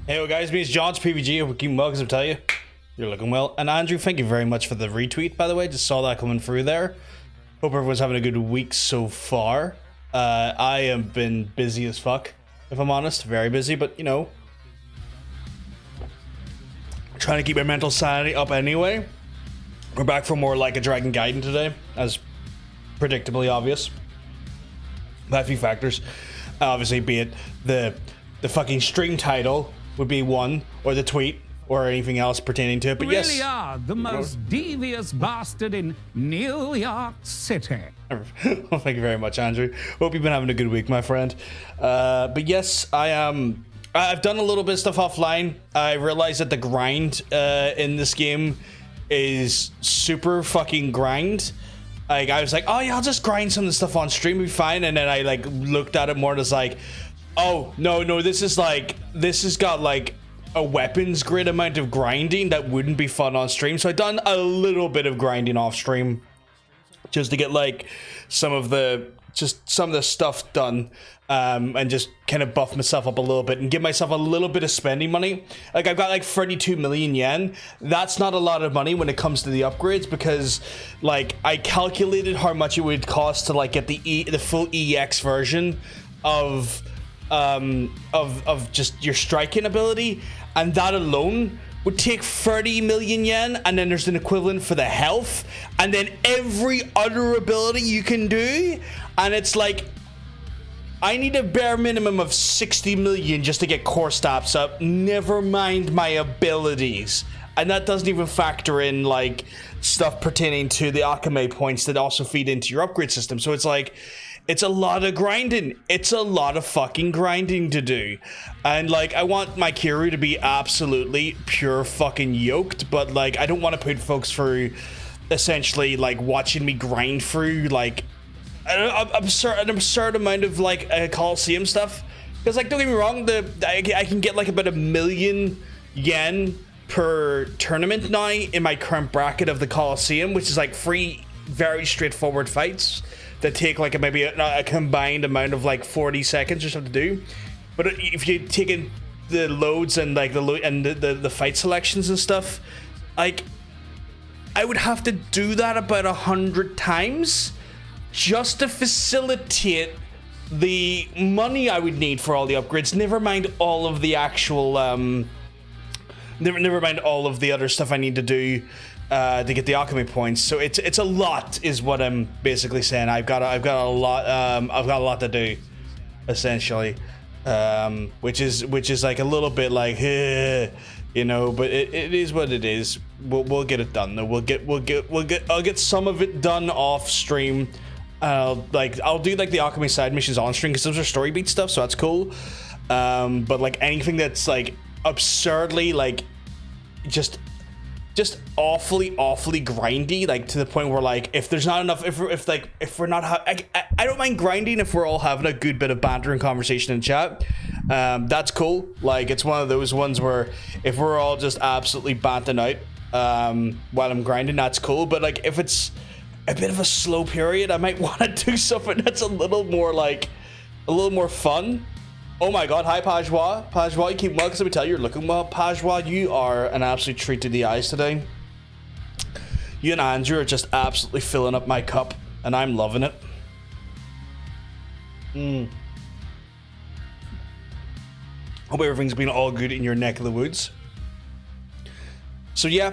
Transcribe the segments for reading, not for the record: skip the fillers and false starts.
Hey guys, me it's John's PVG. We keep mugs, I'll tell you. You're looking well. And Andrew, thank you very much for the retweet, by the way. Just saw that coming through there. Hope everyone's having a good week so far. I have been busy as fuck, if I'm honest. Very busy, but you know, trying to keep my mental sanity up anyway. We're back for more Like a Dragon Gaiden today, as predictably obvious. By a few factors. Obviously, be it the fucking stream title would be one, or the tweet, or anything else pertaining to it. But yes, really are the most devious bastard in New York City. Well, thank you very much, Andrew. Hope you've been having a good week, my friend. But yes, I've done a little bit of stuff offline. I realized that the grind in this game is super fucking grind. Like, I was like, oh yeah, I'll just grind some of the stuff on stream, it'll be fine. And then I like looked at it more and was like, oh no, this has got like a weapons grid amount of grinding that wouldn't be fun on stream. So I done a little bit of grinding off stream just to get like some of the stuff done, and just kind of buff myself up a little bit and give myself a little bit of spending money. Like, I've got like 32 million yen. That's not a lot of money when it comes to the upgrades, because like I calculated how much it would cost to like get the full EX version of just your striking ability, and that alone would take 30 million yen, and then there's an equivalent for the health, and then every other ability you can do, and it's like I need a bare minimum of 60 million just to get core stats up, never mind my abilities. And that doesn't even factor in like stuff pertaining to the Akame points that also feed into your upgrade system. So it's like, it's a lot of grinding. It's a lot of fucking grinding to do. And like, I want my Kiryu to be absolutely pure fucking yoked, but like, I don't want to put folks through essentially like watching me grind through like an absurd amount of like Coliseum stuff. Because like, don't get me wrong, I can get like about 1 million yen per tournament now in my current bracket of the Coliseum, which is like 3 very straightforward fights that take like maybe a combined amount of like 40 seconds or something to do. But if you take in the loads and like the fight selections and stuff, like I would have to do that about 100 times just to facilitate the money I would need for all the upgrades. Never mind all of the actual never mind all of the other stuff I need to do to get the Akame points. So it's a lot, is what I'm basically saying. I've got a lot to do, essentially, which is like a little bit like, you know, but it is what it is. We'll get it done though. I'll get some of it done off stream. I'll do like the Akame side missions on stream, because those are story beat stuff, so that's cool. But like anything that's like absurdly like just awfully grindy, like to the point where like if there's not enough, if we're not I don't mind grinding if we're all having a good bit of banter and conversation in chat. That's cool. Like, it's one of those ones where if we're all just absolutely banting out while I'm grinding, that's cool. But like if it's a bit of a slow period, I might want to do something that's a little more fun. Oh my god, hi Pajwa. Pajwa, you keep well, because let me tell you, you're looking well. Pajwa, you are an absolute treat to the eyes today. You and Andrew are just absolutely filling up my cup, and I'm loving it. Hope everything's been all good in your neck of the woods. So yeah,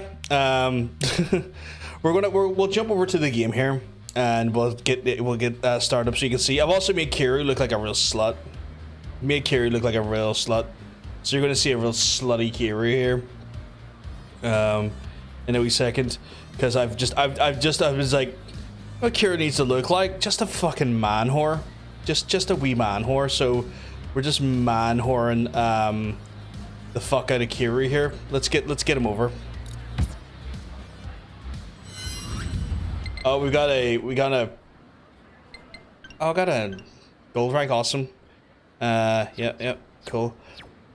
we'll jump over to the game here, and we'll get started up so you can see. I've also made Kiryu look like a real slut. Made Kiryu look like a real slut, so you're gonna see a real slutty Kiryu here in a wee second, because I was like, what Kiryu needs to look like? Just a fucking man whore, just a wee man whore. So we're just man whoring the fuck out of Kiryu here. Let's get him over. Oh, got a gold rank, awesome. Yeah, cool.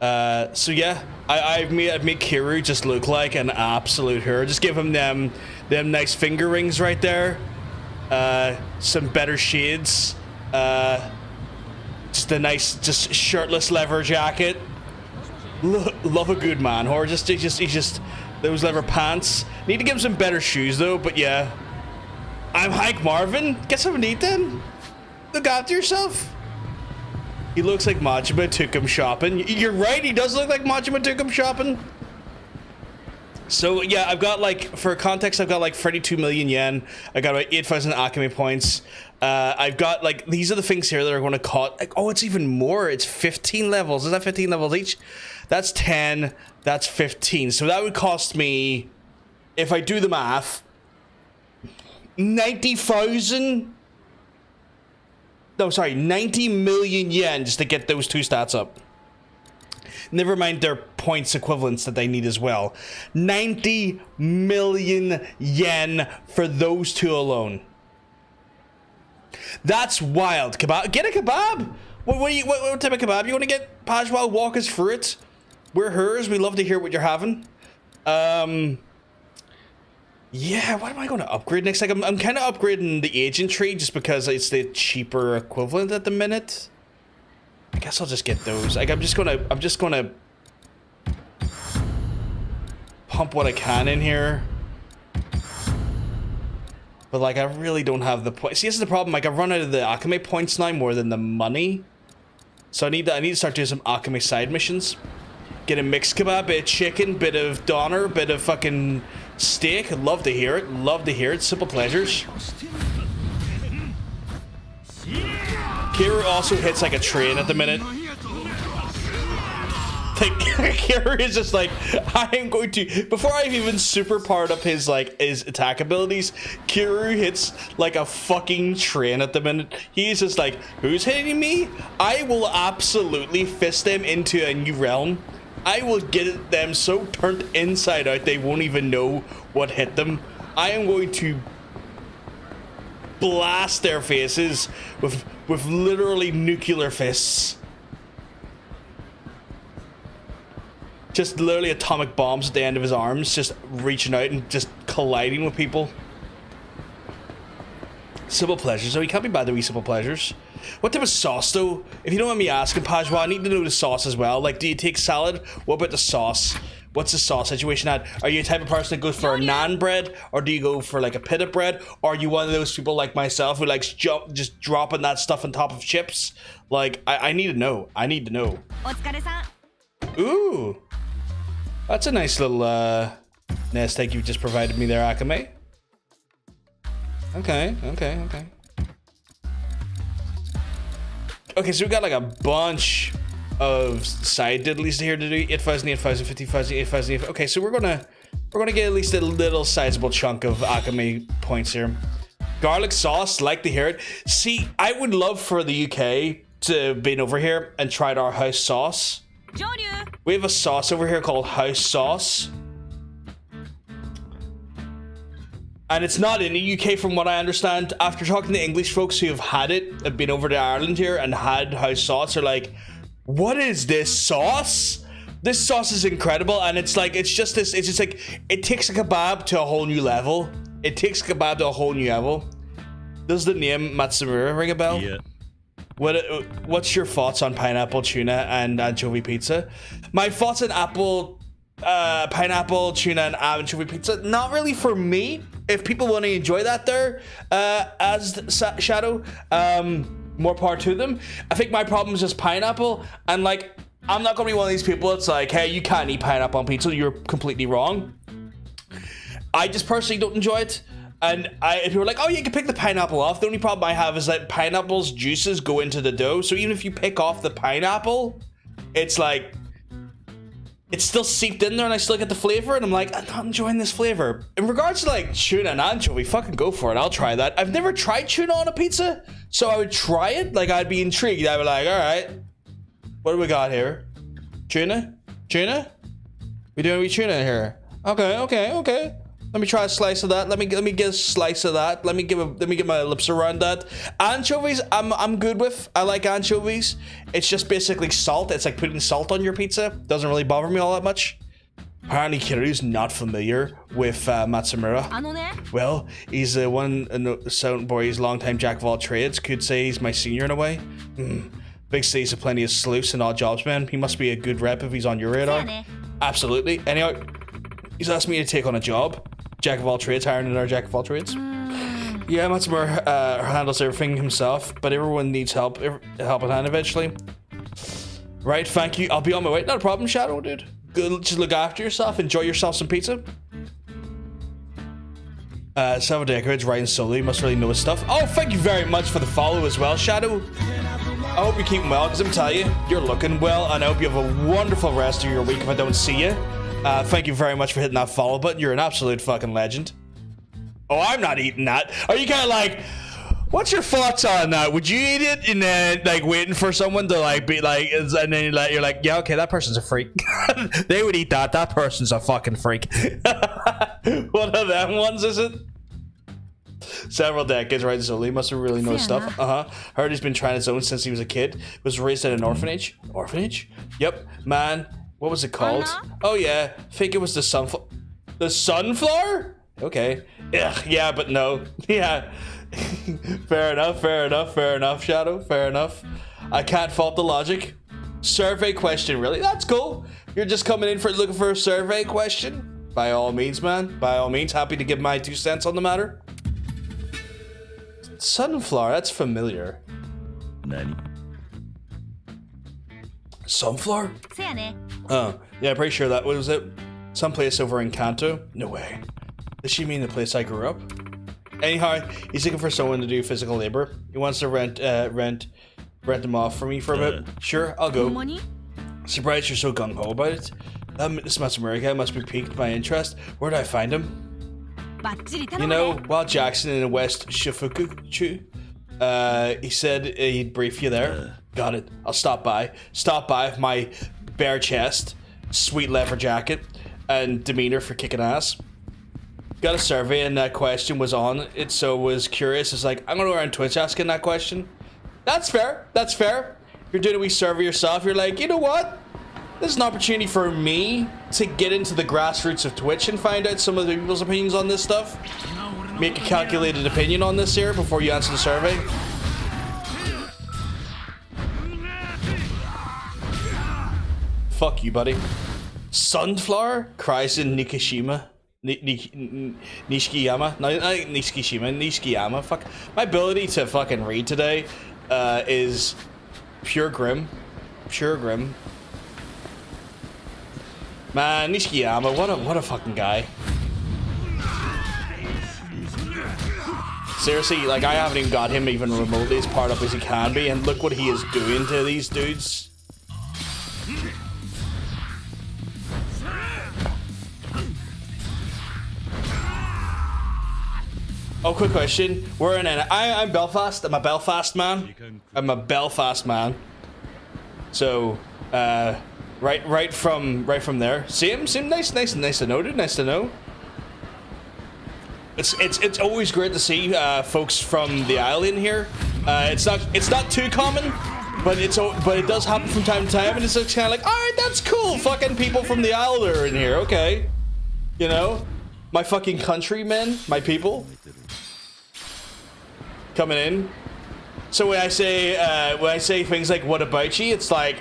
So yeah, I've made Kiryu just look like an absolute hero. Just give him them nice finger rings right there. Some better shades. Just a nice, just shirtless leather jacket. Love a good man, or he's just those leather pants. Need to give him some better shoes though. But yeah, I'm Hank Marvin. Get something to eat then. Look after yourself. He looks like Majima took him shopping. You're right. He does look like Majima took him shopping. So yeah, I've got like, for context, I've got like 32 million yen. I got about 8,000 Akame points. I've got like, these are the things here that are going to cost. Like, oh, it's even more. It's 15 levels. Is that 15 levels each? That's 10. That's 15. So that would cost me, if I do the math, 90,000. No, sorry, 90 million yen just to get those two stats up. Never mind their points equivalents that they need as well. 90 million yen for those two alone. That's wild. Kebab? Get a kebab. What type of kebab you want to get? Pajwa, walk us through it. We're hers. We love to hear what you're having. Yeah, what am I going to upgrade next? Like, I'm kind of upgrading the agent tree just because it's the cheaper equivalent at the minute. I guess I'll just get those. Like, I'm just gonna pump what I can in here. But like, I really don't have the points. See, this is the problem. Like, I've run out of the Akame points now more than the money. So I need to start doing some Akame side missions. Get a mixed kebab, bit of chicken, bit of doner, bit of fucking steak. I'd love to hear it. Love to hear it. Simple pleasures. Kiru also hits like a train at the minute. Like, Kiru is just like, I am going to, before I've even super powered up his attack abilities, Kiru hits like a fucking train at the minute. He's just like, who's hitting me? I will absolutely fist them into a new realm. I will get them so turned inside out they won't even know what hit them. I am going to blast their faces with literally nuclear fists. Just literally atomic bombs at the end of his arms, just reaching out and just colliding with people. Simple pleasures. So he can't be bad to wee simple pleasures. What type of sauce though? If you don't mind me asking, Pajwa, I need to know the sauce as well. Like, do you take salad? What about the sauce? What's the sauce situation at? Are you a type of person that goes for a naan bread, or do you go for like a pita bread? Or are you one of those people like myself who likes just dropping that stuff on top of chips? Like, I need to know. I need to know. Ooh, that's a nice little nest egg you just provided me there, Akame. Okay. Okay, so we got like a bunch of side diddlies here to do. 8,000, 8,000, 50,000, 8,000. Okay, so we're gonna get at least a little sizable chunk of Akame points here. Garlic sauce, like to hear it. See, I would love for the UK to be over here and try our house sauce. Joryu. We have a sauce over here called house sauce. And it's not in the UK from what I understand. After talking to English folks who have had it, have been over to Ireland here and had house sauce, are like, what is this sauce? This sauce is incredible. And it's like, it's just like, it takes a kebab to a whole new level. It takes kebab to a whole new level. Does the name Matsumura ring a bell? Yeah. What's your thoughts on pineapple, tuna, and anchovy pizza? My thoughts on pineapple, tuna, and anchovy pizza, not really for me. If people want to enjoy that there, as Shadow, more power to them. I think my problem is just pineapple, and like, I'm not gonna be one of these people that's like, hey, you can't eat pineapple on pizza, you're completely wrong. I just personally don't enjoy it. And if you were like, oh, you can pick the pineapple off, the only problem I have is that pineapple's juices go into the dough. So even if you pick off the pineapple, it's like, it's still seeped in there and I still get the flavor. And I'm like, I'm not enjoying this flavor. In regards to like tuna and anchovy, fucking go for it. I'll try that. I've never tried tuna on a pizza, so I would try it. Like, I'd be intrigued. I'd be like, all right, what do we got here? Tuna? We doing wee tuna here? Okay. Let me try a slice of that. Let me get a slice of that. Let me get my lips around that. Anchovies, I'm good with. I like anchovies. It's just basically salt. It's like putting salt on your pizza. Doesn't really bother me all that much. Apparently, Kiryu's not familiar with Matsumura. Well, he's one Sotenbori's longtime jack of all trades. Could say he's my senior in a way. But Big cities have plenty of sleuths and odd jobs, man. He must be a good rep if he's on your radar. Absolutely. Anyway, he's asked me to take on a job. Jack of all trades, hiring another jack of all trades. Yeah, Matsumoto handles everything himself, but everyone needs help in hand eventually. Right, thank you. I'll be on my way. Not a problem, Shadow, dude. Good, just look after yourself. Enjoy yourself some pizza. Several decades riding solo. You must really know his stuff. Oh, thank you very much for the follow as well, Shadow. I hope you're keeping well, because I'm telling you, you're looking well, and I hope you have a wonderful rest of your week if I don't see you. Thank you very much for hitting that follow button. You're an absolute fucking legend. Oh, I'm not eating that. Are you kind of like, what's your thoughts on that? Would you eat it and then like waiting for someone to like be like, and then you're like, yeah, okay, that person's a freak. They would eat that. That person's a fucking freak. One of them ones, is it? Several decades, right? So he must have really known stuff. Heard he's been trying his own since he was a kid. Was raised at an orphanage. Orphanage? Yep. Man, what was it called? Oh yeah, I think it was the sunflower. The sunflower? Okay. Ugh, yeah, but no. Yeah. Fair enough, fair enough, fair enough, Shadow. Fair enough. I can't fault the logic. Survey question, really? That's cool. You're just coming in for looking for a survey question? By all means, man. By all means, happy to give my 2 cents on the matter. Sunflower, that's familiar. Nani? Sunflower? Oh, yeah, pretty sure that was it. Someplace over in Kanto? No way. Does she mean the place I grew up? Anyhow, he's looking for someone to do physical labor. He wants to rent him off for me for a bit. Sure, I'll go. Surprised you're so gung-ho about it. This Matsumoto guy must be piqued by interest. Where did I find him? You know, while Jackson in West Shifuku, he said he'd brief you there. Got it. I'll stop by. Stop by with my bare chest, sweet leather jacket, and demeanor for kicking ass. Got a survey and that question was on it, so was curious. It's like, I'm gonna go around Twitch asking that question. That's fair. That's fair. You're doing a wee survey yourself. You're like, you know what? This is an opportunity for me to get into the grassroots of Twitch and find out some of the people's opinions on this stuff. Make a calculated opinion on this here before you answer the survey. Fuck you, buddy. Sunflower cries in Nikishima. Nishikiyama. No, not Nishikishima. Nishikiyama. Fuck. My ability to fucking read today is pure grim. Pure grim. Man, Nishikiyama, what a fucking guy. Seriously, like, I haven't even got him even remotely as part up as he can be, and look what he is doing to these dudes. Oh, quick question. We're in I'm Belfast. I'm a Belfast man. I'm a Belfast man. So, right from there. Same nice to know, dude. Nice to know. It's always great to see folks from the isle in here. It's not too common, but it does happen from time to time, and it's kind of like, all right, that's cool. Fucking people from the isle are in here. Okay, you know, my fucking countrymen, my people. Coming in. So when I say things like "what about you," it's like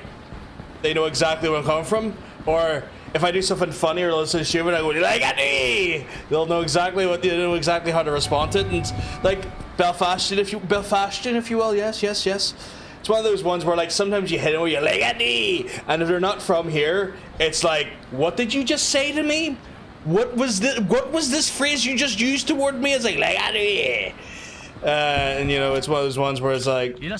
they know exactly where I'm coming from. Or if I do something funny or a little stupid, I go like "Andy." They'll know exactly how to respond to it. And like Belfastian, if you will. Yes. It's one of those ones where like sometimes you hit it where you're like "Andy," and if they're not from here, it's like, "What did you just say to me? What was this phrase you just used toward me?" It's like "Andy." And you know, it's one of those ones where it's like, you know,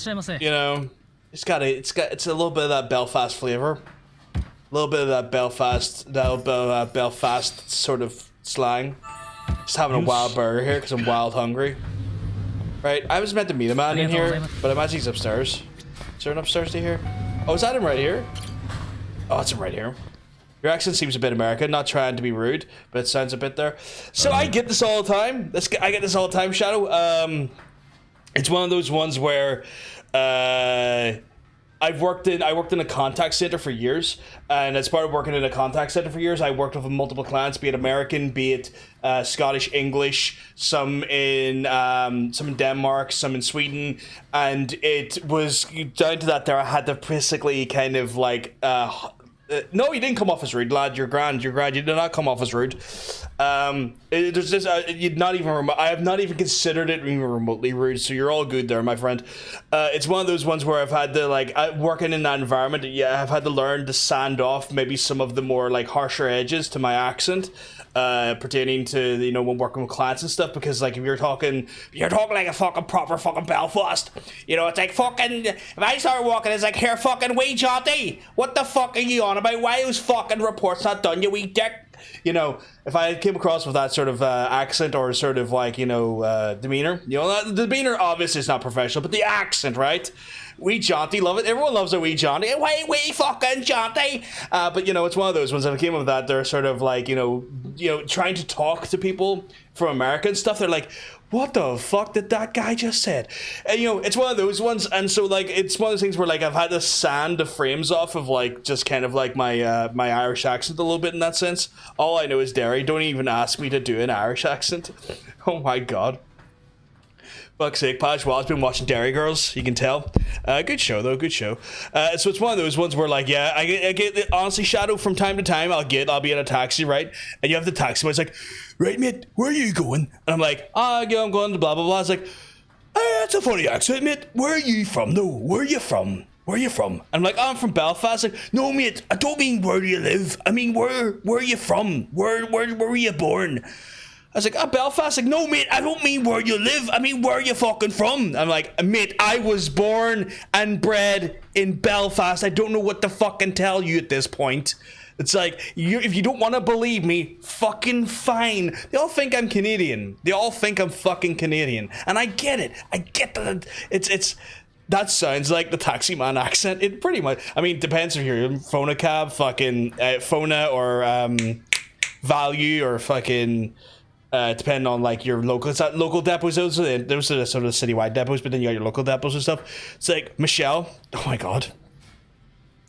it's a little bit of that Belfast flavor, a little bit of that Belfast sort of slang. Just having a wild burger here because I'm wild hungry. Right, I was meant to meet a man in here, but I imagine he's upstairs. Is there an upstairs to here? Oh, is that him right here? Oh, it's him right here. Your accent seems a bit American, not trying to be rude, but it sounds a bit there. So I get this all the time. I get this all the time, Shadow. It's one of those ones where I I worked in a contact center for years, and as part of working in a contact center for years, I worked with multiple clients, be it American, be it Scottish, English, some in Denmark, some in Sweden, and it was down to that. There, I had to basically kind of like. No, you didn't come off as rude, lad. You're grand. You did not come off as rude. There's just you'd not even. I have not even considered it even remotely rude. So you're all good there, my friend. It's one of those ones where I've had to like working in that environment. Yeah, I've had to learn to sand off maybe some of the more like harsher edges to my accent. Pertaining to when working with clients and stuff, because like if you're talking like a fucking proper fucking Belfast, it's like fucking if I start walking it's like here fucking wee Jotty, what the fuck are you on about? Why those fucking reports not done, you wee dick? If I came across with that sort of accent or sort of like demeanor, the demeanor obviously is not professional, but the accent, right? Wee jaunty, love it. Everyone loves a wee jaunty. Wee fucking jaunty. But it's one of those ones. If I came up with that, they're sort of like trying to talk to people from America and stuff. They're like, what the fuck did that guy just said? And it's one of those ones. And so like it's one of those things where like I've had to sand the frames off of like just kind of like my my Irish accent a little bit in that sense. All I know is Derry. Don't even ask me to do an Irish accent. Oh my god. Fuck's sake, Paj Wall's been watching Dairy Girls, you can tell. Good show, though, good show. So it's one of those ones where, like, yeah, I get, honestly, Shadow, from time to time, I'll be in a taxi, right? And you have the taxi, it's like, right, mate, where are you going? And I'm like, yeah, I'm going to blah, blah, blah. It's like, that's a funny accent, mate. Where are you from, though? Where are you from? Where are you from? And I'm like, I'm from Belfast. Like, no, mate, I don't mean where do you live. I mean, where are you from? Where were you born? I was like, Belfast. Like, no, mate, I don't mean where you live. I mean, where are you fucking from? I'm like, mate, I was born and bred in Belfast. I don't know what to fucking tell you at this point. It's like, if you don't want to believe me, fucking fine. They all think I'm Canadian. They all think I'm fucking Canadian. And I get it. I get that. It's that sounds like the taxi man accent. It pretty much, I mean, depends if you're in Phona cab, fucking Phona or Value or fucking... depending on like your local depots, those are the sort of citywide depots, but then you got your local depots and stuff. It's like Michelle. Oh my god,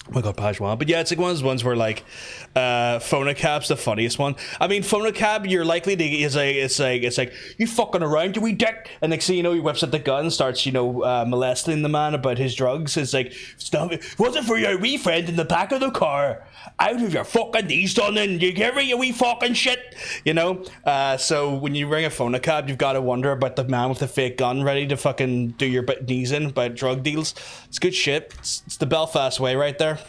Pajwan. But yeah, it's like one of those ones where like Phona cab's the funniest one. I mean, Phona cab, you're likely to it's like you fucking around, you wee dick, and next thing you know, he whips out the gun, starts molesting the man about his drugs. It's like, stop it, wasn't for your wee friend in the back of the car. Out of your fucking knees, done, and you get rid of your wee fucking shit, So when you ring a Phona cab, you've got to wonder about the man with the fake gun ready to fucking do your knees in about drug deals. It's good shit. It's the Belfast way right there,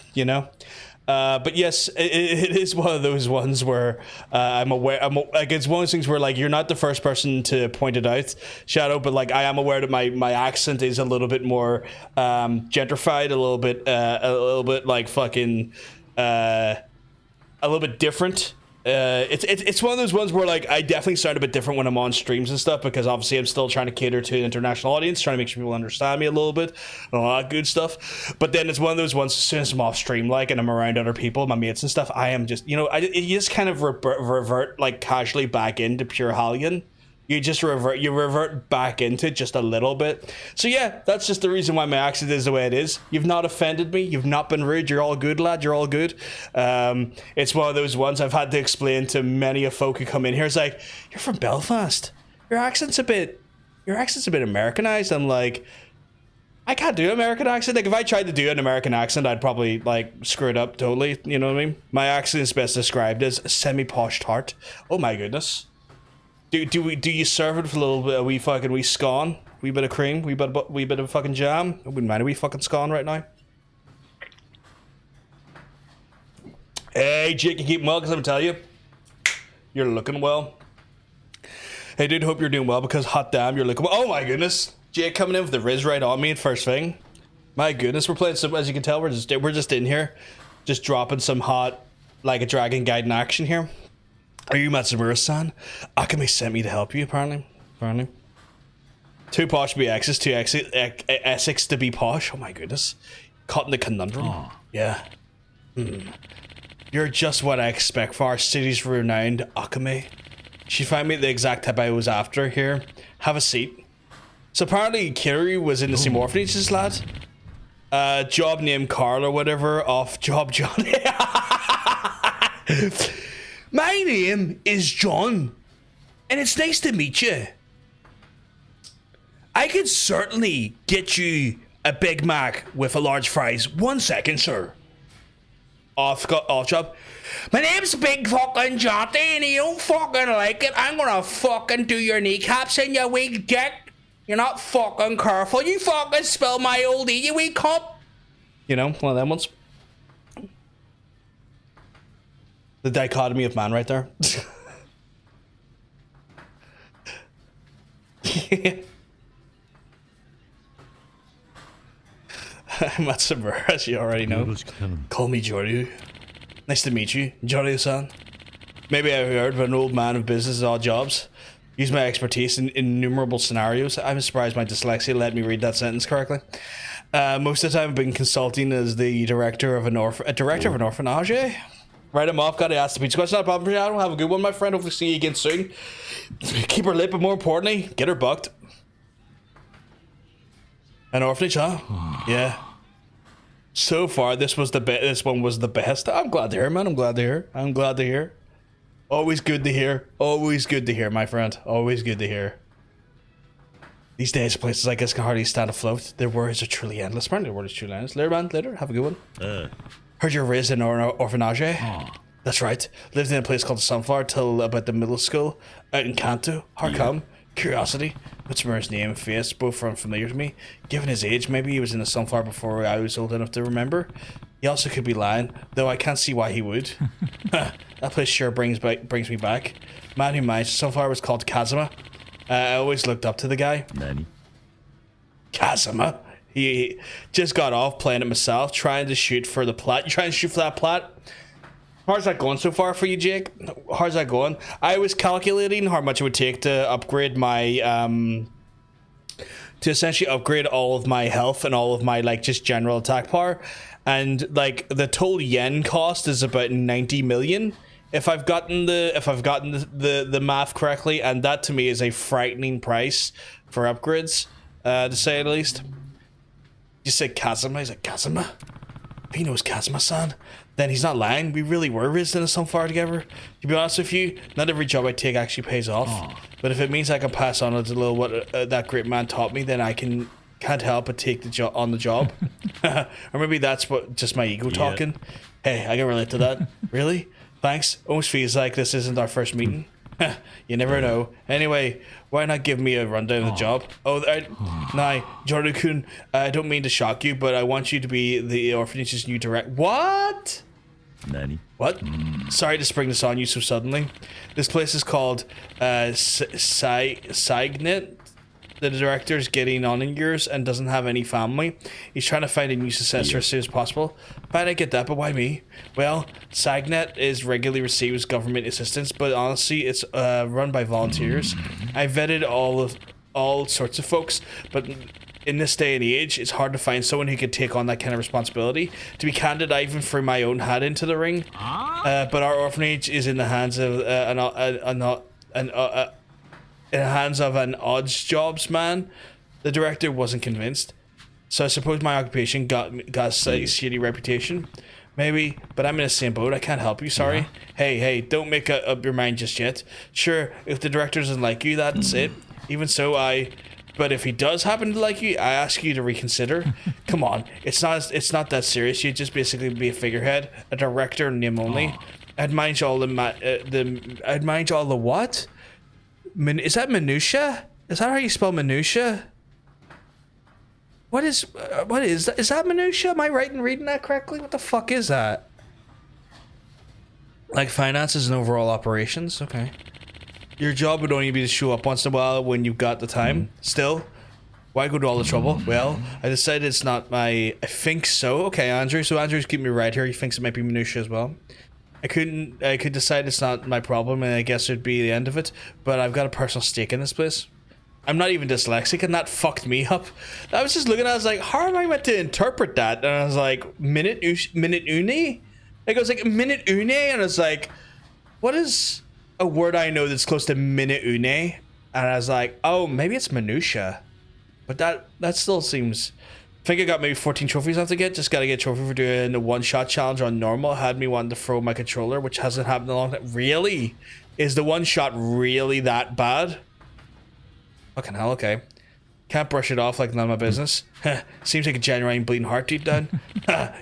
But yes, it is one of those ones where I'm aware. Like, it's one of those things where like you're not the first person to point it out, Shadow. But like I am aware that my accent is a little bit more gentrified, a little bit like fucking. A little bit different. It's one of those ones where like I definitely sound a bit different when I'm on streams and stuff, because obviously I'm still trying to cater to an international audience, trying to make sure people understand me a little bit and all that good stuff. But then it's one of those ones, as soon as I'm off stream like and I'm around other people, my mates and stuff, I am just you just kind of revert like casually back into pure Hallian. You just revert back into just a little bit. So yeah, that's just the reason why my accent is the way it is. You've not offended me. You've not been rude. You're all good, lad. You're all good. It's one of those ones I've had to explain to many of folk who come in here. It's like, you're from Belfast. Your accent's a bit Americanized. I'm like, I can't do an American accent. Like if I tried to do an American accent, I'd probably like screw it up totally. You know what I mean? My accent is best described as semi-posh tart. Oh my goodness. Do you serve it with a little bit of wee scone, wee bit of cream, wee bit of fucking jam? I wouldn't mind a wee fucking scone right now. Hey Jake, you keeping well? Because I'm telling you, you're looking well. Hey dude, hope you're doing well, because hot damn, you're looking well. Oh my goodness, Jake coming in with the Riz right on me at first thing. My goodness, we're playing some. As you can tell, we're just in here, just dropping some hot like a dragon Gaiden action here. Are you Matsumura-san? Akame sent me to help you, apparently. Too posh to be X's, too Essex to be posh. Oh my goodness. Caught in the conundrum. Aww. Yeah. You're just what I expect for our city's renowned Akame. She found me the exact type I was after. Here, have a seat. So apparently Kiryu was in the same orphanages, lad. Job name Carl or whatever, off job Johnny. My name is John, and it's nice to meet you. I could certainly get you a Big Mac with a large fries. 1 second, sir. Off job. My name's Big fucking Johnny, and you don't fucking like it, I'm gonna fucking do your kneecaps in, you wee dick. You're not fucking careful. You fucking spill my old you wee cup. You know, one of them ones. The dichotomy of man right there. I'm at Summer, as you already know. Call me Joryu. Nice to meet you, Joryu-san. Maybe I've heard of an old man of business, odd jobs. Use my expertise in innumerable scenarios. I'm surprised my dyslexia let me read that sentence correctly. Most of the time I've been consulting as the director of an orphanage. Right, I'm off. Gotta ask the pizza question. Not a problem. I don't have a good one, my friend. Hopefully see you again soon. Keep her lit, but more importantly, get her bucked. An orphanage, huh? Yeah. So far, this one was the best. I'm glad to hear, man. I'm glad to hear. Always good to hear. Always good to hear, my friend. Always good to hear. These days, places like this can hardly stand afloat. Their words are truly endless. Apparently, their words are truly endless. Later, man. Later. Have a good one. Heard you're raised in an orphanage. That's right. Lived in a place called the Sunflower till about the middle school. Out in Kanto. How come? Curiosity. What's Murray's name and face? Both unfamiliar to me. Given his age, maybe he was in the Sunflower before I was old enough to remember. He also could be lying, though I can't see why he would. That place sure brings me back. Man who minds. Sunflower was called Kazuma. I always looked up to the guy. Nani? Kazuma. He just got off playing it myself, trying to shoot for the plat. You trying to shoot for that plat? How's that going so far for you, Jake? How's that going? I was calculating how much it would take to upgrade my to essentially upgrade all of my health and all of my like just general attack power, and like the total yen cost is about 90 million if I've gotten the math correctly, and that to me is a frightening price for upgrades, to say the least. You said Kazuma. He's like, Kazuma? He knows Kazuma-san. Then he's not lying. We really were raised in a Sunflower together. To be honest with you, not every job I take actually pays off. But if it means I can pass on a little what that great man taught me, then I can't help but take the job on the job. Or maybe that's what just my ego talking. Hey, I can relate to that. Really? Thanks. Almost feels like this isn't our first meeting. You never know. Anyway, why not give me a rundown of the job? Now, Joryu-kun, I don't mean to shock you, but I want you to be the orphanage's new director. What? Nani? What? Sorry to spring this on you so suddenly. This place is called Signet. The director is getting on in years and doesn't have any family. He's trying to find a new successor as soon as possible. Fine, I get that, but why me? Well, Signet is regularly receives government assistance, but honestly, it's run by volunteers. I vetted all sorts of folks, but in this day and age, it's hard to find someone who could take on that kind of responsibility. To be candid, I even threw my own hat into the ring. But our orphanage is in the hands of an odds jobs man. The director wasn't convinced, so I suppose my occupation got a shitty reputation. Maybe, but I'm in the same boat. I can't help you. Sorry. Hey, don't make up your mind just yet. Sure, if the director doesn't like you, that's it. Even so, but if he does happen to like you, I ask you to reconsider. Come on, it's not that serious. You just basically be a figurehead, a director, name only. I'd mind you all I'd mind you all the what? Is that minutia? Is that how you spell minutia? What is that? Is that minutia? Am I right in reading that correctly? What the fuck is that? Like finances and overall operations? Okay. Your job would only be to show up once in a while when you've got the time. Still, why go to all the trouble? Well, I decided it's not my... I think so. Okay, Andrew. So Andrew's keeping me right here. He thinks it might be minutia as well. I could decide it's not my problem, and I guess it'd be the end of it, but I've got a personal stake in this place. I'm not even dyslexic, and that fucked me up. I was just looking at it, I was like, how am I meant to interpret that? And I was like, minute une? Like, I was like, minute une? And I was like, what is a word I know that's close to minute une? And I was like, oh, maybe it's minutia. But that still seems think I got maybe 14 trophies I have to get. Just gotta get a trophy for doing the one-shot challenge on normal. Had me wanting to throw my controller, which hasn't happened in a long time. Really? Is the one-shot really that bad? Fucking hell, okay. Can't brush it off like none of my business. Seems like a genuine bleeding heart deep down.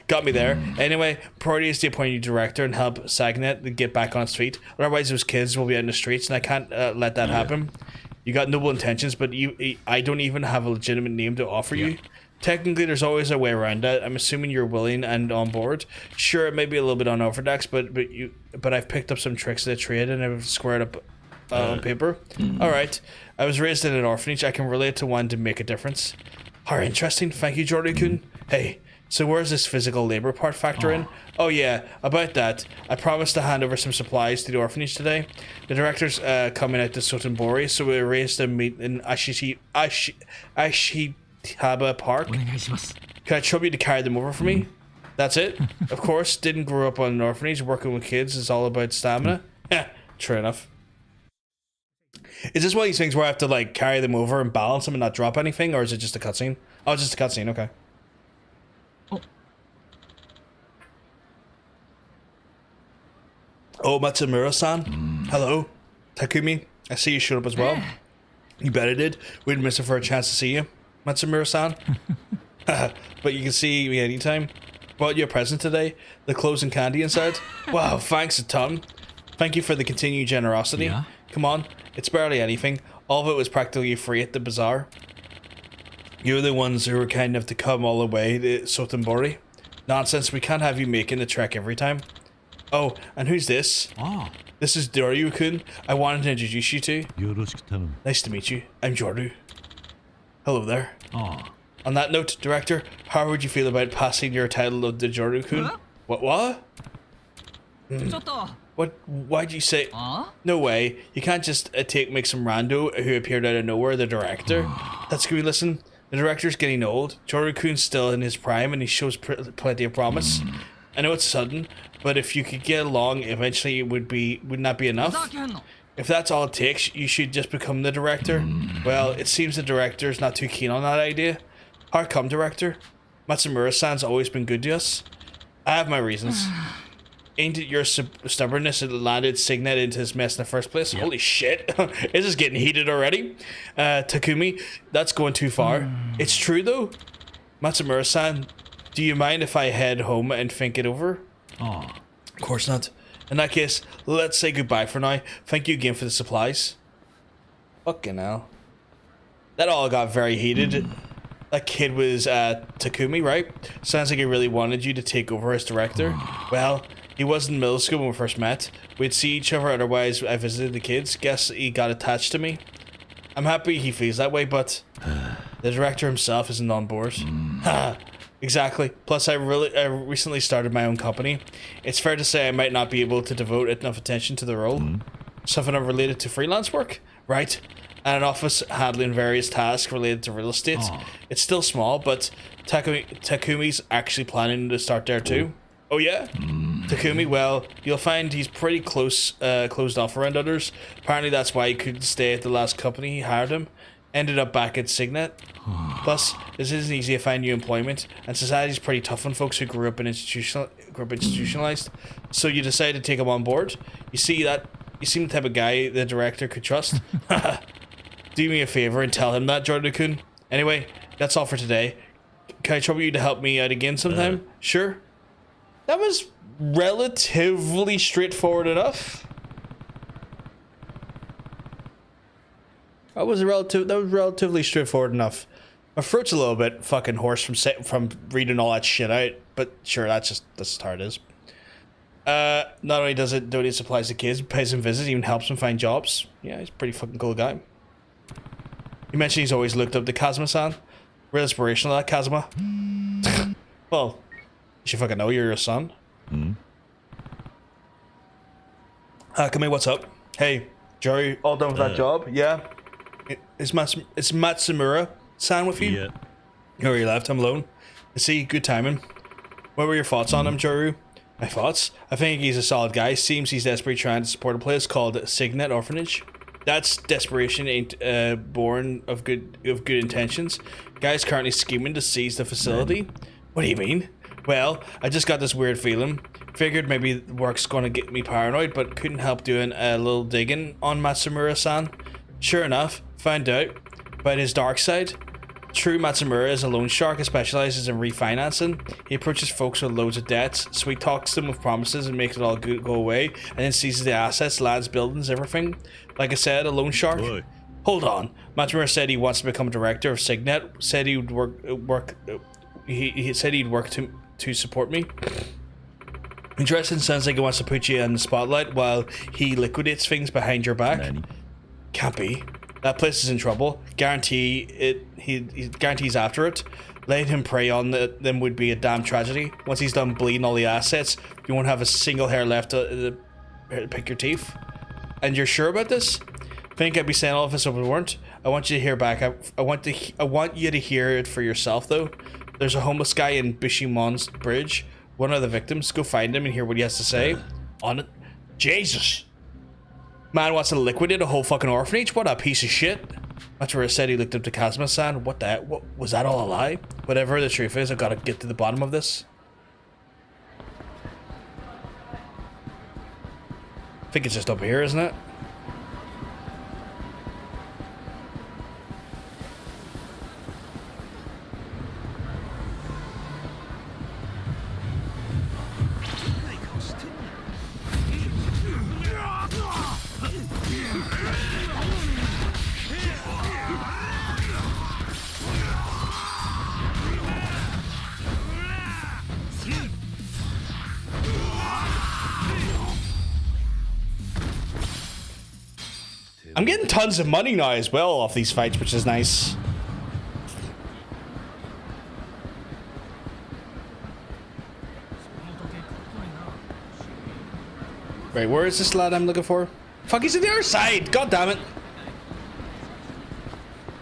Got me there. Anyway, priority is to appoint a new director and help Sagnet to get back on its feet. Otherwise, those kids will be out in the streets, and I can't let that happen. You got noble intentions, but I don't even have a legitimate name to offer you. Technically, there's always a way around that. I'm assuming you're willing and on board. Sure, it may be a little bit unorthodox, but I've picked up some tricks of the trade and I've squared up on paper. All right. I was raised in an orphanage. I can relate to one to make a difference. Alright, interesting. Thank you, Joryu-kun. Hey, so where's this physical labor part factor in? Oh yeah, about that. I promised to hand over some supplies to the orphanage today. The director's coming out to Sotenbori, so we arranged to meet in Ashitaba Park. Can I trouble you to carry them over for me? That's it? Of course, didn't grow up on an orphanage. Working with kids is all about stamina. Yeah, true enough. Is this one of these things where I have to like carry them over and balance them and not drop anything, or is it just a cutscene? Oh, it's just a cutscene, okay. Oh, Matsumura-san. Hello. Takumi, I see you showed up as well. You bet I did. We'd miss it for a chance to see you. Matsumura-san. But you can see me anytime. Bought you a present today. The clothes and candy inside. Wow, thanks a ton. Thank you for the continued generosity. Yeah? Come on, it's barely anything. All of it was practically free at the bazaar. You're the ones who were kind enough to come all the way to Sotenbori. Nonsense, we can't have you making the trek every time. Oh, and who's this? This is Joryu-kun. I wanted to introduce you to. Nice to meet you. I'm Joryu. Hello there. On that note, director, how would you feel about passing your title of the Joryu-kun? Huh? What? What? Why'd you say? No way. You can't just make some rando who appeared out of nowhere the director. That's good. Listen, the director's getting old. Joryu-kun's still in his prime and he shows plenty of promise. I know it's sudden, but if you could get along, eventually it would not be enough. If that's all it takes, you should just become the director. Well, it seems the director's not too keen on that idea. How come, director? Matsumura-san's always been good to us. I have my reasons. Ain't it your stubbornness that landed Signet into this mess in the first place? Yep. Holy shit. This is getting heated already. Takumi, that's going too far. It's true though. Matsumura-san, do you mind if I head home and think it over? Of course not. In that case, let's say goodbye for now. Thank you again for the supplies. Fucking hell. That all got very heated. That kid was Takumi, right? Sounds like he really wanted you to take over as director. Well, he was in middle school when we first met. We'd see each other, otherwise I visited the kids. Guess he got attached to me. I'm happy he feels that way, but the director himself isn't on board. Exactly. Plus, I recently started my own company. It's fair to say I might not be able to devote enough attention to the role. Something unrelated to freelance work, right? And an office handling various tasks related to real estate. It's still small, but Takumi's actually planning to start there too. Oh yeah? Takumi, well, you'll find he's pretty closed off around others. Apparently that's why he couldn't stay at the last company he hired him. Ended up back at Signet. Plus, this isn't easy to find new employment, and society's pretty tough on folks who grew up institutionalized. So you decided to take him on board. You seem the type of guy the director could trust. Do me a favor and tell him that, Joryu-kun. Anyway, that's all for today. Can I trouble you to help me out again sometime? Sure. That was relatively straightforward enough. That was relatively straightforward enough. My throat's a little bit fucking hoarse from reading all that shit out, but sure, that's just how it is. Not only does it donate supplies to kids, pays them visits, even helps them find jobs. Yeah, he's a pretty fucking cool guy. You mentioned he's always looked up to Kazuma-san. Real inspirational, that Kazuma. Well, you should fucking know you're your son. Come what's up? Hey, Joryu, all done with that job? Yeah. Is Matsumura-san with you? Yeah. You already left, I'm alone. I see, good timing. What were your thoughts on him, Joryu? My thoughts? I think he's a solid guy. Seems he's desperately trying to support a place called Signet Orphanage. That's desperation ain't born of good intentions. Guy's currently scheming to seize the facility. What do you mean? Well, I just got this weird feeling. Figured maybe work's gonna get me paranoid, but couldn't help doing a little digging on Matsumura-san. Sure enough, found out about his dark side. True Matsumura is a loan shark who specializes in refinancing. He approaches folks with loads of debts, so he talks them with promises and makes it all go away, and then seizes the assets, lands, buildings, everything. Like I said, a loan shark. Boy. Hold on. Matsumura said he wants to become director of Signet. Said he would work. He said he'd work to support me. Interesting. Sounds like he wants to put you in the spotlight while he liquidates things behind your back. Can't be. That place is in trouble. Guarantee it. He guarantees after it. Letting him prey on them would be a damn tragedy. Once he's done bleeding all the assets, you won't have a single hair left to pick your teeth. And you're sure about this? Think I'd be saying all of this if we weren't? I want you to hear back. I want you to hear it for yourself, though. There's a homeless guy in Bishimon's bridge. One of the victims. Go find him and hear what he has to say. On it. Jesus. Man wants to liquidate a whole fucking orphanage? What a piece of shit. Matsumura said he looked up to Kazuma-san. What was that all a lie? Whatever the truth is, I've got to get to the bottom of this. I think it's just up here, isn't it? I'm getting tons of money now as well off these fights, which is nice. Right, where is this lad I'm looking for? Fuck, he's on the other side! God damn it!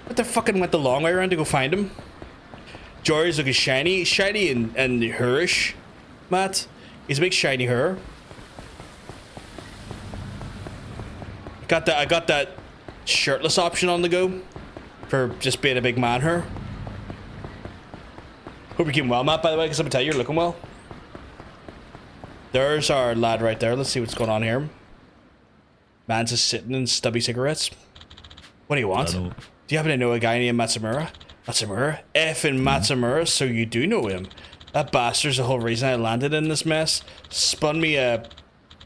What the fucking went the long way around to go find him? Jory's looking shiny and hairish. Matt, he's a big shiny hair. I got that shirtless option on the go for just being a big man here. Hope you're keeping well, Matt, by the way, because I'm gonna tell you, you're looking well. There's our lad right there. Let's see what's going on here. Man's just sitting in stubby cigarettes. What do you want? Do you happen to know a guy named Matsumura? Matsumura? Effing Matsumura, so you do know him. That bastard's the whole reason I landed in this mess. Spun me a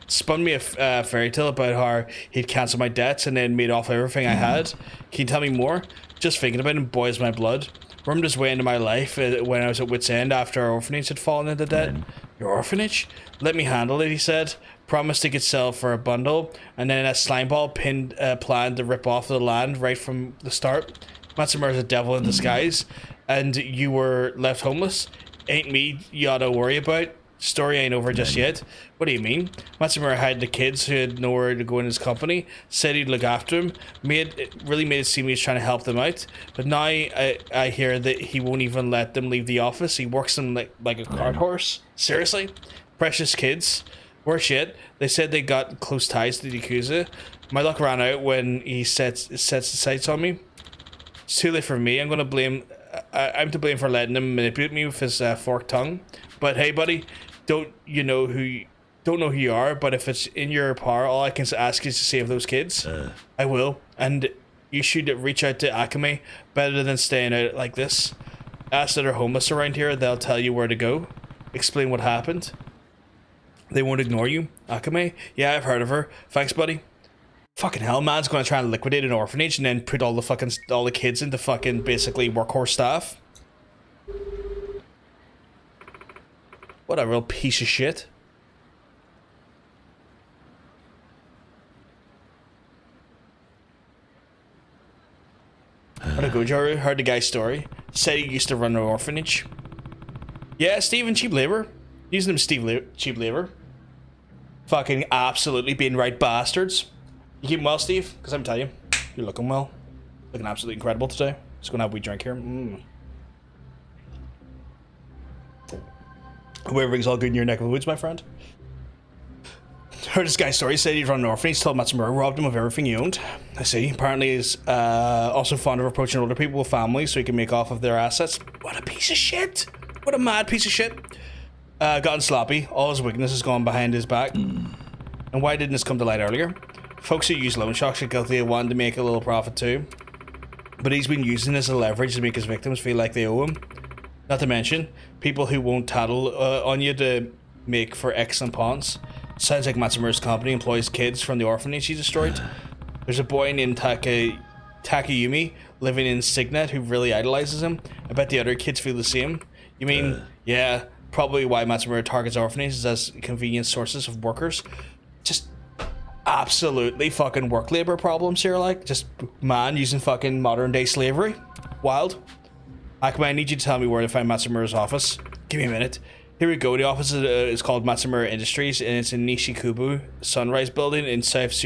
fairy tale about how he'd cancel my debts and then made off everything I had. Can you tell me more? Just thinking about him boils my blood. Wormed his way into my life when I was at wit's end after our orphanage had fallen into debt. Your orphanage? Let me handle it, he said. Promised he could sell for a bundle, and then a slimeball planned to rip off the land right from the start. Matsumura's a devil in disguise, and you were left homeless. Ain't me you ought to worry about. Story ain't over just yet. What do you mean? Matsumura had the kids who had nowhere to go in his company, said he'd look after them, really made it seem he was trying to help them out. But now I hear that he won't even let them leave the office. He works them like a cart horse. Seriously? Precious kids. Worse yet, they said they got close ties to the Yakuza. My luck ran out when he sets the sights on me. It's too late for me. I'm to blame for letting him manipulate me with his forked tongue. But hey, buddy, don't know who you are, but if it's in your power, all I can ask is to save those kids. I will, and you should reach out to Akame. Better than staying out like this. Ask that are homeless around here, they'll tell you where to go. Explain what happened. They won't ignore you. Akame? Yeah, I've heard of her. Thanks, buddy. Fucking hell, man's gonna try and liquidate an orphanage and then put all the kids into fucking basically workhorse staff. What a real piece of shit. How'd it go, Joryu? Heard the guy's story. Said he used to run an orphanage. Yeah, Steven, cheap labor. Using him cheap labor. Fucking absolutely being right bastards. You keeping well, Steve? Because I'm telling you, you're looking well. Looking absolutely incredible today. Just gonna have a wee drink here. Hope everything's all good in your neck of the woods, my friend. Heard this guy's story. Said he'd run an orphanage, told Matsumura robbed him of everything he owned. I see. Apparently he's also fond of approaching older people with families so he can make off of their assets. What a piece of shit. What a mad piece of shit. Gotten sloppy. All his weakness has gone behind his back. And why didn't this come to light earlier? Folks who use loan sharks are guilty of wanting to make a little profit too. But he's been using this as a leverage to make his victims feel like they owe him. Not to mention, people who won't tattle on you to make for excellent pawns. Sounds like Matsumura's company employs kids from the orphanage he destroyed. There's a boy named Takayumi living in Signet who really idolizes him. I bet the other kids feel the same. You mean, yeah, probably why Matsumura targets orphanages as convenient sources of workers. Just absolutely fucking work labor problems here, like, just man using fucking modern day slavery. Wild. Akuma, I need you to tell me where to find Matsumura's office. Give me a minute. Here we go. The office is called Matsumura Industries, and it's in Nishikubu Sunrise Building in South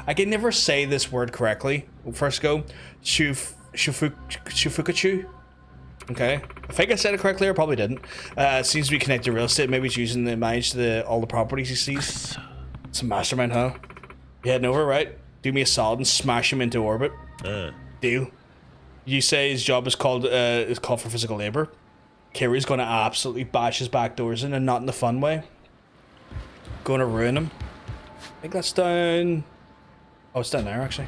I can never say this word correctly. First go. Shufukachu. Okay. I think I said it correctly, or probably didn't. Seems to be connected to real estate. Maybe it's using the manage all the properties he sees. It's a mastermind, huh? You heading over, right? Do me a solid and smash him into orbit. Deal. You say his job is called for physical labor. Kiri's gonna absolutely bash his back doors in, and not in the fun way. Gonna ruin him. I think that's down. Oh, it's down there actually.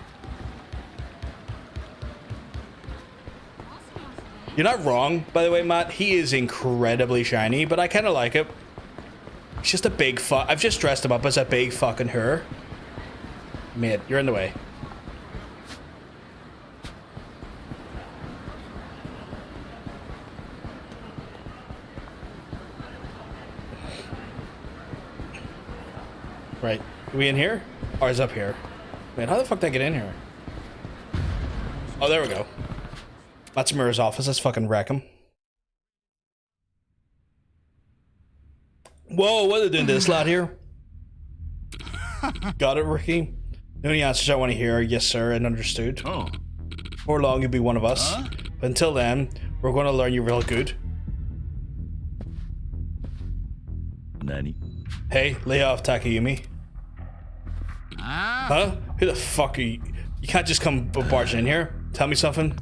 You're not wrong, by the way, Matt. He is incredibly shiny, but I kind of like it. He's just a big I've just dressed him up as a big fucking her. Mate, you're in the way. Right. Are we in here? Or is it up here? Wait, how the fuck did I get in here? Oh, there we go. Matsumura's office. Let's fucking wreck him. Whoa, what are they doing to this lad here? Got it, Ricky? The only answers I want to hear are yes, sir, and understood. Oh. Before long, you'll be one of us. But until then, we're going to learn you real good. Nani? Hey, lay off, Takayumi. Huh? Who the fuck are you? You can't just come barging in here. Tell me something.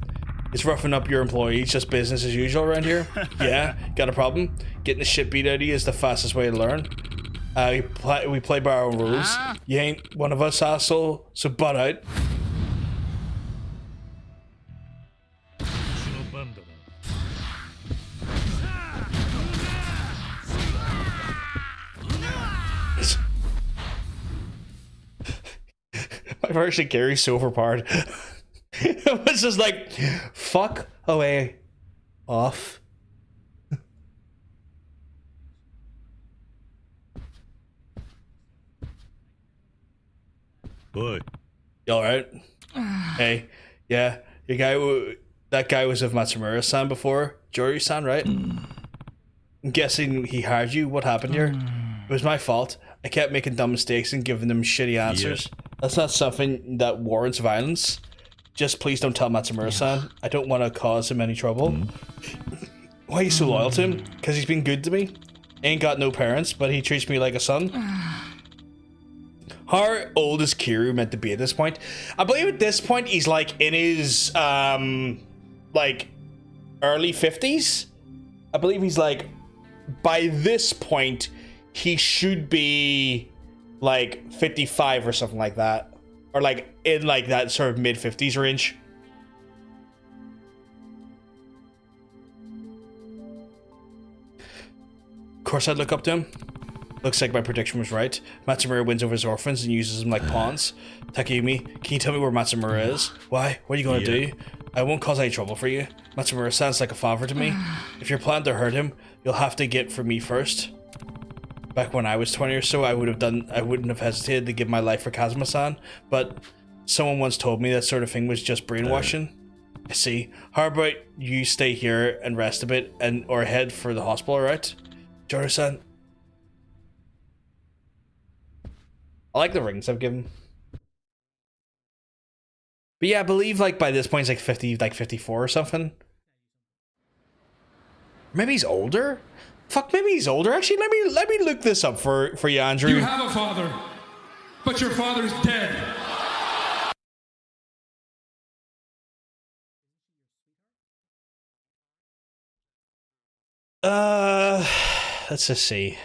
It's roughing up your employees, just business as usual around here. Yeah, got a problem? Getting the shit beat out of you is the fastest way to learn. We play by our own rules. You ain't one of us, asshole, so butt out. My version Gary's so overpowered. It was just like, fuck away off. Boy. You alright? Hey, yeah, that guy was of Matsumura-san before. Joryu-san, right? I'm guessing he hired you. What happened here? It was my fault. I kept making dumb mistakes and giving them shitty answers. Yeah. That's not something that warrants violence. Just please don't tell Matsumura-san. I don't want to cause him any trouble. Why are you so loyal to him? Because he's been good to me. Ain't got no parents, but he treats me like a son. How old is Kiryu meant to be at this point? I believe at this point he's like in his like early 50s. I believe he's like, by this point he should be like 55 or something like that, or like in like that sort of mid 50s range. Of course I'd look up to him. Looks like my prediction was right. Matsumura wins over his orphans and uses them like pawns. Takayumi, can you tell me where Matsumura is? Why? What are you gonna do? I won't cause any trouble for you. Matsumura sounds like a father to me. If you're planning to hurt him, you'll have to get for me first. Back when I was 20 or so, I wouldn't have hesitated to give my life for Kazuma-san, but someone once told me that sort of thing was just brainwashing. I see. How about you stay here and rest a bit or head for the hospital, alright? Joryu-san. I like the rings I've given. But yeah, I believe like by this point he's like 50, like 54 or something. Maybe he's older? Fuck, maybe he's older. Actually, let me look this up for you, Andrew. You have a father, but your father's dead. Let's just see.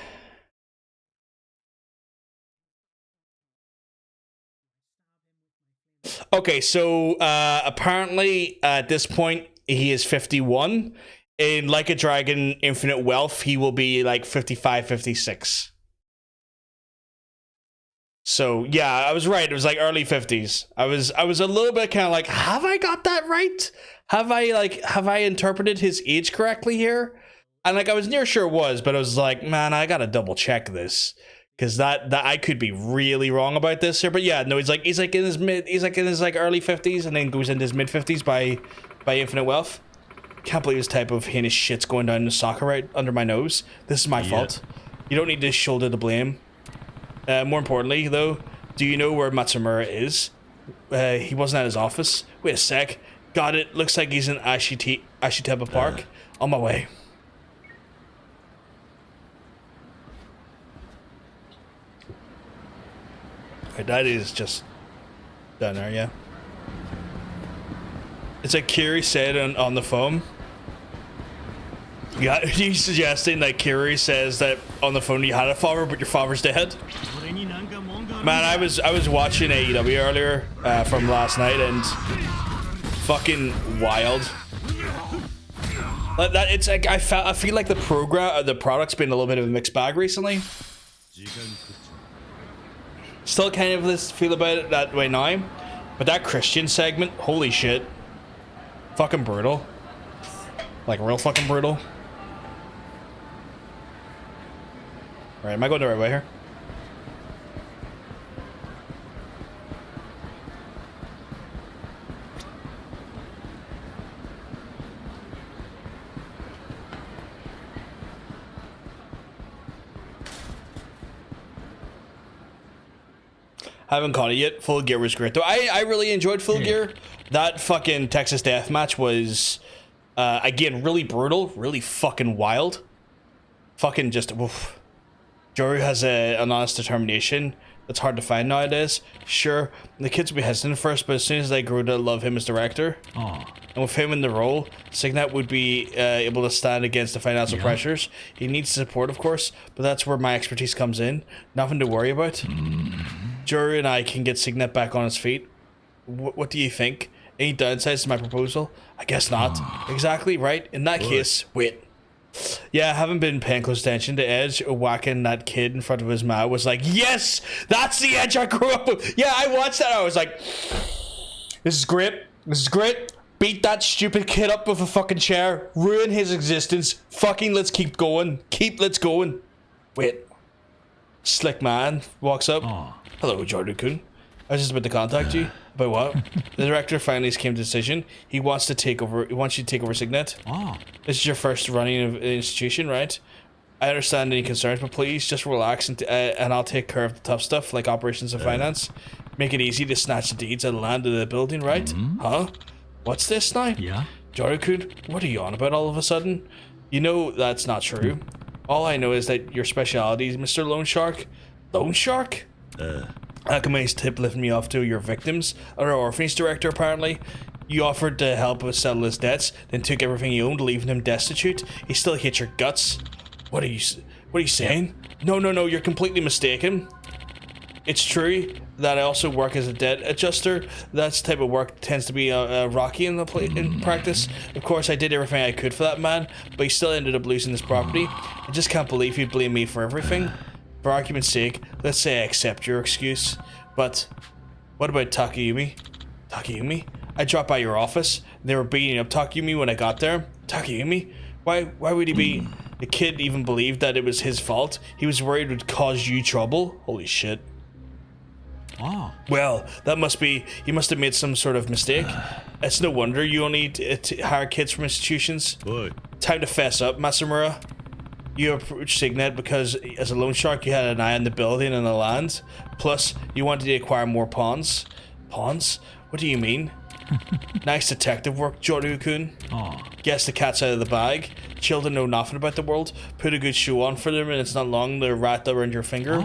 Okay, so apparently at this point he is 51. In Like a Dragon Infinite Wealth, he will be like 55, 56. So yeah, I was right. It was like early 50s. I was a little bit kind of like, have I got that right? Have I interpreted his age correctly here? And like I was near sure it was, but I was like, man, I gotta double check this. Because that I could be really wrong about this here. But yeah, no, he's like in his early 50s and then goes into his mid 50s by Infinite Wealth. Can't believe this type of heinous shit's going down the soccer right under my nose. This is my fault. You don't need to shoulder the blame. More importantly, though, do you know where Matsumura is? He wasn't at his office. Wait a sec. Got it. Looks like he's in Ashitaba Park. On my way. Right, that is just down there, yeah. It's like Kiri said on the phone. Yeah, he's suggesting that Kiri says that on the phone you had a father, but your father's dead. Man, I was watching AEW earlier from last night, and fucking wild. That it's like I feel like the product's been a little bit of a mixed bag recently. Still kind of this feel about it that way now, but that Christian segment, holy shit, fucking brutal, like real fucking brutal. Right, am I going the right way here? Haven't caught it yet. Full Gear was great though. I really enjoyed Full Gear. That fucking Texas Death Match was again really brutal, really fucking wild. Fucking just oof. Joryu has an honest determination that's hard to find nowadays. Sure, the kids will be hesitant at first, but as soon as they grow to love him as director, and with him in the role, Signet would be able to stand against the financial pressures. He needs support, of course, but that's where my expertise comes in. Nothing to worry about. Joryu and I can get Signet back on his feet. What do you think? Any downsides to my proposal? I guess not. Exactly, right? In that case, wait. Yeah, I haven't been paying close attention to Edge whacking that kid in front of his mouth was like, yes, that's the Edge I grew up with. Yeah, I watched that. I was like, this is great. This is great. Beat that stupid kid up with a fucking chair. Ruin his existence. Fucking let's keep going. Let's going. Wait. Slick man walks up. Hello, Joryu-kun. I was just about to contact you. About what? The director finally came to a decision. He wants to take over. He wants you to take over Signet. This is your first running of an institution, right? I understand any concerns, but please just relax and I'll take care of the tough stuff like operations and finance. Make it easy to snatch the deeds and land of the building, right? Huh? What's this now? Yeah. Joryu-kun, what are you on about all of a sudden? You know that's not true. All I know is that your specialty is Mr. Loan Shark. Loan Shark? Akame's tip lifted me off to your victims, or our orphanage director apparently. You offered to help us settle his debts, then took everything he owned, leaving him destitute. He still hates your guts. What are you saying? No, you're completely mistaken. It's true that I also work as a debt adjuster. That type of work tends to be rocky in practice. Of course, I did everything I could for that man, but he still ended up losing his property. I just can't believe he'd blame me for everything. For argument's sake, let's say I accept your excuse. But what about Takayumi? Takayumi? I dropped by your office. They were beating up Takayumi when I got there. Takayumi? Why would he be? The kid even believed that it was his fault. He was worried it would cause you trouble. Holy shit. Well, that must be, he must have made some sort of mistake. It's no wonder you only hire kids from institutions. Time to fess up, Masamura. You approached Signet because as a loan shark you had an eye on the building and the land. Plus, you wanted to acquire more pawns. Pawns? What do you mean? Nice detective work, Joryu-kun. Guess the cat's out of the bag. children know nothing about the world. Put a good show on for them, and it's not long they'll wrap around your finger.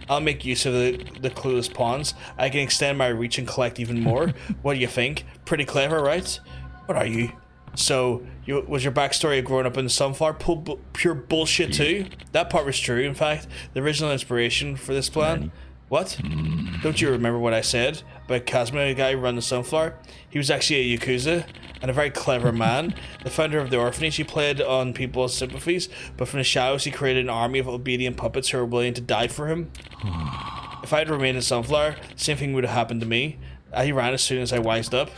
I'll make use of the clueless pawns. I can extend my reach and collect even more. What do you think? Pretty clever, right? What are you? So, was your backstory of growing up in the sunflower pure bullshit too? That part was true, in fact. The original inspiration for this plan. What? Don't you remember what I said about Kazuma, a guy who ran the sunflower? He was actually a Yakuza, and a very clever man. The founder of the orphanage, he played on people's sympathies, but from the shadows he created an army of obedient puppets who were willing to die for him. If I had remained in Sunflower, the same thing would have happened to me. He ran as soon as I wised up.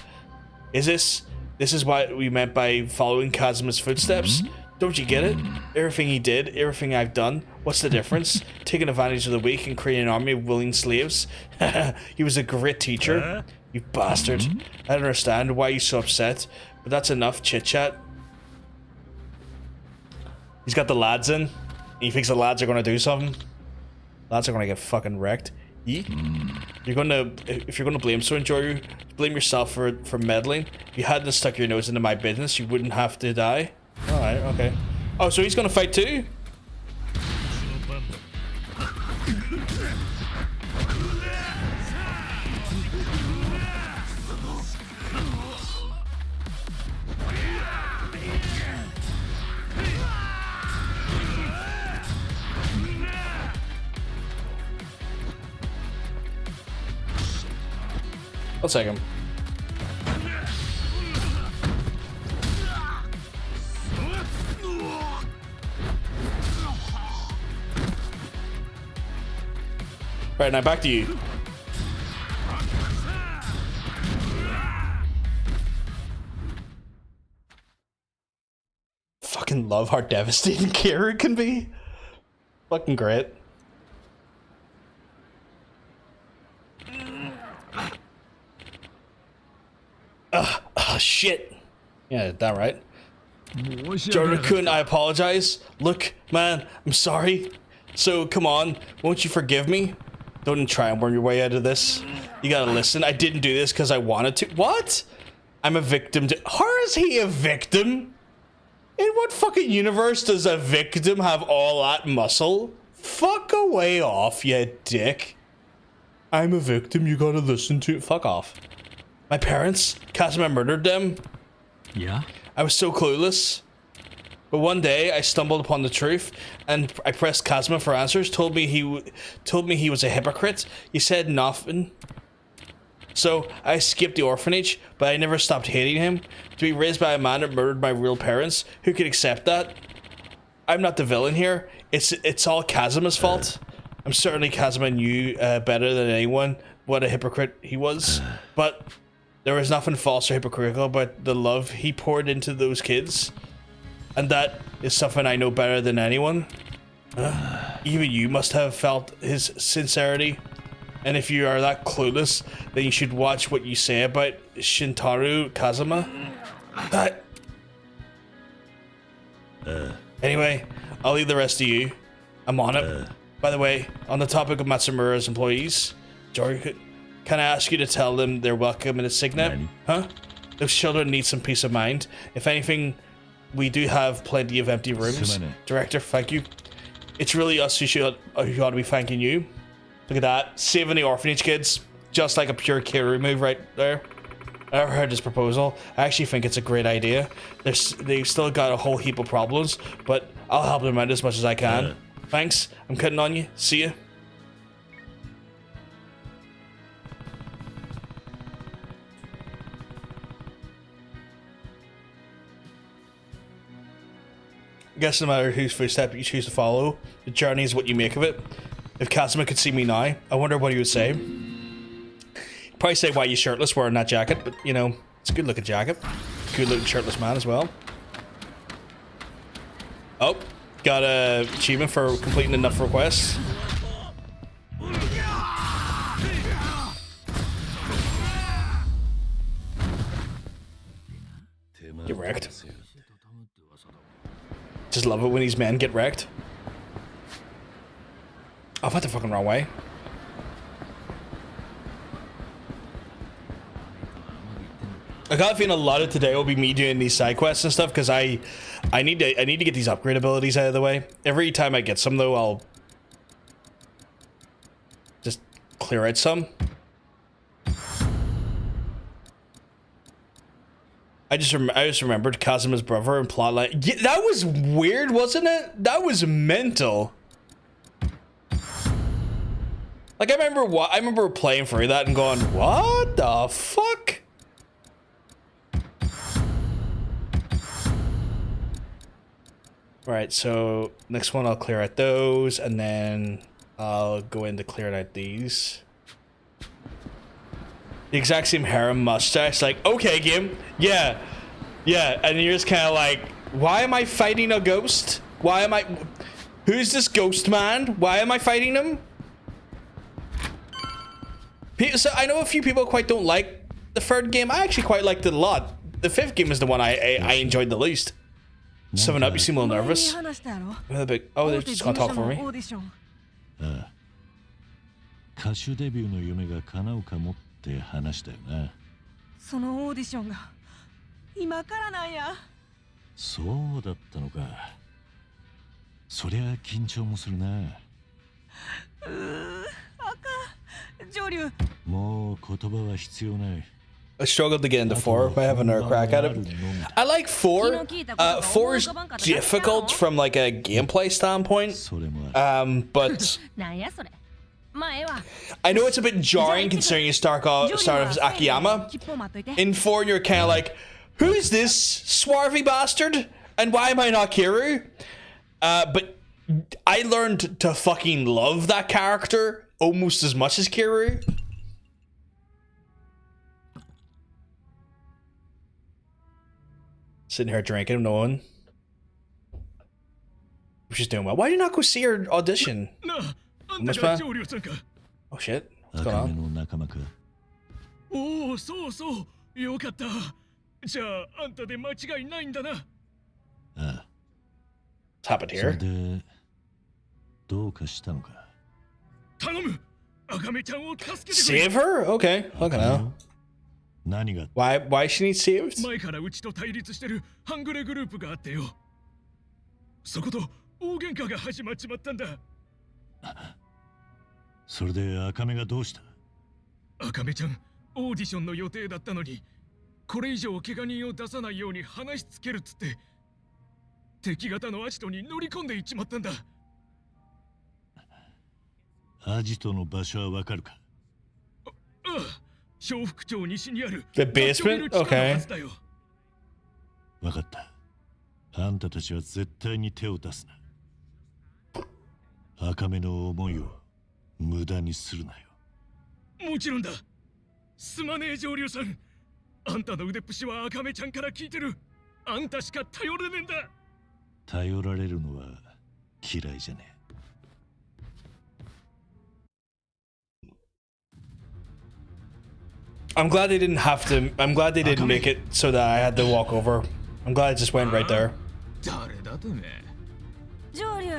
This is what we meant by following Kazuma's footsteps? Don't you get it? Everything he did, everything I've done, what's the difference? Taking advantage of the weak and creating an army of willing slaves? He was a great teacher. You bastard. I don't understand why you're so upset, but that's enough chit-chat. He's got the lads in. He thinks the lads are going to do something. Lads are going to get fucking wrecked. If you're going to blame someone, Joryu, blame yourself for meddling. If you hadn't stuck your nose into my business, you wouldn't have to die. Alright, okay. Oh, so he's gonna fight too? I'll take him. Right, now back to you. Fucking love how devastating Kira can be. Fucking great. Shit. Yeah, that right. Joryu-kun, I apologize. Look, man, I'm sorry. So, come on, won't you forgive me? Don't try and worm your way out of this. You gotta listen. I didn't do this because I wanted to. What? I'm a victim to. How is he a victim? In what fucking universe does a victim have all that muscle? Fuck away off, you dick. I'm a victim, you gotta listen to. Fuck off. My parents, Kazuma murdered them. Yeah? I was so clueless. But one day I stumbled upon the truth, and I pressed Kazuma for answers. Told me he was a hypocrite. He said nothing. So I escaped the orphanage, but I never stopped hating him. To be raised by a man that murdered my real parents, who could accept that? I'm not the villain here. It's all Kazuma's fault. I'm certainly Kazuma knew better than anyone what a hypocrite he was, but there was nothing false or hypocritical about the love he poured into those kids. And that is something I know better than anyone. Even you must have felt his sincerity. And if you are that clueless, then you should watch what you say about Shintaro Kazuma. Anyway, I'll leave the rest to you. I'm on it. By the way, on the topic of Matsumura's employees, Joryu, can I ask you to tell them they're welcome in the Signet? Huh? Those children need some peace of mind. If anything, we do have plenty of empty rooms. Director, thank you. It's really us who ought to be thanking you. Look at that. Saving the orphanage kids. Just like a pure Kiru move right there. I never heard this proposal. I actually think it's a great idea. They've still got a whole heap of problems, but I'll help them out as much as I can. Thanks. I'm cutting on you. See ya. I guess no matter whose footstep you choose to follow, the journey is what you make of it. If Kazuma could see me now, I wonder what he would say. He'd probably say, why are you shirtless wearing that jacket? But, you know, it's a good looking jacket. Good looking shirtless man as well. Oh, got a achievement for completing enough requests. Get wrecked. Just love it when these men get wrecked. I went the fucking wrong way. I got a feeling a lot of today will be me doing these side quests and stuff because I need to get these upgrade abilities out of the way. Every time I get some though, I'll just clear out some. I just remembered Kazuma's brother and plotline. Yeah, that was weird, wasn't it? That was mental. Like I remember playing through that and going, "What the fuck?" Right, so next one I'll clear out those, and then I'll go into clearing out these. The exact same hair and mustache, like, okay, game, yeah, and you're just kind of like, why am I fighting a ghost? Who's this ghost man? Why am I fighting him? So I know a few people quite don't like the third game. I actually quite liked it a lot. The fifth game is the one I enjoyed the least. 7-Up, you seem a little nervous. Oh, they're just gonna talk for me. 歌手デビューの夢が叶うかもって話だよな。そのオーディションが今からなんや。そうだったのか。そりゃ緊張もするな。あかん。上流。もう言葉は必要ない。 I struggled to get into 4. I have another crack at it. I like 4. 4 is difficult from like a gameplay standpoint. But I know it's a bit jarring considering you start off as Akiyama. In 4, you're kind of like, who's this swarthy bastard? And why am I not Kiryu? But I learned to fucking love that character almost as much as Kiryu. Sitting here drinking, no one. She's doing well. Why did you not go see her audition? Oh shit. What's going on? おお、そうそう。よかった。じゃあ、あんたで間違いないんだな。ああ。What's happened here? それでどうかしたのか。頼む。茜ちゃんを助けてくれ。 Save her? Okay. Look at now. 何が Why she needs saved? 前からうちと対立してる半グレグループがあってよ。そこと大喧嘩が始まっちまったんだ。それで茜がどうした？茜ちゃん、オーディションの予定だったのに、これ以上怪我人を出さないように話しつけるっつって、敵方のアジトに乗り込んでいっちまったんだ。アジトの場所はわかるか？ああ。 小副長西にある The basement? Okay. わかった。あんたたちは絶対に手を出すな。茜の思いを無駄にするなよ。もちろんだ。すまねえ上流さん。あんたの腕っぷしは茜ちゃんから聞いてる。あんたしか頼れねえんだ。頼られるのは嫌いじゃねえ。 I'm glad they didn't have to. I'm glad they didn't make it so that I had to walk over. I'm glad it just went right there. 誰だてめえ。上流。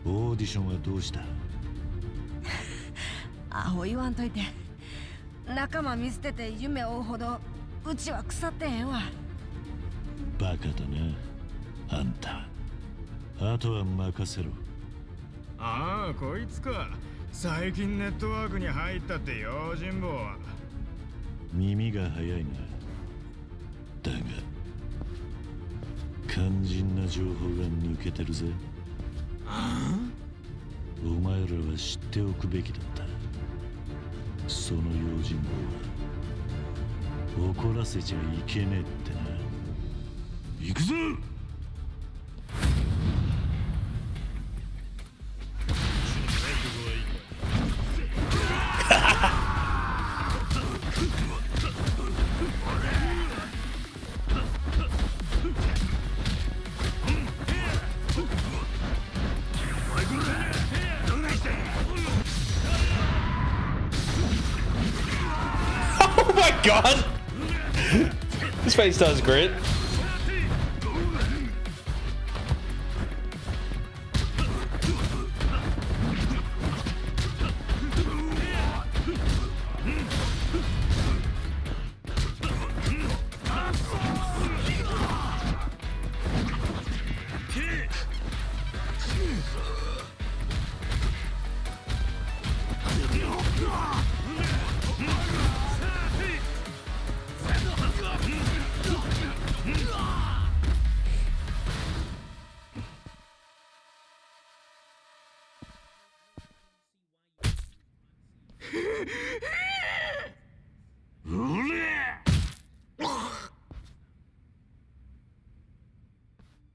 オーディションはどうした？アホ言わんといて。仲間見捨てて夢を追うほどうちは腐ってへんわ。バカだな、あんた。あとは任せろ。ああ、こいつか。最近ネットワークに入ったって用心棒。 耳が早いな。だが肝心な情報が抜けてるぜ。お前らは知っておくべきだった。その用心棒は怒らせちゃいけねえってな。行くぞ。 Oh my god! This face does great.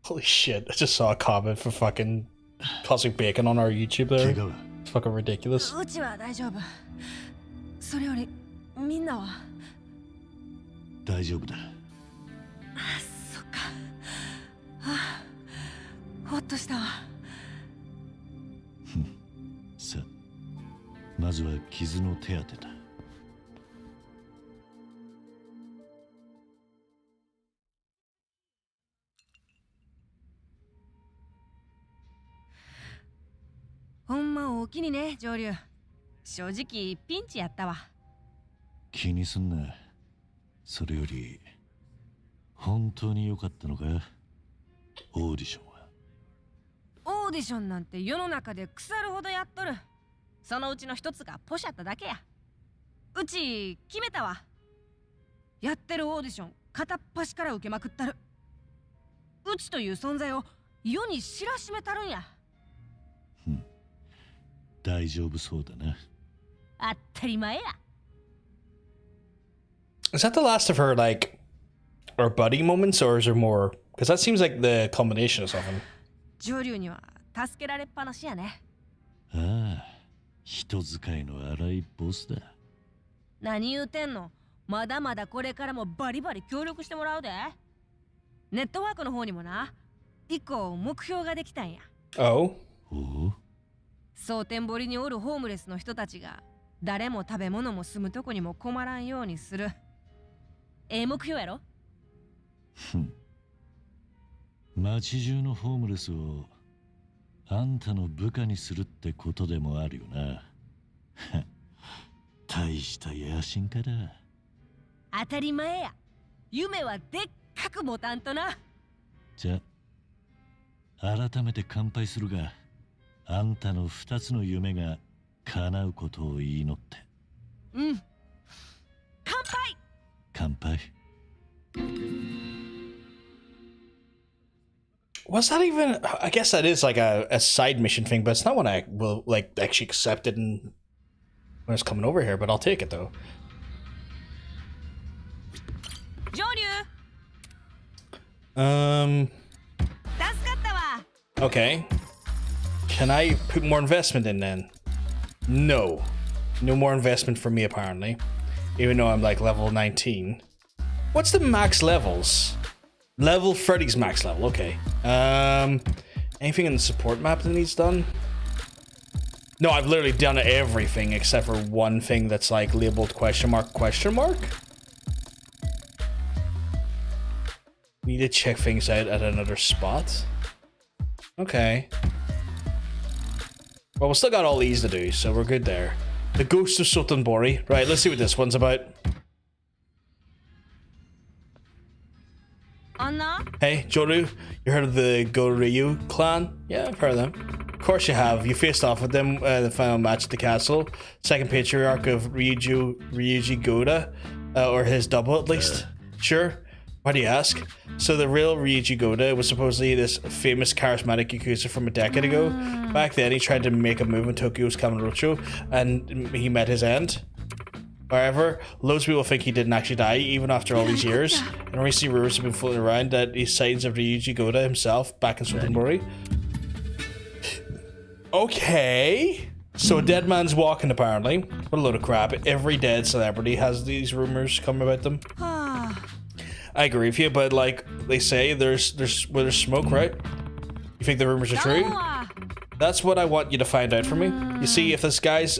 Holy shit, I just saw a comment for fucking Cosmic Bacon on our YouTube there. 怪我は It's fucking ridiculous. うちは大丈夫。それよりみんなは。大丈夫だ。そっか。ああ、ほっとしたわ。さあ、まずは傷の手当てだ。ほんまおおきにね、上流。正直ピンチやったわ。気にすんな。それより本当に良かったのか、オーディションは。オーディションなんて世の中で腐るほどやっとる。そのうちの一つがポシャっただけや。うち決めたわ。やってるオーディション片っ端から受けまくったる。うちという存在を世に知らしめたるんや。大丈夫そうだな。当たり前や。Is that the last of her, like, her buddy moments, or is there more? Because that seems like the combination of something. 上流には助けられっぱなしやね。ああ、人使いの荒いボスだ。何言うてんの。まだまだこれからもバリバリ協力してもらうで。ネットワークの方にもな、一個目標ができたんや。Oh? おお、蒼天堀におるホームレスの人たちが誰も食べ物も住むとこにも困らんようにする。目標やろ。街中のホームレスをあんたの部下にするってことでもあるよな。大した野心家だ。当たり前や。夢はでっかく持たんとな。じゃあ改めて乾杯するが、あんたの二つの夢が叶うことを祈って。うん。乾杯。乾杯。Was that even? I guess that is like a side mission thing, but it's not one I will like actually accept it when it's coming over here. But I'll take it though. 上流。助かったわ。 Okay. Can I put more investment in then? No. No more investment for me apparently. Even though I'm like level 19. What's the max levels? Level 30's max level, okay. Anything in the support map that needs done? No, I've literally done everything except for one thing that's like labeled question mark, question mark. Need to check things out at another spot. Okay. Well, we still got all these to do, so we're good there. The Ghost of Sotenbori. Right, let's see what this one's about. Anna? Hey, Joryu, you heard of the Joryu clan? Yeah, I've heard of them. Of course you have. You faced off with them the final match at the castle. Second patriarch of Ryuji Goda, or his double at least. Sure. Why do you ask? So the real Ryuji Goda was supposedly this famous charismatic Yakuza from a decade ago. Back then he tried to make a move in Tokyo's Kamurocho and he met his end. However, loads of people think he didn't actually die even after all these years, and recent rumors have been floating around that he's sightings of Ryuji Goda himself back in Sotenbori. Okay. So a dead man's walking apparently. What a load of crap. Every dead celebrity has these rumors come about them. I agree with you, but like they say, there's smoke, right? You think the rumors are true? That's what I want you to find out for me. You see, if this guy's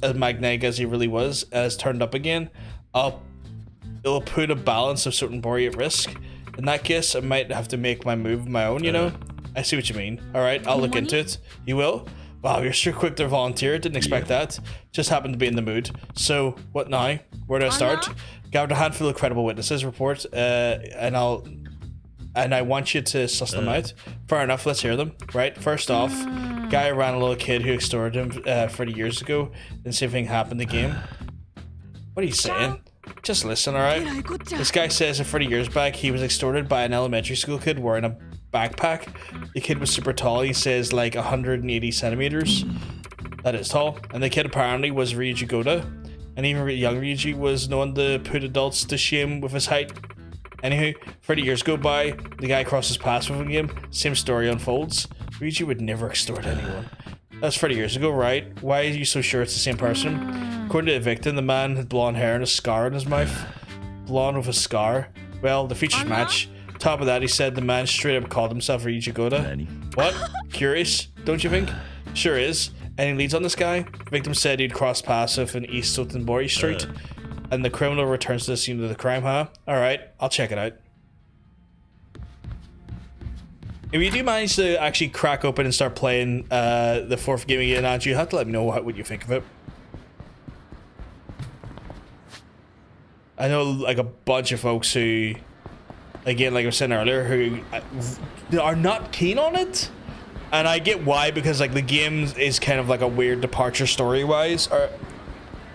as magnetic as he really was has turned up again, it'll put a balance of Sotenbori at risk. In that case, I might have to make my move my own, you know? I see what you mean. Alright, I'll look into it. You will? Wow, you're so quick to volunteer. Didn't expect that. Just happened to be in the mood. So, what now? Where do I start? Gathered a handful of credible witnesses report, and I want you to suss them out. Fair enough, let's hear them. Right, first off, guy ran a little kid who extorted him 30 years ago, and see if anything happened in the game. What are you saying? Just listen, alright? This guy says that 30 years back, he was extorted by an elementary school kid wearing a backpack. The kid was super tall, he says like 180 centimeters. That is tall. And the kid apparently was Ryuji Goda. And even young Ryuji was known to put adults to shame with his height. Anywho, 30 years go by, the guy crosses paths with him, same story unfolds. Ryuji would never extort anyone. That's 30 years ago, right? Why are you so sure it's the same person? According to the victim, the man had blonde hair and a scar on his mouth. Blonde with a scar. Well, the features match. Top of that, he said the man straight up called himself Ryuji Goda. What? Curious, don't you think? Sure is. Any leads on this guy? The victim said he'd crossed paths with in East Sotenbori Street. And the criminal returns to the scene of the crime, huh? Alright, I'll check it out. If you do manage to actually crack open and start playing the 4th game again, Andrew, you have to let me know what you think of it. I know like a bunch of folks who, again, like I was saying earlier, who are not keen on it. And I get why, because like the game is kind of like a weird departure story-wise, or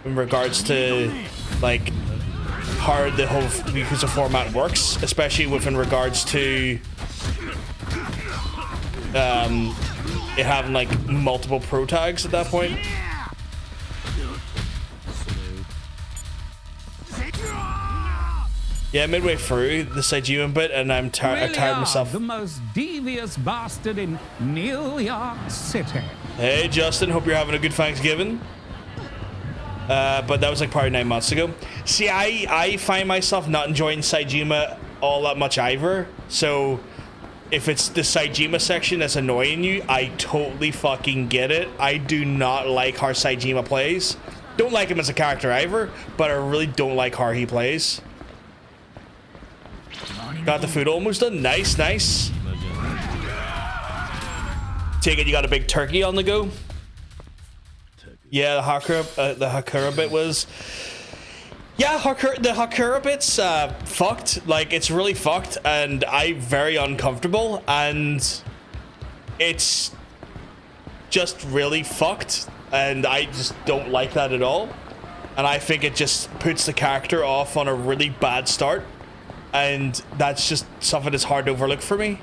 in regards to like how the whole Yakuza format works, especially within regards to it having like multiple pro tags at that point. Yeah, midway through the Saijima bit, and I'm tired myself. The most devious bastard in New York City. Hey, Justin, hope you're having a good Thanksgiving. But that was like probably 9 months ago. See, I find myself not enjoying Saijima all that much either. So if it's the Saijima section that's annoying you, I totally fucking get it. I do not like how Saijima plays. Don't like him as a character either, but I really don't like how he plays. Got the food almost done. Nice, nice. Take it you got a big turkey on the go. Yeah, the Hakura bit was... Yeah, the Hakura bit's fucked. Like, it's really fucked, and I'm very uncomfortable, and it's just really fucked, and I just don't like that at all. And I think it just puts the character off on a really bad start. And that's just something that's hard to overlook for me.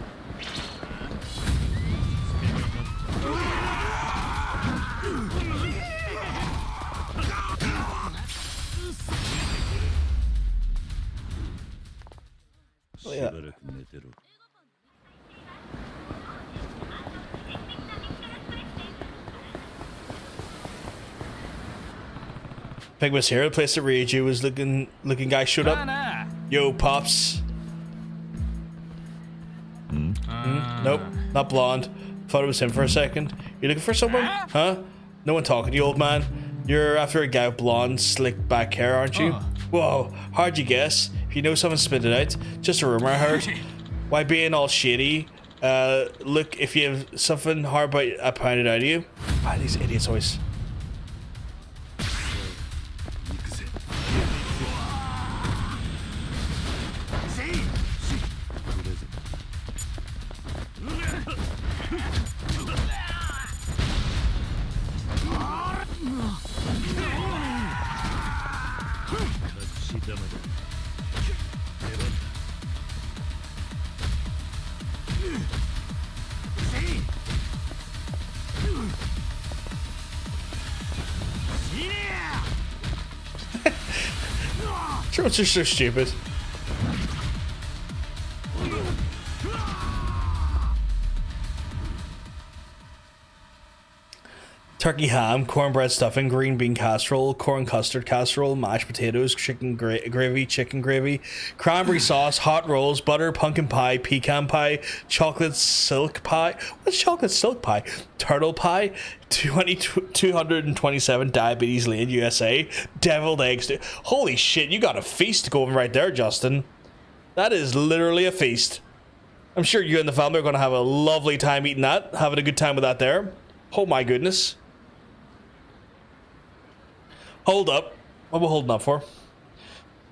Oh, yeah. Pig was here, the place that Ryuji was looking guy showed up. Yo, Pops. Nope, not blonde. Thought it was him for a second. You looking for someone? Huh? No one talking to you, old man. You're after a guy with blonde, slick back hair, aren't you? Whoa, how'd you guess? If you know someone, spit it out. Just a rumor I heard. Why being all shady? Look, if you have something hard about I pointed out to you. Ah, these idiots always. Drones are so stupid. Turkey ham, cornbread stuffing, green bean casserole, corn custard casserole, mashed potatoes, chicken gravy, cranberry sauce, hot rolls, butter, pumpkin pie, pecan pie, chocolate silk pie. What's chocolate silk pie? Turtle pie, 227 Diabetes Lane, USA, deviled eggs. Holy shit, you got a feast going right there, Justin. That is literally a feast. I'm sure you and the family are going to have a lovely time eating that, having a good time with that there. Oh my goodness. Hold up. What are we holding up for?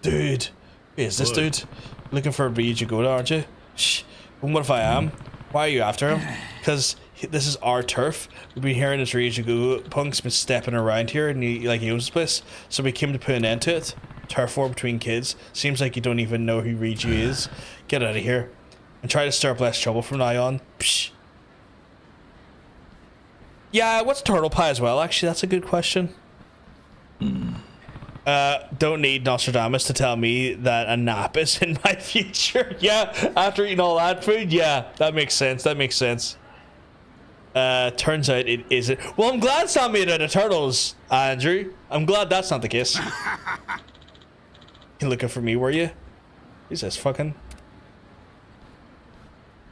Dude. Who is this dude? Looking for a Ryuji Goda, aren't you? Shh. And what if I am? Why are you after him? Because this is our turf. We've been hearing this Ryuji Goda punk's been stepping around here and he owns this place. So we came to put an end to it. Turf war between kids. Seems like you don't even know who Ryuji is. Get out of here. And try to stir up less trouble from now on. Psh. Yeah, what's turtle pie as well? Actually, that's a good question. Don't need Nostradamus to tell me that a nap is in my future. Yeah, after eating all that food, yeah, that makes sense. That makes sense. Turns out it isn't. Well, I'm glad it's not made out of turtles, Andrew. I'm glad that's not the case. You looking for me, were you? Is this fucking?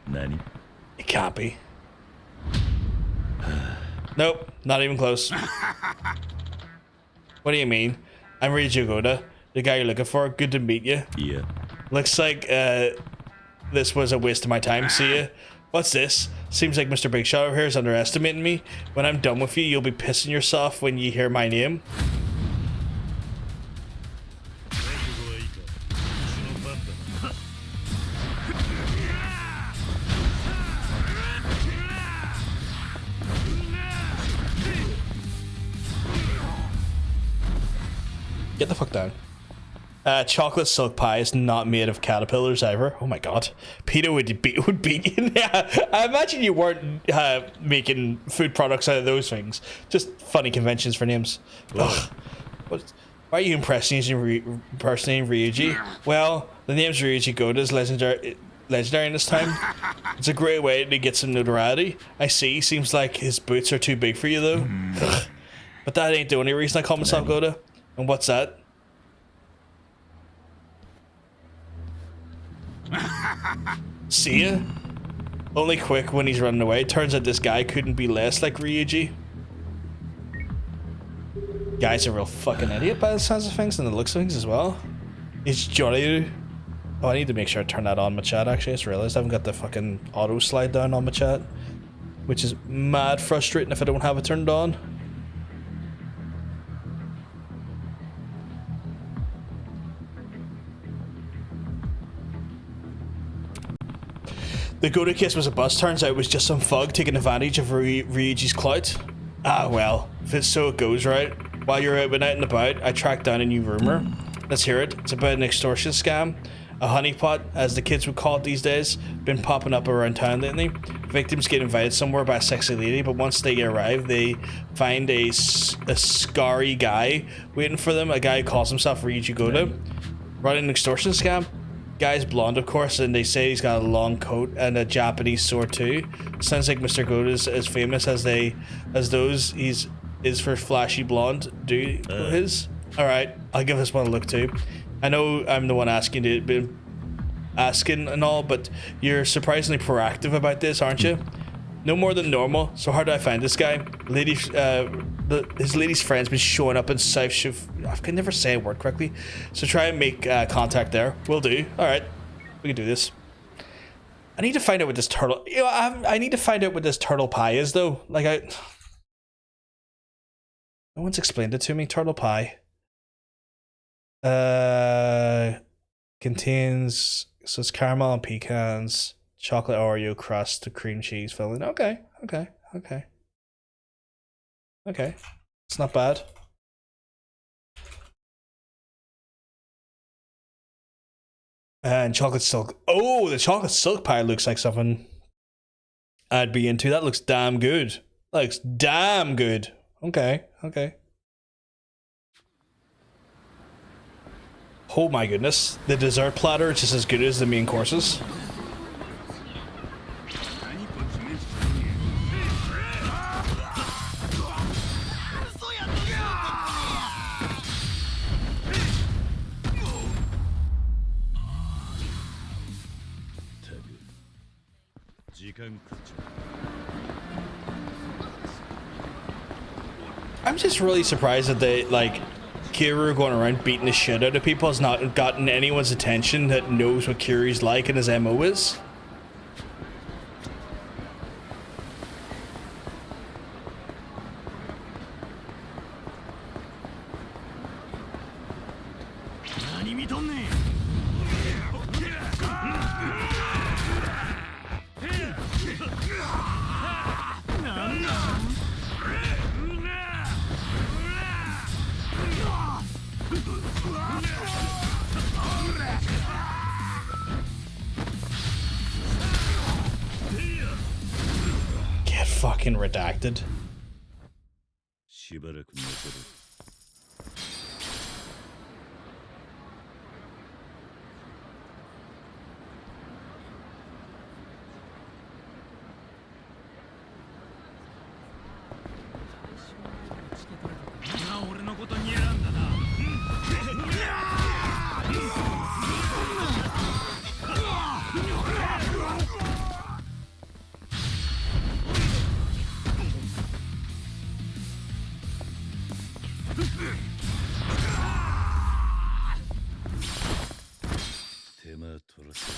Nani? It can't be. Nope, not even close. What do you mean? I'm Ryuji Goda, the guy you're looking for. Good to meet you. Yeah. Looks like this was a waste of my time. See ya. What's this? Seems like Mr. Big Shot over here is underestimating me. When I'm done with you, you'll be pissing yourself when you hear my name. Get the fuck down. Chocolate silk pie is not made of caterpillars ever. Oh my god. PETA would beat you. Yeah, I imagine you weren't making food products out of those things. Just funny conventions for names. Ugh. Why are you impersonating Ryuji? Well, the name's Ryuji Goda is legendary in this time. It's a great way to get some notoriety. I see. Seems like his boots are too big for you though. But that ain't the only reason I call myself Goda. And what's that? See ya? Only quick when he's running away. Turns out this guy couldn't be less like Ryuji. Guy's a real fucking idiot by the sounds of things and the looks of things as well. It's Joryu. Oh, I need to make sure I turn that on my chat actually. I just realized I haven't got the fucking auto slide down on my chat. Which is mad frustrating if I don't have it turned on. The Goda kiss was a bust. Turns out it was just some thug taking advantage of Ryuji's clout. Ah well, if it's so it goes, right? While you're out and about, I tracked down a new rumor. Let's hear it. It's about an extortion scam. A honeypot, as the kids would call it these days, been popping up around town lately. Victims get invited somewhere by a sexy lady, but once they arrive, they find a scary guy waiting for them. A guy who calls himself Ryuji Goda. Running an extortion scam. Guy's blonde, of course, and they say he's got a long coat and a Japanese sword too. Sounds like Mr. Goda is as famous as those is for flashy blonde do his. All right, I'll give this one a look too. I know I'm the one asking and all, but you're surprisingly proactive about this, aren't you? No more than normal. So how do I find this guy? His lady's friend's been showing up in South Shiv. I can never say a word correctly. So try and make contact there. Will do. All right, we can do this. I need to find out what this turtle. You know, I need to find out what this turtle pie is, though. Like no one's explained it to me. Turtle pie. Contains, so it's caramel and pecans, chocolate Oreo crust, cream cheese filling. Okay. It's not bad. And chocolate silk. Oh, the chocolate silk pie looks like something I'd be into. That looks damn good. That looks damn good. Okay. Oh my goodness. The dessert platter is just as good as the main courses. I'm just really surprised that they, like, Kiryu going around beating the shit out of people has not gotten anyone's attention that knows what Kiryu's like and his MO is. Get fucking redacted. しばらく残る。俺のことに選んだな。手間取らせる。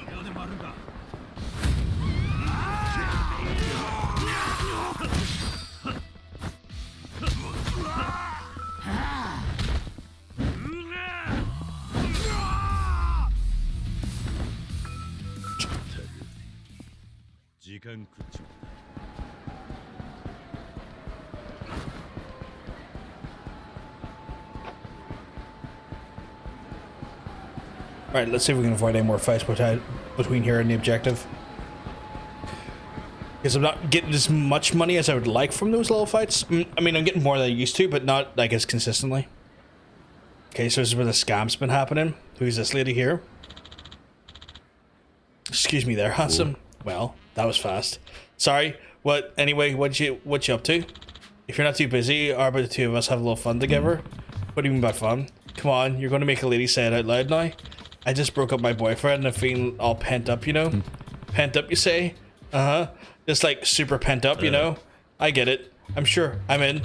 秒でもあるか。時間食っちまった。Alright, let's see if we can avoid any more fights between here and the objective. Because I'm not getting as much money as I would like from those little fights. I mean, I'm getting more than I used to, but not, like, as consistently. Okay, so this is where the scam's been happening. Who's this lady here? Excuse me there, handsome. Well, that was fast. Sorry. What? Anyway, what you up to? If you're not too busy, how about the two of us have a little fun together? What do you mean by fun? Come on, you're going to make a lady say it out loud now? I just broke up my boyfriend and I'm feeling all pent up, you know? Pent up, you say? Uh-huh. Just like super pent up, you know? I get it. I'm sure. I'm in.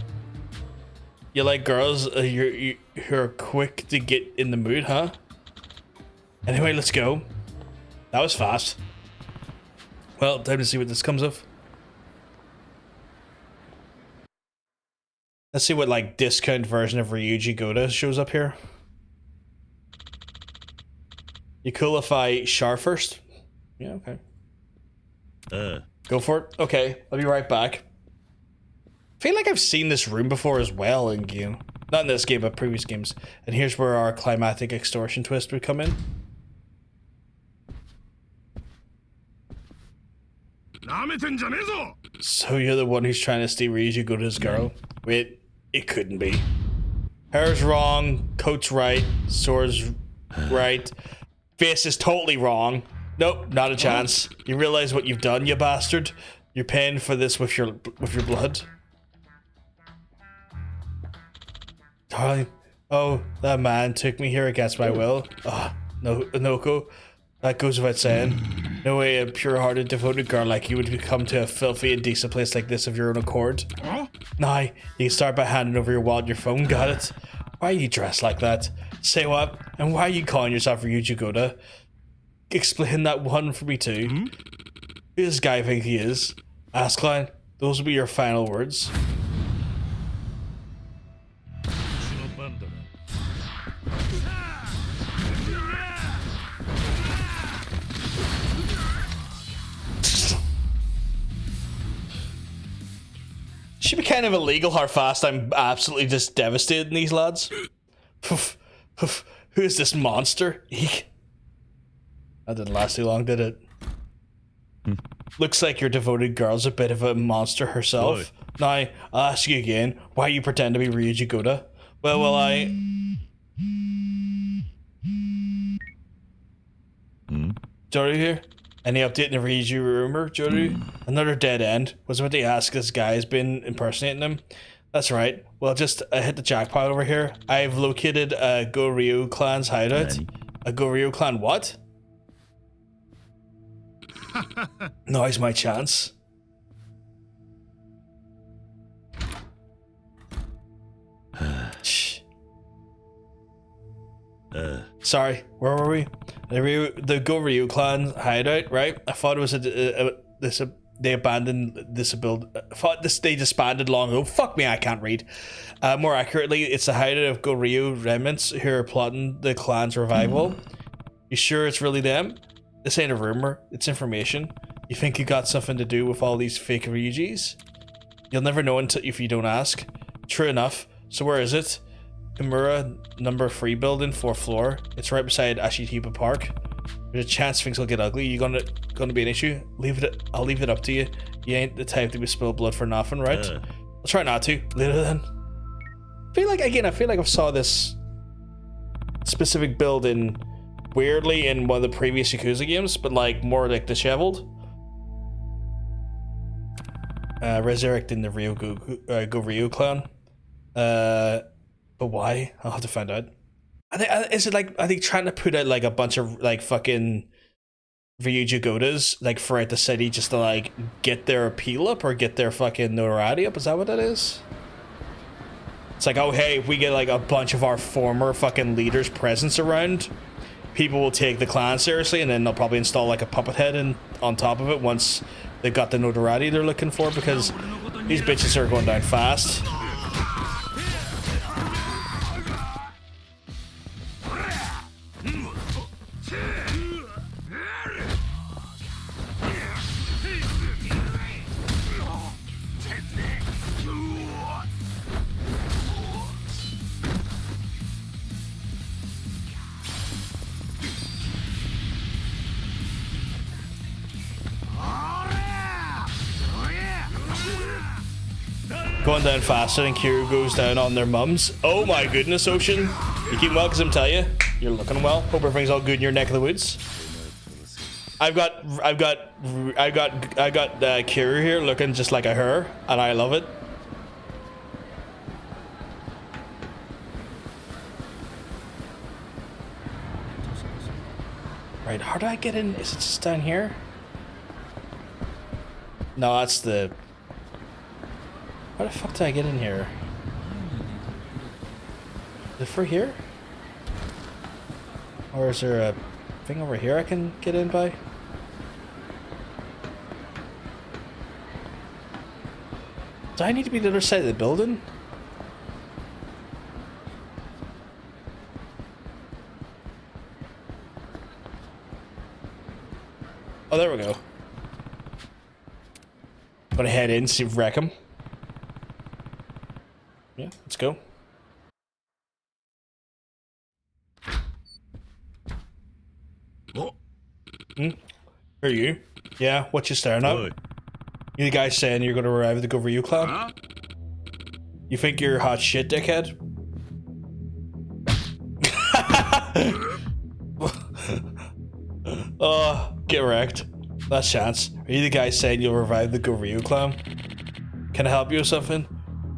You like girls you're quick to get in the mood, huh? Anyway, let's go. That was fast. Well, time to see what this comes of. Let's see what, like, discount version of Ryuji Goda shows up here. You cool if I Char first? Yeah, okay. Go for it. Okay, I'll be right back. I feel like I've seen this room before as well in game. Not in this game, but previous games. And here's where our climatic extortion twist would come in. So you're the one who's trying to steal Ryuji Goda's girl? Wait, it couldn't be. Hair's wrong, coat's right, sword's right. Face is totally wrong. Nope, not a chance. You realize what you've done, you bastard? You're paying for this with your blood. Darling, oh, that man took me here against my will. Ah, no, Noko. That goes without saying. No way a pure-hearted, devoted girl like you would come to a filthy, indecent place like this of your own accord. Now, you can start by handing over your wallet and your phone, got it? Why are you dressed like that? Say what? And why are you calling yourself Ryuji Goda? Explain that one for me too. Who does this guy think he is? Ask Klein. Those will be your final words. Should be kind of illegal how fast I'm absolutely just devastating these lads. Who is this monster? Eek. That didn't last too long, did it? Looks like your devoted girl's a bit of a monster herself. Now, I'll ask you again, why you pretend to be Ryuji Goda? Well, I... Joryu here? Any update in the Ryuji rumor, Joryu? Another dead end. Was about to ask this guy has been impersonating him. That's right. Well, just hit the jackpot over here. I've located a Goryu clan's hideout. A Goryu clan what? Now's my chance. Shh. Sorry, where were we? The Goryu clan hideout, right? I thought it was they abandoned this build. I thought they disbanded long ago. Fuck me, I can't read. More accurately, it's the hideout of Goryu remnants who are plotting the clan's revival. You sure it's really them? This ain't a rumor, it's information. You think you got something to do with all these fake Ryujis? You'll never know until if you don't ask. True enough. So where is it? Kimura number 3 building, 4th floor. It's right beside Ashitiba Park. There's a chance things will get ugly. You gonna be an issue? I'll leave it up to you. You ain't the type to be spilled blood for nothing, right? I'll try not to. Later then. I feel like I saw this specific build weirdly in one of the previous Yakuza games, but like more like disheveled. Resurrecting the Goryu clan. But why? I'll have to find out. Are they trying to put out like a bunch of like fucking Ryuji Godas like throughout the city just to like get their appeal up or get their fucking notoriety up? Is that what that is? It's like, oh hey, if we get like a bunch of our former fucking leaders' presence around, people will take the clan seriously, and then they'll probably install like a puppet head on top of it once they've got the notoriety they're looking for, because these bitches are going down fast. Going down faster than Kiryu goes down on their mums. Oh my goodness, Ocean. You keep well, because I'm telling you, you're looking well. Hope everything's all good in your neck of the woods. I've got Kiryu here looking just like a her, and I love it. Right, how do I get in? Is it just down here? No, that's the... How the fuck did I get in here? Is it for here? Or is there a thing over here I can get in by? Do I need to be the other side of the building? Oh, there we go. Gonna head in, see if wreck him. Yeah, let's go. Who are you? Yeah, what you staring at? You the guy saying you're gonna arrive at the Goryu clan? You think you're hot shit, dickhead? Oh, get wrecked. Last chance. Are you the guy saying you'll revive the Goryu clan? Can I help you with something?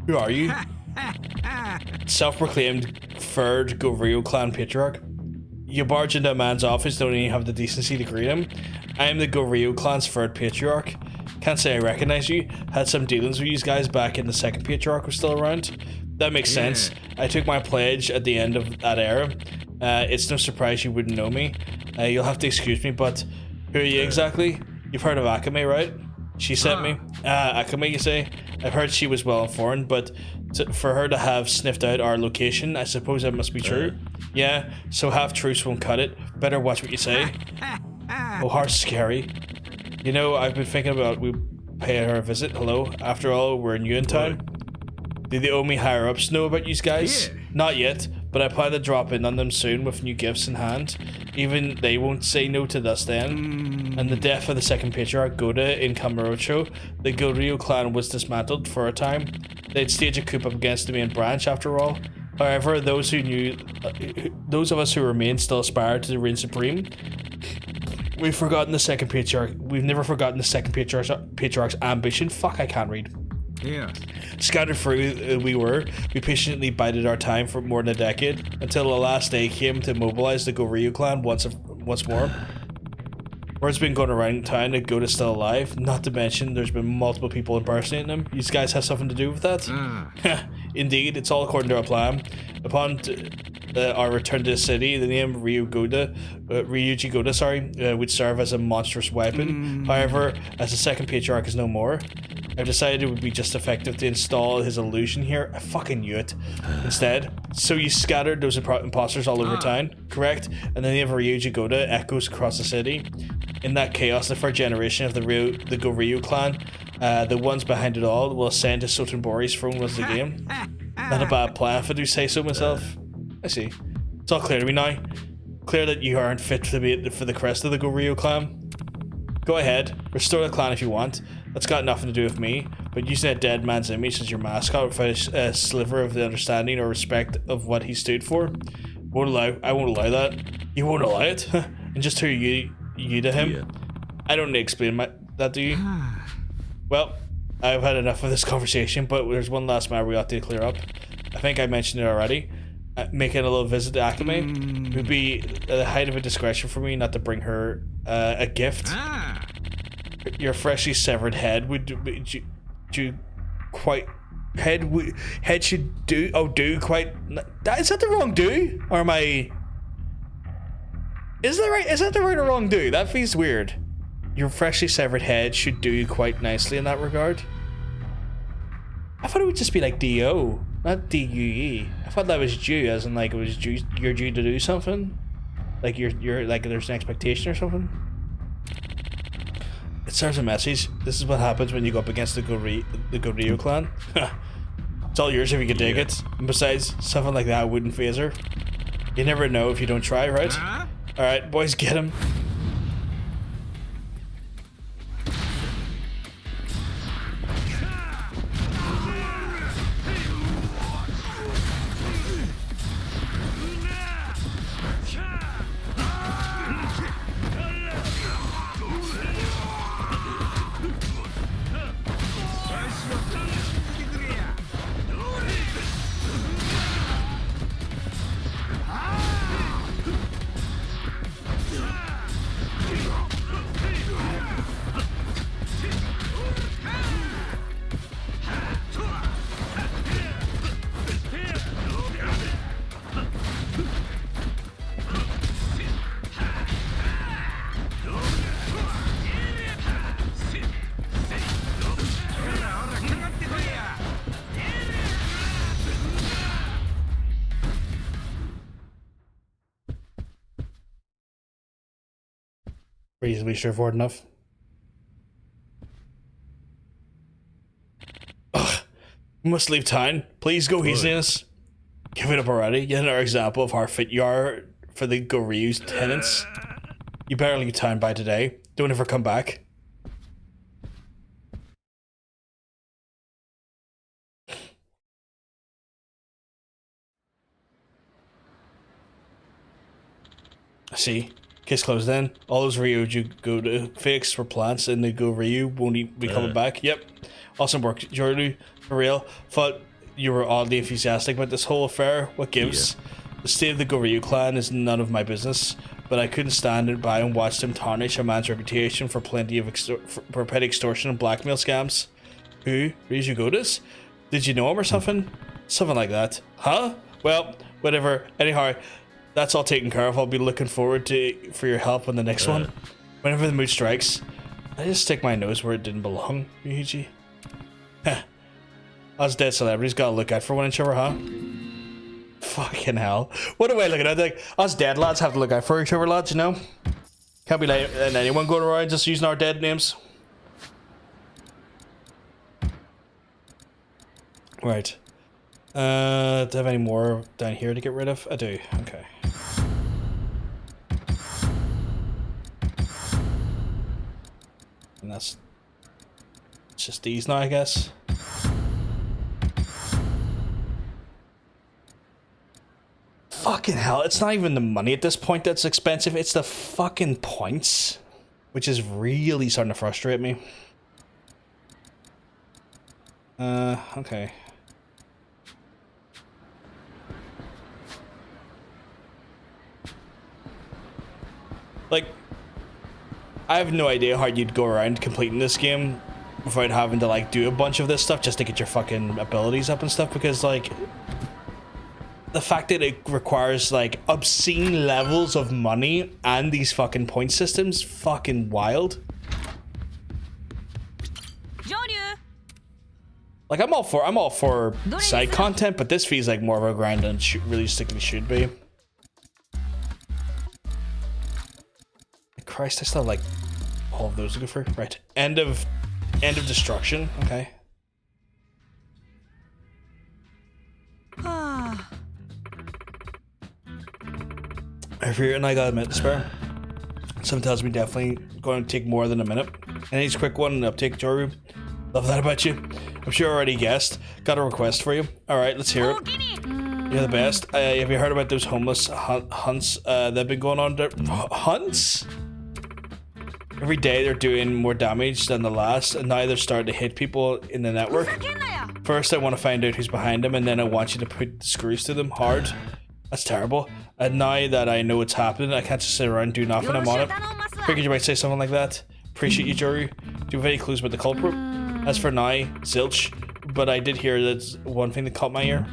Who are you? Self-proclaimed third Goryu clan patriarch. You barge into a man's office, don't even have the decency to greet him. I am the Goryu clan's third patriarch. Can't say I recognize you. Had some dealings with you guys back in the second patriarch was still around. That makes sense. I took my pledge at the end of that era. It's no surprise you wouldn't know me. You'll have to excuse me, but who are you exactly? You've heard of Akame, right? She sent me. Akame, you say? I've heard she was well informed, but for her to have sniffed out our location, I suppose that must be true. Yeah, so half truths won't cut it. Better watch what you say. Oh, heart's scary. You know, I've been thinking about we pay her a visit. Hello? After all, we're new in town. Do the Omi higher-ups know about you guys? Yeah. Not yet, but I plan to drop in on them soon with new gifts in hand. Even they won't say no to us then. And the death of the second patriarch, Goda, in Kamurocho, the Goryu clan was dismantled for a time. They'd stage a coup up against the main branch after all. However, those of us who remain still aspire to reign supreme. We've forgotten the second patriarch. We've never forgotten the second patriarch's ambition. Fuck, I can't read. Yeah. Scattered through we patiently bided our time for more than a decade until the last day came to mobilize the Goryu clan once more. Word's been going around town that Goda's still alive, not to mention there's been multiple people impersonating him. You guys have something to do with that? Indeed, it's all according to our plan. Upon our return to the city, the name Ryuji Goda, would serve as a monstrous weapon. However, as the second patriarch is no more, I've decided it would be just effective to install his illusion here. I fucking knew it. Instead, so you scattered those imposters all over town, correct? And the name of Ryuji Goda echoes across the city. In that chaos, the third generation of the Goryu clan, the ones behind it all, will ascend to Sotenbori's throne once the game. Not a bad plan if I do say so myself. I see. It's all clear to me now. clear that you aren't fit to be for the crest of the Goryu clan. Go ahead, restore the clan if you want. That's got nothing to do with me, but using a dead man's image as your mascot without a sliver of the understanding or respect of what he stood for, I won't allow that. You won't allow it? And just who you to him? Yeah. I don't need to explain that to you. Well, I've had enough of this conversation, but there's one last matter we ought to clear up. I think I mentioned it already. Making a little visit to Akame would be the height of a discretion for me not to bring her a gift. Your freshly severed head would do quite head should do quite. Is that the wrong do, or am I? Is that right? Is that the right or wrong do? That feels weird. Your freshly severed head should do quite nicely in that regard. I thought it would just be like D-O, not D-U-E. I thought that was due, as in like it was due, you're due to do something. Like you're like there's an expectation or something. It serves a message. This is what happens when you go up against the Goryu clan. It's all yours if you can dig it. And besides, something like that wouldn't phase her. You never know if you don't try, right? Alright, boys, get him. Reasonably straightforward enough. Ugh. Must leave town. Please go easy on us. Give it up already. Yet another example of how fit you are for the Goryu's tenants. You better leave town by today. Don't ever come back. I see. Case closed then. All those Ryos you go to fix for plants and the go Ryu won't be coming back. Yep. Awesome work, Joryu. For real. Thought you were oddly enthusiastic about this whole affair. What gives? The state of the Goryu clan is none of my business, but I couldn't stand by and watch them tarnish a man's reputation for plenty of for petty extortion and blackmail scams. Who? Ryuji Godas? Did you know him or something? Something like that. Huh? Well, whatever. Anyhow, that's all taken care of. I'll be looking forward for your help on the next one. Whenever the mood strikes, I just stick my nose where it didn't belong, Ryuji. Heh. Us dead celebrities gotta look out for one each other, huh? Fucking hell. What am I looking at? Like, us dead lads have to look out for each other, lads, you know? Can't be letting anyone going around just using our dead names. Right. Do I have any more down here to get rid of? I do. Okay. And that's just these now, I guess. Fucking hell, it's not even the money at this point that's expensive, it's the fucking points. Which is really starting to frustrate me. Okay. Like, I have no idea how you'd go around completing this game without having to, like, do a bunch of this stuff just to get your fucking abilities up and stuff, because, like, the fact that it requires, like, obscene levels of money and these fucking point systems, fucking wild. Joryu! Like, I'm all for side content, but this feels like more of a grind than it realistically should be. Christ, I still have, like, all of those to go for. Right. End of destruction. Okay. I've written, I got a minute to spare. Something tells me definitely going to take more than a minute. And he's quick one, uptake, Joryu. Love that about you. I'm sure you already guessed. Got a request for you. Alright, let's hear it. You're the best. Have you heard about those homeless hunts that have been going on there? Hunts? Every day they're doing more damage than the last, and now they're starting to hit people in the network. First I want to find out who's behind them, and then I want you to put the screws to them hard. That's terrible. And now that I know what's happening, I can't just sit around and do nothing. I'm on it. Figured you might say something like that. Appreciate you, Joryu. Do you have any clues about the culprit? As for now, zilch. But I did hear that one thing that caught my ear,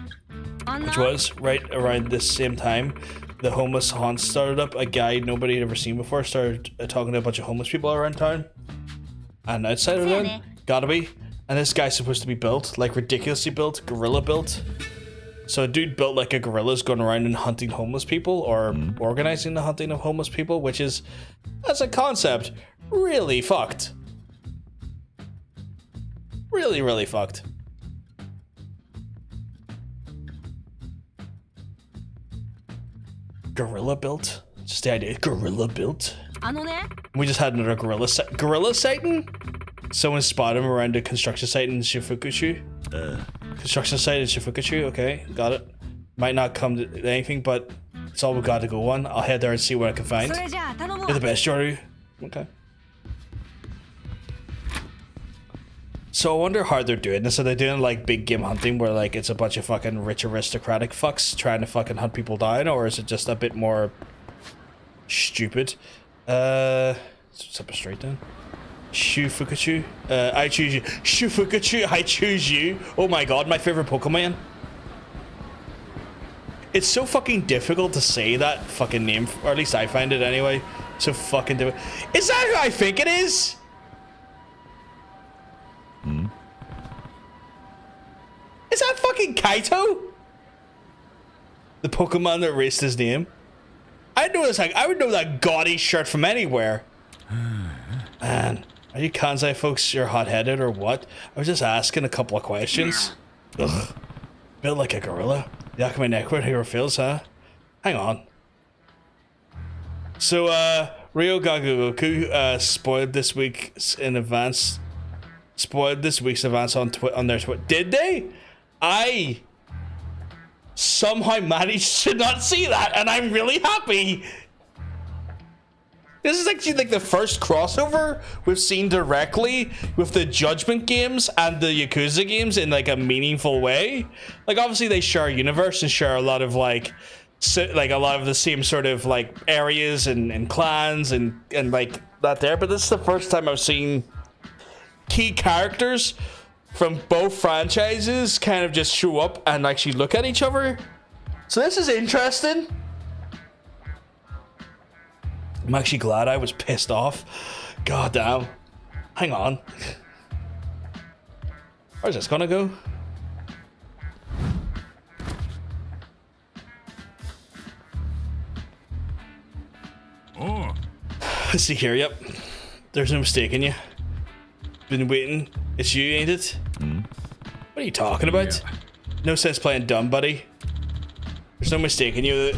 which was right around this same time, the homeless haunt started up. A guy nobody had ever seen before started talking to a bunch of homeless people around town. And outside of them, gotta be. And this guy's supposed to be built, like ridiculously built, gorilla built. So a dude built like a gorilla's going around and hunting homeless people, or organizing the hunting of homeless people, which is, as a concept, really fucked. Really, really fucked. Gorilla built? Just the idea, gorilla built? We just had another gorilla sighting? Someone spotted him around a construction site in Shifukushu. Construction site in Shifukushu, okay, got it. Might not come to anything, but it's all we got to go on. I'll head there and see what I can find. You're the best, Joryu. Okay. So I wonder how they're doing this. Are they doing like big game hunting where like it's a bunch of fucking rich aristocratic fucks trying to fucking hunt people down, or is it just a bit more stupid? What's up a straight down? Shifukachu. I choose you. Shifukachu, I choose you. Oh my god, my favorite Pokemon. It's so fucking difficult to say that fucking name, or at least I find it anyway. So fucking difficult. Is that who I think it is? Is that fucking Kaito? The Pokemon that erased his name? I know this, like, I would know that gaudy shirt from anywhere. Man, are you Kansai folks, you're hot-headed or what? I was just asking a couple of questions. Ugh. Built like a gorilla. Yakume Nekro hero feels, huh? Hang on. So, Ryo Gagoku spoiled this week's in advance. Spoiled this week's advance on their Twitter. Did they? I somehow managed to not see that, and I'm really happy. This is actually like the first crossover we've seen directly with the Judgment games and the Yakuza games in like a meaningful way. Like obviously they share a universe and share a lot of like a lot of the same sort of like areas and clans and like that there, but this is the first time I've seen key characters from both franchises kind of just show up and actually look at each other. So this is interesting. I'm actually glad I was pissed off. God damn. Hang on. Where's this gonna go? Oh. Let's see here, yep. There's no mistaking you. Been waiting. It's you, ain't it? What are you talking about? Yeah. No sense playing dumb, buddy. There's no mistaking you,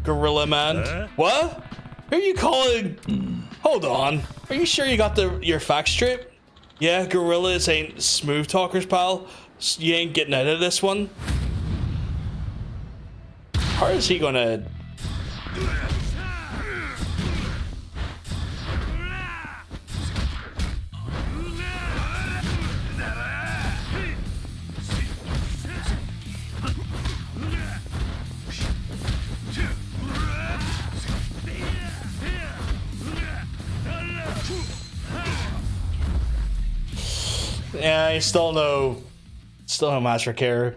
gorilla man. What? Who are you calling? Hold on. Are you sure you got your facts straight? Yeah, gorillas ain't smooth talkers, pal. You ain't getting out of this one. How is he gonna... Yeah, I still no Master Care.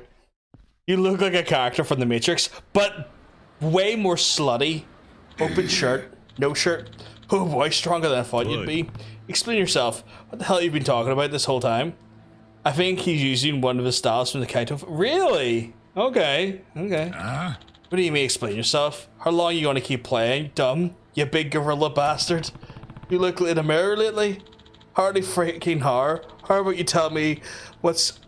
You look like a character from the Matrix, but way more slutty. Open shirt, no shirt. Oh boy, stronger than I thought you'd be. Explain yourself. What the hell have you been talking about this whole time? I think he's using one of his styles from the Kaito. Really? Okay. What do you mean explain yourself? How long are you gonna keep playing, dumb? You big gorilla bastard. You look in the mirror lately? Hardly freaking horror. How about you tell me what's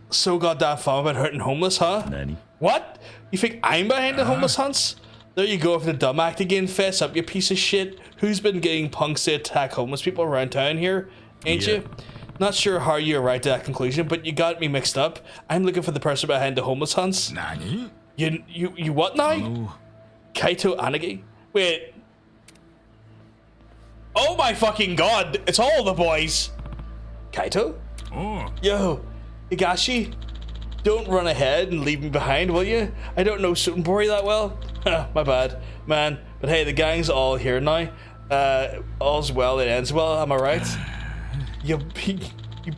so goddamn fun about hurting homeless, huh? Nani? What? You think I'm behind the homeless hunts? There you go with the dumb act again. Fess up, you piece of shit. Who's been getting punks to attack homeless people around town here? Ain't you? Not sure how you arrived at that conclusion, but you got me mixed up. I'm looking for the person behind the homeless hunts. Nani? You what now? Kaito Anagi? Wait. Oh my fucking god! It's all the boys. Kaito? Oh. Yo, Higashi, don't run ahead and leave me behind, will you? I don't know Sotenbori that well. My bad, man. But hey, the gang's all here now. All's well, it ends well. Am I right? You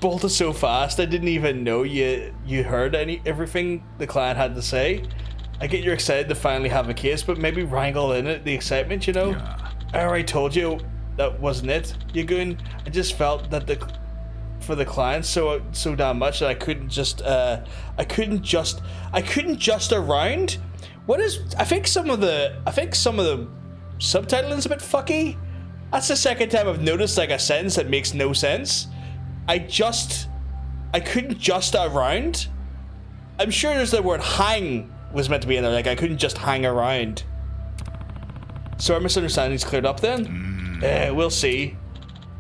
bolted so fast. I didn't even know you heard everything the client had to say. I get you're excited to finally have a case, but maybe wrangle in it the excitement, you know. Yeah. I already told you that wasn't it, you goon. I just felt that for the client so damn much that I couldn't just around. What is? I think some of the subtitling is a bit fucky. That's the second time I've noticed like a sentence that makes no sense. I couldn't just around. I'm sure there's the word hang was meant to be in there. Like I couldn't just hang around. So our misunderstanding's cleared up then. We'll see.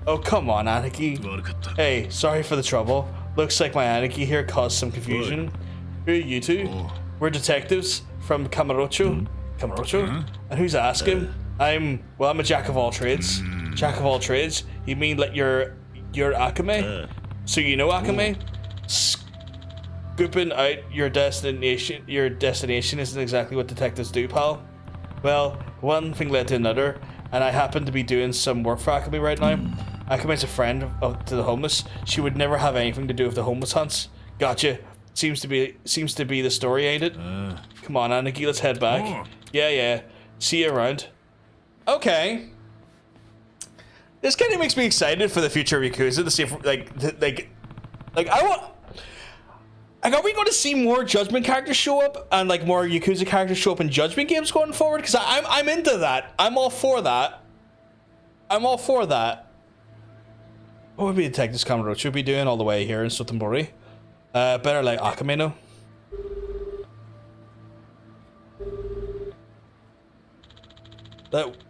Oh, come on, Aniki. Hey, sorry for the trouble. Looks like my Aniki here caused some confusion. Who are you two? We're detectives from Kamurocho. Kamurocho? And who's asking? I'm a jack of all trades. Jack of all trades? You mean like you're Akame? So you know Akame? Scooping out your destination isn't exactly what detectives do, pal. Well, one thing led to another, and I happen to be doing some work for Akame right now. Akame's a friend to the homeless. She would never have anything to do with the homeless hunts. Gotcha. Seems to be the story, ain't it? Come on, Aniki, let's head back. Yeah. See you around. Okay. This kind of makes me excited for the future of Yakuza to see if are we going to see more Judgment characters show up and like more Yakuza characters show up in Judgment games going forward? Because I'm into that. I'm all for that. What would be Detectives Kamurocho be doing all the way here in Sotenbori? Better like Akame no.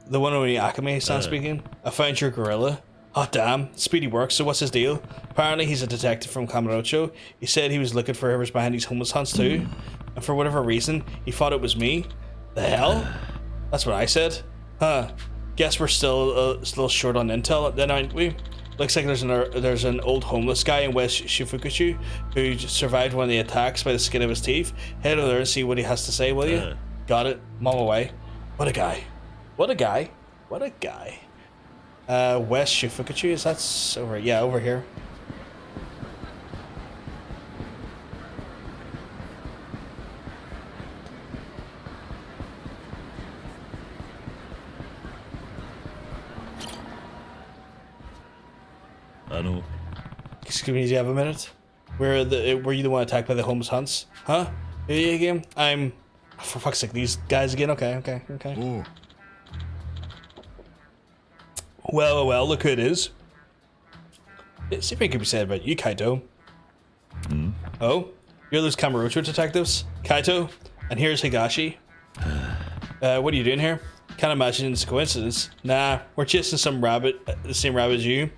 The one only Akame sounds speaking. I found your gorilla. Oh damn, speedy work. So what's his deal? Apparently he's a detective from Kamurocho. He said he was looking for whoever's behind these homeless hunts too. And for whatever reason, he thought it was me. The hell? That's what I said. Huh. Guess we're still short on intel then, aren't we? Looks like there's an old homeless guy in West Shifukuchu who survived one of the attacks by the skin of his teeth. Head over there and see what he has to say, will you? Got it. Mom away. What a guy. West Shifukuchu, is that over? Yeah, over here. Excuse me, do you have a minute? Were you the one attacked by the homeless hunts? Huh? Who are you again? I'm... For fuck's sake, these guys again? Okay. Oh. Well, look who it is. See if anything can be said about you, Kaito. Oh? You're those Kamurocho detectives? Kaito? And here's Higashi. What are you doing here? Can't imagine it's a coincidence. Nah, we're chasing the same rabbit as you.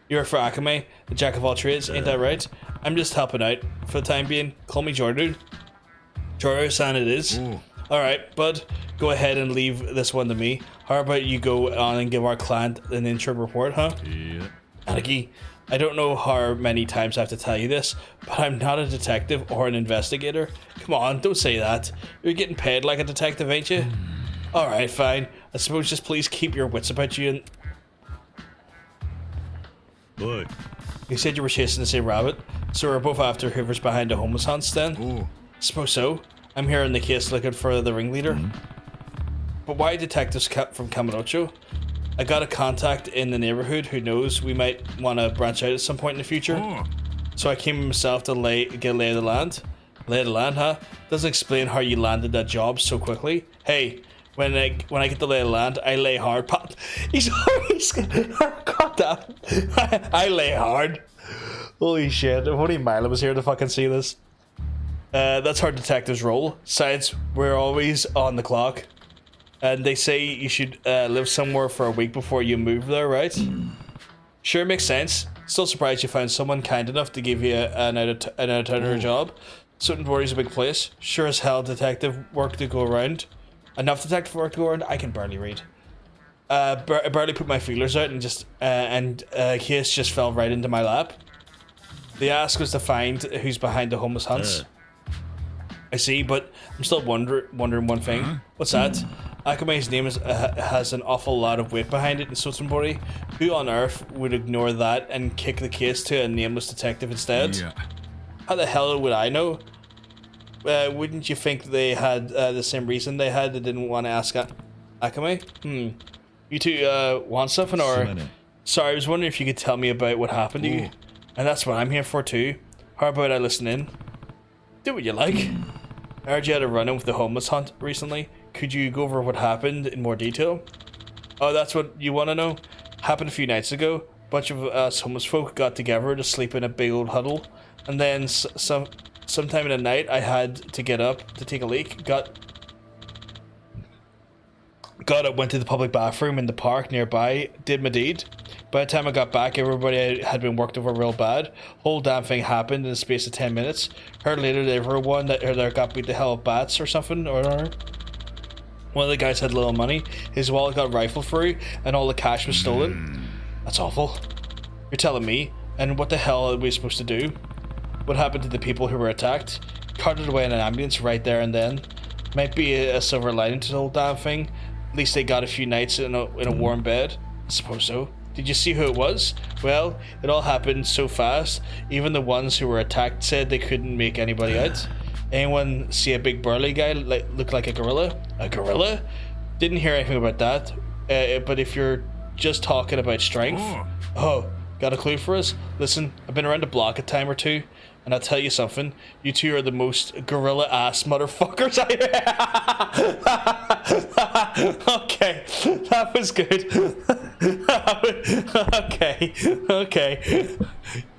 You're for Akame, the jack of all trades, ain't that right? I'm just helping out for the time being. Call me Joryu. Joryu-san it is. Alright, bud, go ahead and leave this one to me. How about you go on and give our client an intro report, huh? Yeah. Aniki, I don't know how many times I have to tell you this, but I'm not a detective or an investigator. Come on, don't say that. You're getting paid like a detective, ain't you? Alright, fine. I suppose just please keep your wits about you and... Boy. You said you were chasing the same rabbit, so we're both after whoever's behind the homeless hunts then? Oh. Suppose so. I'm here in the case looking for the ringleader. But why detectives from Kamurocho? I got a contact in the neighborhood who knows we might want to branch out at some point in the future. So I came myself to get a lay of the land. Lay of the land, huh? Doesn't explain how you landed that job so quickly. Hey, when I get the lay of the land, I lay hard. He's always got that. I lay hard. Holy shit! If only Milo was here to fucking see this. That's how detectives roll. Besides, we're always on the clock. And they say you should live somewhere for a week before you move there, right? Sure, makes sense. Still surprised you found someone kind enough to give you an out-of-towner job. Sotenbori's a big place. Sure as hell detective work to go around. Enough detective work to go around? I can barely read. I barely put my feelers out and just case just fell right into my lap. The ask was to find who's behind the homeless hunts. I see, but I'm still wondering one thing. What's that? Akame's name has an awful lot of weight behind it in Sotenbori. Who on earth would ignore that and kick the case to a nameless detective instead? Yeah. How the hell would I know? Wouldn't you think they had the same reason they had? They didn't want to ask Akame? You two want something or? Sorry, I was wondering if you could tell me about what happened to you. And that's what I'm here for too. How about I listen in? Do what you like. I heard you had a run-in with the homeless hunt recently. Could you go over what happened in more detail? Oh, that's what you want to know? Happened a few nights ago. A bunch of us homeless folk got together to sleep in a big old huddle. And then sometime in the night, I had to get up to take a leak. Got up, went to the public bathroom in the park nearby, did my deed. By the time I got back, everybody had been worked over real bad. Whole damn thing happened in the space of 10 minutes. Heard later that everyone that got beat the hell of bats or something, or one of the guys had little money. His wallet got rifled through, and all the cash was stolen. That's awful. You're telling me? And what the hell are we supposed to do? What happened to the people who were attacked? Carted away in an ambulance right there and then. Might be a silver lining to the whole damn thing. At least they got a few nights in a warm bed. I suppose so. Did you see who it was? Well, it all happened so fast. Even the ones who were attacked said they couldn't make anybody out. Anyone see a big burly guy look like a gorilla? A gorilla? Didn't hear anything about that. But if you're just talking about strength... Oh, got a clue for us? Listen, I've been around the block a time or two. And I'll tell you something, you two are the most gorilla-ass motherfuckers Okay, that was good.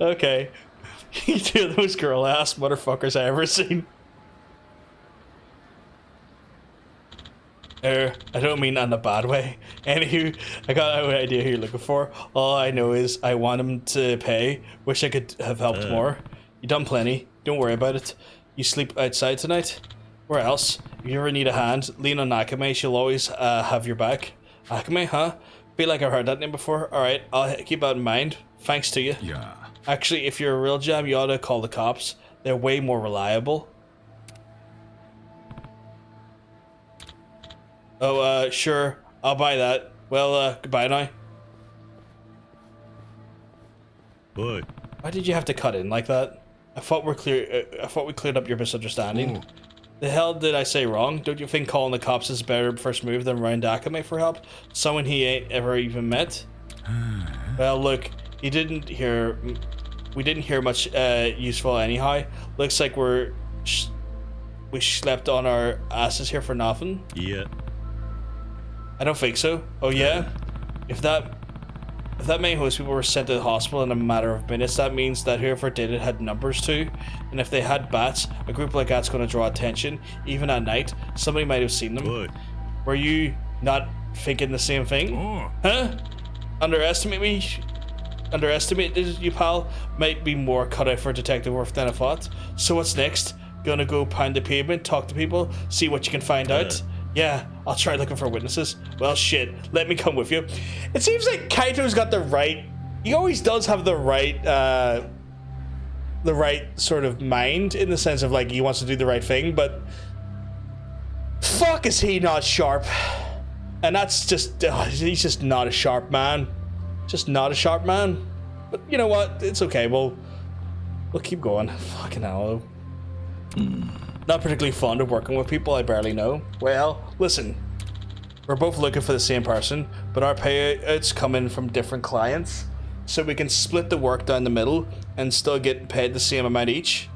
Okay. You two are the most gorilla-ass motherfuckers I ever seen. I don't mean that in a bad way. Anywho, I got no idea who you're looking for. All I know is I want him to pay. Wish I could have helped more. You done plenty. Don't worry about it. You sleep outside tonight? Where else? If you ever need a hand, lean on Akame. She'll always have your back. Akame, huh? Feel like I've heard that name before. Alright, I'll keep that in mind. Thanks to you. Yeah. Actually, if you're a real jam, you ought to call the cops. They're way more reliable. Oh, sure. I'll buy that. Well, goodbye now. Boy. Why did you have to cut in like that? I thought we cleared up your misunderstanding. The hell did I say wrong? Don't you think calling the cops is a better first move than running to Akame for help? Someone he ain't ever even met? Well, look, we didn't hear much useful anyhow. Looks like we slept on our asses here for nothing. Yeah. I don't think so. Oh yeah? If that many host people were sent to the hospital in a matter of minutes, that means that whoever did it had numbers too. And if they had bats, a group like that's going to draw attention. Even at night, somebody might have seen them. Boy. Were you not thinking the same thing? Huh? Underestimated you, pal? Might be more cut out for detective work than I thought. So what's next? Gonna go pound the pavement, talk to people, see what you can find out? Yeah, I'll try looking for witnesses. Well, shit, let me come with you. It seems like Kaito's got the right... He always does have the right sort of mind, in the sense of, like, he wants to do the right thing, but... Fuck, is he not sharp? And that's just... he's just not a sharp man. Just not a sharp man. But you know what? It's okay, we'll keep going. Fucking hell. Not particularly fond of working with people I barely know. Well, listen. We're both looking for the same person, but our payouts come in from different clients. So we can split the work down the middle and still get paid the same amount each.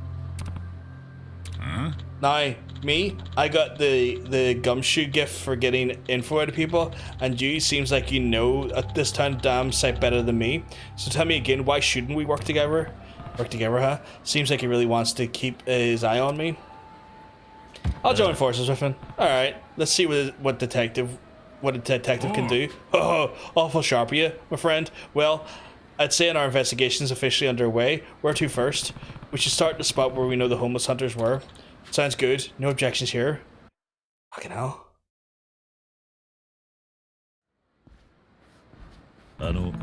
Now, me, I got the gumshoe gift for getting info out of people, and you seems like you know at this time damn sight better than me. So tell me again, why shouldn't we work together? Work together, huh? Seems like he really wants to keep his eye on me. I'll join forces with him. All right, let's see what a detective can do. Oh, awful sharp of you, my friend. Well, I'd say our investigation's officially underway. Where to first? We should start at the spot where we know the homeless hunters were. Sounds good. No objections here. Fucking hell. あの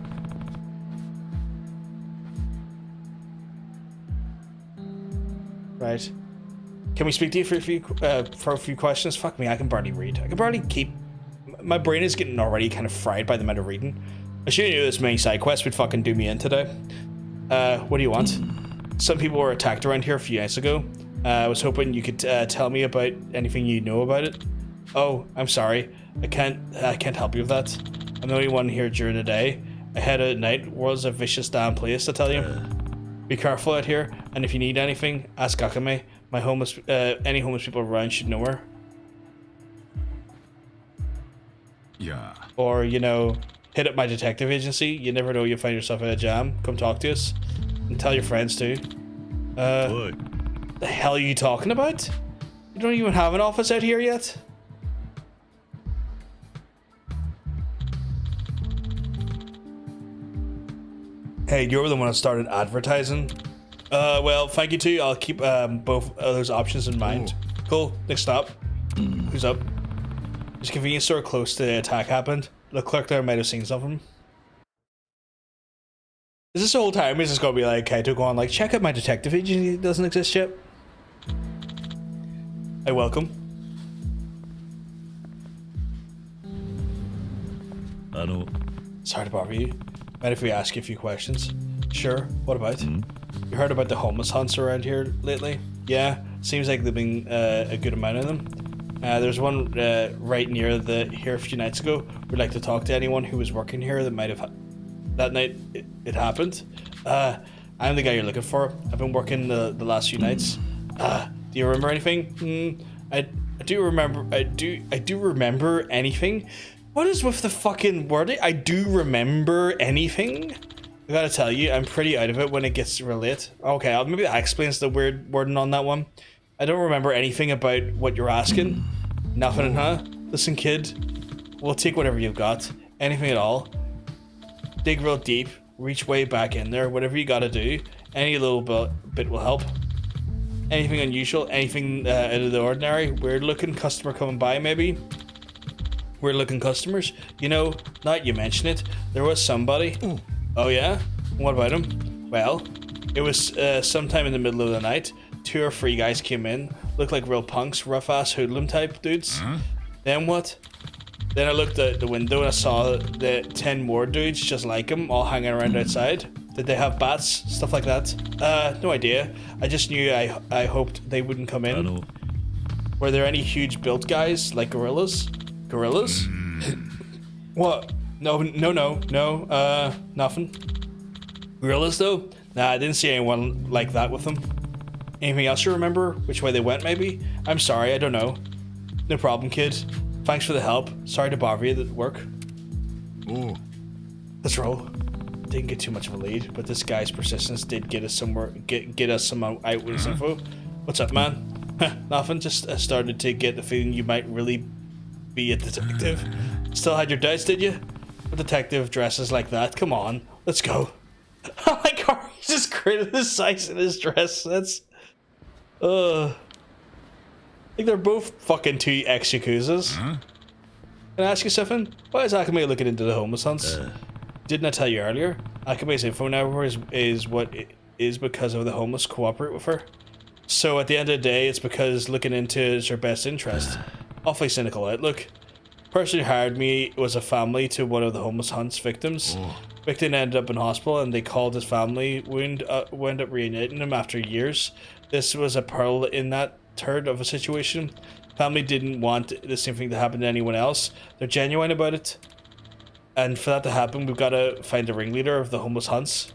Right. Can we speak to you for a few questions? Fuck me, I can barely read. I can barely keep... My brain is getting already kind of fried by the amount of reading. I should have knew this many side quests would fucking do me in today. What do you want? Some people were attacked around here a few nights ago. I was hoping you could tell me about anything you know about it. Oh, I'm sorry. I can't help you with that. I'm the only one here during the day. Ahead at night was a vicious damn place, I tell you. Be careful out here, and if you need anything, ask Akame. Any homeless people around should know her. Yeah. Or, you know, hit up my detective agency. You never know, you'll find yourself in a jam. Come talk to us. And tell your friends too. What? The hell are you talking about? You don't even have an office out here yet? Hey, you're the one that started advertising. Well, thank you too. I'll keep both of those options in mind. Cool. Next stop. Who's up? There's a convenience store close to the attack happened. The clerk there might have seen something. Is this the whole time? Is this gonna be like Kaito going like, check out my detective agency doesn't exist yet? Hey, welcome. あの Sorry to bother you. Mind if we ask you a few questions? Sure. What about? You heard about the homeless hunts around here lately? Yeah. Seems like there've been a good amount of them. There's one right near here a few nights ago. We'd like to talk to anyone who was working here that might have that night it happened. I'm the guy you're looking for. I've been working the last few nights. Do you remember anything? I do remember. I do remember anything. What is with the fucking wording? I do remember anything. I gotta tell you, I'm pretty out of it when it gets real late. Okay, maybe that explains the weird wording on that one. I don't remember anything about what you're asking. Nothing, huh? Listen, kid. We'll take whatever you've got. Anything at all. Dig real deep. Reach way back in there. Whatever you gotta do. Any little bit will help. Anything unusual? Anything out of the ordinary? Weird looking customer coming by, maybe? Weird looking customers? You know, now that you mention it, there was somebody. Oh yeah? What about him? Well, it was sometime in the middle of the night. 2 or 3 guys came in, looked like real punks, rough ass hoodlum type dudes. Then what? Then I looked out the window and I saw the 10 more dudes just like him, all hanging around outside. Did they have bats? Stuff like that? No idea. I just knew I hoped they wouldn't come in. あの Were there any huge built guys like gorillas? Gorillas? What? No, nothing. Gorillas though? Nah, I didn't see anyone like that with them. Anything else you remember? Which way they went maybe? I'm sorry, I don't know. No problem, kid. Thanks for the help. Sorry to bother you at work. Oh. Let's roll. Didn't get too much of a lead, but this guy's persistence did get us somewhere. Get us some eyewitness info. What's up, man? Nothing. Just started to get the feeling you might really be a detective. Still had your doubts, did you? A detective dresses like that. Come on, let's go. I like how he's just criticizing his dress. That's. I think they're both fucking 2 ex-Yakuzas. Can I ask you something? Why is Akame looking into the homeless hunts? Didn't I tell you earlier? Akame's info now is what it is because of the homeless cooperate with her. So at the end of the day, it's because looking into it is her best interest. Awfully cynical outlook. Person who hired me was a family to one of the homeless hunts victims. Victim ended up in hospital and they called his family, wound up reuniting him after years. This was a pearl in that turd of a situation. Family didn't want the same thing to happen to anyone else. They're genuine about it. And for that to happen, we've got to find the ringleader of the homeless hunts.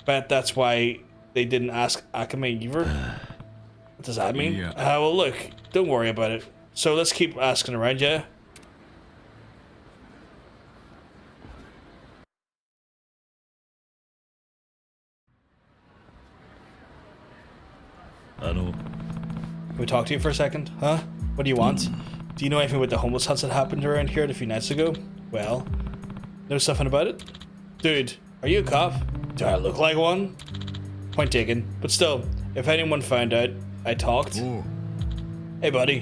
But that's why they didn't ask Akame either. What does that mean? Yeah. Well, look, don't worry about it. So let's keep asking around, yeah? we talk to you for a second? Huh? What do you want? Do you know anything about the homeless huts that happened around here a few nights ago? Well, know something about it? Dude, are you a cop? Do I look like one? Point taken. But still, if anyone found out I talked... Hey buddy,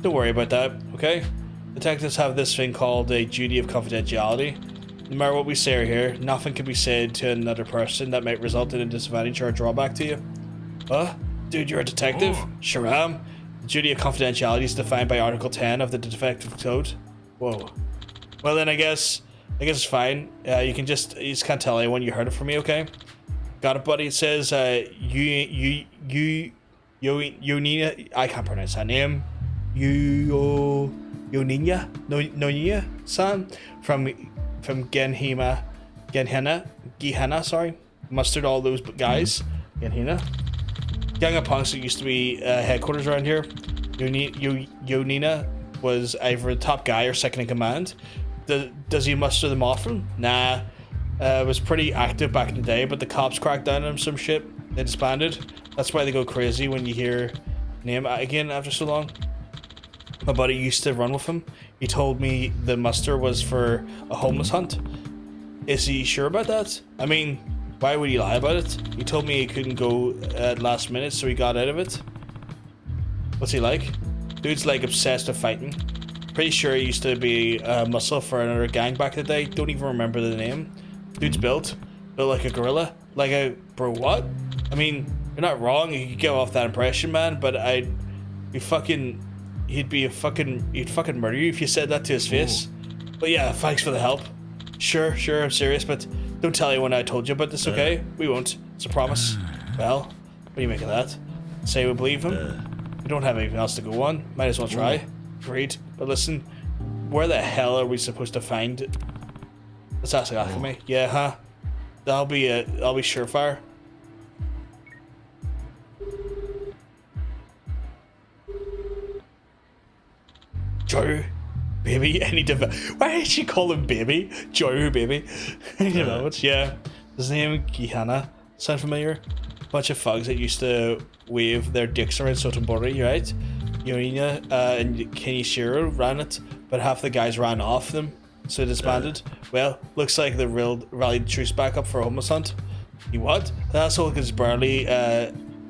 don't worry about that, okay? Detectives have this thing called a duty of confidentiality. No matter what we say here, nothing can be said to another person that might result in a disadvantage or a drawback to you. Huh? Dude, you're a detective? Sure am. The duty of confidentiality is defined by Article 10 of the Detective Code. Whoa. Well then I guess it's fine. You just can't tell anyone you heard it from me, okay? Got it, buddy. It says Yonina, I can't pronounce that name. Noniya-san from Gehenna, sorry. Mustered all those guys. Gehenna. Gang of punks that used to be headquarters around here. Yonina was either the top guy or second in command. Does he muster them often? Nah. Was pretty active back in the day, but the cops cracked down on him some shit. They disbanded. That's why they go crazy when you hear name again after so long. My buddy used to run with him. He told me the muster was for a homeless hunt. Is he sure about that? I mean, why would he lie about it? He told me he couldn't go at last minute, so he got out of it. What's he like? Dude's like obsessed with fighting. Pretty sure he used to be a muscle for another gang back in the day. Don't even remember the name. Dude's built like a gorilla. Like a bro, what? I mean, you're not wrong. You could give off that impression, man. But he'd fucking murder you if you said that to his face. But yeah, thanks for the help. Sure, I'm serious, but don't tell anyone I told you about this, okay? We won't. It's a promise. Well, what do you make of that? Say we believe him? We don't have anything else to go on. Might as well try. Agreed. But listen, where the hell are we supposed to find it? Let's ask Akame. Yeah, huh? That'll be surefire. Joryu, baby, any why did she call him baby? Joryu, baby. Any developments? Yeah. His name Gehenna. Sound familiar? Bunch of thugs that used to wave their dicks around Sotenbori, right? Yonina and Kenishiro ran it, but half the guys ran off them, so they disbanded. Well, looks like the real rallied troops back up for a homeless hunt. You what? The asshole has barely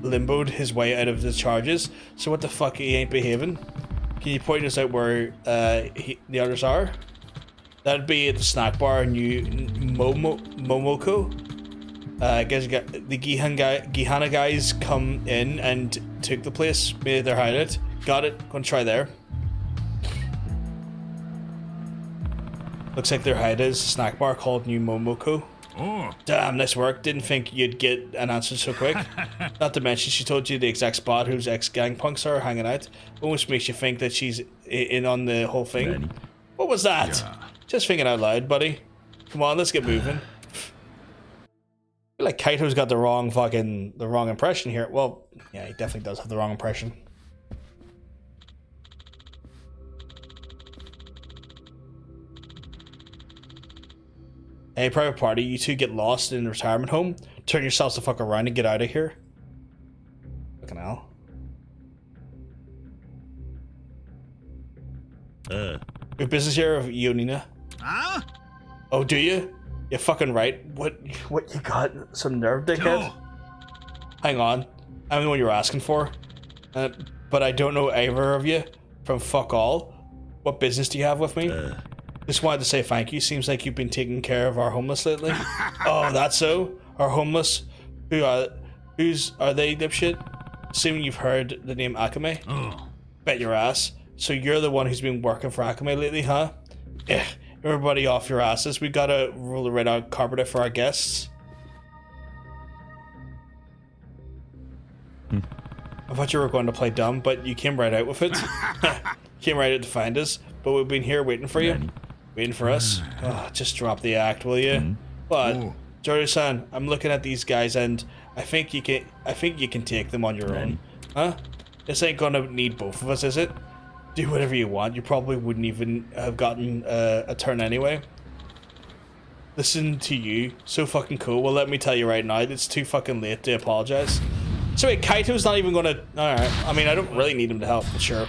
limboed his way out of the charges, so what the fuck, he ain't behaving? Can you point us out where the others are? That'd be at the snack bar in Momoko. I guess the Gehenna guys come in and took the place, made their hideout. Got it. Gonna try there. Looks like their hideout is a snack bar called New Momoko. Oh. Damn, nice work. Didn't think you'd get an answer so quick. Not to mention, she told you the exact spot whose ex-gang punks are hanging out. Almost makes you think that she's in on the whole thing. Ready? What was that? Yeah. Just thinking out loud, buddy. Come on, let's get moving. I feel like Kaito's got the wrong impression here. Well, yeah, he definitely does have the wrong impression. Hey, private party, you two get lost in a retirement home. Turn yourselves the fuck around and get out of here. Fucking hell. We have business here of Yonina. Huh? Oh, do you? You're fucking right. What you got? Some nerve, dickhead? Hang on. I'm the one you're asking for. But I don't know either of you from fuck all. What business do you have with me? Just wanted to say thank you. Seems like you've been taking care of our homeless lately. Oh, that's so? Our homeless? Who are they, dipshit? Assuming you've heard the name Akame? Oh. Bet your ass. So you're the one who's been working for Akame lately, huh? Yeah. Everybody off your asses. We gotta roll the red out carpet for our guests. I thought you were going to play dumb, but you came right out with it. Came right out to find us, but we've been here waiting for you. Waiting for us? Oh, just drop the act, will you? But Joryu-san, I'm looking at these guys and I think you can take them on your own. Huh? This ain't gonna need both of us, is it? Do whatever you want. You probably wouldn't even have gotten a turn anyway. Listen to you. So fucking cool. Well, let me tell you right now, it's too fucking late to apologize. So wait, Kaito's not even gonna... Alright, I mean, I don't really need him to help, but sure.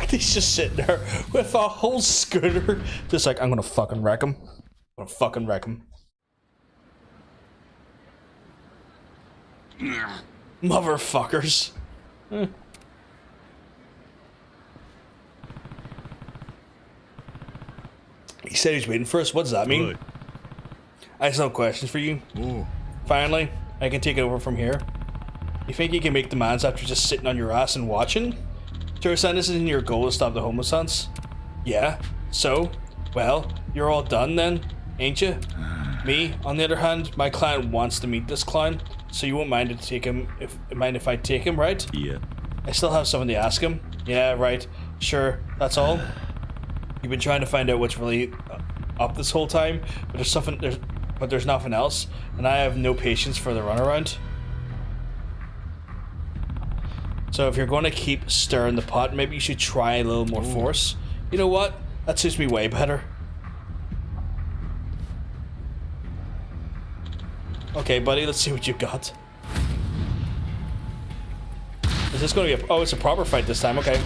He's just sitting there with a whole scooter, just like, I'm gonna fucking wreck him. I'm gonna fucking wreck him. Motherfuckers. He said he's waiting for us. What does that mean? Good. I have some questions for you. Ooh. Finally, I can take it over from here. You think you can make demands after just sitting on your ass and watching? Tourist this isn't your goal to stop the homeless hunts? Yeah, so? Well, you're all done then, ain't you? Me, on the other hand, my client wants to meet this clown, so you won't mind if I take him, right? Yeah. I still have something to ask him. Yeah, right. Sure, that's all. You've been trying to find out what's really up this whole time, but there's nothing else, and I have no patience for the runaround. So if you're going to keep stirring the pot, maybe you should try a little more force. You know what? That suits me way better. Okay, buddy, let's see what you got. Is this going to be a... Oh, it's a proper fight this time. Okay.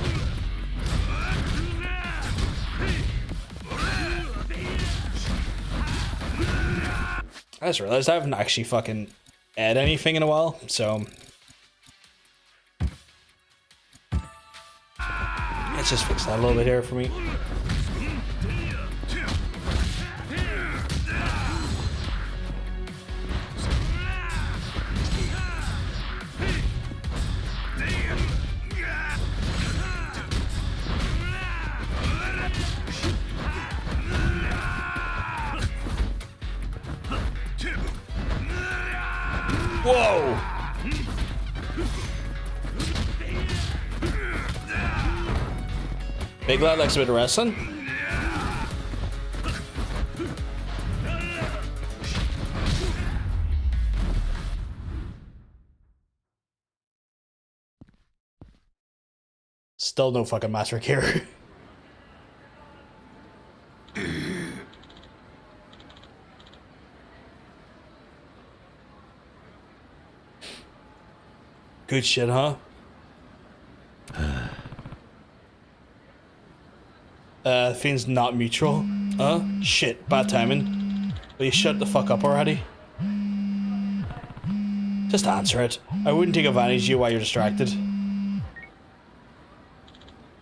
I just realized I haven't actually fucking add anything in a while, so... Let's just fix that a little bit here for me. Whoa! Big lad likes a bit of wrestling. Still no fucking master here. Good shit, huh? Things not mutual. Huh? Shit, bad timing. Will you shut the fuck up already? Just answer it. I wouldn't take advantage of you while you're distracted.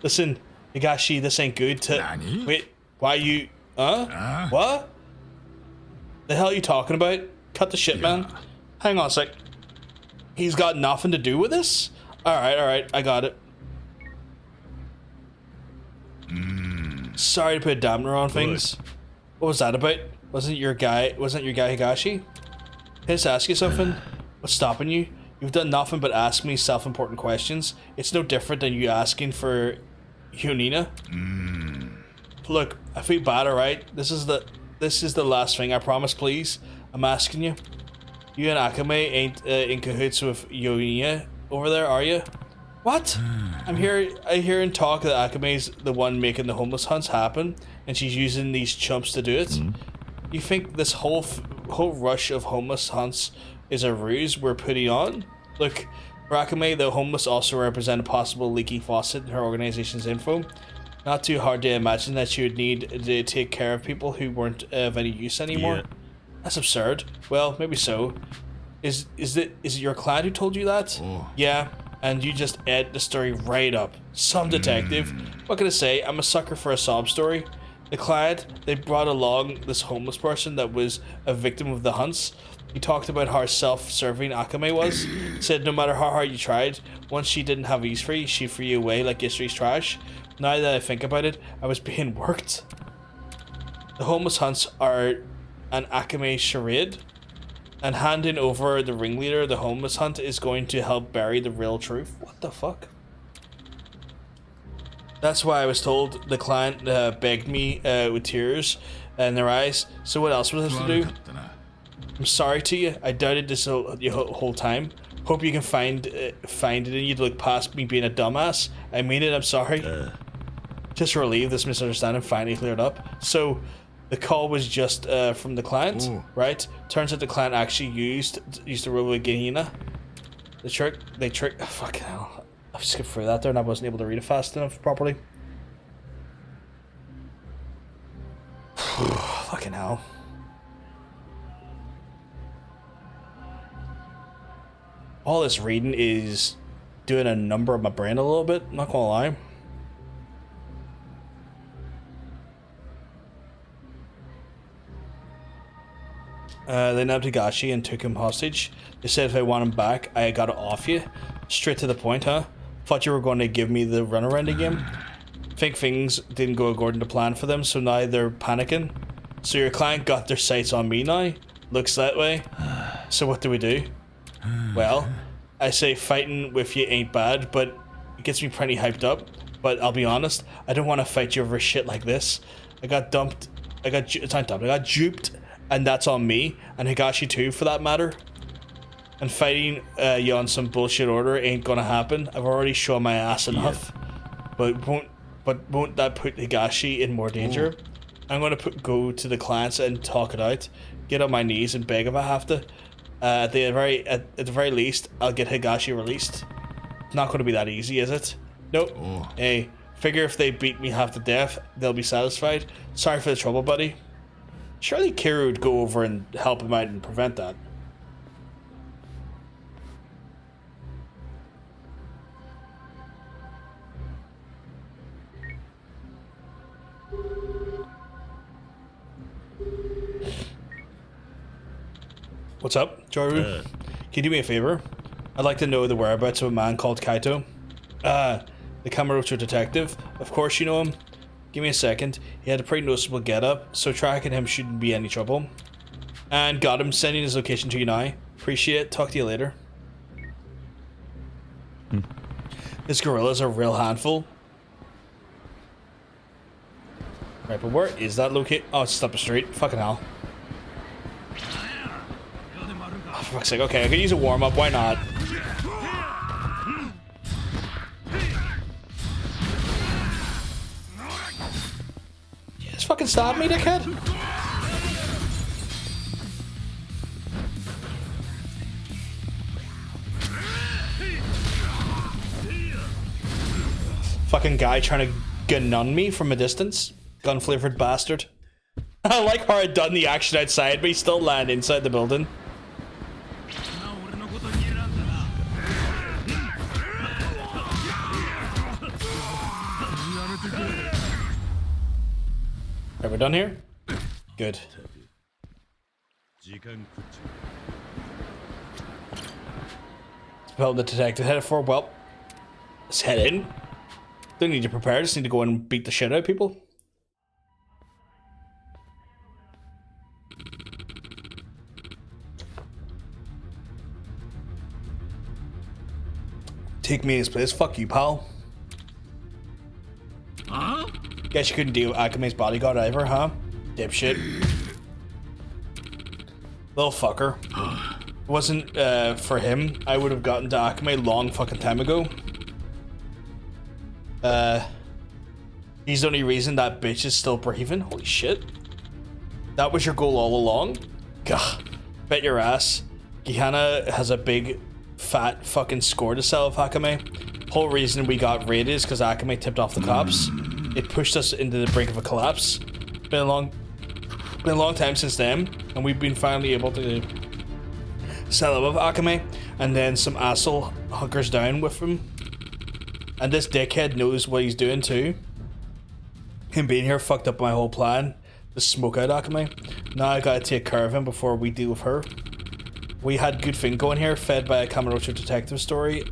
Listen, Higashi, this ain't good to... Nani? Wait, why you... What? The hell are you talking about? Cut the shit, man. Hang on a sec. He's got nothing to do with this? Alright, I got it. Sorry to put a dampener on things. What was that about? Wasn't your guy Higashi? Can I just ask you something? What's stopping you? You've done nothing but ask me self-important questions. It's no different than you asking for Yonina. Look, I feel bad, alright? This is the last thing, I promise, please. I'm asking you. You and Akame ain't in cahoots with Yonina over there, are you? What? I hear in talk that Akame's the one making the homeless hunts happen, and she's using these chumps to do it. You think this whole rush of homeless hunts is a ruse we're putting on? Look, for Akame, the homeless also represent a possible leaky faucet in her organization's info. Not too hard to imagine that she would need to take care of people who weren't of any use anymore. Yeah. That's absurd. Well, maybe so. Is it your client who told you that? Yeah, and you just ate the story right up. Some detective. What can I say? I'm a sucker for a sob story. The client, they brought along this homeless person that was a victim of the hunts. He talked about how self-serving Akame was. Said no matter how hard you tried, once she didn't have use for you, she'd threw you away like yesterday's trash. Now that I think about it, I was being worked. The homeless hunts are an Akame charade, and handing over the ringleader of the homeless hunt is going to help bury the real truth. What the fuck? That's why I was told the client begged me with tears in their eyes. So what else was I to do? I'm sorry to you. I doubted this whole time. Hope you can find it in you to look past me being a dumbass. I mean it. I'm sorry. Just relieved this misunderstanding finally cleared up. So the call was just from the client, right? Turns out the client actually used the role with Gaiden. They tricked. Oh, fucking hell. I skipped through that there and I wasn't able to read it fast enough properly. Fucking hell. All this reading is doing a number on my brain a little bit, not gonna lie. They nabbed Higashi and took him hostage. They said if I want him back, I gotta off you. Straight to the point, huh? Thought you were going to give me the runaround again. Think things didn't go according to plan for them, so now they're panicking. So your client got their sights on me now? Looks that way. So what do we do? Well, I say fighting with you ain't bad, but it gets me pretty hyped up. But I'll be honest, I don't want to fight you over shit like this. I got duped, and that's on me, and Higashi too, for that matter. And fighting you on some bullshit order ain't gonna happen. I've already shown my ass enough. But won't that put Higashi in more danger? I'm gonna go to the clients and talk it out. Get on my knees and beg if I have to. At the very least, I'll get Higashi released. It's not gonna be that easy, is it? Nope. Hey, figure if they beat me half to death, they'll be satisfied. Sorry for the trouble, buddy. Surely Kira would go over and help him out and prevent that. What's up, Joryu? Can you do me a favor? I'd like to know the whereabouts of a man called Kaito. The Kamurocho detective. Of course you know him. Give me a second. He had a pretty noticeable get-up, so tracking him shouldn't be any trouble. And got him, sending his location to you now. Appreciate it. Talk to you later. This gorilla's a real handful. Right, but where is that location? Oh, it's up the street. Fucking hell. Oh, for fuck's sake. Okay, I could use a warm-up. Why not? You just fucking stab me, dickhead. Fucking guy trying to gun on me from a distance. Gun-flavored bastard. I like how I'd done the action outside, but he still landed inside the building. Are we done here? Good. Well, the detective headed for. Well, let's head in. Don't need to prepare, just need to go and beat the shit out of people. Take me in his place. Fuck you, pal. Huh? Guess you couldn't deal with Akame's bodyguard either, huh? Dipshit. Little fucker. If it wasn't for him, I would have gotten to Akame long fucking time ago. He's the only reason that bitch is still breathing. Holy shit. That was your goal all along? Gah. Bet your ass. Gihana has a big, fat fucking score to sell with Akame. Whole reason we got raided is because Akame tipped off the cops. It pushed us into the brink of a collapse. Been a long time since then, and we've been finally able to sell it with Akame, and then some asshole hunkers down with him. And this dickhead knows what he's doing too. Him being here fucked up my whole plan to smoke out Akame. Now I gotta take care of him before we deal with her. We had good thing going here, fed by a Kamurocho detective story,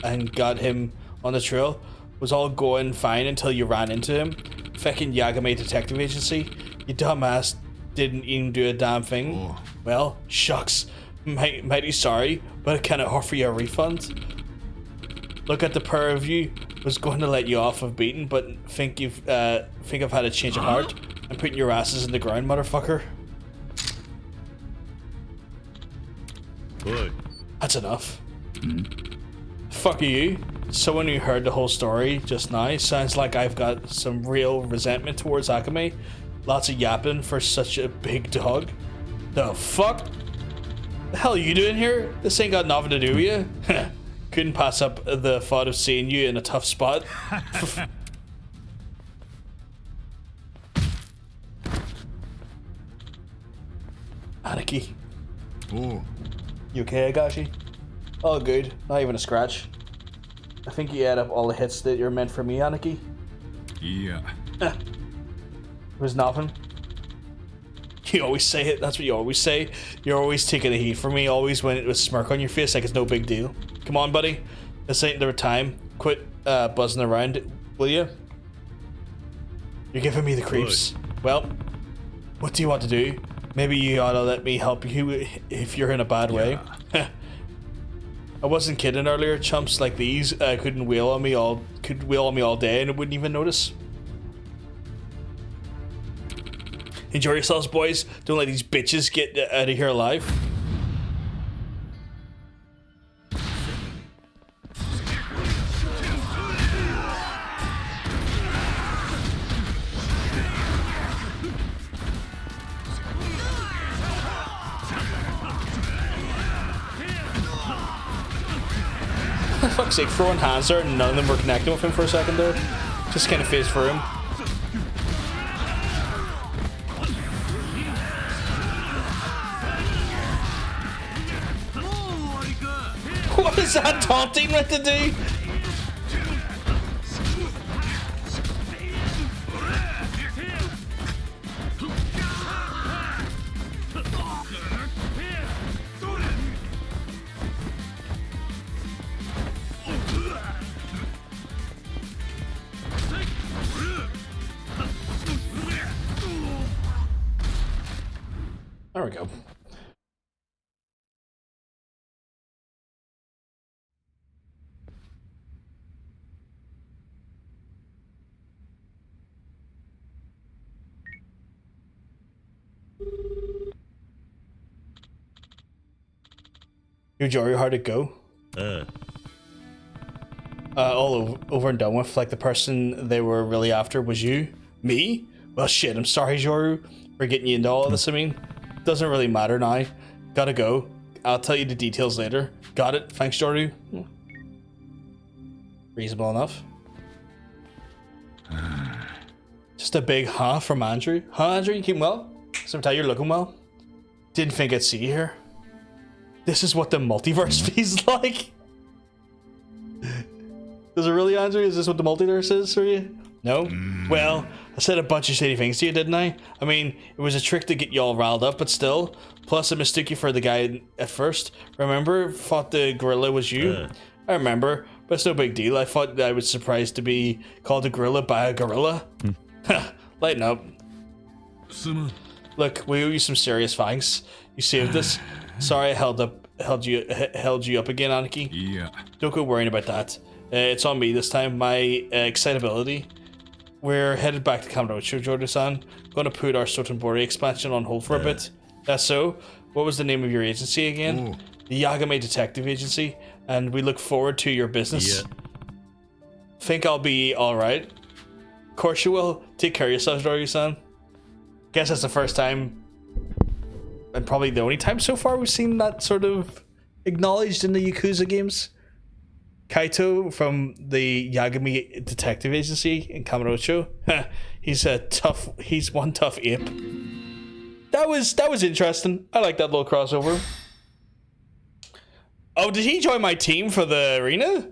and got him on the trail. Was all going fine until you ran into him. Feckin' Yagame Detective Agency. You dumbass didn't even do a damn thing. Well, shucks. Mighty sorry, but can I offer you a refund? Look at the pair of you. Was going to let you off of beating, but think I've had a change of heart. I'm putting your asses in the ground, motherfucker. Oi. That's enough. Fuck you. Someone who heard the whole story just now. Sounds like I've got some real resentment towards Akame. Lots of yapping for such a big dog. The fuck? The hell are you doing here? This ain't got nothing to do with you. Couldn't pass up the thought of seeing you in a tough spot. Aniki. Oh. You okay, Agashi? All good. Not even a scratch. I think you add up all the hits that you're meant for me, Aniki. Yeah. It was nothing. You always say it. That's what you always say. You're always taking the heat for me. Always when it was smirk on your face like it's no big deal. Come on, buddy. This ain't the time. Quit buzzing around, will you? You're giving me the creeps. Well, what do you want to do? Maybe you ought to let me help you if you're in a bad way. I wasn't kidding earlier. Chumps like these could wheel on me all day and it wouldn't even notice. Enjoy yourselves, boys. Don't let these bitches get out of here alive. For fuck's sake, throwing hands there and none of them were connecting with him for a second there. Just kind of phased for him. What is that taunting meant to do? There we go. Your Joryu, how'd it go? All over and done with. Like the person they were really after was you? Me? Well, shit, I'm sorry, Joryu, for getting you into all of this. I mean, doesn't really matter now. Gotta go. I'll tell you the details later. Got it. Thanks, Joryu. Reasonable enough. Just a big huh from Andrew. Huh, Andrew? You keeping well? Sometimes you're looking well. Didn't think I'd see you here. This is what the multiverse feels like. Does it really, Andrew? Is this what the multiverse is for you? No? Well, I said a bunch of shady things to you, didn't I? I mean, it was a trick to get you all riled up, but still. Plus, I mistook you for the guy at first. Remember? Thought the gorilla was you? I remember, but it's no big deal. I thought I was surprised to be called a gorilla by a gorilla. Lighten up. Look, we owe you some serious thanks. You saved us. Sorry I held you up again, Aniki. Yeah. Don't go worrying about that. It's on me this time. My excitability. We're headed back to Kamurocho, Joryu-san. Going to put our Sotenbori expansion on hold for a bit. That's so. What was the name of your agency again? The Yagame Detective Agency. And we look forward to your business. Think I'll be alright? Of course you will. Take care of yourselves, Joryu-san. Guess that's the first time, and probably the only time so far, we've seen that sort of acknowledged in the Yakuza games. Kaito from the Yagami Detective Agency in Kamurocho. He's one tough ape. That was interesting. I like that little crossover. Oh, did he join my team for the arena?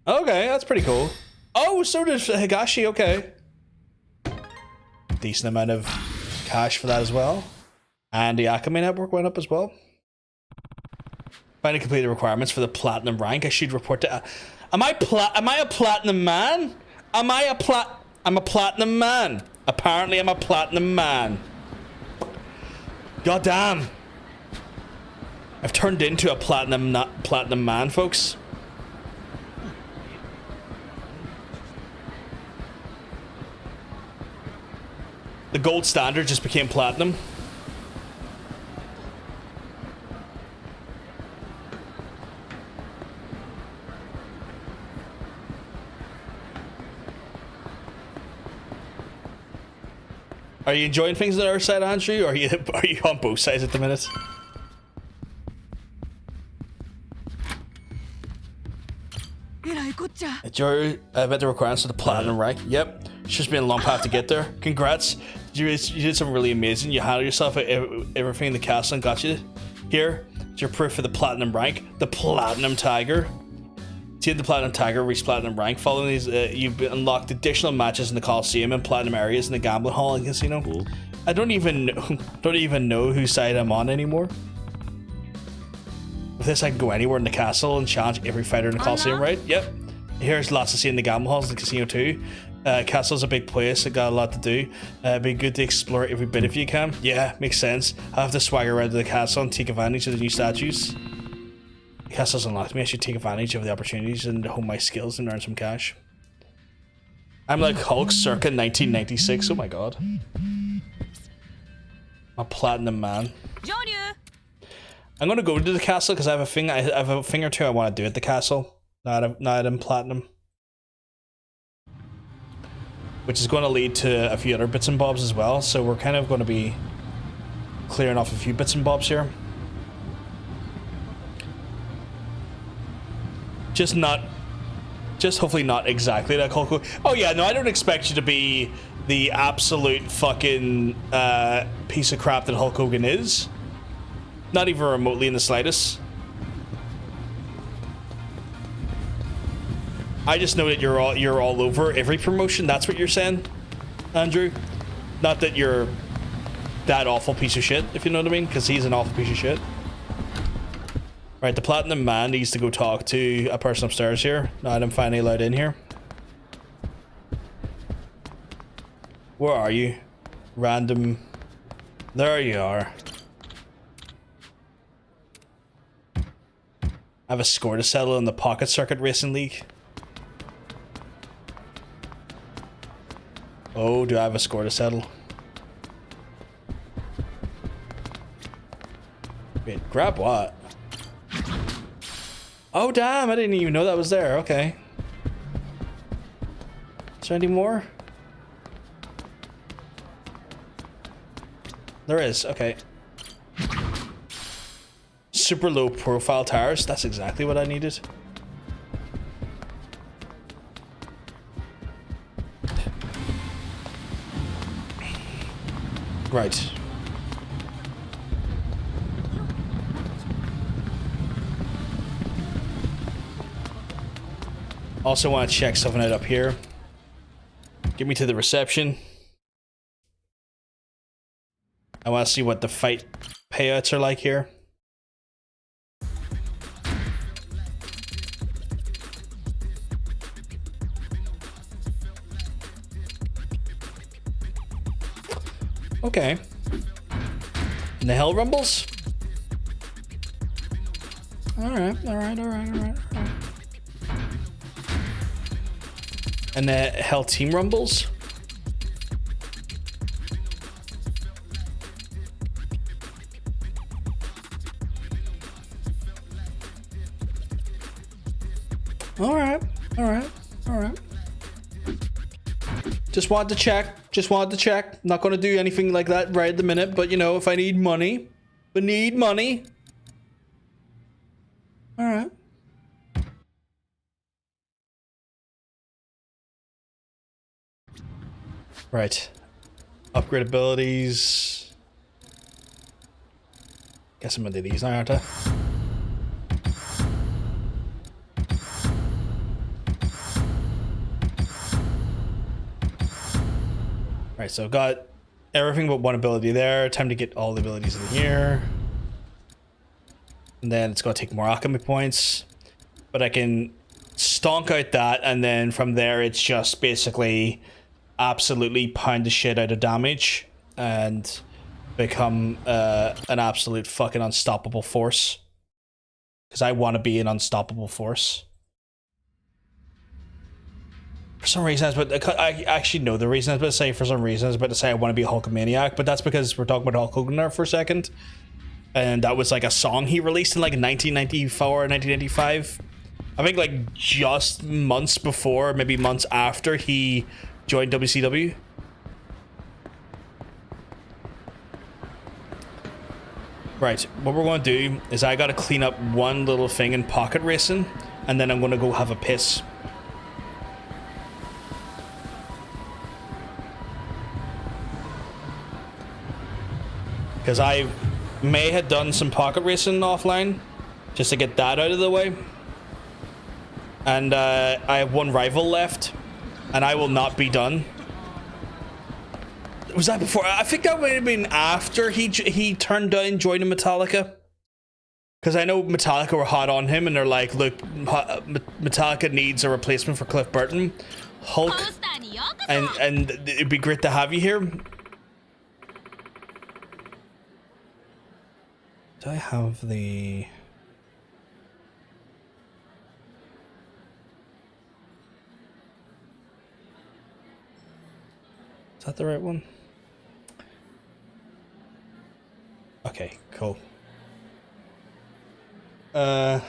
Okay, that's pretty cool. Oh, so did Higashi, okay. Decent amount of cash for that as well. And the Akame network went up as well. Finally completed the requirements for the platinum rank. I should report to... Am I a platinum man? I'm a platinum man. Apparently I'm a platinum man. God damn. I've turned into a platinum man, folks. The gold standard just became platinum. Are you enjoying things on our side, Andrew, or are you on both sides at the minute? Joryu, I bet the requirements for the platinum rank. Yep, it's just been a long path to get there. Congrats, you did something really amazing. You handled yourself at everything in the castle and got you here. It's your proof for the platinum rank, the platinum tiger. See the platinum tiger reached platinum rank. Following these, you've unlocked additional matches in the Coliseum and platinum areas in the gambling hall and casino. Cool. I don't even know whose side I'm on anymore. With this, I can go anywhere in the castle and challenge every fighter in the Coliseum, right? Yep. Here's lots to see in the gambling halls and the casino too. Castle's a big place. It got a lot to do. Be good to explore every bit if you can. Yeah, makes sense. I'll have to swagger around to the castle and take advantage of the new statues. The castle's unlocked me. I should take advantage of the opportunities and hone my skills and earn some cash. I'm like Hulk circa 1996. Oh my god. A platinum man. Joryu! I'm gonna go to the castle because I have a thing or two I want to do at the castle. Not in platinum, which is going to lead to a few other bits and bobs as well. So we're kind of going to be clearing off a few bits and bobs here. Just hopefully not exactly like Hulk Hogan. Oh yeah, no, I don't expect you to be the absolute fucking piece of crap that Hulk Hogan is. Not even remotely in the slightest. I just know that you're all over every promotion. That's what you're saying, Andrew. Not that you're that awful piece of shit, if you know what I mean, because he's an awful piece of shit. Right, the platinum man needs to go talk to a person upstairs here. Now that I'm finally allowed in here. Where are you? Random. There you are. I have a score to settle in the Pocket Circuit Racing League. Oh, do I have a score to settle? Wait, grab what? Oh, damn, I didn't even know that was there. Okay. Is there any more? There is, okay. Super low profile tires. That's exactly what I needed. Right. Also want to check something out up here. Get me to the reception. I want to see what the fight payouts are like here. Okay. And the Hell Rumbles? Alright. And the Hell Team Rumbles? Alright. Just wanted to check. Not gonna do anything like that right at the minute, but you know, if I need money. Alright. Right. Upgrade abilities. Guess I'm gonna do these now, aren't I? Right, so I've got everything but one ability there. Time to get all the abilities in here. And then it's gonna take more alchemy points. But I can stonk out that, and then from there it's just basically absolutely pound the shit out of damage and become an absolute fucking unstoppable force. Because I want to be an unstoppable force. For some reason, I actually know the reason I was about to say. For some reason, I was about to say I want to be a Hulkamaniac, but that's because we're talking about Hulk Hogan there for a second. And that was like a song he released in like 1994 or 1995. I think like just months before, maybe months after he joined WCW. Right, what we're going to do is I got to clean up one little thing in pocket racing, and then I'm going to go have a piss. Because I may have done some pocket racing offline, just to get that out of the way. And I have one rival left, and I will not be done. Was that before? I think that might have been after he turned down joining Metallica. Because I know Metallica were hot on him, and they're like, look, Metallica needs a replacement for Cliff Burton. Hulk, and it'd be great to have you here. Do I have the... Is that the right one? Okay, cool. I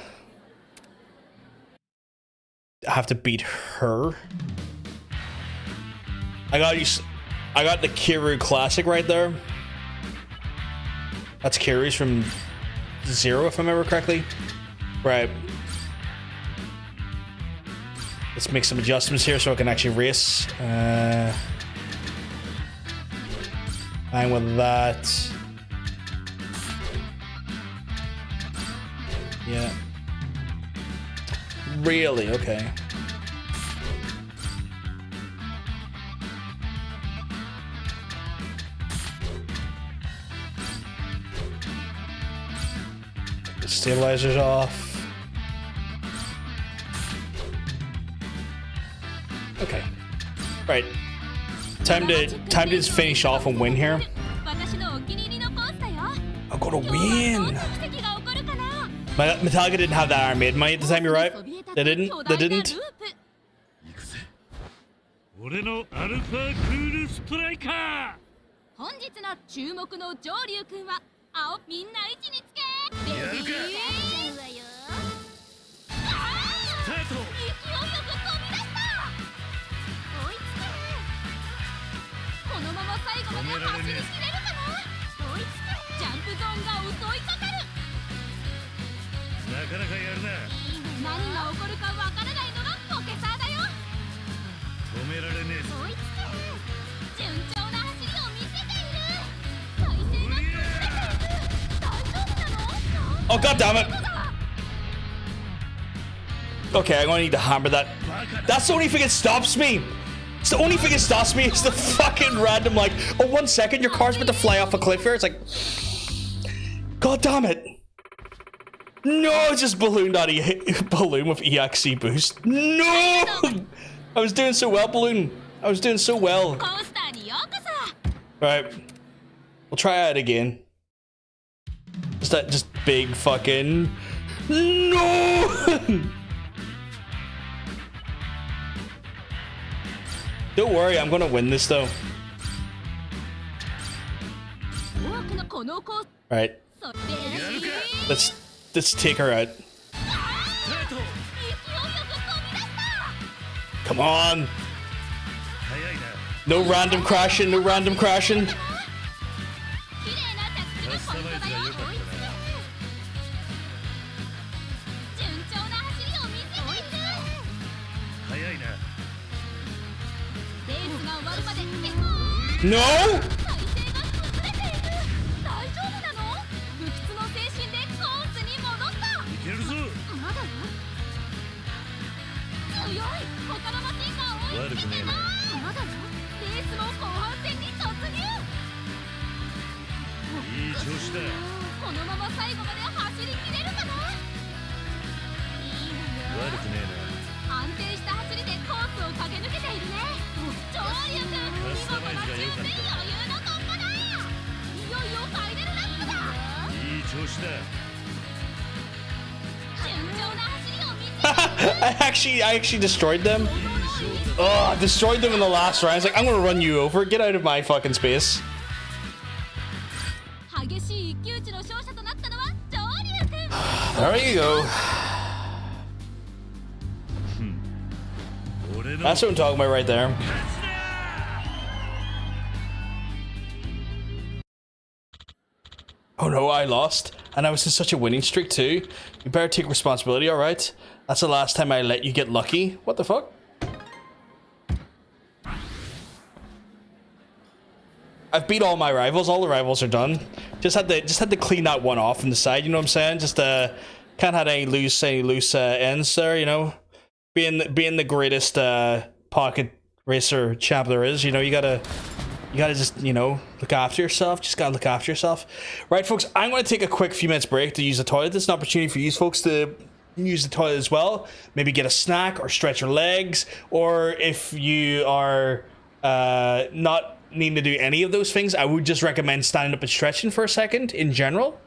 have to beat her. I got the Kiru Classic right there. That's Kiru's from Zero, if I remember correctly. Right. Let's make some adjustments here so I can actually race. Fine with that. Yeah. Really? Okay. The stabilizer's off. Okay. Right. Time to just finish off and win here. I'm gonna win. Metallica didn't have that Iron Maiden money at the time, you're right. They didn't. They didn't. 俺のアルファクールストライカー。本日の注目の上流くんは青みんな位置につけ。やるか。スタート。勢いよく飛び出した。追いつけ。このまま最後まで走り切れるかな。追いつけ。ジャンプゾーンが襲いかかる。なかなかやるな。何が起こるかわからないのがポケサーだよ。止められねえぞ。追いつけ。順調な走りを見せている。体勢が崩れている。大丈夫なの？ Oh, god damn it. Okay, I'm gonna need to hammer that. That's the only thing that stops me. It's the only thing that stops me. It's the fucking random, like, oh, 1 second, your car's about to fly off a cliff here. It's like, god damn it. No, it's just balloon with EXC boost. No! I was doing so well, balloon. I was doing so well. Right. We'll try it again. Just that just big fucking... No! Don't worry, I'm gonna win this though. Right. Let's take her out. Come on. No random crashing, no random crashing. No! I actually destroyed them. Oh, I destroyed them in the last round. It's like, I'm gonna run you over. Get out of my fucking space. 激しい一騎打ちの勝者となったのは上流君 There you go. That's what I'm talking about right there. Oh no, I lost. And I was in such a winning streak too. You better take responsibility, alright? That's the last time I let you get lucky. What the fuck? I've beat all my rivals. All the rivals are done. Just had to clean that one off on the side. You know what I'm saying? Just can't have any loose ends there. You know, being the greatest pocket racer champ there is. You know, you gotta just, you know, look after yourself. Just gotta look after yourself. Right, folks. I'm gonna take a quick few minutes break to use the toilet. This is an opportunity for you folks to use the toilet as well. Maybe get a snack or stretch your legs, or if you are not needing to do any of those things, I would just recommend standing up and stretching for a second in general.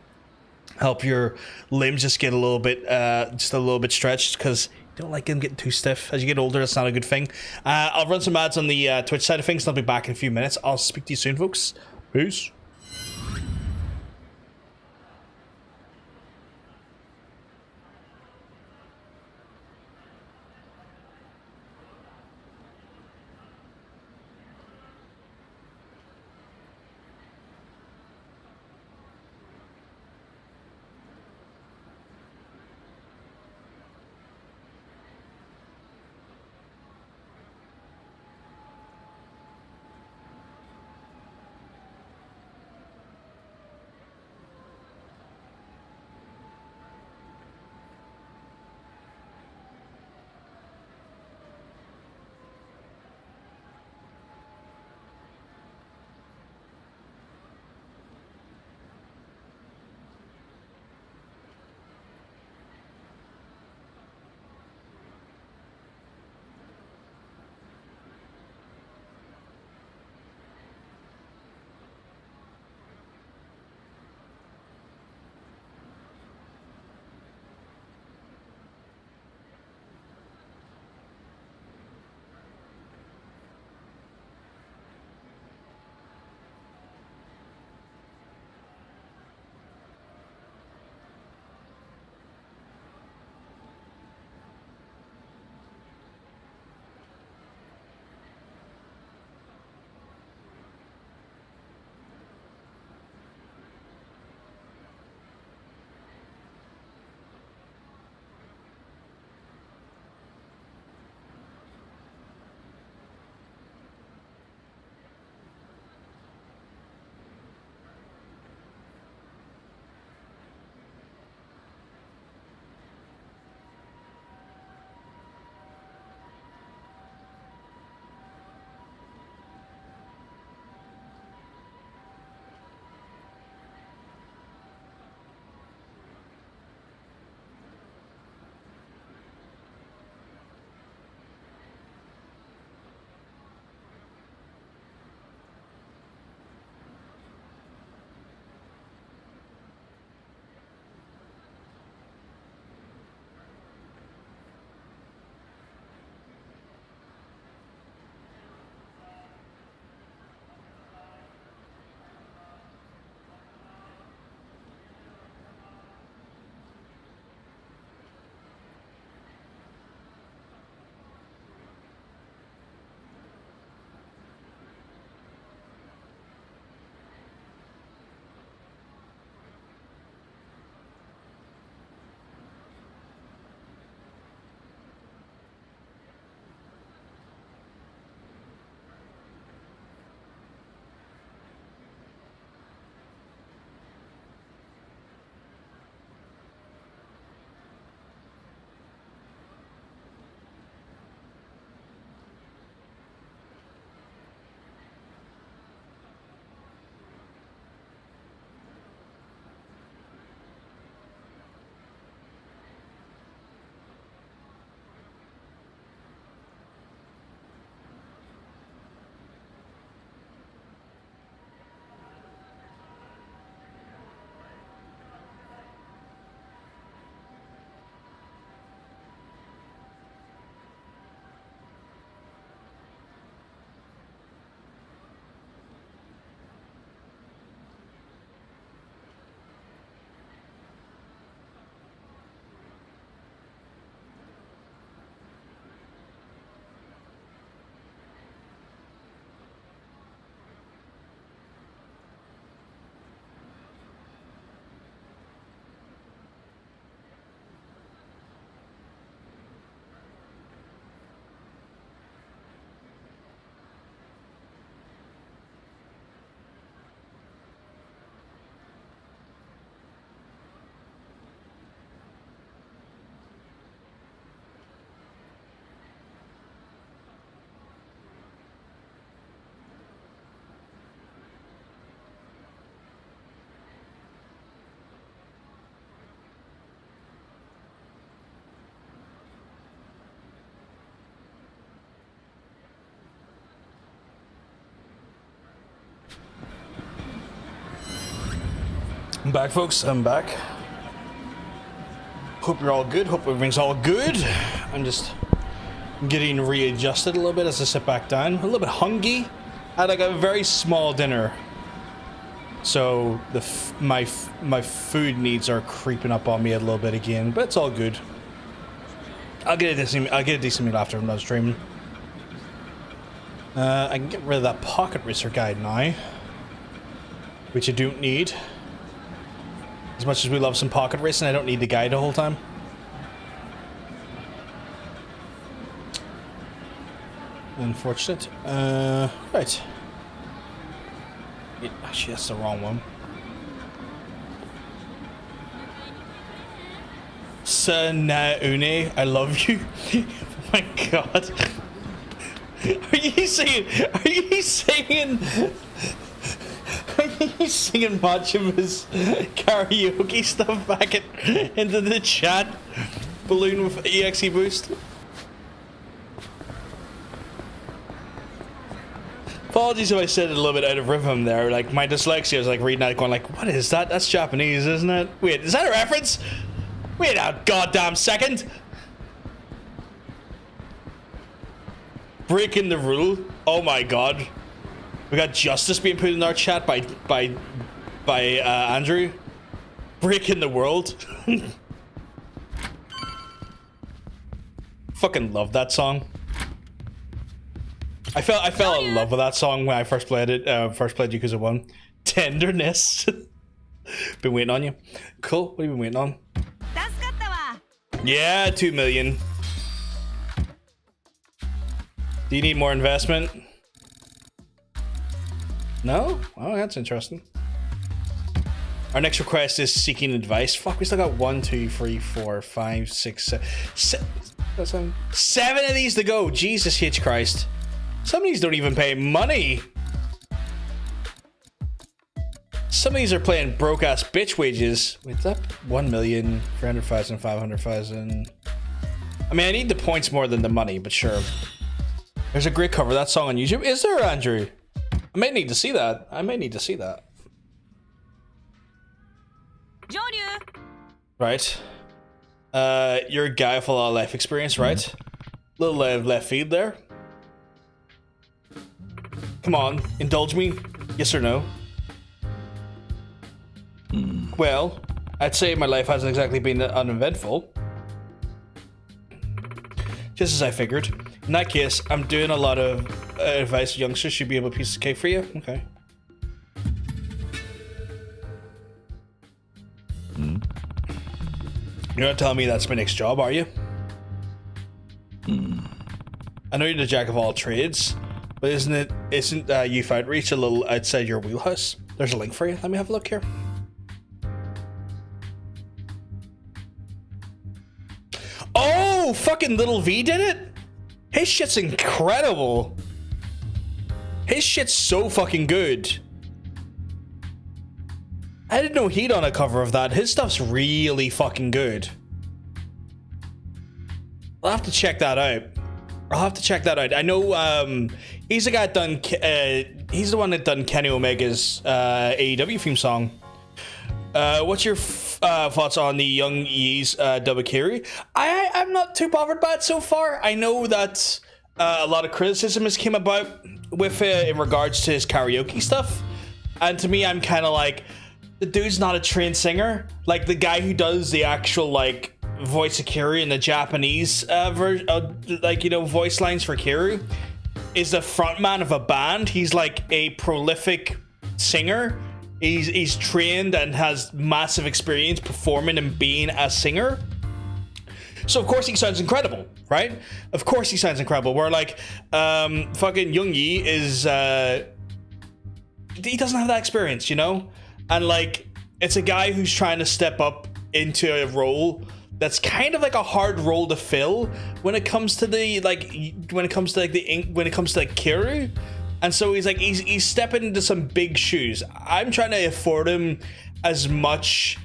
Help your limbs just get a little bit stretched, because you don't like them getting too stiff. As you get older, that's not a good thing. I'll run some ads on the Twitch side of things, and I'll be back in a few minutes. I'll speak to you soon, folks. Peace. I'm back, folks. I'm back. Hope you're all good. Hope everything's all good. I'm just getting readjusted a little bit as I sit back down. A little bit hungry. I had like a very small dinner, so my food needs are creeping up on me a little bit again. But it's all good. I'll get a decent meal after I'm done streaming. I can get rid of that pocket racer guide now, which I don't need. As much as we love some pocket racing, I don't need the guide the whole time. Unfortunate. Right. Yeah, actually, that's the wrong one. Sanaune, I love you. Oh my god. Are you singing? Are you singing? Are you singing Machima's karaoke stuff back into the chat? Balloon with EXE boost. Apologies if I said it a little bit out of rhythm there. Like my dyslexia was like reading that, going like, "What is that? That's Japanese, isn't it?" Wait, is that a reference? Wait a goddamn second. Breaking the rule. Oh my god. We got justice being put in our chat by Andrew. Breaking the world. Fucking love that song. I fell in love with that song when I first played it. First played Yakuza 1. Tenderness. Been waiting on you. Cool. What have you been waiting on? Yeah, 2 million. Do you need more investment? No? Oh, that's interesting. Our next request is seeking advice. Fuck, we still got 1, 2, 3, 4, 5, 6, 7. 7 of these to go. Jesus H. Christ. Some of these don't even pay money. Some of these are playing broke ass bitch wages. Wait, that 1 million, 300,000, 500,000. I mean, I need the points more than the money, but sure. There's a great cover of that song on YouTube. Is there, Andrew? I may need to see that. I may need to see that. Joryu. Right. You're a guy with a lot of life experience, right? Little left feed there. Come on, indulge me. Yes or no? Well, I'd say my life hasn't exactly been uneventful. Just as I figured. In that case, I'm doing a lot of advice youngsters should be able to piece of cake for you. Okay. You're not telling me that's my next job, are you? I know you're the jack of all trades, but isn't youth outreach a little outside your wheelhouse? There's a link for you. Let me have a look here. Oh, fucking Little V did it? His shit's incredible. His shit's so fucking good. I didn't know he'd on a cover of that. His stuff's really fucking good. I'll have to check that out. I know he's the guy that done he's the one that done Kenny Omega's AEW theme song. What's your thoughts on the Young Yee's Dubakiri? I'm not too bothered by it so far. I know that a lot of criticism has came about with in regards to his karaoke stuff, and to me, I'm kind of like, the dude's not a trained singer. Like the guy who does the actual like voice of Kiryu in the Japanese version, like, you know, voice lines for Kiryu, is the frontman of a band. He's like a prolific singer. He's trained and has massive experience performing and being a singer. So of course he sounds incredible, right? Of course he sounds incredible. Where like fucking Young Yi is he doesn't have that experience, you know? And like it's a guy who's trying to step up into a role that's kind of like a hard role to fill when it comes to the Kiryu. And so he's like, he's stepping into some big shoes. I'm trying to afford him as much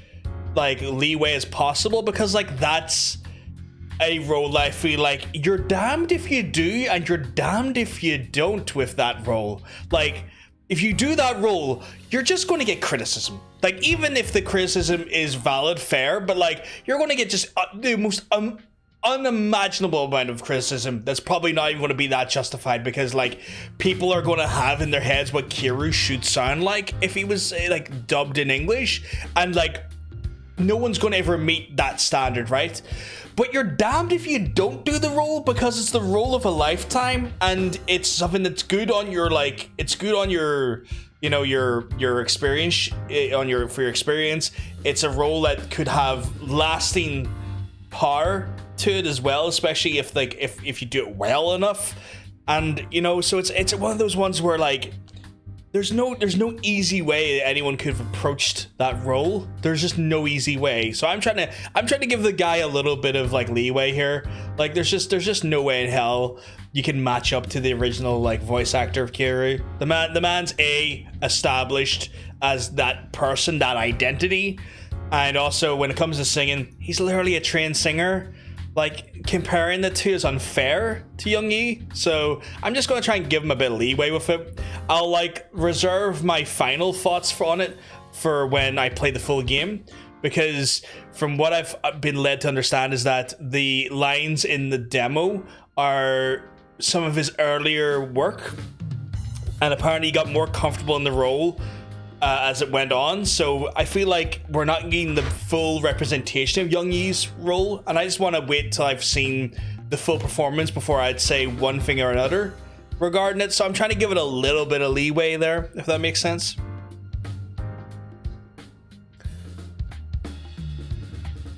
like leeway as possible, because like that's a role that I feel like you're damned if you do and you're damned if you don't with that role. Like if you do that role, you're just going to get criticism. Like, even if the criticism is valid, fair, but like, you're going to get just the most unimaginable amount of criticism that's probably not even going to be that justified, because like, people are going to have in their heads what Kiryu should sound like if he was like dubbed in English, and like, no one's going to ever meet that standard, right? But you're damned if you don't do the role, because it's the role of a lifetime, and it's something that's good on your, like, it's good on your, you know, your experience, on your, for your experience. It's a role that could have lasting power to it as well, especially if like, if you do it well enough. And, you know, so it's one of those ones where like, there's no easy way anyone could have approached that role. There's just no easy way. So I'm trying to give the guy a little bit of like leeway here. Like, there's just no way in hell you can match up to the original like voice actor of Kiryu. The man's established as that person, that identity, and also when it comes to singing, he's literally a trained singer. Like, comparing the two is unfair to Young Yi, so I'm just going to try and give him a bit of leeway with it. I'll like reserve my final thoughts on it for when I play the full game, because from what I've been led to understand is that the lines in the demo are some of his earlier work, and apparently he got more comfortable in the role as it went on. So I feel like we're not getting the full representation of Young Yi's role, and I just want to wait till I've seen the full performance before I'd say one thing or another regarding it. So I'm trying to give it a little bit of leeway there, if that makes sense.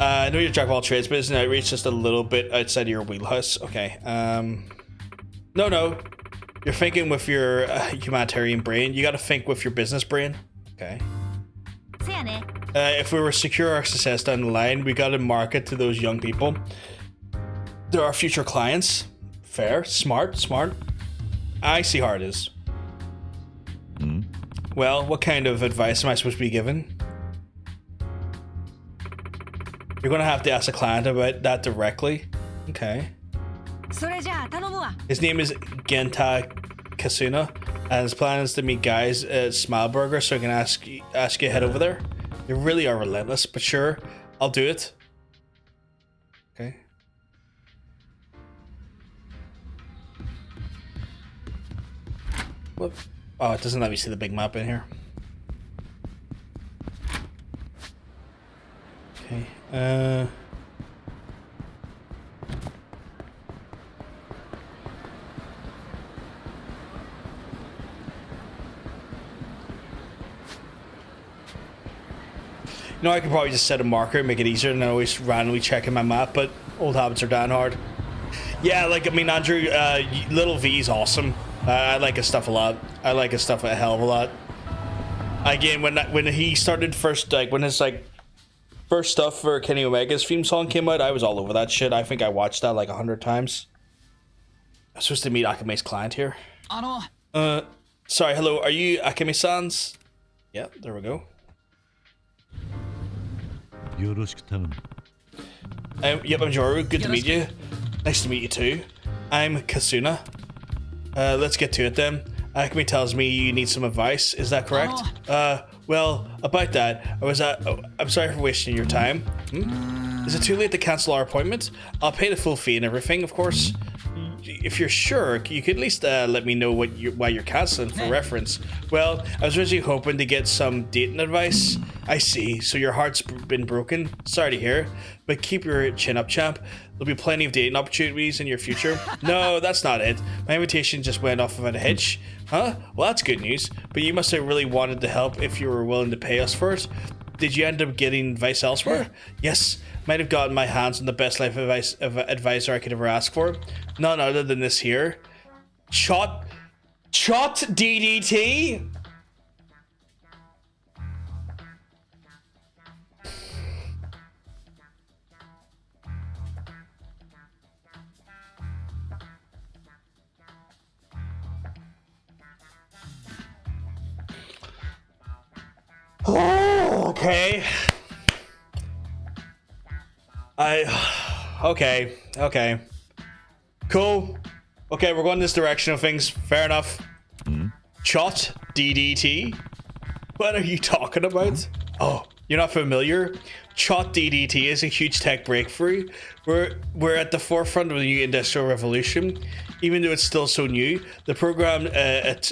I know you're jack of all trades, but isn't outreach just a little bit outside of your wheelhouse? Okay. No, you're thinking with your humanitarian brain. You got to think with your business brain. Okay. If we were secure our success down the line, we got to market to those young people. They're our future clients. Fair, smart. I see how it is. Well, what kind of advice am I supposed to be giving? You're going to have to ask a client about that directly. Okay. His name is Genta Kasuna, and his plan is to meet guys at Smileburger, so I can ask you to head over there. They really are relentless, but sure, I'll do it. Okay. Whoop. Oh, it doesn't let me see the big map in here. Okay. You know, I could probably just set a marker and make it easier than always randomly checking my map, but old habits are dying hard. Yeah, like, I mean, Andrew, Little V is awesome. I like his stuff a lot. I like his stuff a hell of a lot. Again, when he started first, like, when his, like, first stuff for Kenny Omega's theme song came out, I was all over that shit. I think I watched that like 100 times. I'm supposed to meet Akame's client here. Sorry, hello, are you Akame-sans? Yeah, there we go. Yep, I'm Joryu. Good to meet you. Nice to meet you too. I'm Kasuna. Let's get to it then. Akame tells me you need some advice. Is that correct? Well, about that, I'm sorry for wasting your time. Is it too late to cancel our appointment? I'll pay the full fee and everything, of course. If you're sure, you could at least let me know why you're canceling for reference. Well, I was originally hoping to get some dating advice. I see, so your heart's been broken. Sorry to hear, but keep your chin up, champ. There'll be plenty of dating opportunities in your future. No, that's not it. My invitation just went off without a hitch. Huh? Well, that's good news, but you must have really wanted to help if you were willing to pay us for it. Did you end up getting advice elsewhere? Yes. Might have gotten my hands on the best life advisor I could ever ask for. None other than this here. Chot DDT? Oh, okay. Okay. Cool. Okay, we're going this direction of things. Fair enough. Chot DDT? What are you talking about? Oh, you're not familiar? Chot DDT is a huge tech breakthrough. We're at the forefront of the new industrial revolution. Even though it's still so new, the program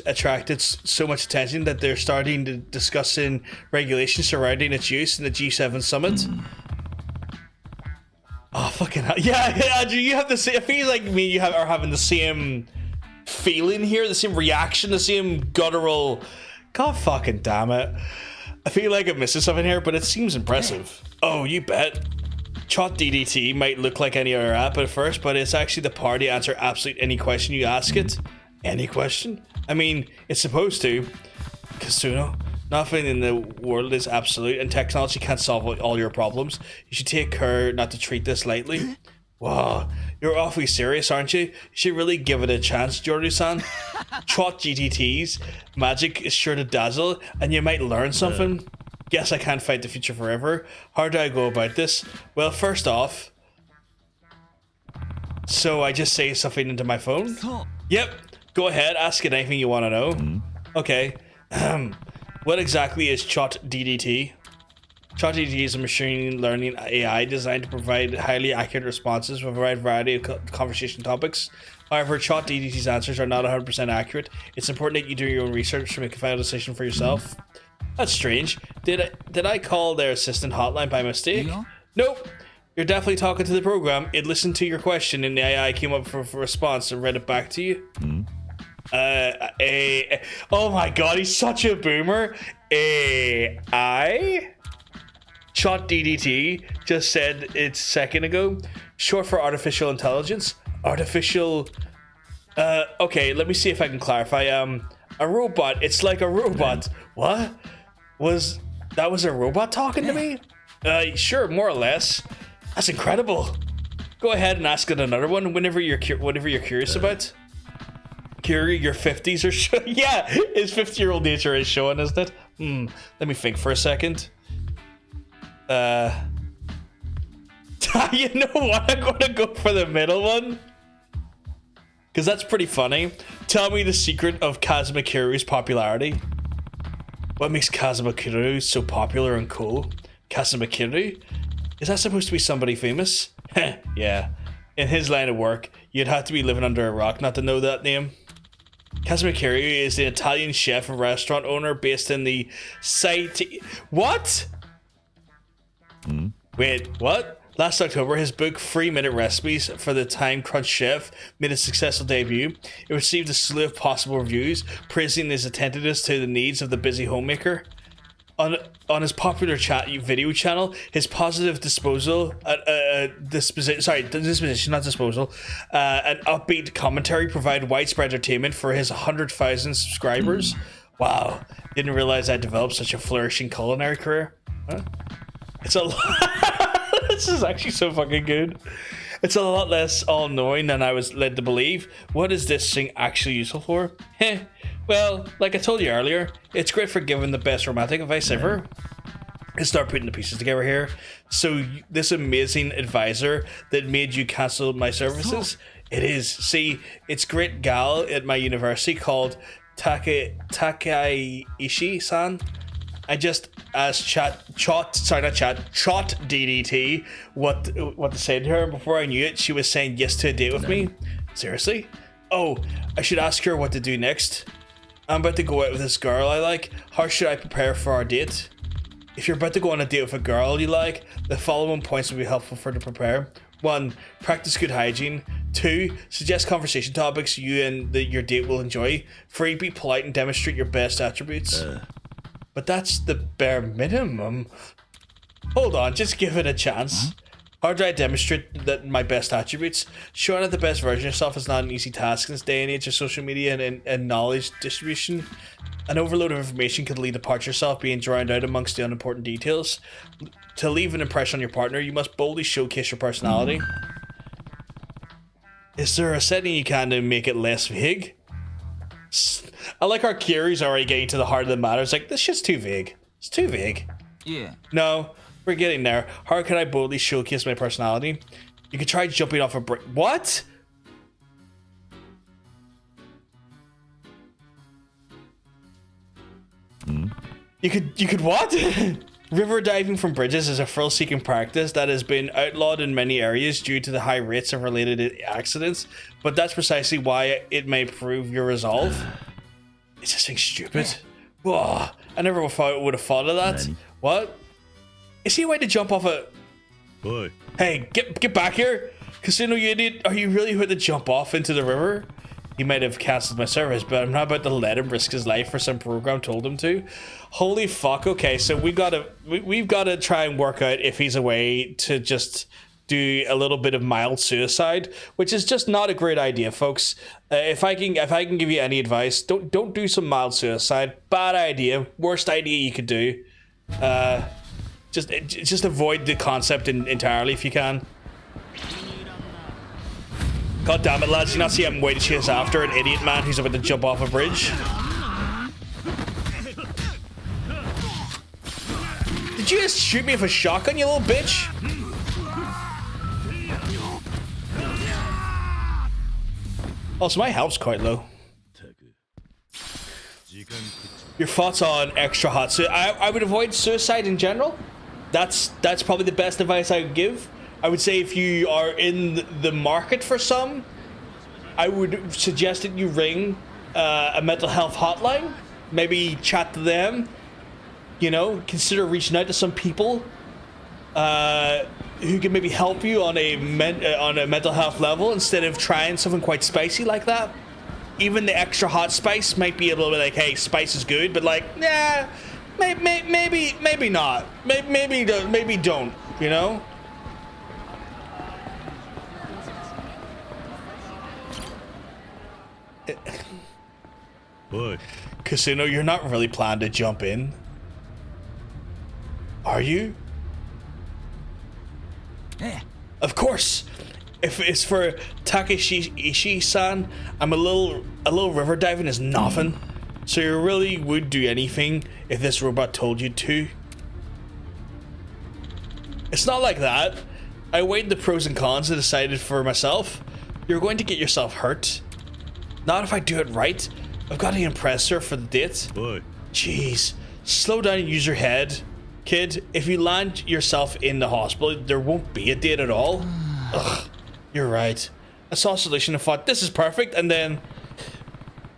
attracted so much attention that they're starting to discussing regulations surrounding its use in the G7 summit. Oh, fucking hell. Yeah, Andrew, you have the same. I feel like me and you are having the same feeling here, the same reaction, the same guttural. God fucking damn it. I feel like I'm missing something here, but it seems impressive. Oh, you bet. Chot DDT might look like any other app at first, but it's actually the power to answer absolutely any question you ask it. Any question? I mean, it's supposed to. Kasuno, nothing in the world is absolute, and technology can't solve all your problems. You should take care not to treat this lightly. Wow, you're awfully serious, aren't you? You should really give it a chance, Joryu-san. Chot GTT's magic is sure to dazzle, and you might learn something. Guess I can't fight the future forever. How do I go about this? Well, first off, so I just say something into my phone? Yep, go ahead, ask it anything you want to know. Okay, what exactly is Chot DDT? Chot DDT is a machine learning AI designed to provide highly accurate responses with a wide variety of conversation topics. However, Chot DDT's answers are not 100% accurate. It's important that you do your own research to make a final decision for yourself. That's strange. Did I call their assistant hotline by mistake? Nope. You're definitely talking to the program. It listened to your question and the AI came up for a response and read it back to you. Oh my god, he's such a boomer. AI? Chot DDT just said it a second ago. Short for artificial intelligence. Artificial. Okay, let me see if I can clarify. A robot. It's like a robot. What? That was a robot talking to me? Sure, more or less. That's incredible. Go ahead and ask it another one whenever you're curious about. Curie, your 50s are showing. Yeah, his 50-year-old nature is showing, isn't it? Let me think for a second. You know what? I'm gonna go for the middle one. Because that's pretty funny. Tell me the secret of Kazuma Kiryu's popularity. What makes Kazuma Kiryu so popular and cool? Kazuma Kiryu? Is that supposed to be somebody famous? Heh, yeah. In his line of work, you'd have to be living under a rock not to know that name. Kazuma Kiryu is the Italian chef and restaurant owner based in the site. What? Wait, what? Last October, his book 3-Minute Recipes for the Time Crunch Chef made a successful debut. It received a slew of possible reviews, praising his attentiveness to the needs of the busy homemaker. On his popular video channel, his positive disposition, not disposal, an upbeat commentary provide widespread entertainment for his 100,000 subscribers. Wow, didn't realize I developed such a flourishing culinary career. Huh? It's a lot. This is actually so fucking good. It's a lot less all-knowing than I was led to believe. What is this thing actually useful for? Heh. Well, like I told you earlier, it's great for giving the best romantic advice ever. Let's start putting the pieces together here. So this amazing advisor that made you cancel my services? It is. See, it's great gal at my university called Takaishi-san. I just asked Chot DDT what to say to her. Before I knew it, she was saying yes to a date with me. Seriously? Oh, I should ask her what to do next. I'm about to go out with this girl I like. How should I prepare for our date? If you're about to go on a date with a girl you like, the following points will be helpful for her to prepare. 1. Practice good hygiene. 2. Suggest conversation topics you and your date will enjoy. 3. Be polite and demonstrate your best attributes. But that's the bare minimum. Hold on, just give it a chance. How do I demonstrate that my best attributes? Showing that the best version of yourself is not an easy task in this day and age of social media and knowledge distribution. An overload of information could lead to part of yourself being drowned out amongst the unimportant details. To leave an impression on your partner, you must boldly showcase your personality. Is there a setting you can to make it less vague? I like our Kiryu's already getting to the heart of the matter. It's like, this shit's too vague. It's too vague. Yeah. No, we're getting there. How can I boldly showcase my personality? You could try jumping off a brick. What? You could what? River diving from bridges is a thrill-seeking practice that has been outlawed in many areas due to the high rates of related accidents, but that's precisely why it may prove your resolve. Is this thing stupid? Whoa, I never would have thought of that. What? Is he a way to jump off a... Oi. Hey, get back here! Casino, you idiot. Are you really going to jump off into the river? He might have cancelled my service, but I'm not about to let him risk his life for some program told him to. Holy fuck. Okay, so we've got to try and work out if he's a way to just do a little bit of mild suicide, which is just not a great idea, folks. If I can give you any advice, don't do some mild suicide. Bad idea. Worst idea you could do. Just avoid the concept entirely if you can. God damn it, lads. You not see I'm waiting to chase after an idiot man who's about to jump off a bridge? Did you just shoot me with a shotgun, you little bitch? Also, my health's quite low. Your thoughts on extra hot suit? I would avoid suicide in general. That's probably the best advice I would give. I would say if you are in the market for some, I would suggest that you ring a mental health hotline. Maybe chat to them. You know, consider reaching out to some people who can maybe help you on a mental health level instead of trying something quite spicy like that. Even the extra hot spice might be able to be like, hey, spice is good, but like, nah, maybe not. Maybe don't. You know. Oi. Casino, you're not really planning to jump in, are you? Yeah. Of course. If it's for Takeshi-san, I'm a little river diving is nothing. So you really would do anything if this robot told you to. It's not like that. I weighed the pros and cons and decided for myself. You're going to get yourself hurt. Not if I do it right. I've got to impress her for the date. Oi. Jeez. Slow down and use your head. Kid, if you land yourself in the hospital, there won't be a date at all. Ugh, you're right. I saw a solution and thought, this is perfect, and then...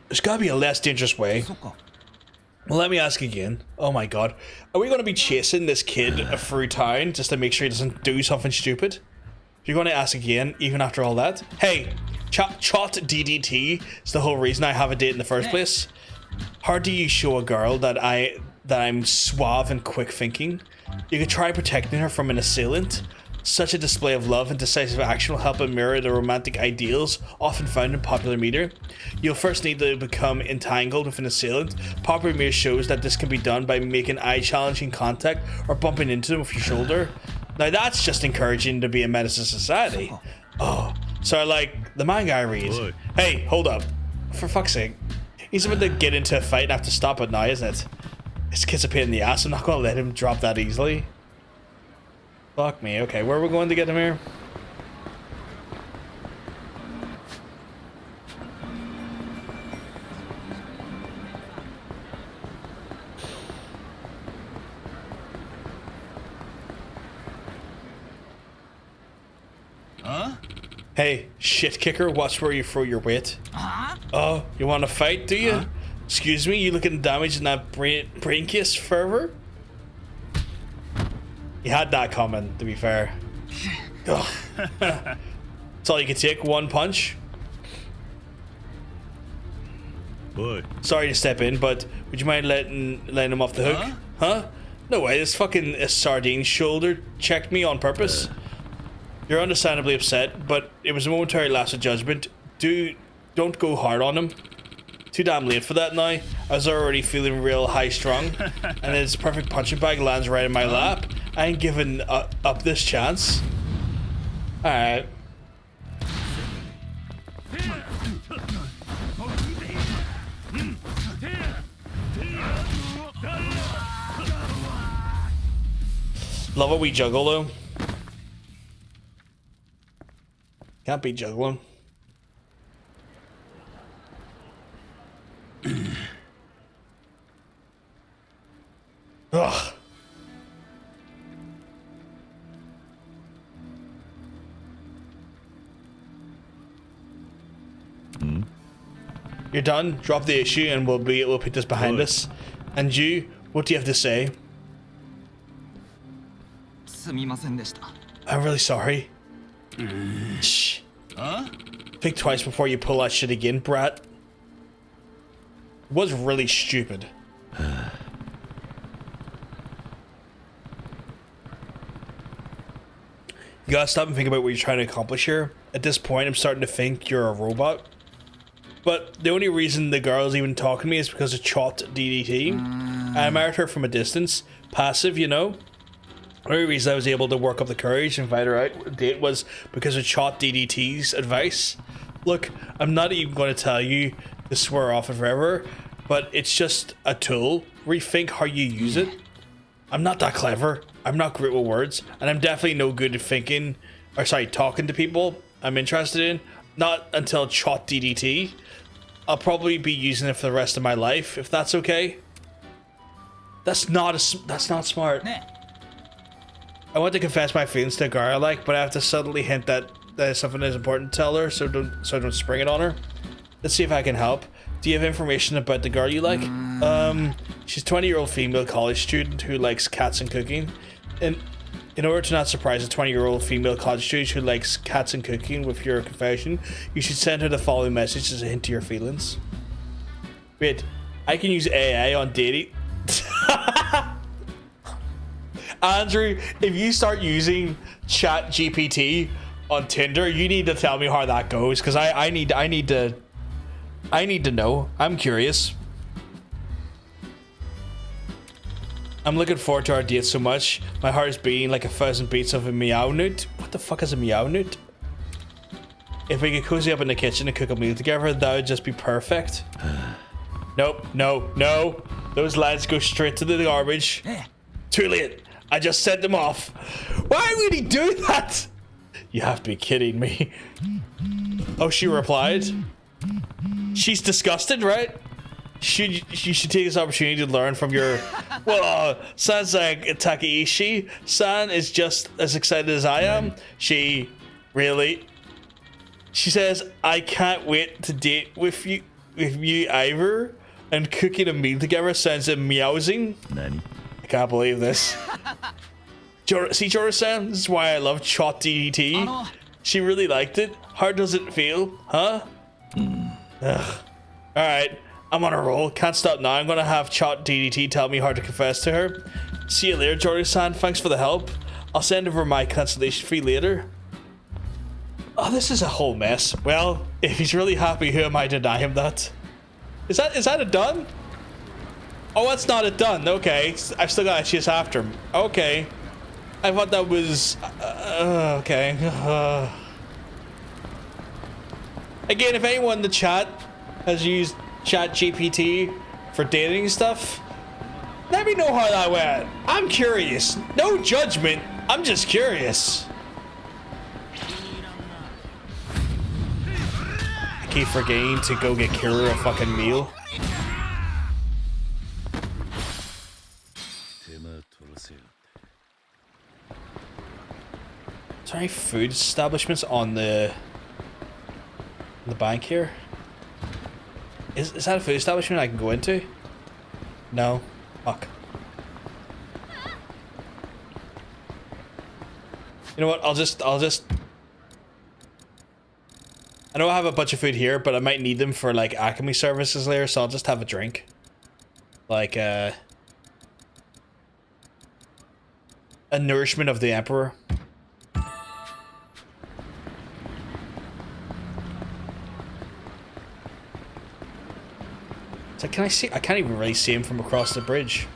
There's gotta be a less dangerous way. Well, let me ask again. Oh my god. Are we gonna be chasing this kid through town just to make sure he doesn't do something stupid? You're gonna ask again, even after all that? Hey, Chot DDT is the whole reason I have a date in the first place. How do you show a girl that I'm suave and quick thinking? You could try protecting her from an assailant. Such a display of love and decisive action will help her mirror the romantic ideals often found in popular media. You'll first need to become entangled with an assailant. Popular media shows that this can be done by making eye-challenging contact or bumping into them with your shoulder. Now that's just encouraging to be a menace to society. Oh, so like the manga I read. Oi. Hey, hold up. For fuck's sake. He's about to get into a fight and have to stop it now, isn't it? This kid's a pain in the ass. I'm not going to let him drop that easily. Fuck me. Okay, where are we going to get him here? Huh? Hey, shit kicker, watch where you throw your weight. Huh? Oh, you want to fight, do you? Excuse me, you looking damaged in that brain kiss fervor? You had that coming, to be fair. Ugh. That's all you can take, one punch. Oi. Sorry to step in, but would you mind letting him off the hook? Huh? No way, this fucking sardine shoulder checked me on purpose. You're understandably upset, but it was a momentary lapse of judgment. Don't go hard on him. Too damn late for that now. I was already feeling real high strung, and his perfect punching bag lands right in my lap. I ain't giving up this chance. Alright. Love a wee juggle though. Can't be juggling. You're done? Drop the issue and we'll put this behind us. And you, what do you have to say? すみませんでした。 I'm really sorry. Shh. Think twice before you pull that shit again, brat. It was really stupid. You gotta stop and think about what you're trying to accomplish here. At this point, I'm starting to think you're a robot. But the only reason the girl's even talking to me is because of chopped DDT. I admired her from a distance. Passive, you know? The only reason I was able to work up the courage and invite her out on a date was because of chopped DDT's advice. Look, I'm not even going to tell you to swear off it forever, but it's just a tool. Rethink how you use it. I'm not that clever. I'm not great with words, and I'm definitely no good at talking to people I'm interested in. Not until chopped DDT. I'll probably be using it for the rest of my life, if that's okay. That's not smart. I want to confess my feelings to a girl I like, but I have to subtly hint that there's something that's important to tell her, so I don't spring it on her. Let's see if I can help. Do you have information about the girl you like? She's a 20-year-old female college student who likes cats and cooking. And in order to not surprise a 20-year-old female college student who likes cats and cooking with your confession, you should send her the following message as a hint to your feelings. Wait, I can use AI on dating? Andrew, if you start using Chat GPT on Tinder, you need to tell me how that goes, because I need to know. I'm curious. I'm looking forward to our date so much. My heart is beating like 1,000 beats of a meow newt. What the fuck is a meow newt? If we could cozy up in the kitchen and cook a meal together, that would just be perfect. Nope, no. Those lines go straight to the garbage. Too late. I just sent them off. Why would he do that? You have to be kidding me. Oh, she replied. She's disgusted, right? You should take this opportunity to learn from your... Well, sounds like Takeishi-san is just as excited as I am. She says, I can't wait to date with you either. And cooking a meal together sounds amusing. I can't believe this. See, Joryu-san, this is why I love Chot DDT. She really liked it. How does it feel, huh? Alright, I'm on a roll. Can't stop now. I'm gonna have Chot DDT tell me how to confess to her. See you later, Joryu-san. Thanks for the help. I'll send over my cancellation fee later. Oh, this is a whole mess. Well, if he's really happy, who am I to deny him that? Is that a done? Oh, that's not a done. Okay, I've still got to chase after him. Okay, I thought that was okay. Again, if anyone in the chat has used Chat GPT for dating stuff, let me know how that went. I'm curious. No judgment. I'm just curious. I keep forgetting to go get Kira a fucking meal. Is there any food establishments on the bank here? Is that a food establishment I can go into? No. Fuck. You know what? I'll just I know I have a bunch of food here, but I might need them for like alchemy services later, so I'll just have a drink. Like a nourishment of the emperor. So can I see? I can't even really see him from across the bridge.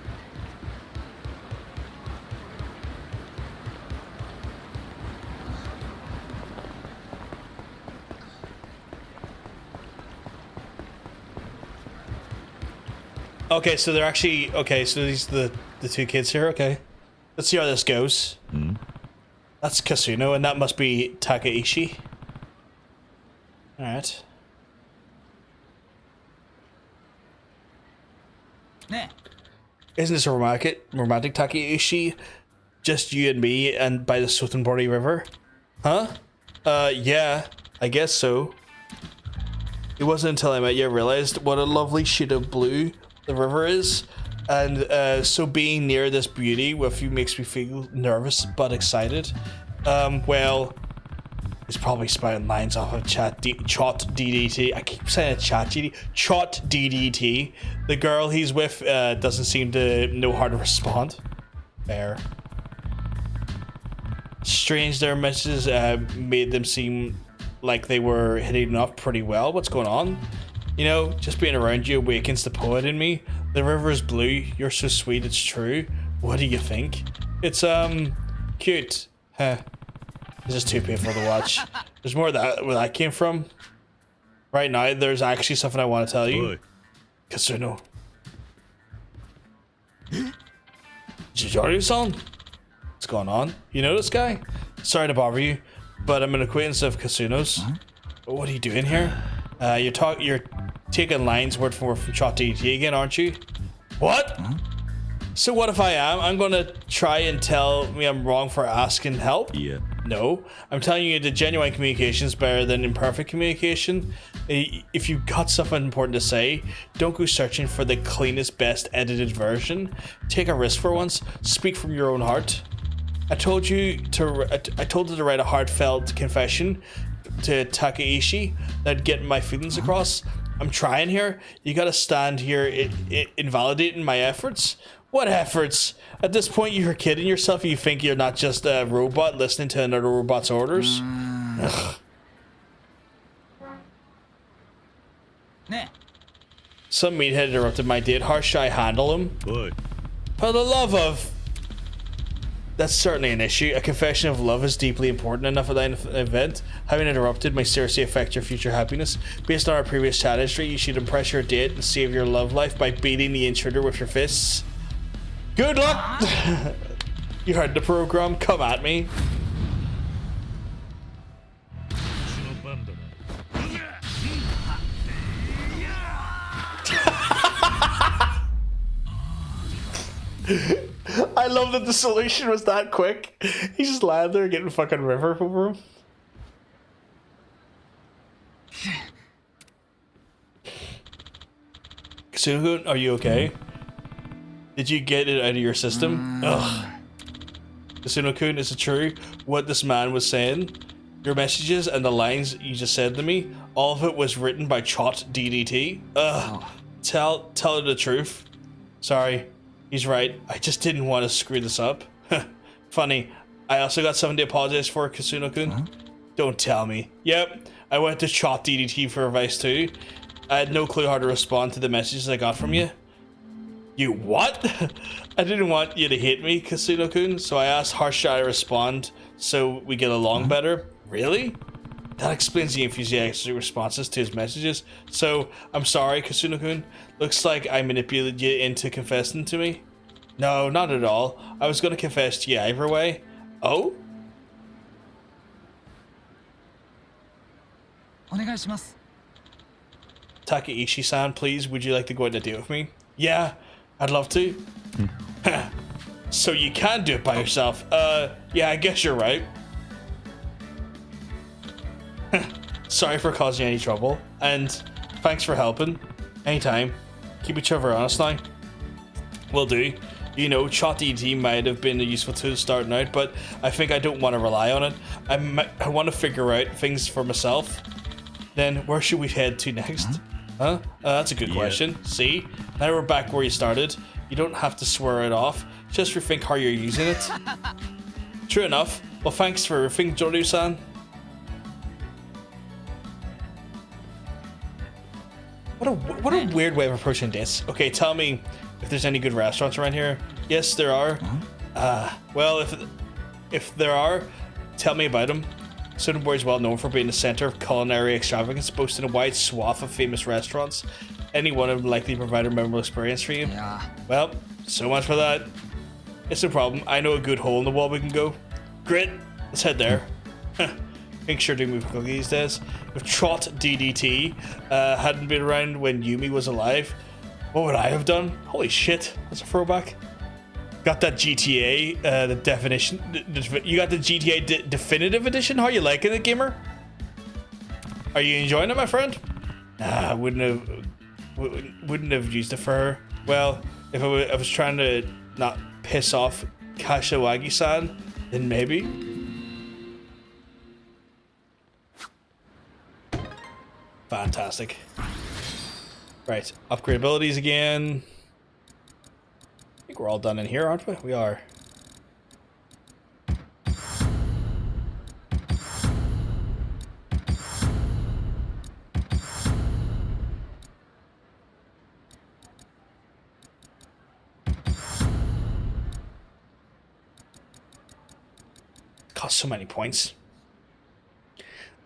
Okay, so they're actually okay. So these are the two kids here. Okay, let's see how this goes. That's Kasuno, and that must be Takeishi. All right. Isn't this a romantic Takeishi? Just you and me and by the Sotenbori River? Huh? Yeah, I guess so. It wasn't until I met you I realized what a lovely shade of blue the river is. And so being near this beauty with you makes me feel nervous but excited. Well, he's probably spouting lines off of Chot DDT. I keep saying it, Chot DDT. The girl he's with doesn't seem to know how to respond. Fair. Strange, their messages made them seem like they were hitting it off pretty well. What's going on? You know, just being around you awakens the poet in me. The river is blue. You're so sweet, it's true. What do you think? It's, cute. Huh. This is too painful to watch. There's more of that where that came from. Right now, there's actually something I want to tell you. Kasuno. Joryu-san? What's going on? You know this guy? Sorry to bother you, but I'm an acquaintance of Kasuno's. What are you doing here? You're taking lines word for word from Chot DDT again, aren't you? What? So what if I am? I'm gonna try and tell me I'm wrong for asking help? Yeah. No, I'm telling you that genuine communication is better than imperfect communication. If you've got something important to say, don't go searching for the cleanest, best edited version. Take a risk for once. Speak from your own heart. I told her to write a heartfelt confession to Takeishi that'd get my feelings across. I'm trying here. You gotta stand here invalidating my efforts. What efforts? At this point, you're kidding yourself. You think you're not just a robot listening to another robot's orders? Ugh. Some meathead interrupted my date. How should I handle him? Boy. For the love of... That's certainly an issue. A confession of love is deeply important enough at an event. Having interrupted may seriously affect your future happiness. Based on our previous chat history, you should impress your date and save your love life by beating the intruder with your fists. Good luck! You heard the program. Come at me. I love that the solution was that quick. He's just lying there getting fucking river over him. Kasuno, are you okay? Did you get it out of your system? Ugh. Kasuno-kun, is it true what this man was saying? Your messages and the lines you just said to me, all of it was written by Chot DDT? Ugh. Tell her the truth. Sorry. He's right. I just didn't want to screw this up. Funny. I also got something to apologize for, Kasuno-kun. Don't tell me. Yep. I went to Chot DDT for advice too. I had no clue how to respond to the messages I got from you. You what? I didn't want you to hate me, Kasuno-kun, so I asked how should I respond so we get along better. Really? That explains the enthusiastic responses to his messages. So, I'm sorry, Kasuno-kun. Looks like I manipulated you into confessing to me. No, not at all. I was going to confess to you either way. Oh? Takeishi-san, please, would you like to go on a date with me? Yeah, I'd love to. So you can do it by yourself. Yeah, I guess you're right. Sorry for causing any trouble, and thanks for helping. Anytime. Keep each other honest now. Will do. You know, Chot DDT might have been a useful tool starting out, but I think I don't want to rely on it. I want to figure out things for myself. Then, where should we head to next? Huh? That's a good question. See? Now we're back where you started. You don't have to swear it off. Just rethink how you're using it. True enough. Well, thanks for everything, Joryu-san. What a weird way of approaching this. Okay, tell me if there's any good restaurants around here. Yes, there are. Well, if there are, tell me about them. Sotenbori is well known for being the center of culinary extravagance, boasting a wide swath of famous restaurants. Any one of them likely provide a memorable experience for you. Yeah. Well, so much for that. It's no problem. I know a good hole in the wall we can go. Great. Let's head there. Think sure to move quickly these days. If Chot DDT hadn't been around when Yumi was alive, what would I have done? Holy shit, that's a throwback. Got that GTA, the definition. You got the GTA definitive edition? How you liking it, gamer? Are you enjoying it, my friend? Nah, I wouldn't have used it for her. Well, if I was trying to not piss off Kashiwagi-san, then maybe. Fantastic. Right, upgrade abilities again. I think we're all done in here, aren't we? We are. Cost so many points.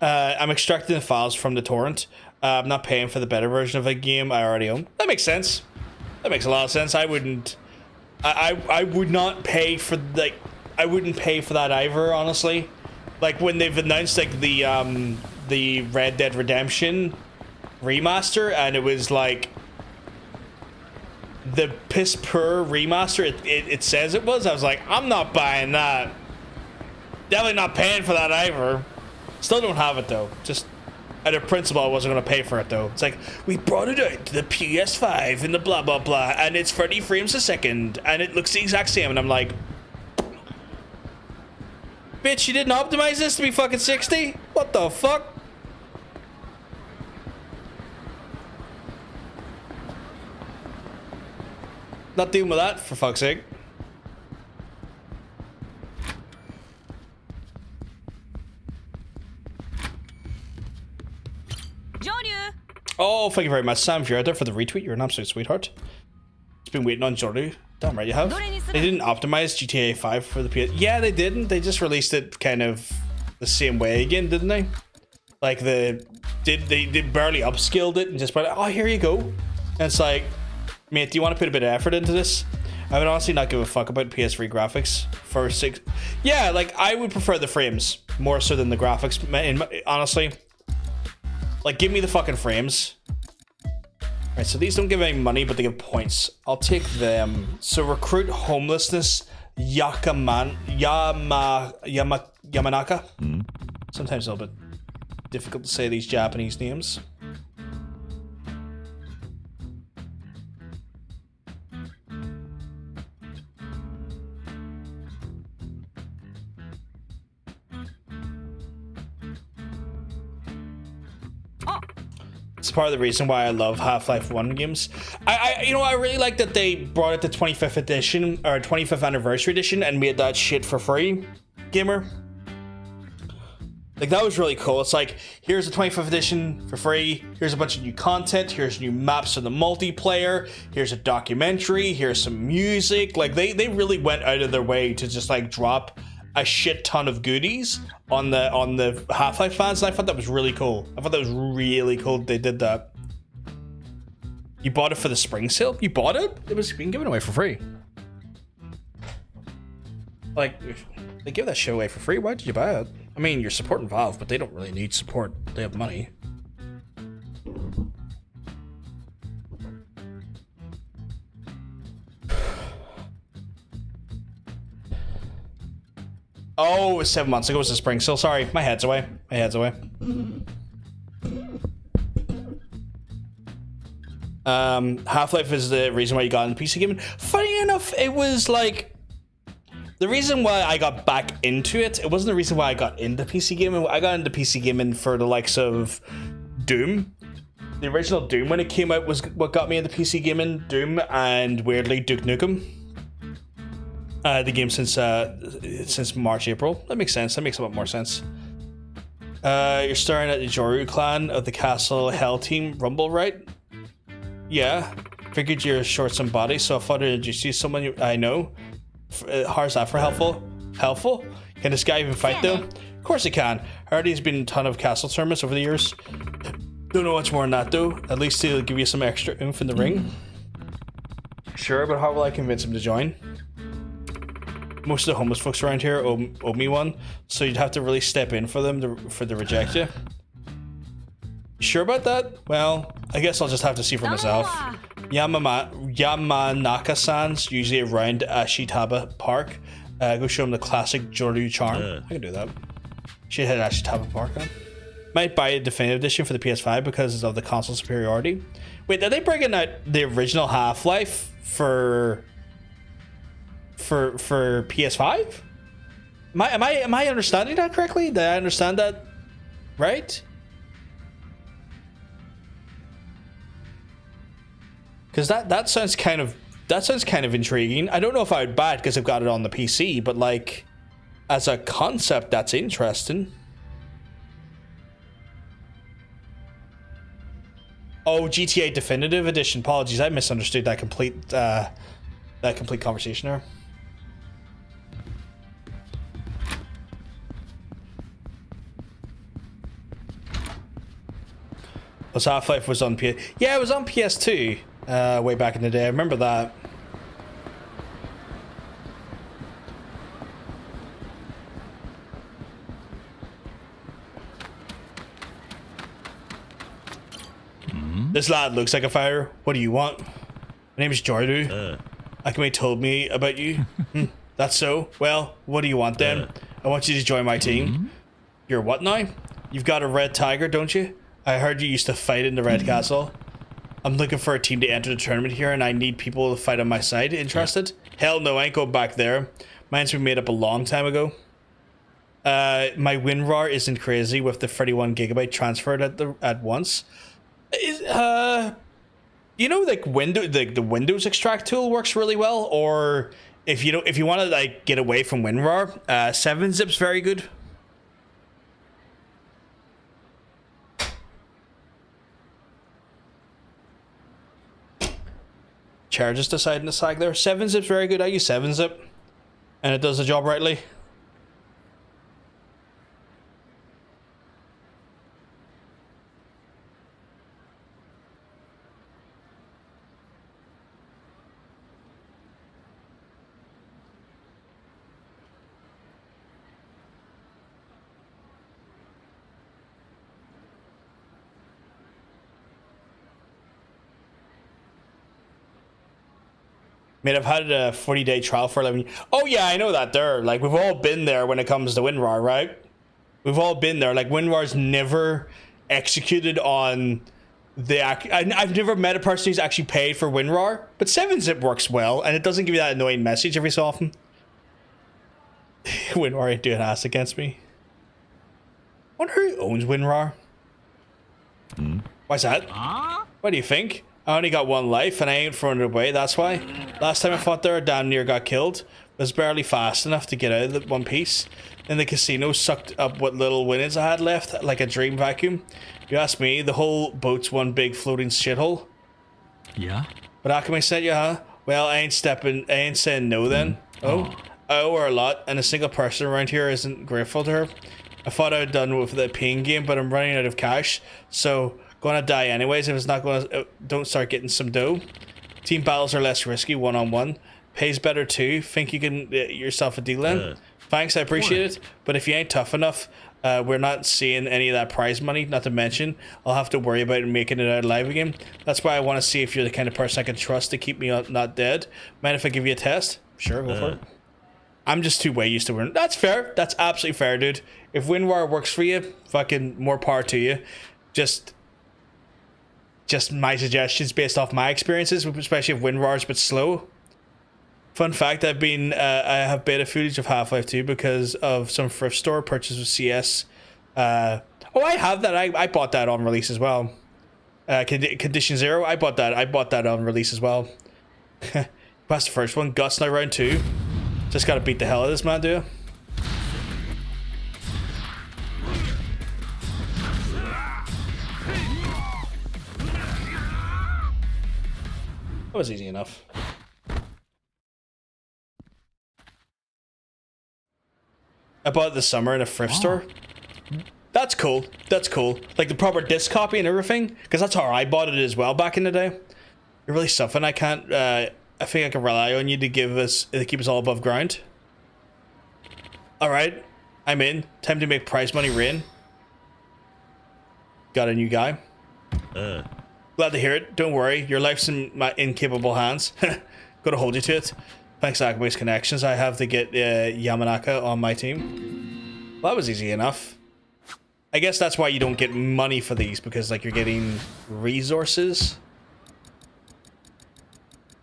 I'm extracting the files from the torrent. I'm not paying for the better version of a game I already own. That makes sense. That makes a lot of sense. I wouldn't. I would not pay for like. I wouldn't pay for that either. Honestly, like when they've announced like the Red Dead Redemption remaster, and it was like the piss poor remaster. It says it was. I was like, I'm not buying that. Definitely not paying for that either. Still don't have it though. Just out of principle, I wasn't going to pay for it though. It's like, we brought it out to the PS5 and the blah blah blah, and it's 30 frames a second, and it looks the exact same, and I'm like, bitch, you didn't optimize this to be fucking 60? What the fuck? Not dealing with that, for fuck's sake. Joryu! Oh, thank you very much, Sam Vierda, for the retweet. You're an absolute sweetheart. It's been waiting on Joryu. Damn right you have. They didn't optimize GTA 5 for the PS. Yeah, they didn't. They just released it kind of the same way again, didn't they? Like they barely upscaled it and just put, oh, here you go. And it's like, mate, do you want to put a bit of effort into this? I would honestly not give a fuck about PS3 graphics for 6. Yeah, like I would prefer the frames more so than the graphics. Honestly, like give me the fucking frames. Right, so these don't give any money, but they give points. I'll take them. So recruit homelessness, Yamanaka. Sometimes a little bit difficult to say these Japanese names. It's part of the reason why I love Half-Life 1 games. I really like that they brought it to 25th edition or 25th anniversary edition and made that shit for free, gamer. Like that was really cool. It's like, here's the 25th edition for free. Here's a bunch of new content. Here's new maps for the multiplayer. Here's a documentary. Here's some music. Like they really went out of their way to just like drop a shit ton of goodies on the Half-Life fans, and I thought that was really cool. I thought that was really cool they did that. You bought it for the spring sale? You bought it? It was being given away for free. Like, if they give that shit away for free, why did you buy it? I mean, you're supporting Valve, but they don't really need support. They have money. Oh, it was 7 months ago. It was the spring sale. Sorry, my head's away. My head's away. Half-Life is the reason why you got into PC gaming. Funny enough, it was like the reason why I got back into it. It wasn't the reason why I got into PC gaming. I got into PC gaming for the likes of Doom. The original Doom, when it came out, was what got me into PC gaming. Doom and weirdly Duke Nukem. The game since March, April. That makes sense. That makes a lot more sense. You're starring at the Joryu clan of the Castle Hell Team Rumble, right? Yeah. Figured you're short some body, so I thought I'd introduce you to someone I know. How's that for helpful? Helpful? Can this guy even fight though? Of course he can. I heard he's been in a ton of castle tournaments over the years. Don't know much more than that though. At least he'll give you some extra oomph in the ring. Sure, but how will I convince him to join? Most of the homeless folks around here owe me one, so you'd have to really step in for them for the reject you. Sure about that? Well, I guess I'll just have to see for myself. Yamanaka-san's usually around Ashitaba Park. Go show him the classic Joryu charm. I can do that. Should head Ashitaba Park then. Might buy a definitive edition for the PS5 because of the console superiority. Wait, are they bringing out the original Half-Life for PS5? Am I understanding that correctly? Did I understand that right? Because that sounds kind of intriguing. I don't know if I would buy it because I've got it on the PC, but like as a concept, that's interesting. Oh, GTA Definitive Edition. Apologies, I misunderstood that complete conversation there. Was Half-Life was on PS? Yeah, it was on PS2 way back in the day. I remember that. This lad looks like a fighter. What do you want? My name is Joryu. Akame told me about you. That's so? Well, what do you want then? I want you to join my team. You're what now? You've got a red tiger, don't you? I heard you used to fight in the Red Castle. I'm looking for a team to enter the tournament here, and I need people to fight on my side. Interested? Hell no, I ain't going back there. Mine's been made up a long time ago. My WinRAR isn't crazy with the 31 gigabyte transferred at once. You know, like the Windows extract tool works really well, or if you want to like get away from WinRAR, 7-zip's very good. Chair just deciding to sag there. 7-zip's very good. I use 7-zip, and it does the job rightly. I mean, I've had a 40-day trial for 11 years. Oh, yeah, I know that there. Like, we've all been there when it comes to WinRAR, right? We've all been there. Like, WinRAR's never executed on the... I've never met a person who's actually paid for WinRAR, but 7-zip works well, and it doesn't give you that annoying message every so often. WinRAR ain't doing ass against me. I wonder who owns WinRAR. Why's that? What do you think? I only got one life and I ain't throwing it away, that's why. Last time I fought there, I damn near got killed. Was barely fast enough to get out of the one piece. Then the casino sucked up what little winnings I had left, like a dream vacuum. If you ask me, the whole boat's one big floating shithole. Yeah? But Akame sent you, huh? Well, I ain't saying no then. Oh? I owe her a lot, and a single person around here isn't grateful to her. I thought I was done with the paying game, but I'm running out of cash, so... Gonna die anyways if it's not gonna don't start getting some dough. Team battles are less risky one-on-one. Pays better too. Think you can yourself a deal then? Thanks, I appreciate it. But if you ain't tough enough, we're not seeing any of that prize money. Not to mention, I'll have to worry about making it out alive again. That's why I want to see if you're the kind of person I can trust to keep me not dead. Mind if I give you a test? Sure, go for it. I'm just too way used to winning. That's fair. That's absolutely fair, dude. If WinRAR works for you, fucking more power to you. Just my suggestions based off my experiences, especially if WinRAR's a bit slow. Fun fact, I have beta footage of Half-Life 2 because of some thrift store purchase with CS. I have that. I bought that on release as well. Condition Zero, I bought that on release as well. That's the first one. Guts now round 2. Just gotta beat the hell out of this man, do you? That was easy enough. I bought it this summer in a thrift store. That's cool. That's cool. Like the proper disc copy and everything. Because that's how I bought it as well back in the day. You're really something. I can't... I think I can rely on you to keep us all above ground. Alright. I'm in. Time to make prize money rain. Got a new guy. Glad to hear it. Don't worry. Your life's in my incapable hands. Gotta hold you to it. Thanks to Akame's connections, I have to get Yamanaka on my team. Well, that was easy enough. I guess that's why you don't get money for these, because like you're getting resources.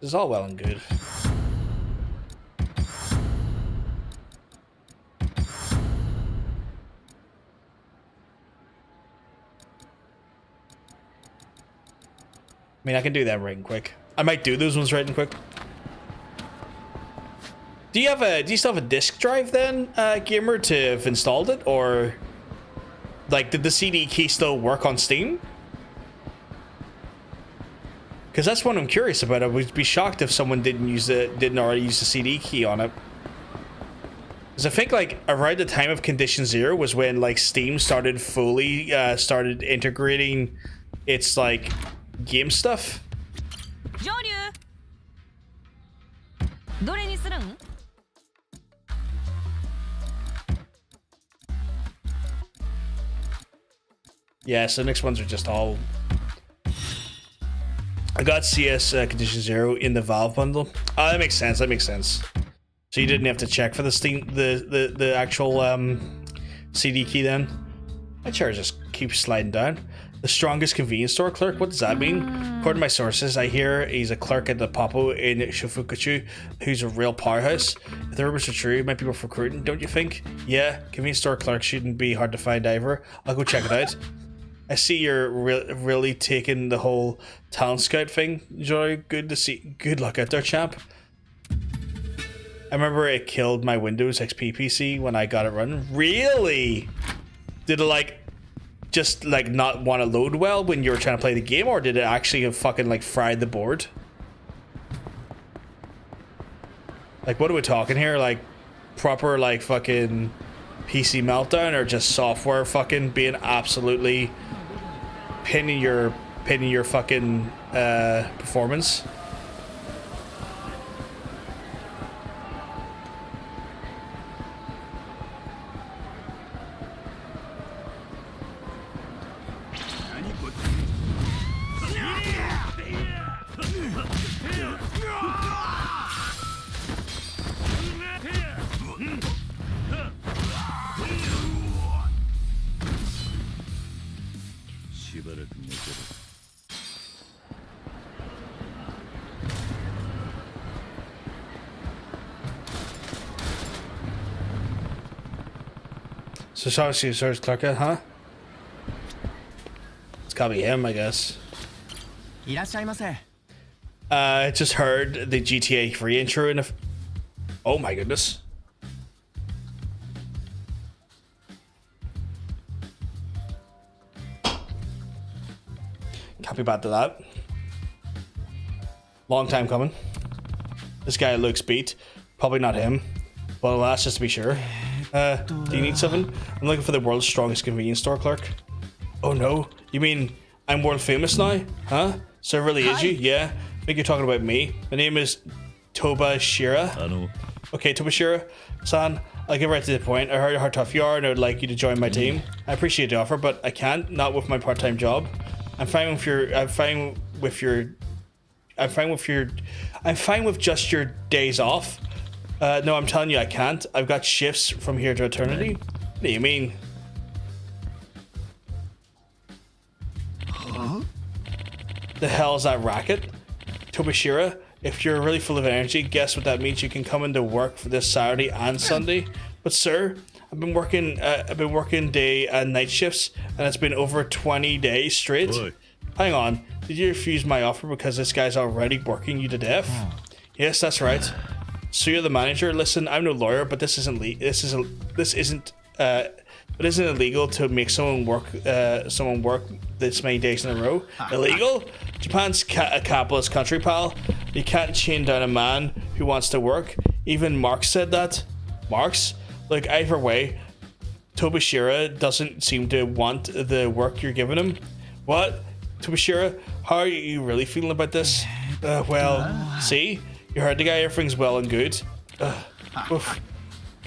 This is all well and good. I mean, I can do that right and quick. I might do those ones right and quick. Do you still have a disk drive then, gamer, to have installed it, or like did the CD key still work on Steam? Because that's what I'm curious about. I would be shocked if someone didn't already use the CD key on it. Because I think like around the time of Condition Zero was when like Steam started fully started integrating its like game stuff. Joryu! どれにするん? Yeah, so the next ones are just all. I got CS Condition Zero in the Valve bundle. Oh, that makes sense. That makes sense. So you didn't have to check for the Steam the actual CD key then. My chair just keeps sliding down. The strongest convenience store clerk? What does that mean? According to my sources, I hear he's a clerk at the Papo in Shofukuchu who's a real powerhouse. If the rumors are true, it might be worth recruiting, don't you think? Yeah, convenience store clerk shouldn't be hard to find either. I'll go check it out. I see you're really taking the whole talent scout thing, Joy. Good to see. Good luck out there, champ. I remember it killed my Windows XP PC when I got it running. Really? Did it like just like not want to load well when you were trying to play the game, or did it actually fucking like fried the board? Like, what are we talking here? Like proper like fucking PC meltdown, or just software fucking being absolutely pinning your fucking performance? So obviously search Clark, huh? It's gotta be him, I guess. I just heard the GTA 3 intro in a... Oh my goodness. Can't be bad to that. Long time coming. This guy looks beat. Probably not him. Well, that's just to be sure. Do you need something? I'm looking for the world's strongest convenience store clerk. Oh no, you mean I'm world famous now? Huh? So it really is you? Yeah. I think you're talking about me. My name is Toba Shira. Okay, Toba Shira. San, I'll get right to the point. I heard how tough you are and I would like you to join my team. I appreciate the offer, but I can't. Not with my part-time job. I'm fine with just your days off. No, I'm telling you, I can't. I've got shifts from here to eternity. What do you mean? Huh? The hell is that racket? Tobashira, if you're really full of energy, guess what that means? You can come into work for this Saturday and Sunday. But sir, I've been working day and night shifts, and it's been over 20 days straight. Boy. Hang on, did you refuse my offer because this guy's already working you to death? Yes, that's right. So you're the manager. Listen, I'm no lawyer, but this isn't illegal to make someone work this many days in a row. Illegal? Japan's a capitalist country, pal. You can't chain down a man who wants to work. Even Marx said that. Marx? Look, either way, Tobashira doesn't seem to want the work you're giving him. What? Tobashira, how are you really feeling about this? Well, see? You heard the guy, everything's well and good.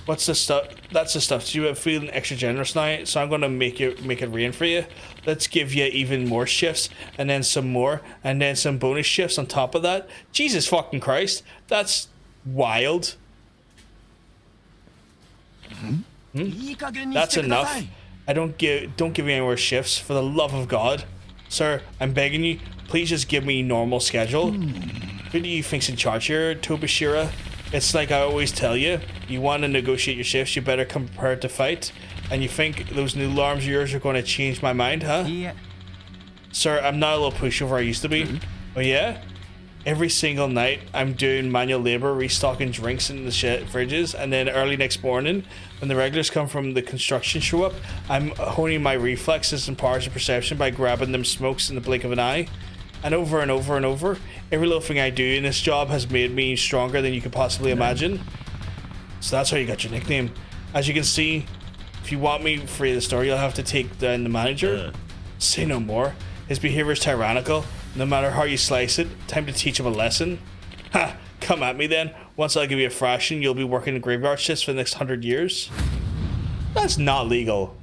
What's the stuff? That's the stuff. So you're feeling extra generous now, so I'm gonna make it rain for you. Let's give you even more shifts, and then some more, and then some bonus shifts on top of that. Jesus fucking Christ, that's wild. That's enough. don't give me any more shifts, for the love of God. Sir, I'm begging you, please just give me normal schedule. Who do you think's in charge here, Tobashira? It's like I always tell you, you want to negotiate your shifts, you better come prepared to fight. And you think those new alarms of yours are going to change my mind, huh?いいえ Sir, I'm not a little pushover I used to be. Oh yeah? Every single night, I'm doing manual labor, restocking drinks in the fridges, and then early next morning, when the regulars come from the construction show up, I'm honing my reflexes and powers of perception by grabbing them smokes in the blink of an eye. And over and over and over, every little thing I do in this job has made me stronger than you could possibly imagine. So that's how you got your nickname. As you can see, if you want me free of the story, you'll have to take down the manager. Say no more. His behavior is tyrannical. No matter how you slice it, time to teach him a lesson. Ha! Come at me then. Once I'll give you a fraction, you'll be working in graveyard shifts for the next 100 years. That's not legal.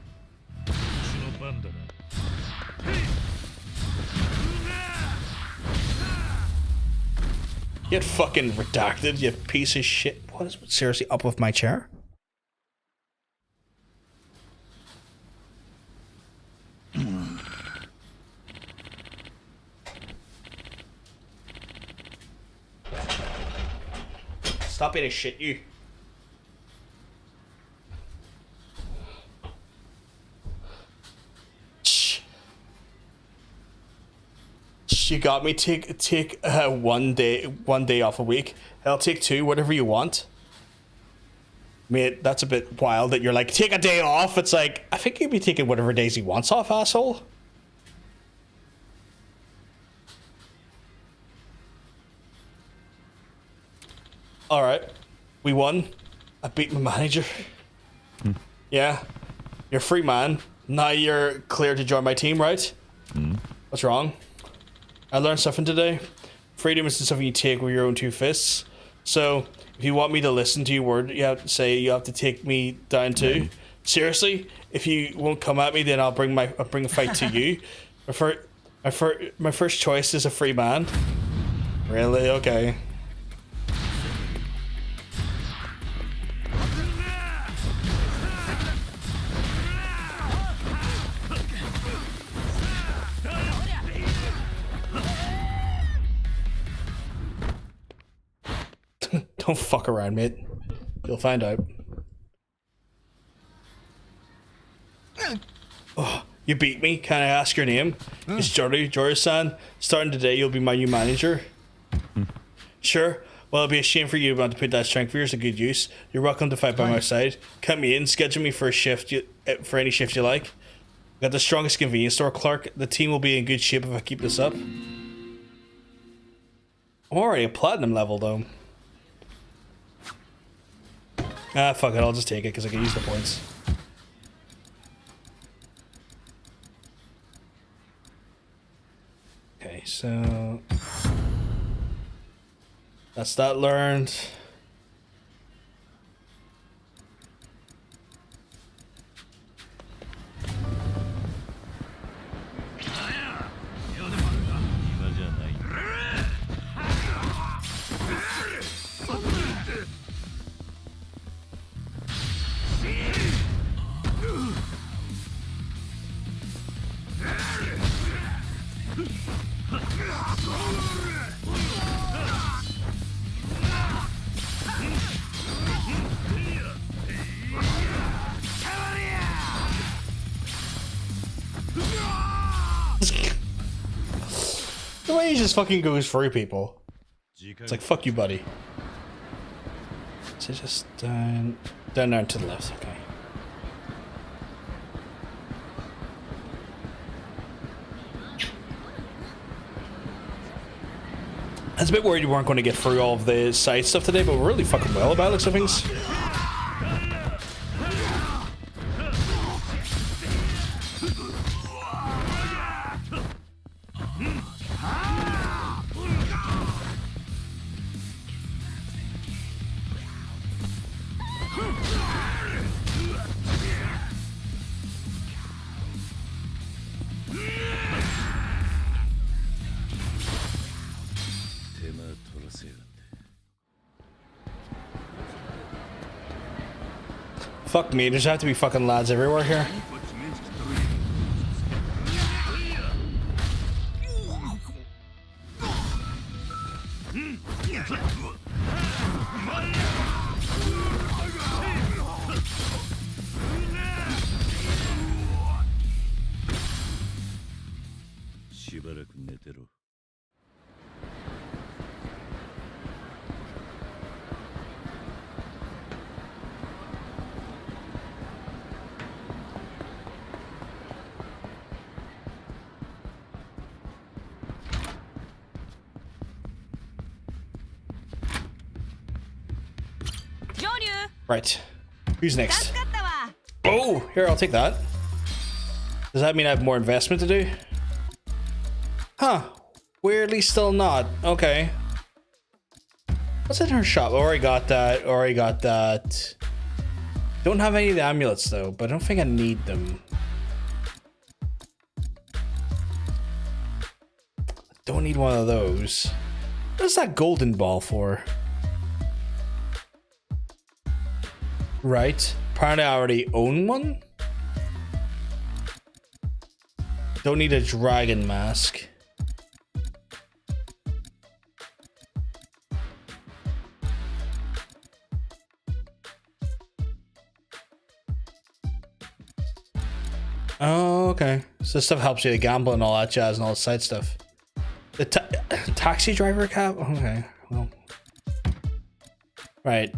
Get fucking redacted, you piece of shit. What is seriously up with my chair? Stop being a shit, you. You got me. Take one day off a week. I'll take 2, whatever you want. Mate, that's a bit wild that you're like, take a day off. It's like, I think he'd be taking whatever days he wants off, asshole. Alright. We won. I beat my manager. Yeah. You're a free man. Now you're clear to join my team, right? What's wrong? I learned something today. Freedom isn't something you take with your own 2 fists. So, if you want me to listen to your word, you have to say you have to take me down too. Seriously, if you won't come at me, then I'll bring a fight to you. My first choice is a free man. Really? Okay. Don't fuck around, mate. You'll find out. Oh, you beat me. Can I ask your name? It's Joryu-san. Starting today, you'll be my new manager. Sure. Well, it'll be a shame for you not to put that strength of yours to good use. You're welcome to fight by my side. Cut me in. Schedule me for a shift. For any shift you like. Got the strongest convenience store clerk. The team will be in good shape if I keep this up. I'm already a platinum level, though. Ah, fuck it, I'll just take it because I can use the points. Okay, so... that's that learned. The way he just fucking goes through people. It's like, fuck you, buddy. So just down there to the left, okay. I was a bit worried you weren't going to get through all of the side stuff today, but we're really fucking well about it, looks of things. Fuck me, there's have to be fucking lads everywhere here. しばらく寝てろ。Joryu! Right. Who's next? 助かったわ。 Oh, here, I'll take that. Does that mean I have more investment to do? Huh. Weirdly still not. Okay. What's in her shop? Already got that. Already got that. Don't have any of the amulets though, but I don't think I need them. Don't need one of those. What's that golden ball for? Right. Apparently I already own one. Don't need a dragon mask. Oh, okay. So this stuff helps you to gamble and all that jazz and all the side stuff. The taxi driver cap? Okay, well. Right.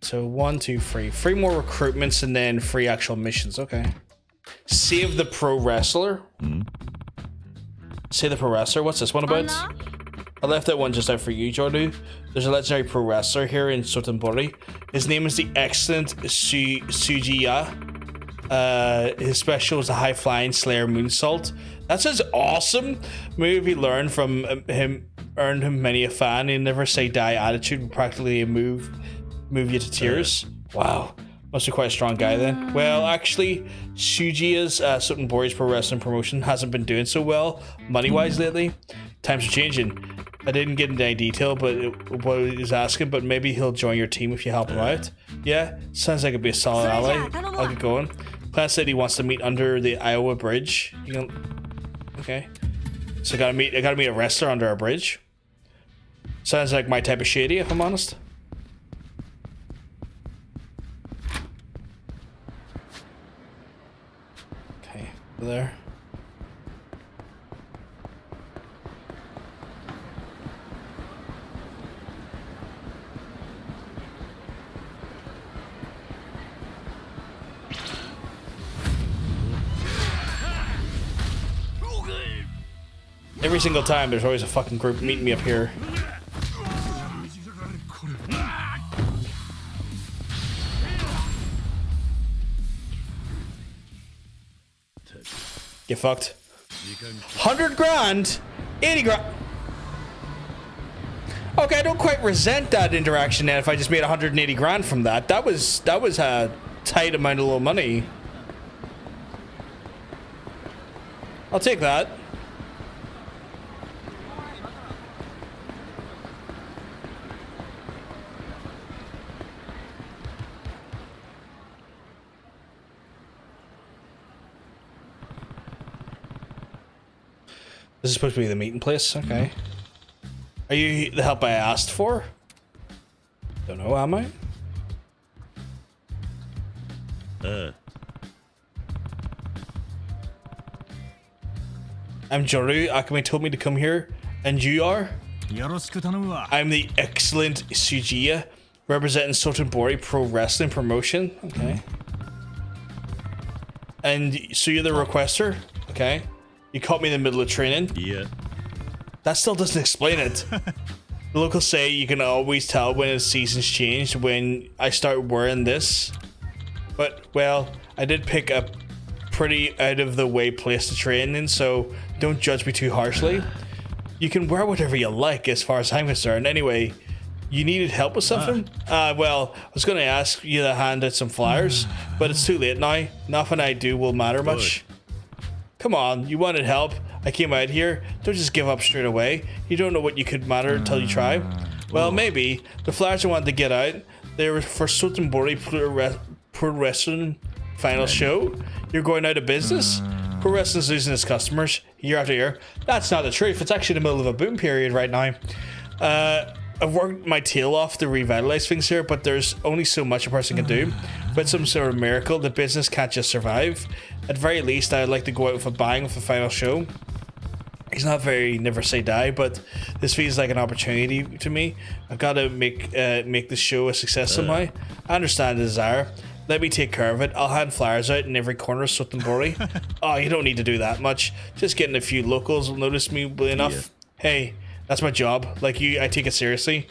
So 1, 2, 3. 3 more recruitments and then 3 actual missions. Okay. Save the pro wrestler. Save the pro wrestler. What's this one about? I left that one just out for you, Joryu. There's a legendary pro wrestler here in Sotenbori. His name is the excellent Sujiya. His special is the high flying Slayer moonsault. That sounds awesome. Maybe learn from him, earned him many a fan. He never say die attitude, but practically move you to tears. Wow, must be quite a strong guy then. Well, actually, Sujiya's Sotenbori's pro wrestling promotion hasn't been doing so well money wise lately. Times are changing. I didn't get into any detail, but what he was asking, but maybe he'll join your team if you help him out. Yeah, sounds like it'd be a solid ally. I'll get going. Plan said he wants to meet under the Iowa Bridge. Okay, so I gotta meet a wrestler under a bridge. Sounds like my type of shady, if I'm honest. Okay, there. Every single time, there's always a fucking group meeting me up here. Get fucked. 100 grand? 80 grand? Okay, I don't quite resent that interaction then if I just made 180 grand from that. That was a tight amount of little money. I'll take that. This is supposed to be the meeting place. Okay. Are you the help I asked for? Don't know, am I? I'm Joryu. Akame told me to come here. And you are? I'm the excellent Sujiya, representing Sotenbori Pro Wrestling Promotion. Okay. And so you're the requester? Okay. You caught me in the middle of training? Yeah. That still doesn't explain it. The locals say you can always tell when the season's changed when I start wearing this. But, well, I did pick a pretty out-of-the-way place to train in, so don't judge me too harshly. You can wear whatever you like as far as I'm concerned. Anyway, you needed help with something? Well, I was going to ask you to hand out some flyers, but it's too late now. Nothing I do will matter much. Come on, you wanted help. I came out here. Don't just give up straight away. You don't know what you could matter until you try. Well, maybe. The flyers I wanted to get out, they were for Sotenbori Pro Wrestling final show. You're going out of business? Pro Wrestling's losing its customers year after year. That's not the truth. It's actually the middle of a boom period right now. I've worked my tail off to revitalize things here, but there's only so much a person can do. With some sort of miracle, the business can't just survive. At very least, I'd like to go out with a bang with the final show. He's not very never say die, but this feels like an opportunity to me. I've got to make the show a success somehow. I understand the desire. Let me take care of it. I'll hand flyers out in every corner of Sotenbori. Oh, you don't need to do that much. Just getting a few locals will notice me enough. Yeah. Hey, that's my job. Like you, I take it seriously.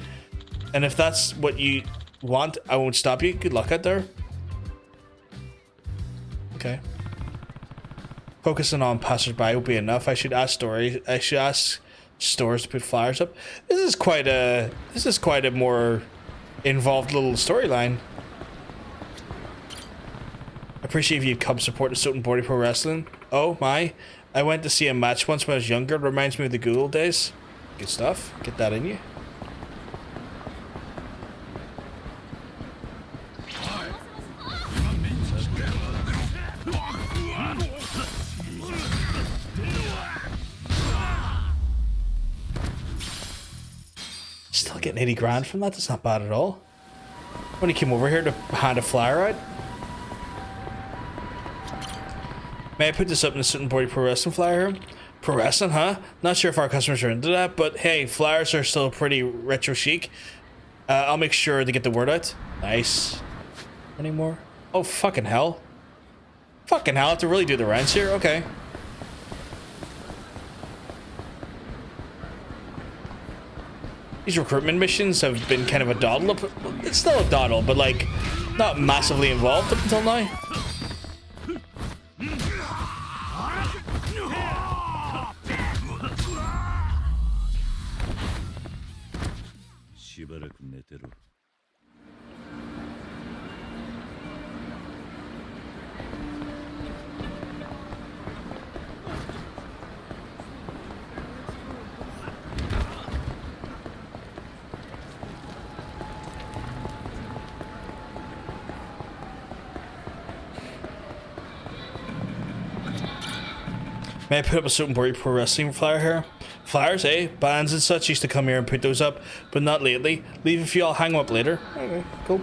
And if that's what you want, I won't stop you. Good luck out there. Okay. Focusing on passersby will be enough. I should ask stores to put flyers up. This is quite a more involved little storyline. Appreciate if you'd come support the Sotenbori Pro Wrestling. Oh my, I went to see a match once when I was younger. It reminds me of the good old days. Good stuff. Get that in you. Still getting 80 grand from that. That's not bad at all. When he came over here to hand a flyer out. May I put this up in the Sotenbori Pro Wrestling flyer here? Pro Wrestling, huh? Not sure if our customers are into that, but hey, flyers are still pretty retro chic. I'll make sure to get the word out. Nice. Any more? Oh, fucking hell. Fucking hell, I have to really do the rounds here? Okay. These recruitment missions have been kind of a doddle. It's still a doddle, but like, not massively involved up until now. しばらく寝てろ。 May I put up a Sotenbori Pro Wrestling flyer here? Flyers, eh? Bands and such used to come here and put those up, but not lately. Leave a few, I'll hang them up later. Okay, cool.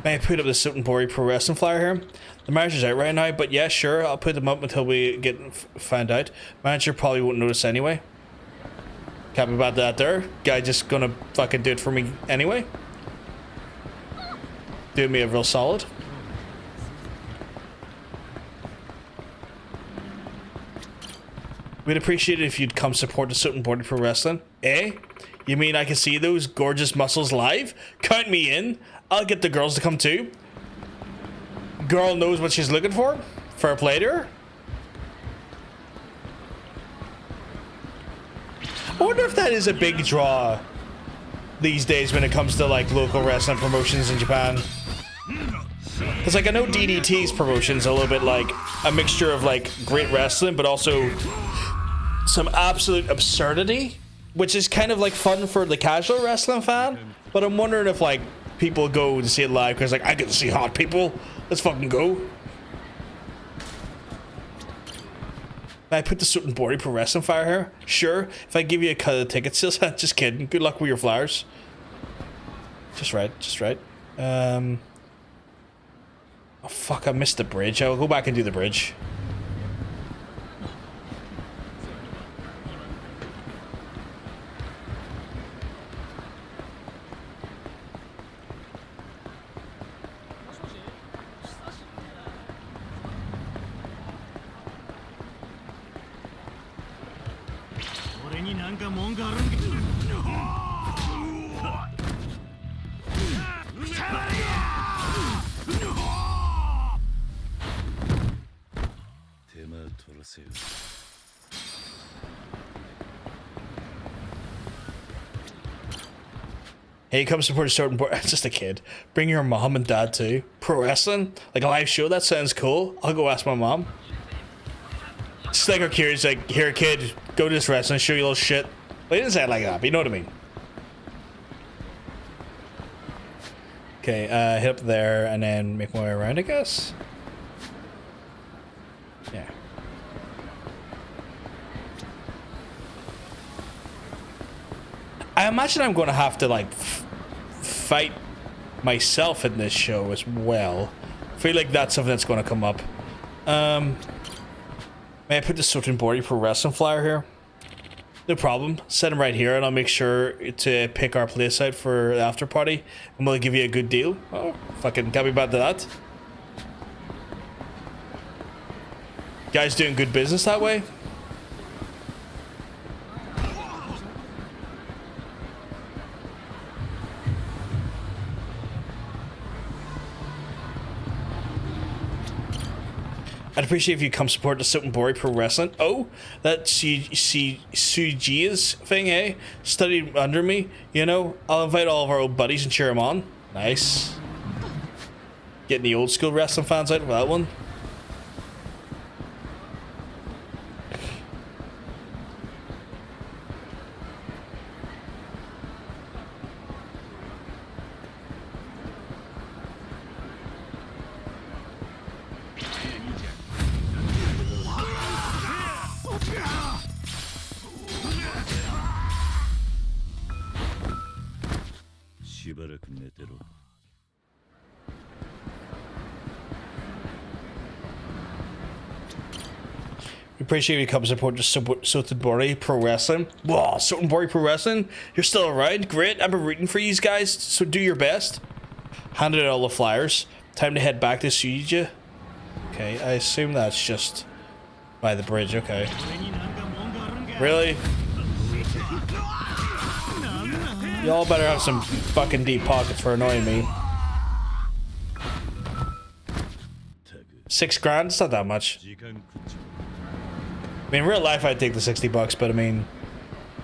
May I put up the Sotenbori Pro Wrestling flyer here? The manager's out right now, but yeah, sure, I'll put them up until we get found out. Manager probably won't notice anyway. Happy about that there. Guy just gonna fucking do it for me anyway. Doing me a real solid. We'd appreciate it if you'd come support the Sotenbori Pro Wrestling. Eh? You mean I can see those gorgeous muscles live? Count me in. I'll get the girls to come too. Girl knows what she's looking for. Fair play to her. I wonder if that is a big draw these days when it comes to like local wrestling promotions in Japan. Because like I know DDT's promotion's a little bit like a mixture of like great wrestling but also some absolute absurdity, which is kind of like fun for the casual wrestling fan. But I'm wondering if like people go to see it live because like I get to see hot people. Let's fucking go. I put the Sotenbori Pro Wrestling flyer here. Sure, if I give you a cut of the ticket sales, just kidding. Good luck with your flyers. Just right, just right. Oh fuck, I missed the bridge. I'll go back and do the bridge. Hey, come support a certain board. It's just a kid. Bring your mom and dad too. Pro wrestling? Like a live show? That sounds cool. I'll go ask my mom. Just like our kids, like, here kid, go to this wrestling, show you a little shit. Well, he didn't say it like that, but you know what I mean. Okay, hit up there and then make my way around, I guess. I imagine I'm going to have to like fight myself in this show as well. I feel like that's something that's going to come up. May I put the Sotenbori Pro Wrestling flyer here? No problem. Set him right here, and I'll make sure to pick our place out for the after party, and we'll give you a good deal. Oh, fucking can't be bad to that. Guys doing good business that way. I'd appreciate if you come support the Sotenbori Pro Wrestling. Oh, that Suji's thing, eh? Studied under me, you know? I'll invite all of our old buddies and cheer them on. Nice. Getting the old school wrestling fans out for that one. Appreciate you come support just Sotenbori Pro Wrestling. Whoa, Sotenbori Pro Wrestling? You're still around? Great. I've been rooting for you guys, so do your best. Handed out all the flyers. Time to head back to Suji. Okay, I assume that's just by the bridge. Okay. Really? Y'all better have some fucking deep pockets for annoying me. 6 grand? It's not that much. I mean, in real life, I'd take the $60, but I mean,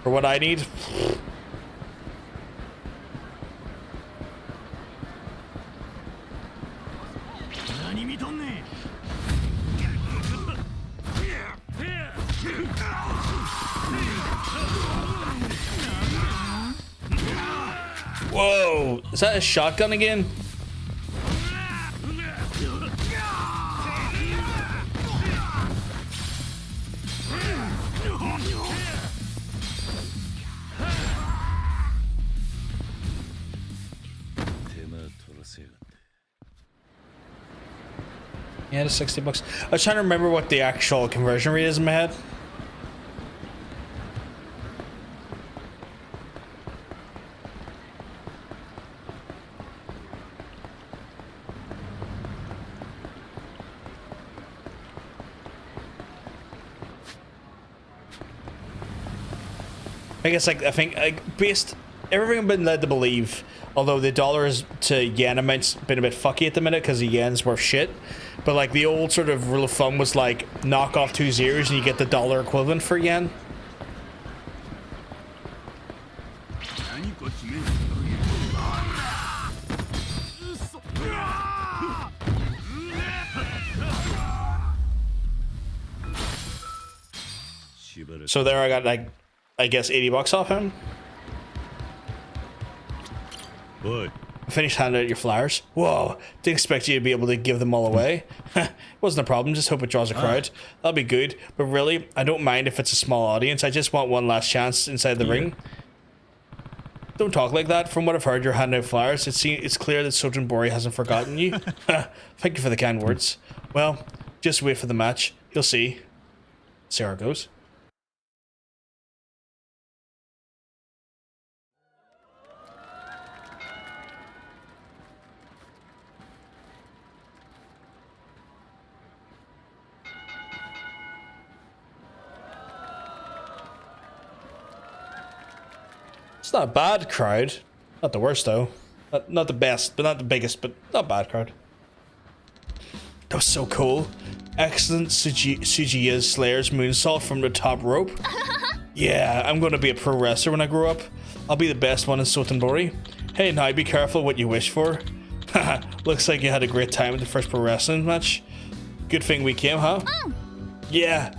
for what I need. Whoa, is that a shotgun again? Yeah, the $60. I was trying to remember what the actual conversion rate is in my head. I guess I think based everything I've been led to believe, although the dollar is to yen amount's been a bit fucky at the minute because the yen's worth shit. But like the old sort of rule of thumb was like knock off 2 zeros and you get the dollar equivalent for yen. So there I got like, I guess $80 off him. Boy. Finished handing out your flyers. Whoa, didn't expect you to be able to give them all away. Wasn't a problem, just hope it draws a crowd. That'll be good. But really, I don't mind if it's a small audience. I just want one last chance inside the ring. Don't talk like that. From what I've heard, you're handing out flyers. It's clear that Sotenbori hasn't forgotten you. Thank you for the kind words. Well, just wait for the match. You'll see. See how it goes. It's not a bad crowd. Not the worst, though. Not the best, but not the biggest, but not a bad crowd. That was so cool. Excellent Sujiya's Slayer's moonsault from the top rope. Yeah, I'm going to be a pro wrestler when I grow up. I'll be the best one in Sotenbori. Hey, now be careful what you wish for. Looks like you had a great time at the first pro wrestling match. Good thing we came, huh? Yeah.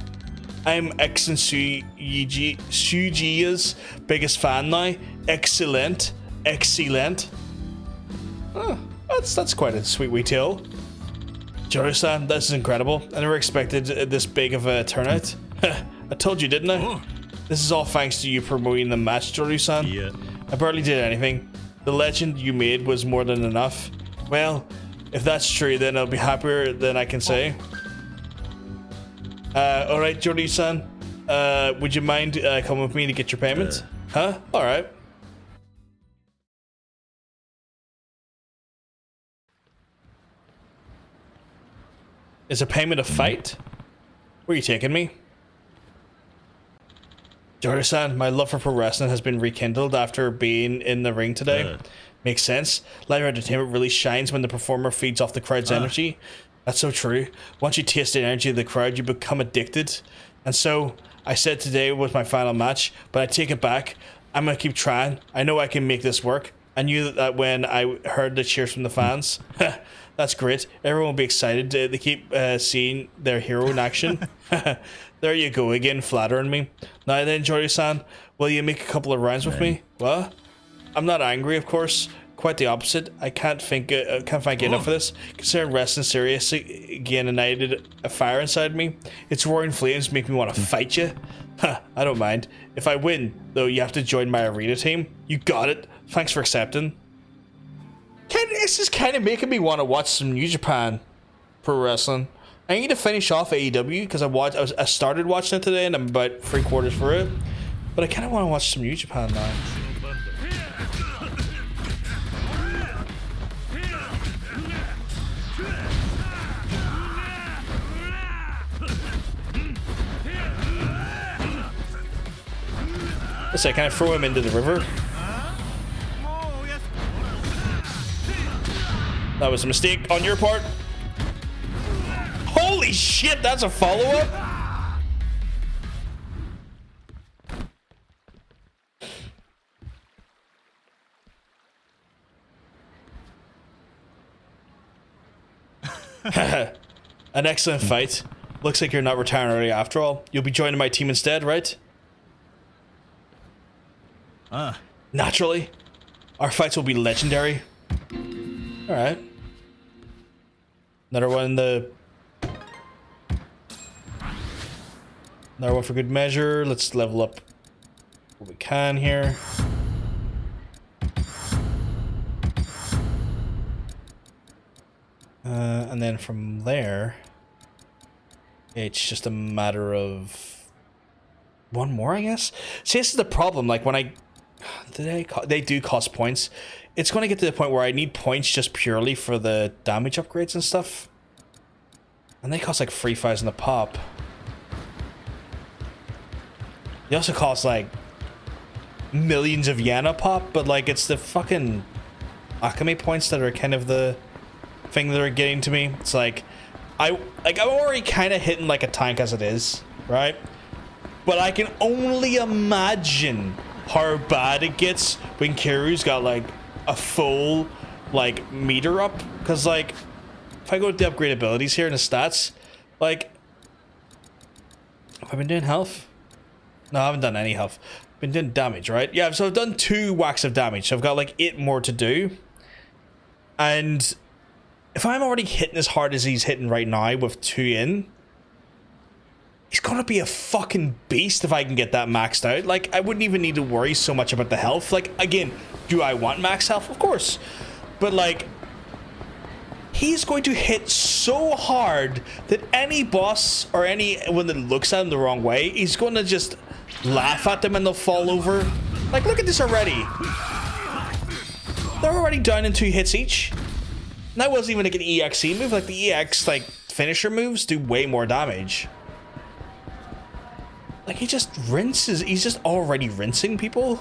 I'm excellent Sujiya's biggest fan now. Excellent. Excellent. Oh, that's quite a sweet wee tale. Joryu-san, this is incredible. I never expected this big of a turnout. I told you, didn't I? This is all thanks to you promoting the match, Joryu-san. Yeah. I barely did anything. The legend you made was more than enough. Well, if that's true, then I'll be happier than I can say. Alright, Joryu-san. Would you mind coming with me to get your payment? Huh? Alright. Is a payment a fight? Where are you taking me? Joryu-san, my love for pro wrestling has been rekindled after being in the ring today. Makes sense. Live entertainment really shines when the performer feeds off the crowd's energy. That's so true. Once you taste the energy of the crowd, you become addicted. And so, I said today was my final match, but I take it back. I'm gonna keep trying. I know I can make this work. I knew that when I heard the cheers from the fans. That's great. Everyone will be excited. They keep seeing their hero in action. There you go again, flattering me. Now then, Joryu-san, will you make a couple of rounds with me? What? I'm not angry, of course. Quite the opposite. I can't find good enough for this. Considering wrestling seriously again ignited a fire inside me. Its roaring flames make me want to fight you. Huh, I don't mind. If I win, though, you have to join my arena team. You got it. Thanks for accepting. This is kind of making me want to watch some New Japan Pro Wrestling. I need to finish off AEW because I started watching it today and I'm about 3/4 for it. But I kind of want to watch some New Japan now. Let's say, can I throw him into the river? That was a mistake on your part. Holy shit, that's a follow-up? An excellent fight. Looks like you're not retiring early after all. You'll be joining my team instead, right? Naturally. Our fights will be legendary. Alright. Another one for good measure. Let's level up what we can here. And then from there, it's just a matter of one more, I guess. See, this is the problem. Like when they do cost points. It's going to get to the point where I need points just purely for the damage upgrades and stuff. And they cost like 3,000 a pop. They also cost like millions of yen a pop, but like it's the fucking Akame points that are kind of the thing that are getting to me. It's like I'm already kind of hitting like a tank as it is, right? But I can only imagine how bad it gets when Kiryu's got like a full like meter up, because like if I go to the upgrade abilities here in the stats, like have I been doing health? No, I haven't done any health. I've been doing damage, right? Yeah, so I've done 2 whacks of damage, so I've got like 8 more to do. And if I'm already hitting as hard as he's hitting right now with 2 in, he's gonna be a fucking beast if I can get that maxed out. Like, I wouldn't even need to worry so much about the health. Like, again, do I want max health? Of course. But, like, he's going to hit so hard that any boss or anyone that looks at him the wrong way, he's going to just laugh at them and they'll fall over. Like, look at this already. They're already down in 2 hits each. And that wasn't even like an EXE move. Like, the EX, like, finisher moves do way more damage. Like, he just rinses. He's just already rinsing people.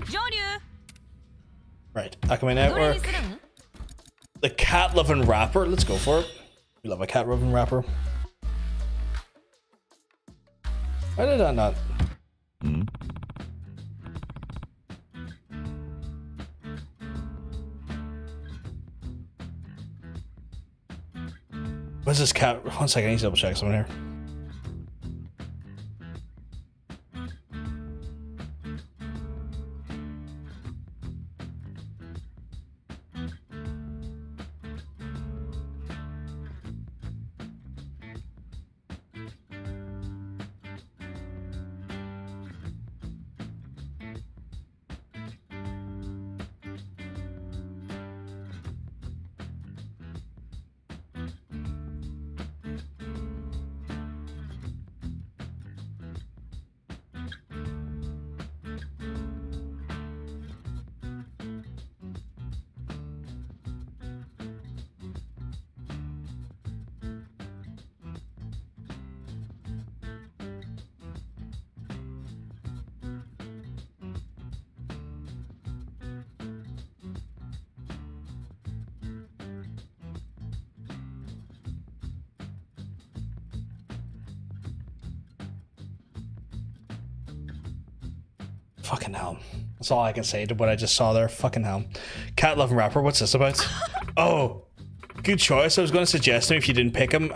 Joryu! Right, Akame Network. The cat-loving rapper. Let's go for it. We love a cat-loving rapper. Why did I not? What's this cat? 1 second, I need to double check something here. Fucking hell. That's all I can say to what I just saw there. Fucking hell. Cat loving rapper, what's this about? Oh, good choice. I was going to suggest him if you didn't pick him.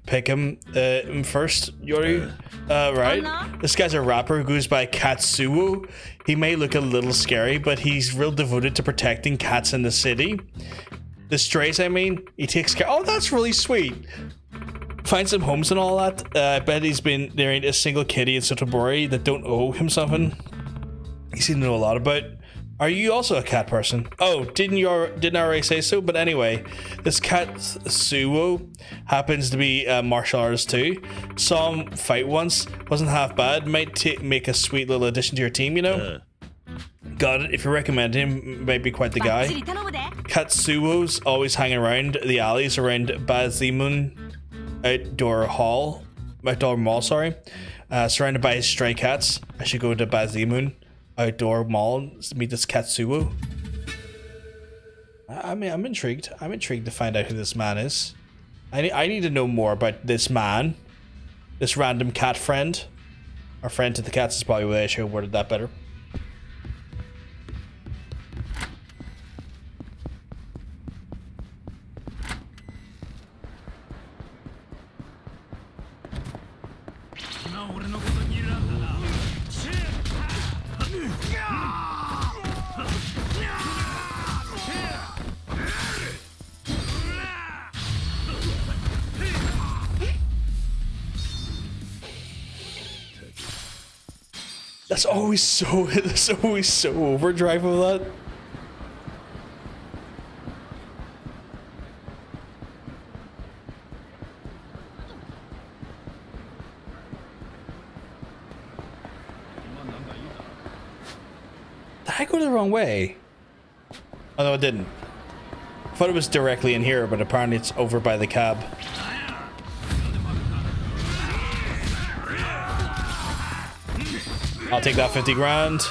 Pick him first, Joryu. Right? This guy's a rapper who goes by Katsuo. He may look a little scary, but he's real devoted to protecting cats in the city. The strays, I mean. He takes care. Oh, that's really sweet. Finds some homes and all that. I bet he's been married a single kitty in Sotenbori that don't owe him something. He seems to know a lot about. Are you also a cat person? Oh, didn't I already say so? But anyway, this cat Suo happens to be a martial artist too. Saw him fight once, wasn't half bad. Might make a sweet little addition to your team, you know. Got it. If you recommend him, might be quite the guy. Katsuo's always hanging around the alleys around Bazimun outdoor mall. Surrounded by his stray cats. I should go to Bazimun outdoor mall to meet this Katsuo. I mean, I'm intrigued. I'm intrigued to find out who this man is. I need to know more about this man. This random cat friend. Our friend to the cats is probably the way I should have worded that better. That's always so overdrive of that. Did I go the wrong way? Oh no, I didn't. I thought it was directly in here, but apparently it's over by the cab. I'll take that 50 grand.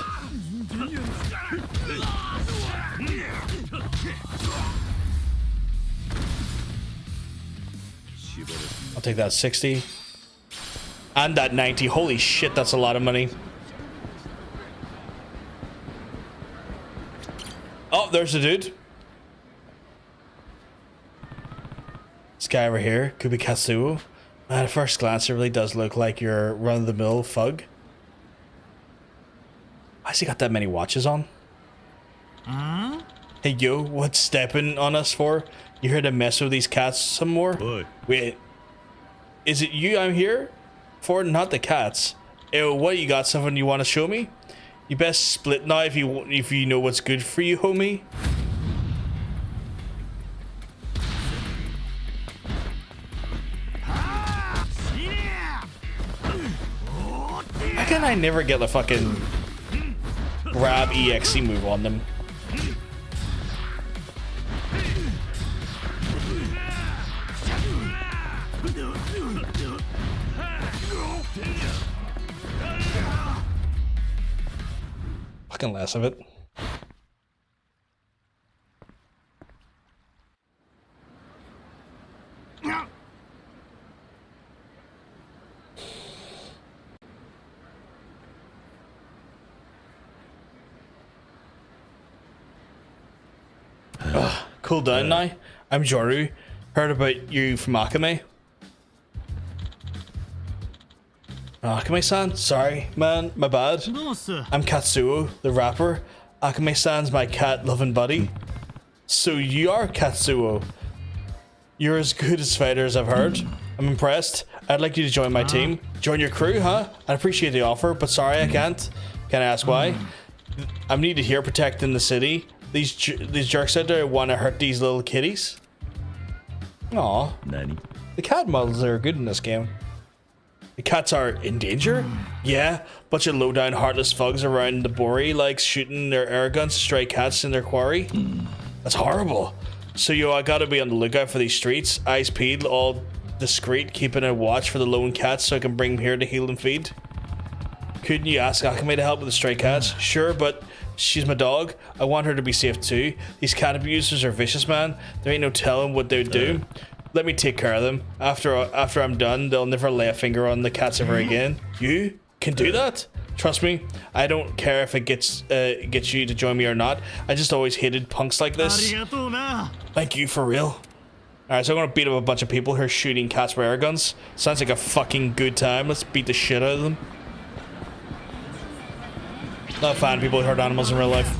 I'll take that 60. And that 90. Holy shit, that's a lot of money. Oh, there's the dude. This guy over here could be Katsuo. At first glance, it really does look like your run-of-the-mill thug. Why's he got that many watches on? Hey yo, what's stepping on us for? You here to mess with these cats some more? Boy. Wait, is it you I'm here for? Not the cats. Ew, what, you got something you want to show me? You best split now if you know what's good for you, homie. Why can I never get the fucking grab EXE move on them? Fucking less of it. Cool down now. I'm Joryu. Heard about you from Akame. Akame-san? Sorry, man. My bad. I'm Katsuo, the rapper. Akame-san's my cat-loving buddy. So you are Katsuo. You're as good as fighter as I've heard. I'm impressed. I'd like you to join my team. Join your crew, huh? I appreciate the offer, but sorry I can't. Can I ask why? I'm needed here protecting the city. These jerks out there want to hurt these little kitties. Aw. Nani? The cat models are good in this game. The cats are in danger? Yeah, bunch of low-down heartless thugs around the Bori like shooting their air guns to stray cats in their quarry. That's horrible. So yo, I gotta be on the lookout for these streets. Eyes peeled, all discreet, keeping a watch for the lone cats so I can bring them here to heal and feed. Couldn't you ask Akame to help with the stray cats? Sure, but she's my dog. I want her to be safe too. These cat abusers are vicious, man. There ain't no telling what they would do. Let me take care of them. After I'm done, they'll never lay a finger on the cats ever again. You can do that? Trust me, I don't care if it gets you to join me or not. I just always hated punks like this. Thank you, for real. Alright, so I'm gonna beat up a bunch of people who are shooting cats with air guns. Sounds like a fucking good time. Let's beat the shit out of them. Not a fan of people who hurt animals in real life.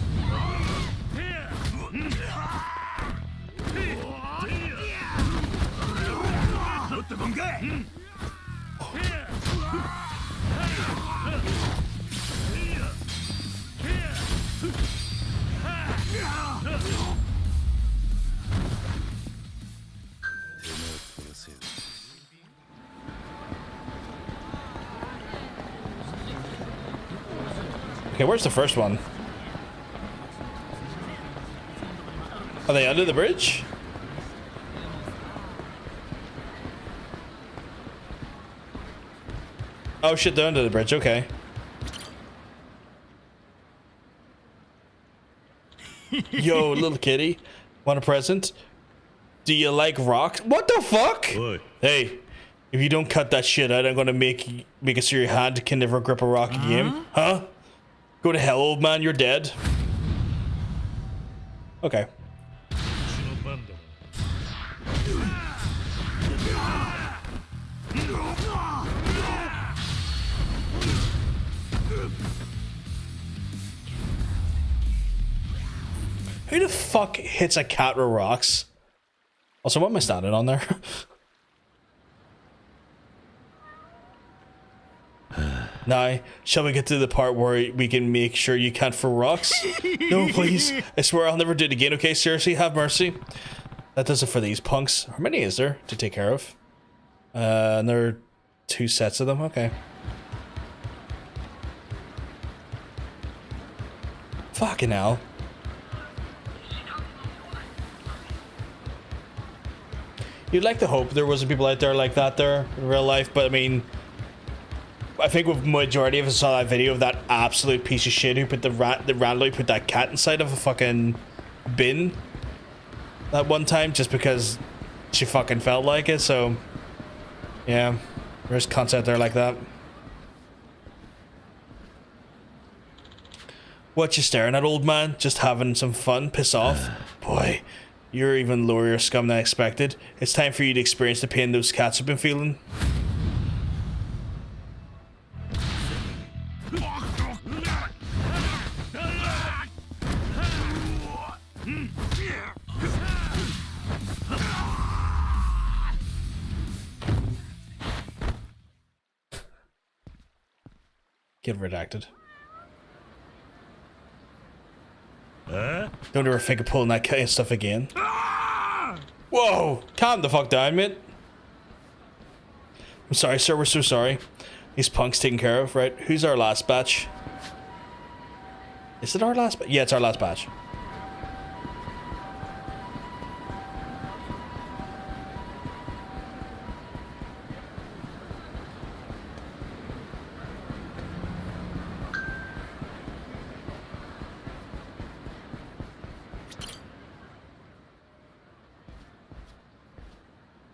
Okay, where's the first one? Are they under the bridge? Oh shit, they're under the bridge, okay. Yo, little kitty. Want a present? Do you like rocks? What the fuck? Oi. Hey, if you don't cut that shit out, I'm gonna make it so your hand can never grip a rock again. Huh? Go to hell, old man, you're dead. Okay. Who the fuck hits a cat with rocks? Also, what am I standing on there? Now, shall we get to the part where we can make sure you can't throw rocks? No, please. I swear I'll never do it again, okay? Seriously, have mercy. That does it for these punks. How many is there to take care of? And there are 2 sets of them, okay. Fucking hell. You'd like to hope there wasn't people out there like that there in real life, but I mean, I think with majority of us saw that video of that absolute piece of shit who put the randomly put that cat inside of a fucking bin that one time just because she fucking felt like it. So yeah, there's cunts out there like that. What you staring at, old man? Just having some fun? Piss off. Boy, you're even lower your scum than I expected. It's time for you to experience the pain those cats have been feeling. Get redacted. Don't ever think of pulling that kind of stuff again. Whoa! Calm the fuck down, mate. I'm sorry, sir. We're so sorry. These punks taken care of, right? Who's our last batch? Is it our last batch? Yeah, it's our last batch.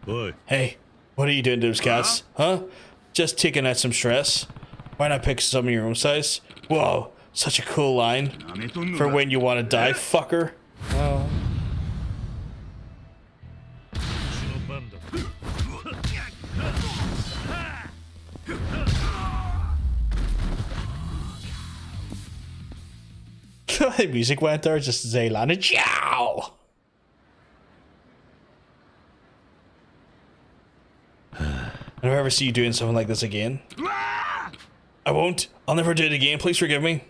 Oi. Hey, what are you doing to those cats? Huh? Just taking out some stress. Why not pick some of your own size? Whoa, such a cool line. For when you want to die, fucker. Oh. The music went there just as they landed. Ciao! I'll never see you doing something like this again. I won't. I'll never do it again. Please forgive me.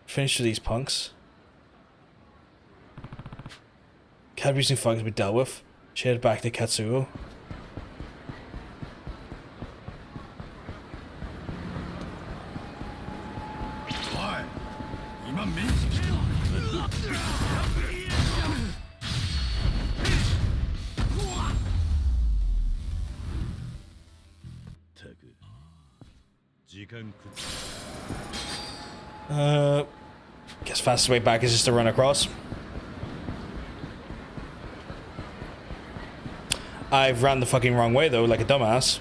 Finish with these punks. Cat abusing fucks to be dealt with. She headed back to Katsuo. Guess fastest way back is just to run across. I've ran the fucking wrong way though, like a dumbass.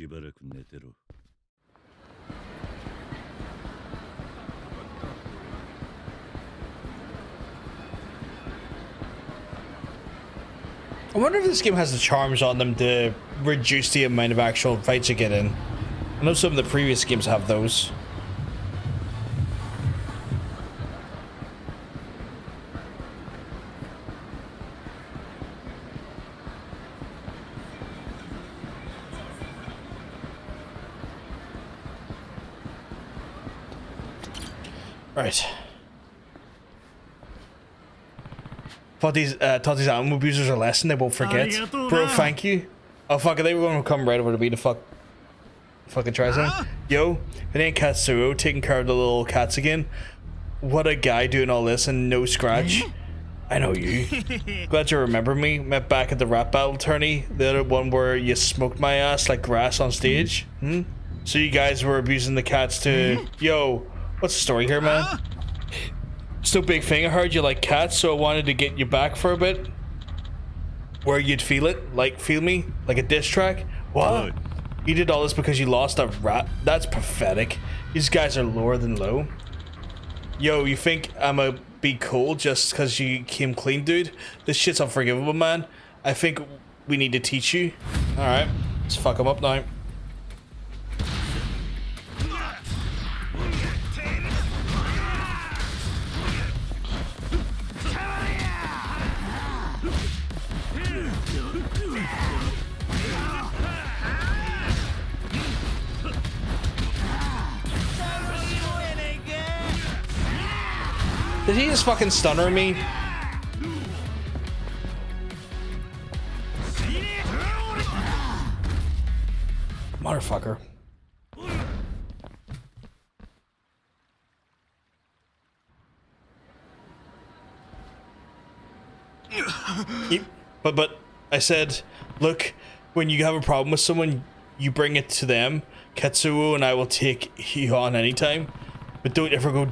しばらく寝てろ。 I wonder if this game has the charms on them to reduce the amount of actual fights you get in. I know some of the previous games have those. Right. Taught these animal abusers a lesson they won't forget. Bro, thank you. Oh fuck it, they were gonna come right over to me to fucking try something. Yo, it ain't Katsuo taking care of the little cats again. What a guy doing all this and no scratch. I know you. Glad you remember me. Met back at the rap battle tourney. The other one where you smoked my ass like grass on stage. So you guys were abusing the cats too. Yo, what's the story here, man? It's no big thing. I heard you like cats, so I wanted to get you back for a bit. Where you'd feel it, like feel me, like a diss track. What? You did all this because you lost a rat? That's pathetic. These guys are lower than low. Yo, you think I'ma be cool just because you came clean, dude? This shit's unforgivable, man. I think we need to teach you. All right, let's fuck him up now. Did he just fucking stunner me? Motherfucker. But I said, look, when you have a problem with someone, you bring it to them. Katsuo and I will take you on anytime. But don't ever go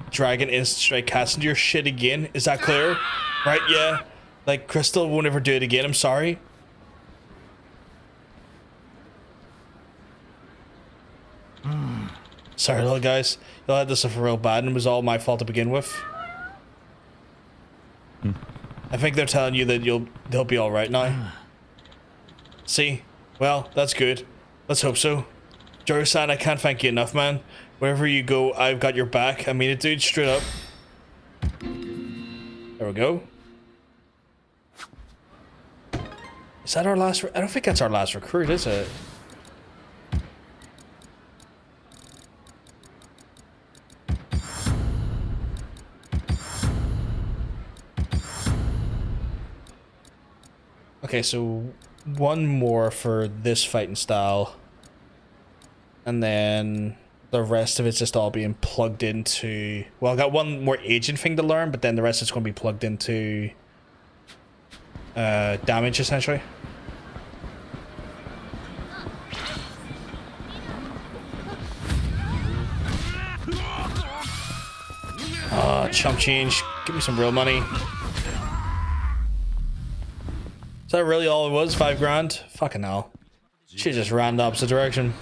dragging instant strike cats into your shit again. Is that clear? Right, yeah. Like, Crystal won't ever do it again, I'm sorry. Sorry, little guys. Y'all had this for real bad and it was all my fault to begin with. I think they're telling you that they'll be alright now. See? Well, that's good. Let's hope so. Joryu-san, I can't thank you enough, man. Wherever you go, I've got your back. I mean it, dude, straight up. There we go. Is that our last... I don't think that's our last recruit, is it? Okay, so one more for this fighting style. And then the rest of it's just all being plugged into... Well, I got one more agent thing to learn, but then the rest is going to be plugged into damage, essentially. Oh, chump change. Give me some real money. Is that really all it was? 5 grand? Fucking hell. She just ran the opposite direction.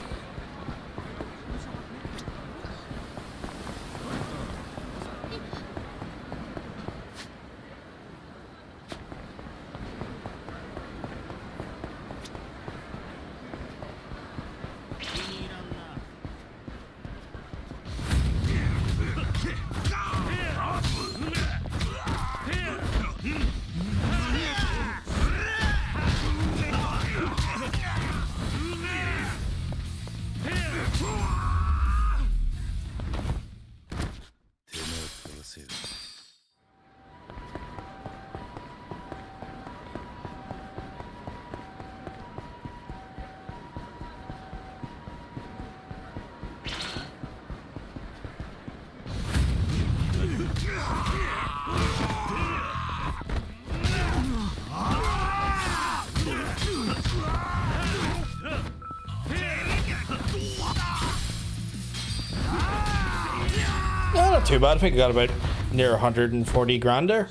Not too bad. I think I got about near 140 grand there.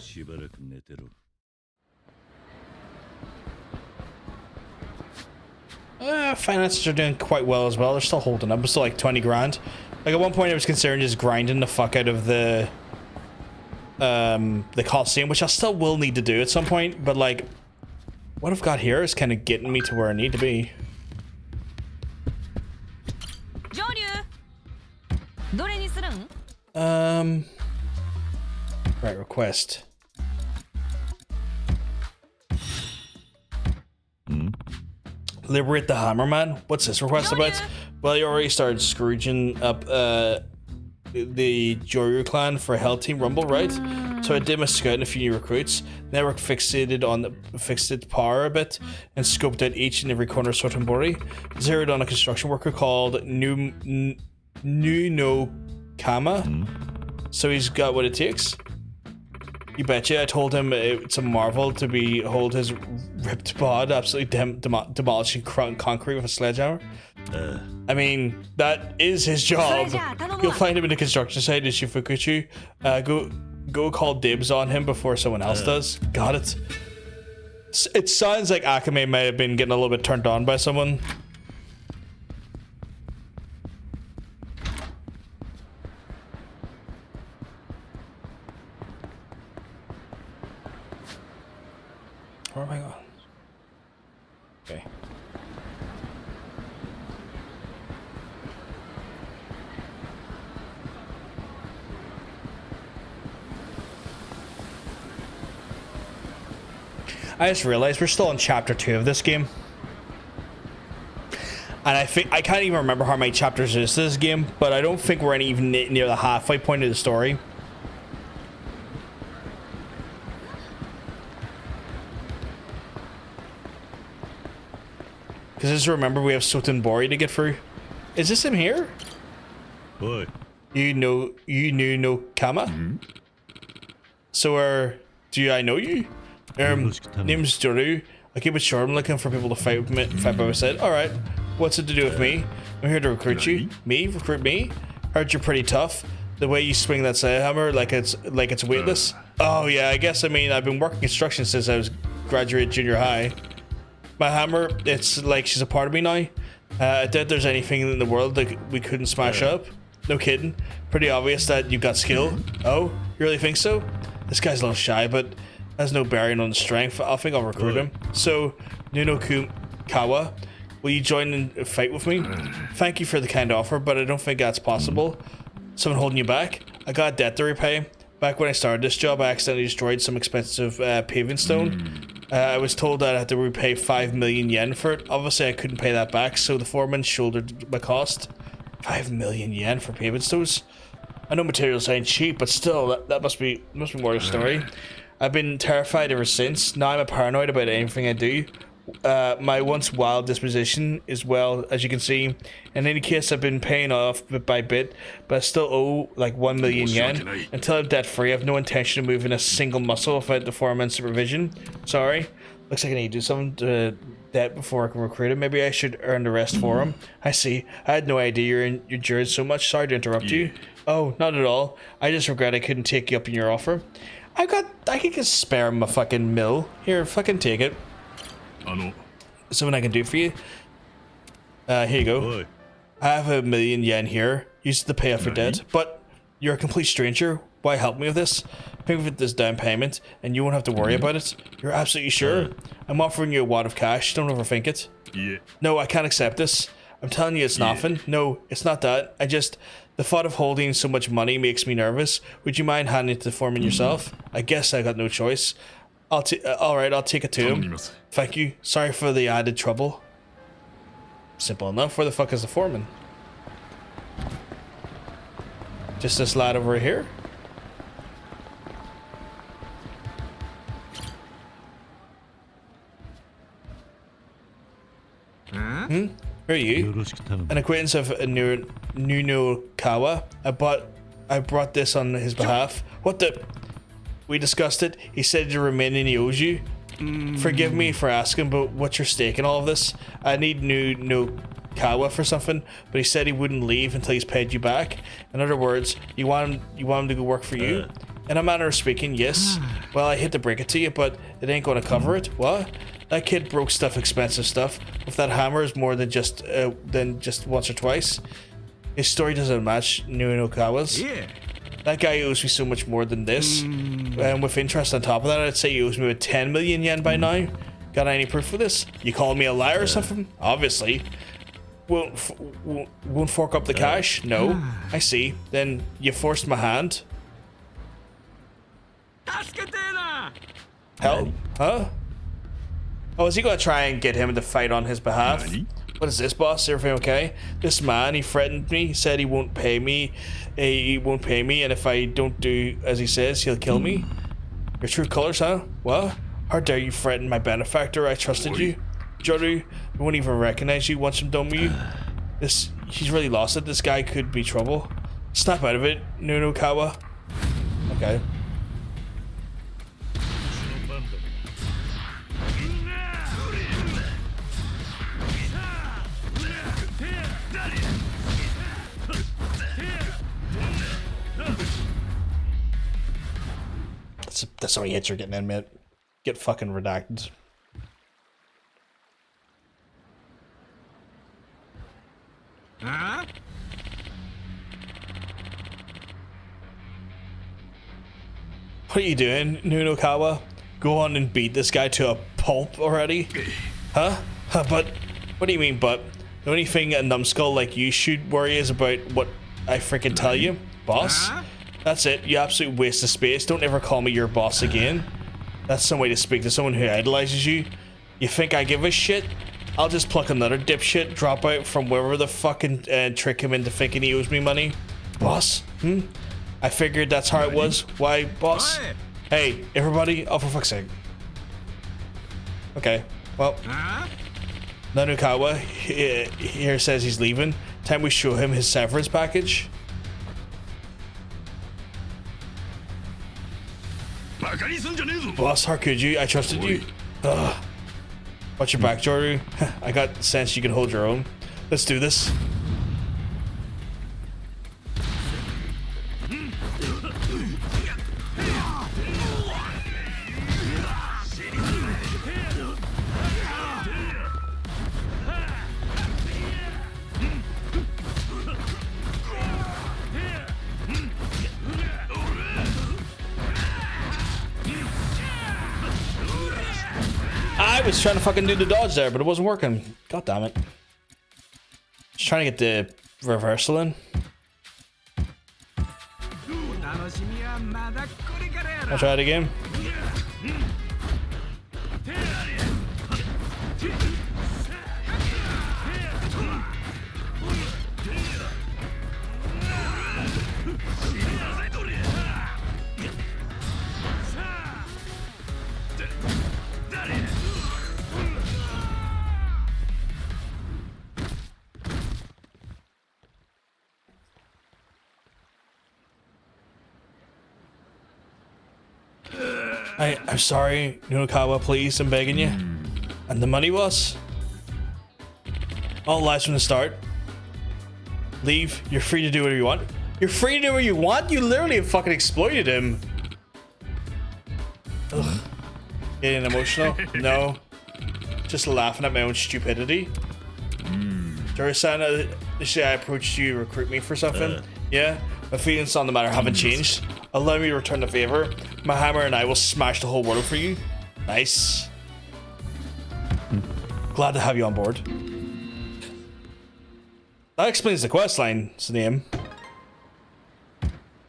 Finances are doing quite well as well. They're still holding up. It's still like 20 grand. Like at one point I was considering just grinding the fuck out of the Coliseum, which I still will need to do at some point, but like what I've got here is kind of getting me to where I need to be. Joryu! どれにするん? Right, request. Liberate the Hammerman. What's this request about? Well, you already started scrooging up the Joryu clan for a Hell Team Rumble, right? So I did my scout and a few new recruits. Network fixated power a bit and scoped out each and every corner of Sotenbori. Zeroed on a construction worker called no Kama. So he's got what it takes. You betcha. I told him it's a marvel to hold his ripped bod absolutely demolishing concrete with a sledgehammer. I mean, that is his job. You'll find him in the construction site in Shifukuchu. Go call dibs on him before someone else does. Got it. It sounds like Akame might have been getting a little bit turned on by someone. Where am I going? Okay. I just realized we're still in chapter 2 of this game. And I think I can't even remember how many chapters there is to this game, but I don't think we're even near the halfway point of the story. Because just remember, we have Sotenbori to get through. Is this him here? What? You know no Kama? So, do I know you? Name's Joryu. I keep it short. I'm looking for people to fight by my side. Alright. What's it to do with me? I'm here to recruit you. Me? Recruit me? Heard you're pretty tough. The way you swing that sledgehammer like it's weightless. Oh yeah, I guess, I mean, I've been working construction since I was graduated junior high. My hammer, it's like she's a part of me now. I doubt there's anything in the world that we couldn't smash up. No kidding. Pretty obvious that you've got skill. Oh, you really think so? This guy's a little shy, but has no bearing on the strength. I think I'll recruit him. So, Nuno Kawa, will you join in a fight with me? Thank you for the kind offer, but I don't think that's possible. Someone holding you back? I got a debt to repay. Back when I started this job, I accidentally destroyed some expensive paving stone. I was told that I had to repay 5 million yen for it. Obviously, I couldn't pay that back, so the foreman shouldered my cost. 5 million yen for paving stones? I know materials ain't cheap, but still, that must be more of a story. I've been terrified ever since. Now I'm paranoid about anything I do. My once wild disposition is, well, as you can see. In any case, I've been paying off bit by bit, but I still owe like 1 million yen. Until I'm debt free, I have no intention of moving a single muscle without the foreman's supervision. Sorry. Looks like I need to do something to debt before I can recruit him. Maybe I should earn the rest for him. I see. I had no idea you're endured so much. Sorry to interrupt you. Oh, not at all. I just regret I couldn't take you up on your offer. I could just spare him a fucking mill. Here, fucking take it. Something I can do for you. Here you go. I have 1 million yen here. Use it to pay off your debt. But you're a complete stranger. Why help me with this? Pay with this down payment, and you won't have to worry about it. You're absolutely sure? I'm offering you a wad of cash. Don't overthink it. No, I can't accept this. I'm telling you it's nothing. No, it's not that. The thought of holding so much money makes me nervous. Would you mind handing it to the foreman yourself? I guess I got no choice. Alright, I'll take it to him. Thank you. Sorry for the added trouble. Simple enough. Where the fuck is the foreman? Just this lad over here? Who are you? An acquaintance of Nuno Kawa. I brought this on his behalf. What the? We discussed it. He said to remain and he owes you. Forgive me for asking, but what's your stake in all of this? I need Nuno Kawa for something, but he said he wouldn't leave until he's paid you back. In other words, you want him to go work for you? In a manner of speaking, yes. Well, I hate to break it to you, but it ain't going to cover it. What? That kid broke stuff, expensive stuff. If that hammer is more than just once or twice, his story doesn't match Nunokawa's. Yeah. That guy owes me so much more than this. And with interest on top of that, I'd say he owes me about 10 million yen by now. Got any proof of this? You calling me a liar or something? Obviously. Won't fork up the cash? No. I see. Then you forced my hand. Hell? Huh? Oh, is he gonna try and get him to fight on his behalf? What is this, boss? Everything okay? This man, he threatened me, said he won't pay me. And if I don't do as he says, he'll kill me. Your true colors, huh? What? How dare you threaten my benefactor? I trusted you. Joryu, I won't even recognize you once I'm done with you. He's really lost it. This guy could be trouble. Snap out of it, Nunokawa. Okay. That's how many hits you're getting in, mate. Get fucking redacted. Huh? What are you doing, Nunokawa? Go on and beat this guy to a pulp already? Huh? But, what do you mean, but? The only thing a numbskull like you should worry is about what I freaking tell you, boss. That's it, you absolute waste of space. Don't ever call me your boss again. That's some way to speak to someone who idolizes you. You think I give a shit? I'll just pluck another dipshit, drop out from wherever the fucking trick him into thinking he owes me money. Boss? I figured that's how it was. Why, boss? Hey, everybody. Oh, for fuck's sake. Okay, well. Nunokawa here says he's leaving. Time we show him his severance package. Boss, how could you? I trusted you. Ugh. Watch your back, Joryu. I got the sense you can hold your own. Let's do this. I was trying to fucking do the dodge there, but it wasn't working. God damn it. Just trying to get the reversal in. I'll try it again. I'm sorry, Nunokawa, please, I'm begging you. And the money was? All lies from the start. Leave, you're free to do whatever you want. You're free to do what you want? You literally have fucking exploited him. Ugh. Getting emotional? No. Just laughing at my own stupidity. Joryu-san, I approached you to recruit me for something. Yeah? My feelings on the matter haven't changed. Allow me to return the favor. My hammer and I will smash the whole world for you. Nice. Glad to have you on board. That explains the questline's name.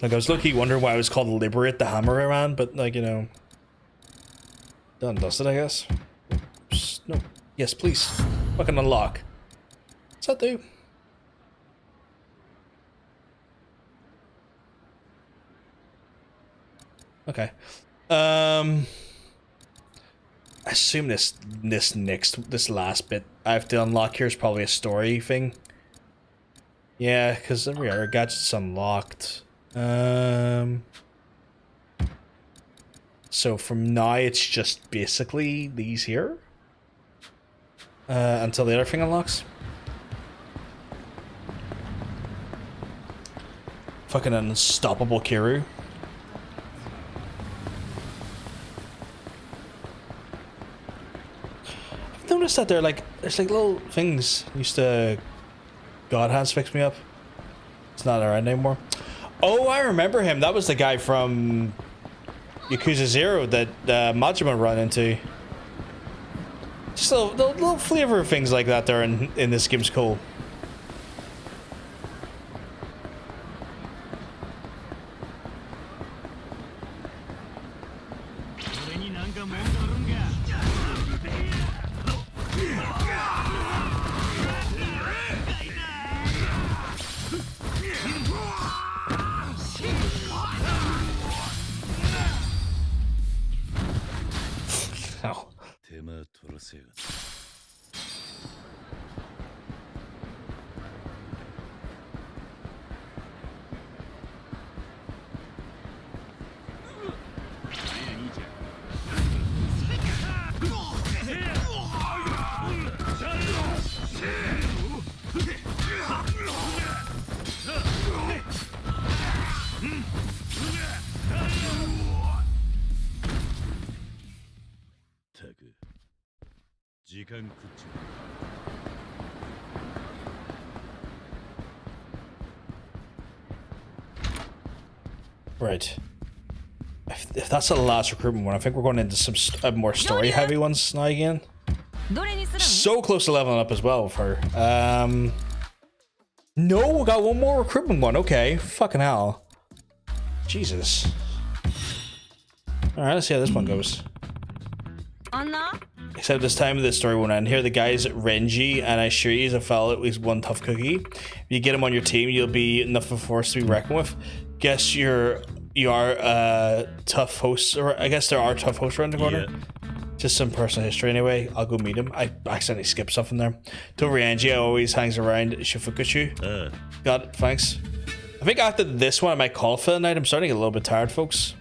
Like, I was low-key wondering why it was called Liberate the Hammer around, but, like, you know. Done dusted, I guess. Oops. No. Yes, please. Fucking unlock. What's that do? Okay. I assume this last bit I have to unlock here is probably a story thing. Yeah, because every other gadget's unlocked. So from now it's just basically these here. Until the other thing unlocks. Fucking unstoppable Kiryu. noticed that there's like little things. Used to God Hands fix me up. It's not around anymore. Oh, I remember him. That was the guy from Yakuza 0 that Majima run into. Just a little flavor of things like that there in this game's cool. Oh. Right. If that's the last recruitment one, I think we're going into some more story-heavy ones now again. So close to leveling up as well with her. No, we got one more recruitment one. Okay, fucking hell. Jesus. Alright, let's see how this one goes. Except this time this story won't end. Here the guy's Renji, and I assure you he's a fella at least one tough cookie. If you get him on your team, you'll be enough of a force to be reckoned with. Guess you are tough hosts, or I guess there are tough hosts around the corner. Yeah. Just some personal history anyway. I'll go meet him. I accidentally skipped something there. To Renji always hangs around Shifukuchu. Got it, thanks. I think after this one I might call for the night. I'm starting to get a little bit tired, folks.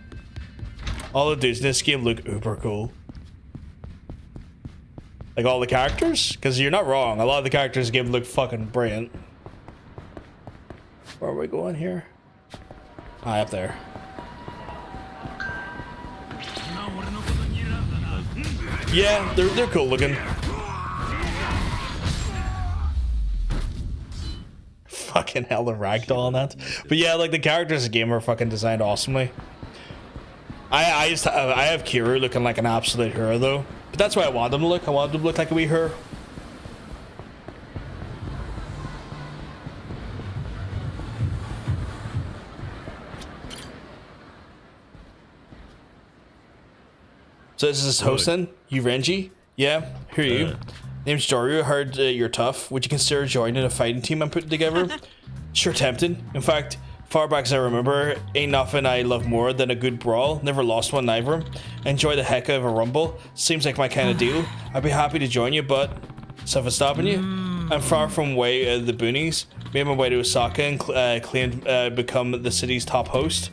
All the dudes in this game look uber cool. Like all the characters? Because you're not wrong. A lot of the characters in the game look fucking brilliant. Where are we going here? Ah, up there. Yeah, they're cool looking. Fucking hell, the ragdoll on that. But yeah, like the characters in the game are fucking designed awesomely. I have Kiru looking like an absolute hero though. But that's why I want them to look. I want them to look like a wee her. So this is hosting. You Renji? Yeah. Who are you? Name's Joryu. Heard you're tough. Would you consider joining a fighting team I'm putting together? Sure tempted. In fact, far back as I remember, ain't nothing I love more than a good brawl. Never lost one neither. Enjoy the heck of a rumble. Seems like my kind of deal. I'd be happy to join you, but something stopping you? I'm far from way the boonies. Made my way to Osaka and claimed become the city's top host.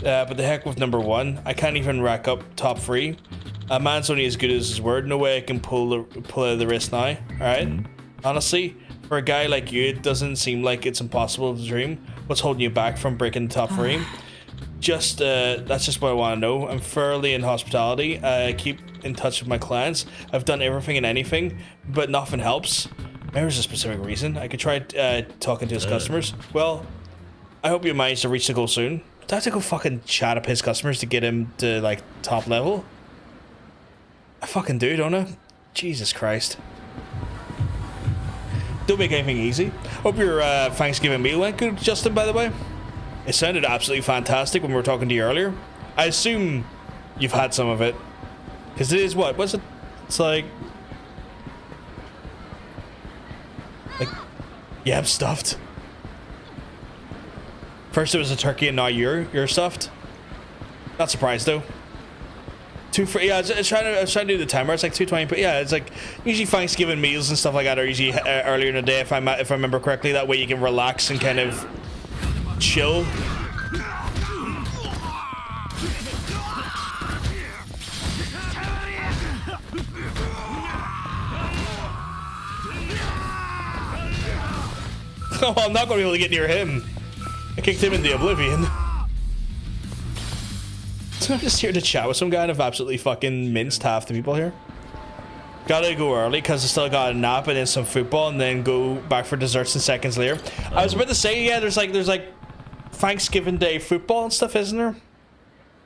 But the heck with number one. I can't even rack up top 3. A man's only as good as his word. No way I can pull out the wrist now. Alright? Honestly, for a guy like you, it doesn't seem like it's impossible to dream. What's holding you back from breaking the top 3? That's just what I want to know. I'm fairly in hospitality. I keep in touch with my clients. I've done everything and anything, but nothing helps. Maybe there's a specific reason. I could try talking to his customers. Well, I hope you manage to reach the goal soon. Do I have to go fucking chat up his customers to get him to, like, top level? I fucking do, don't I? Jesus Christ. Don't make anything easy. Hope your Thanksgiving meal went good, Justin, by the way. It sounded absolutely fantastic when we were talking to you earlier. I assume you've had some of it. Because it is what? What's it? It's like... yeah, I'm stuffed. First it was a turkey and now you're stuffed. Not surprised though. Yeah, I was trying to do the timer. It's like 2:20, but yeah, it's like usually Thanksgiving meals and stuff like that are usually earlier in the day if I remember correctly. That way you can relax and kind of chill. Oh, I'm not going to be able to get near him. I kicked him into oblivion. So I'm just here to chat with some guy and I've absolutely fucking minced half the people here. Gotta go early because I still got a nap and then some football and then go back for desserts and seconds later. I was about to say, yeah, there's like Thanksgiving Day football and stuff, isn't there?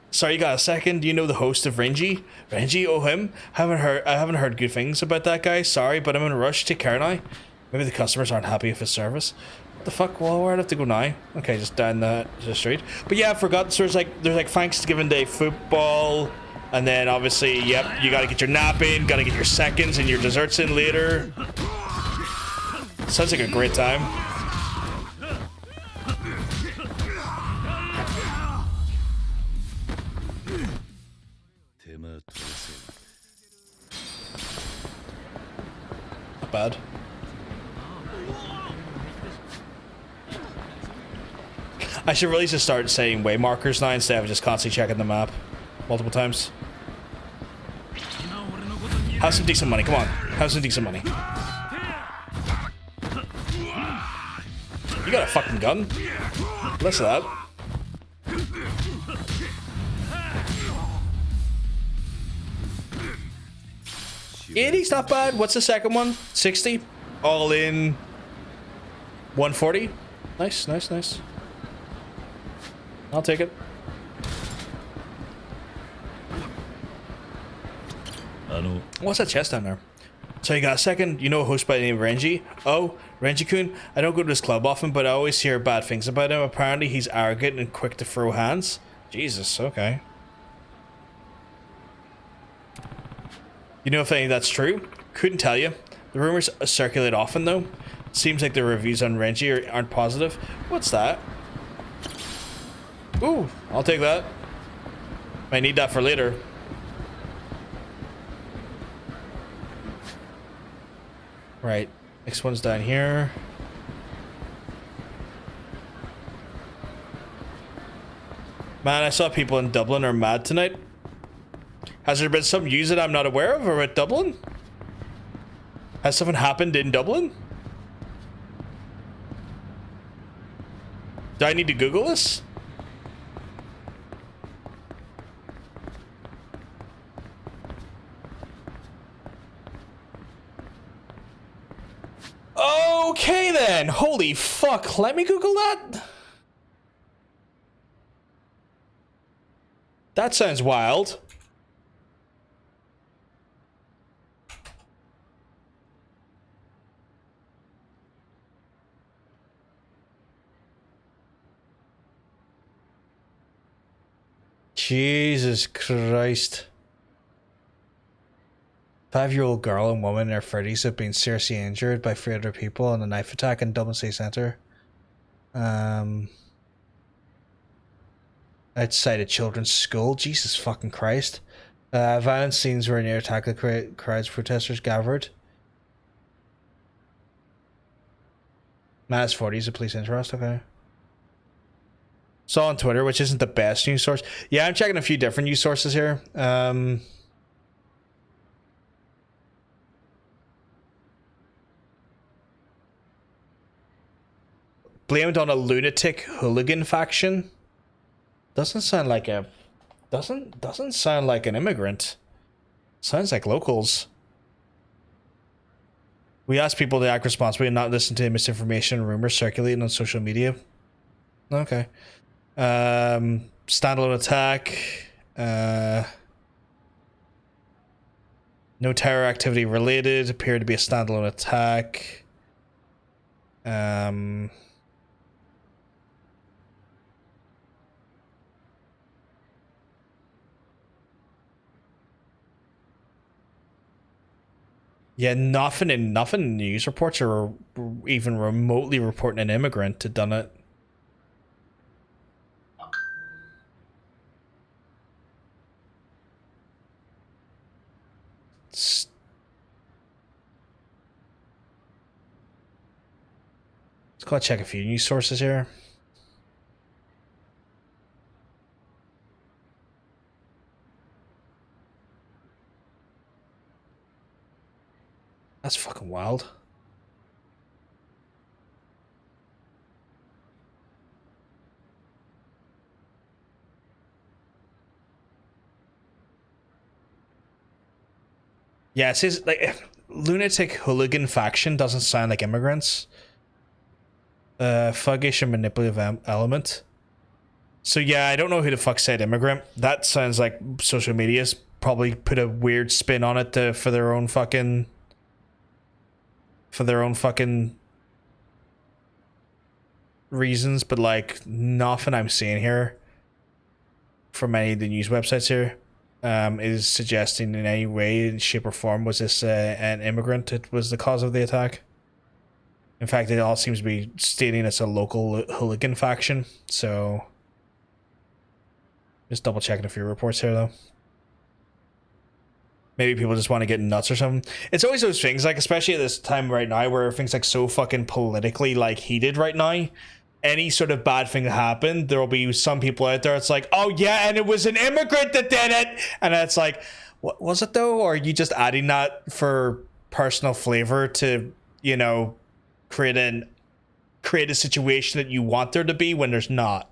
Sorry, you got a second? Do you know the host of Renji? Renji, oh him? I haven't heard good things about that guy. Sorry, but I'm in a rush. Take care now. Maybe the customers aren't happy with his service. What the fuck? Well, where do I have to go now? Okay, just down the street. But yeah, I forgot. So there's like Thanksgiving Day football, and then obviously, yep, you gotta get your nap in, gotta get your seconds and your desserts in later. Sounds like a great time. Not bad. I should really just start saying way markers now instead of just constantly checking the map multiple times. Have some decent money, come on. Have some decent money. You got a fucking gun? Less of that. 80's not bad. What's the second one? 60? All in 140? Nice, nice, nice. I'll take it. What's that chest down there? So you got a second? You know a host by the name of Renji? Oh, Renji-kun? I don't go to this club often, but I always hear bad things about him. Apparently he's arrogant and quick to throw hands. Jesus, okay. You know if any of that's true? Couldn't tell you. The rumors circulate often though. Seems like the reviews on Renji aren't positive. What's that? Ooh, I'll take that. Might need that for later. Right, next one's down here. Man, I saw people in Dublin are mad tonight. Has there been some news that I'm not aware of about Dublin? Has something happened in Dublin? Do I need to Google this? Okay then, holy fuck, let me Google that. That sounds wild. Jesus Christ. 5-year-old girl and woman in their 30s have been seriously injured by 3 other people in a knife attack in Dublin City Centre. Outside a children's school. Jesus fucking Christ. Violent scenes were near attack the crowds protesters gathered. Man's 40s, a police interest, okay. Saw on Twitter, which isn't the best news source. Yeah, I'm checking a few different news sources here. Blamed on a lunatic hooligan faction. Doesn't sound like a doesn't sound like an immigrant. Sounds like locals. We asked people to act responsibly and not listen to misinformation and rumors circulating on social media. Okay. Standalone attack. No terror activity related. Appeared to be a standalone attack. Yeah, nothing in news reports are even remotely reporting an immigrant had done it. Let's go check a few news sources here. That's fucking wild. Yeah, it says like lunatic hooligan faction doesn't sound like immigrants. Fuggish and manipulative element. So yeah, I don't know who the fuck said immigrant. That sounds like social media's probably put a weird spin on it for their own fucking reasons, but like nothing I'm seeing here from any of the news websites here is suggesting in any way, shape or form was this an immigrant that was the cause of the attack. In fact, it all seems to be stating it's a local hooligan faction, so just double checking a few reports here though. Maybe people just want to get nuts or something. It's always those things, like especially at this time right now where everything's like so fucking politically like heated right now. Any sort of bad thing that happened, there will be some people out there, it's like, oh yeah, and it was an immigrant that did it, and it's like, what was it though? Or are you just adding that for personal flavor to, you know, create a situation that you want there to be when there's not?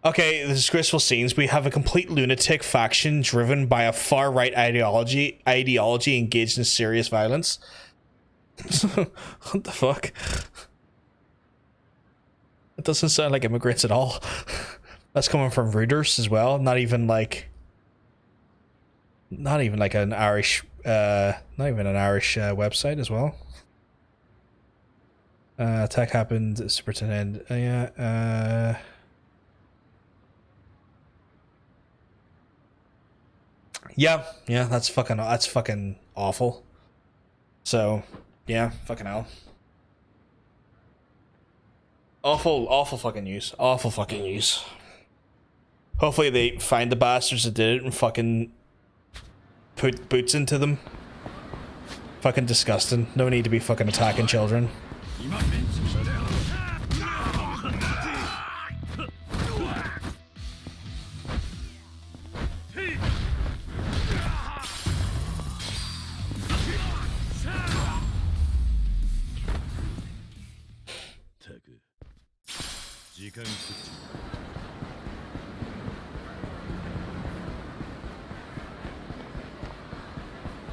Okay, the disgraceful scenes. We have a complete lunatic faction driven by a far-right ideology engaged in serious violence. What the fuck? It doesn't sound like immigrants at all. That's coming from Reuters as well. Not even like an Irish website as well. Attack happened, superintendent. Yeah, that's fucking awful. So, yeah, fucking hell. Awful fucking news. Awful fucking news. Hopefully they find the bastards that did it and fucking put boots into them. Fucking disgusting. No need to be fucking attacking children.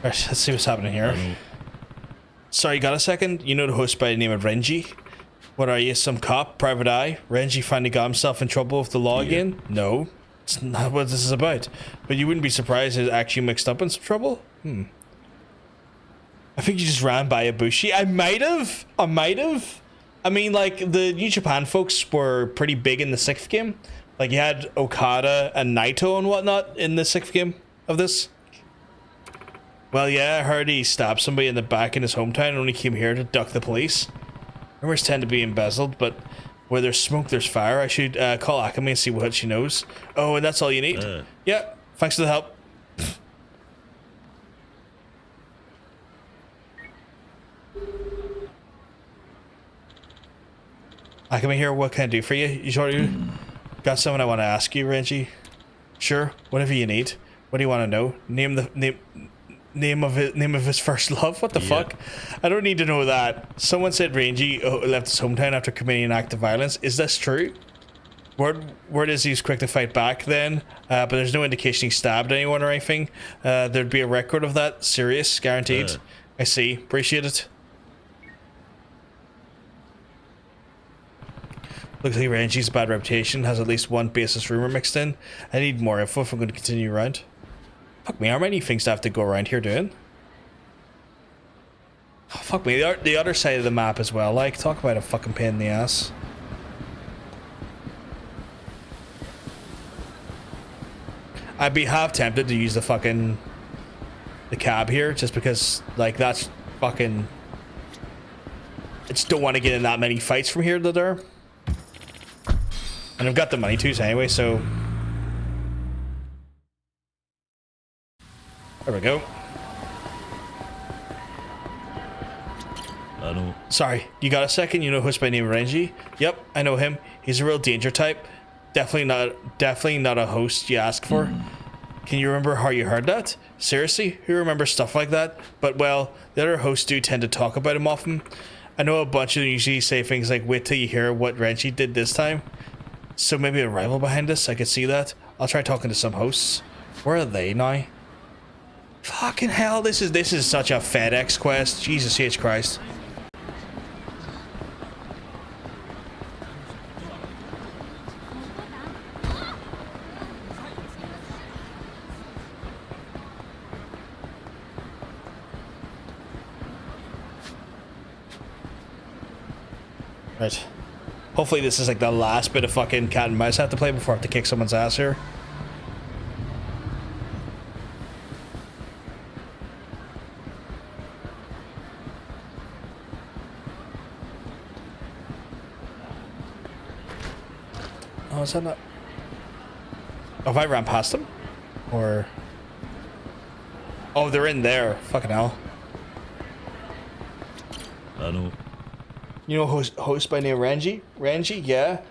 Alright, let's see what's happening here. Sorry, got a second? You know the host by the name of Renji? What are you, some cop? Private eye? Renji finally got himself in trouble with the law again? No. It's not what this is about. But you wouldn't be surprised he's actually mixed up in some trouble? I think you just ran by Ibushi. I might have. I mean, like, the New Japan folks were pretty big in the 6th game. Like, you had Okada and Naito and whatnot in the 6th game of this. Well, yeah, I heard he stabbed somebody in the back in his hometown and only came here to duck the police. Rumors tend to be embezzled, but where there's smoke, there's fire. I should call Akame and see what she knows. Oh, and that's all you need? Yeah, thanks for the help. Akame here, what can I do for you? Joryu? Got something I want to ask you, Renji? Sure, whatever you need. What do you want to know? Name of his first love? What the fuck? I don't need to know that. Someone said Renji left his hometown after committing an act of violence. Is this true? Word is he's quick to fight back then, but there's no indication he stabbed anyone or anything. There'd be a record of that. Serious, guaranteed. I see. Appreciate it. Looks like Renji's a bad reputation, has at least one baseless rumor mixed in. I need more info if I'm going to continue around. Fuck me, how many things do I have to go around here doing? Oh, fuck me, the other side of the map as well, like, talk about a fucking pain in the ass. I'd be half tempted to use the cab here, just because, like, that's fucking... I just don't want to get in that many fights from here to there. And I've got the money too, anyway, so... There we go. あの Sorry, you got a second? You know who's by name Renji? Yep, I know him. He's a real danger type. Definitely not a host you ask for. Can you remember how you heard that? Seriously? Who remembers stuff like that? But well, the other hosts do tend to talk about him often. I know a bunch of them usually say things like, wait till you hear what Renji did this time. So maybe a rival behind this, I could see that. I'll try talking to some hosts. Where are they now? Fucking hell, this is such a FedEx quest. Jesus H. Christ. Right. Hopefully this is like the last bit of fucking cat and mouse I have to play before I have to kick someone's ass here. Oh, is that not... Oh, have I ran past them? Or... Oh, they're in there. Fucking hell. あの You know host by name Renji? Renji, yeah.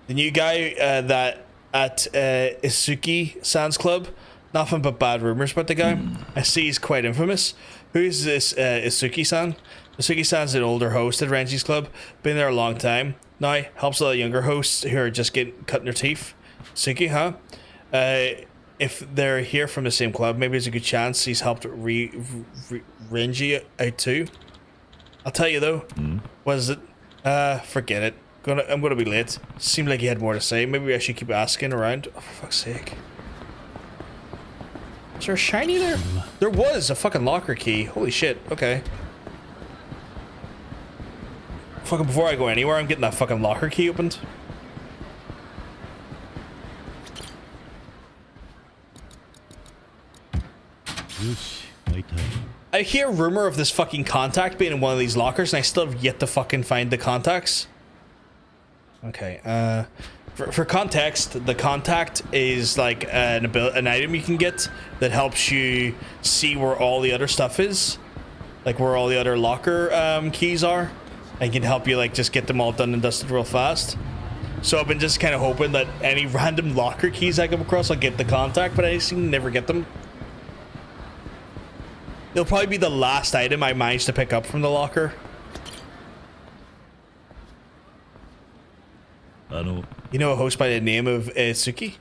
The new guy that at Isuki-san's club. Nothing but bad rumors about the guy. I see he's quite infamous. Who is this Isuki-san? Isuki-san's an older host at Renji's club. Been there a long time. Now, helps a lot of younger hosts who are just cutting their teeth. Isuki, huh? If they're here from the same club, maybe there's a good chance he's helped Renji out too. I'll tell you though. What is it? Forget it. I'm gonna be late. Seemed like he had more to say. Maybe I should keep asking around. Oh, for fuck's sake. Is there a shiny there? There was a fucking locker key. Holy shit. Okay. Fucking before I go anywhere, I'm getting that fucking locker key opened. I hear a rumor of this fucking contact being in one of these lockers, and I still have yet to fucking find the contacts. Okay, for context, the contact is like an item you can get that helps you see where all the other stuff is, like where all the other locker keys are, and can help you like just get them all done and dusted real fast. So I've been just kind of hoping that any random locker keys I come across, I'll get the contact, but I seem to never get them. It'll probably be the last item I managed to pick up from the locker. You know a host by the name of Suki?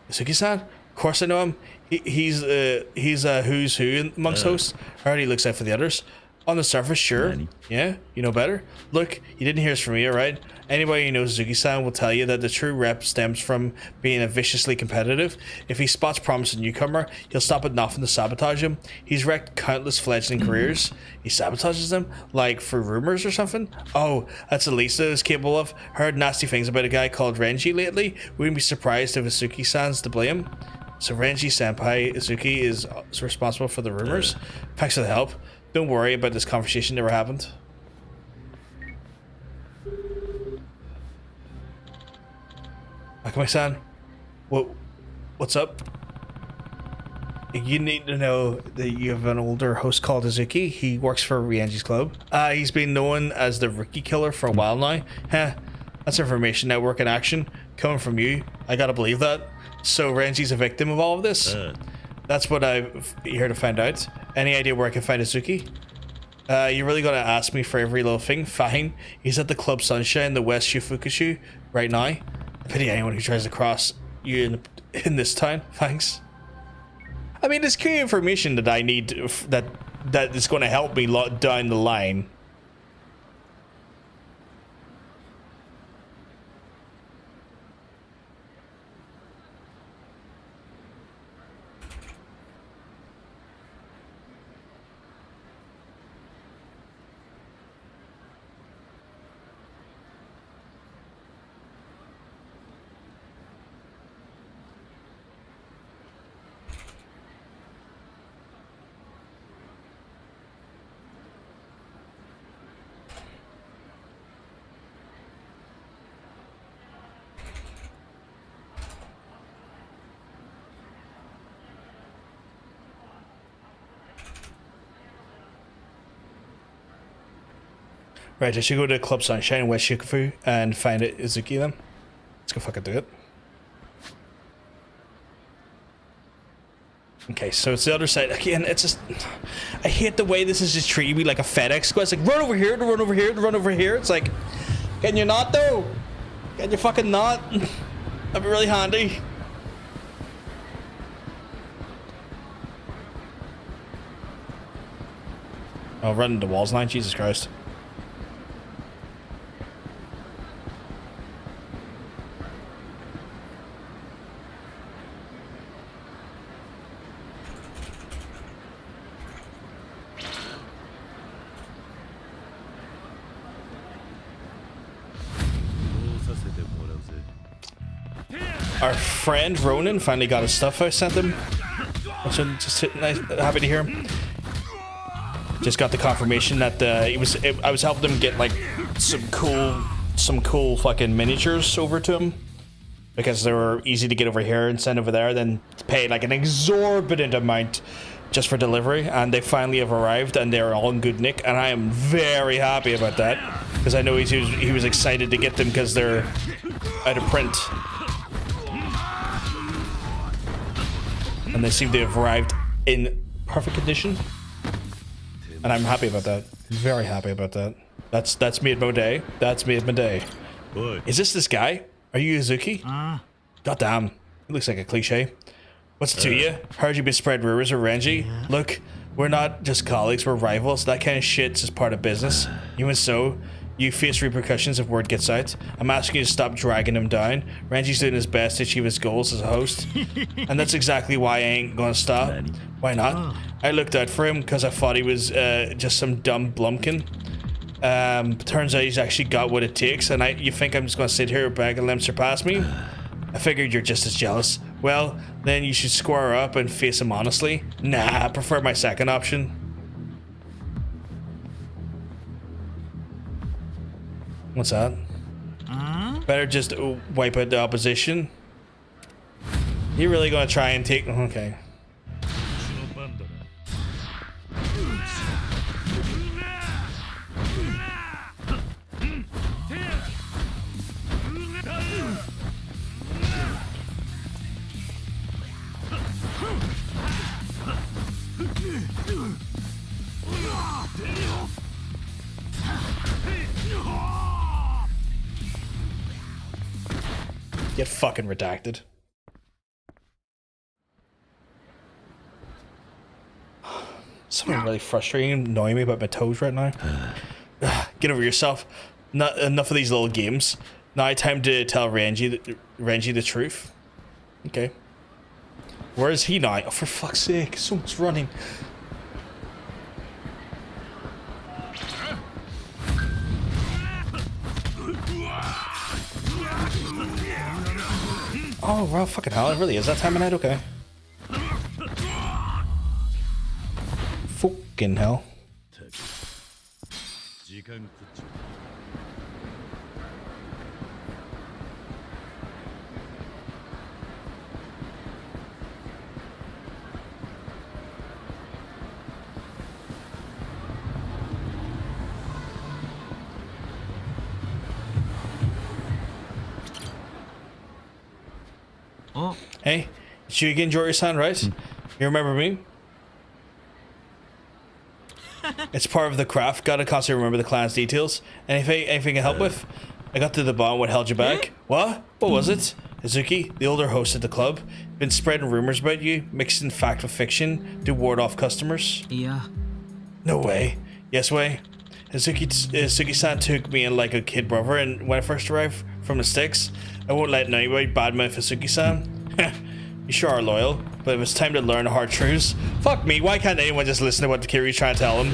Suki-san? Of course I know him. He's a who's who amongst hosts. I already looks out for the others. On the surface, sure. Yeah, you know better. Look, you didn't hear this from me, alright? Anybody who knows Suzuki-san will tell you that the true rep stems from being a viciously competitive. If he spots promising newcomer, he'll stop at nothing to sabotage him. He's wrecked countless fledgling careers. He sabotages them, like for rumors or something. Oh, that's the least that is capable of. Heard nasty things about a guy called Renji lately. Wouldn't be surprised if Suzuki-san's to blame. So Renji Senpai Izuki is responsible for the rumors. Thanks for the help. Don't worry about this conversation never happened. Akame-san, what's up? You need to know that you have an older host called Izuki. He works for Renji's club. He's been known as the rookie killer for a while now. Heh, that's information network in action. Coming from you, I gotta believe that. So Renji's a victim of all of this? That's what I'm here to find out. Any idea where I can find Izuki? You really gonna ask me for every little thing? Fine. He's at the Club Sunshine, the West Shufukushu, right now. I pity anyone who tries to cross you in this town. Thanks. I mean, there's key information that I need that is going to help me down the line. Right, I should go to Club Sunshine in West Shikufu and find it Izuki then. Let's go fucking do it. Okay, so it's the other side. Again, it's just... I hate the way this is just treating me like a FedEx quest. Like, run over here, to run over here, to run over here. It's like, can you not, though? Can you fucking not? That'd be really handy. Oh, running into walls now? Jesus Christ. Our friend Ronan finally got his stuff I sent him. Which I'm just nice, happy to hear him. Just got the confirmation that I was helping him get like some cool fucking miniatures over to him because they were easy to get over here and send over there, then pay like an exorbitant amount just for delivery, and they finally have arrived and they're all in good nick, and I am very happy about that because I know he was excited to get them because they're out of print. And they seem to have arrived in perfect condition. And I'm happy about that. Very happy about that. That's made my day. That's made my day. Is this guy? Are you Izuki? Goddamn. He looks like a cliche. What's it to you? Heard you been spread rumors of Renji? Yeah. Look, we're not just colleagues, we're rivals. That kind of shit's just part of business. Even so, you face repercussions if word gets out. I'm asking you to stop dragging him down. Renji's doing his best to achieve his goals as a host. And that's exactly why I ain't gonna stop. Why not? I looked out for him because I thought he was just some dumb blumpkin. Turns out he's actually got what it takes, and you think I'm just gonna sit here back and let him surpass me? I figured you're just as jealous. Well, then you should square up and face him honestly. Nah, I prefer my second option. What's that? Better just wipe out the opposition. You really gonna try and take... Okay. Get fucking redacted. Something really frustrating and annoying me about my toes right now. Get over yourself. Not enough of these little games. Now time to tell Renji the truth. Okay. Where is he now? Oh, for fuck's sake, someone's running. Oh, well, fucking hell, it really is that time of night? Okay. Fucking hell. Hey, it's you again, Joryu-san, right? You remember me? It's part of the craft. Gotta constantly remember the clan's details. Anything I can help with? I got to the bottom. What held you back? What? What was it? Izuki, the older host at the club, been spreading rumors about you, mixing fact with fiction to ward off customers. Yeah. No way. Yes way. Izuki-san took me in like a kid brother, and when I first arrived from the sticks, I won't let anybody badmouth Izuki-san. You sure are loyal, but if it's time to learn hard truths, fuck me, why can't anyone just listen to what the Kiryu's trying to tell him?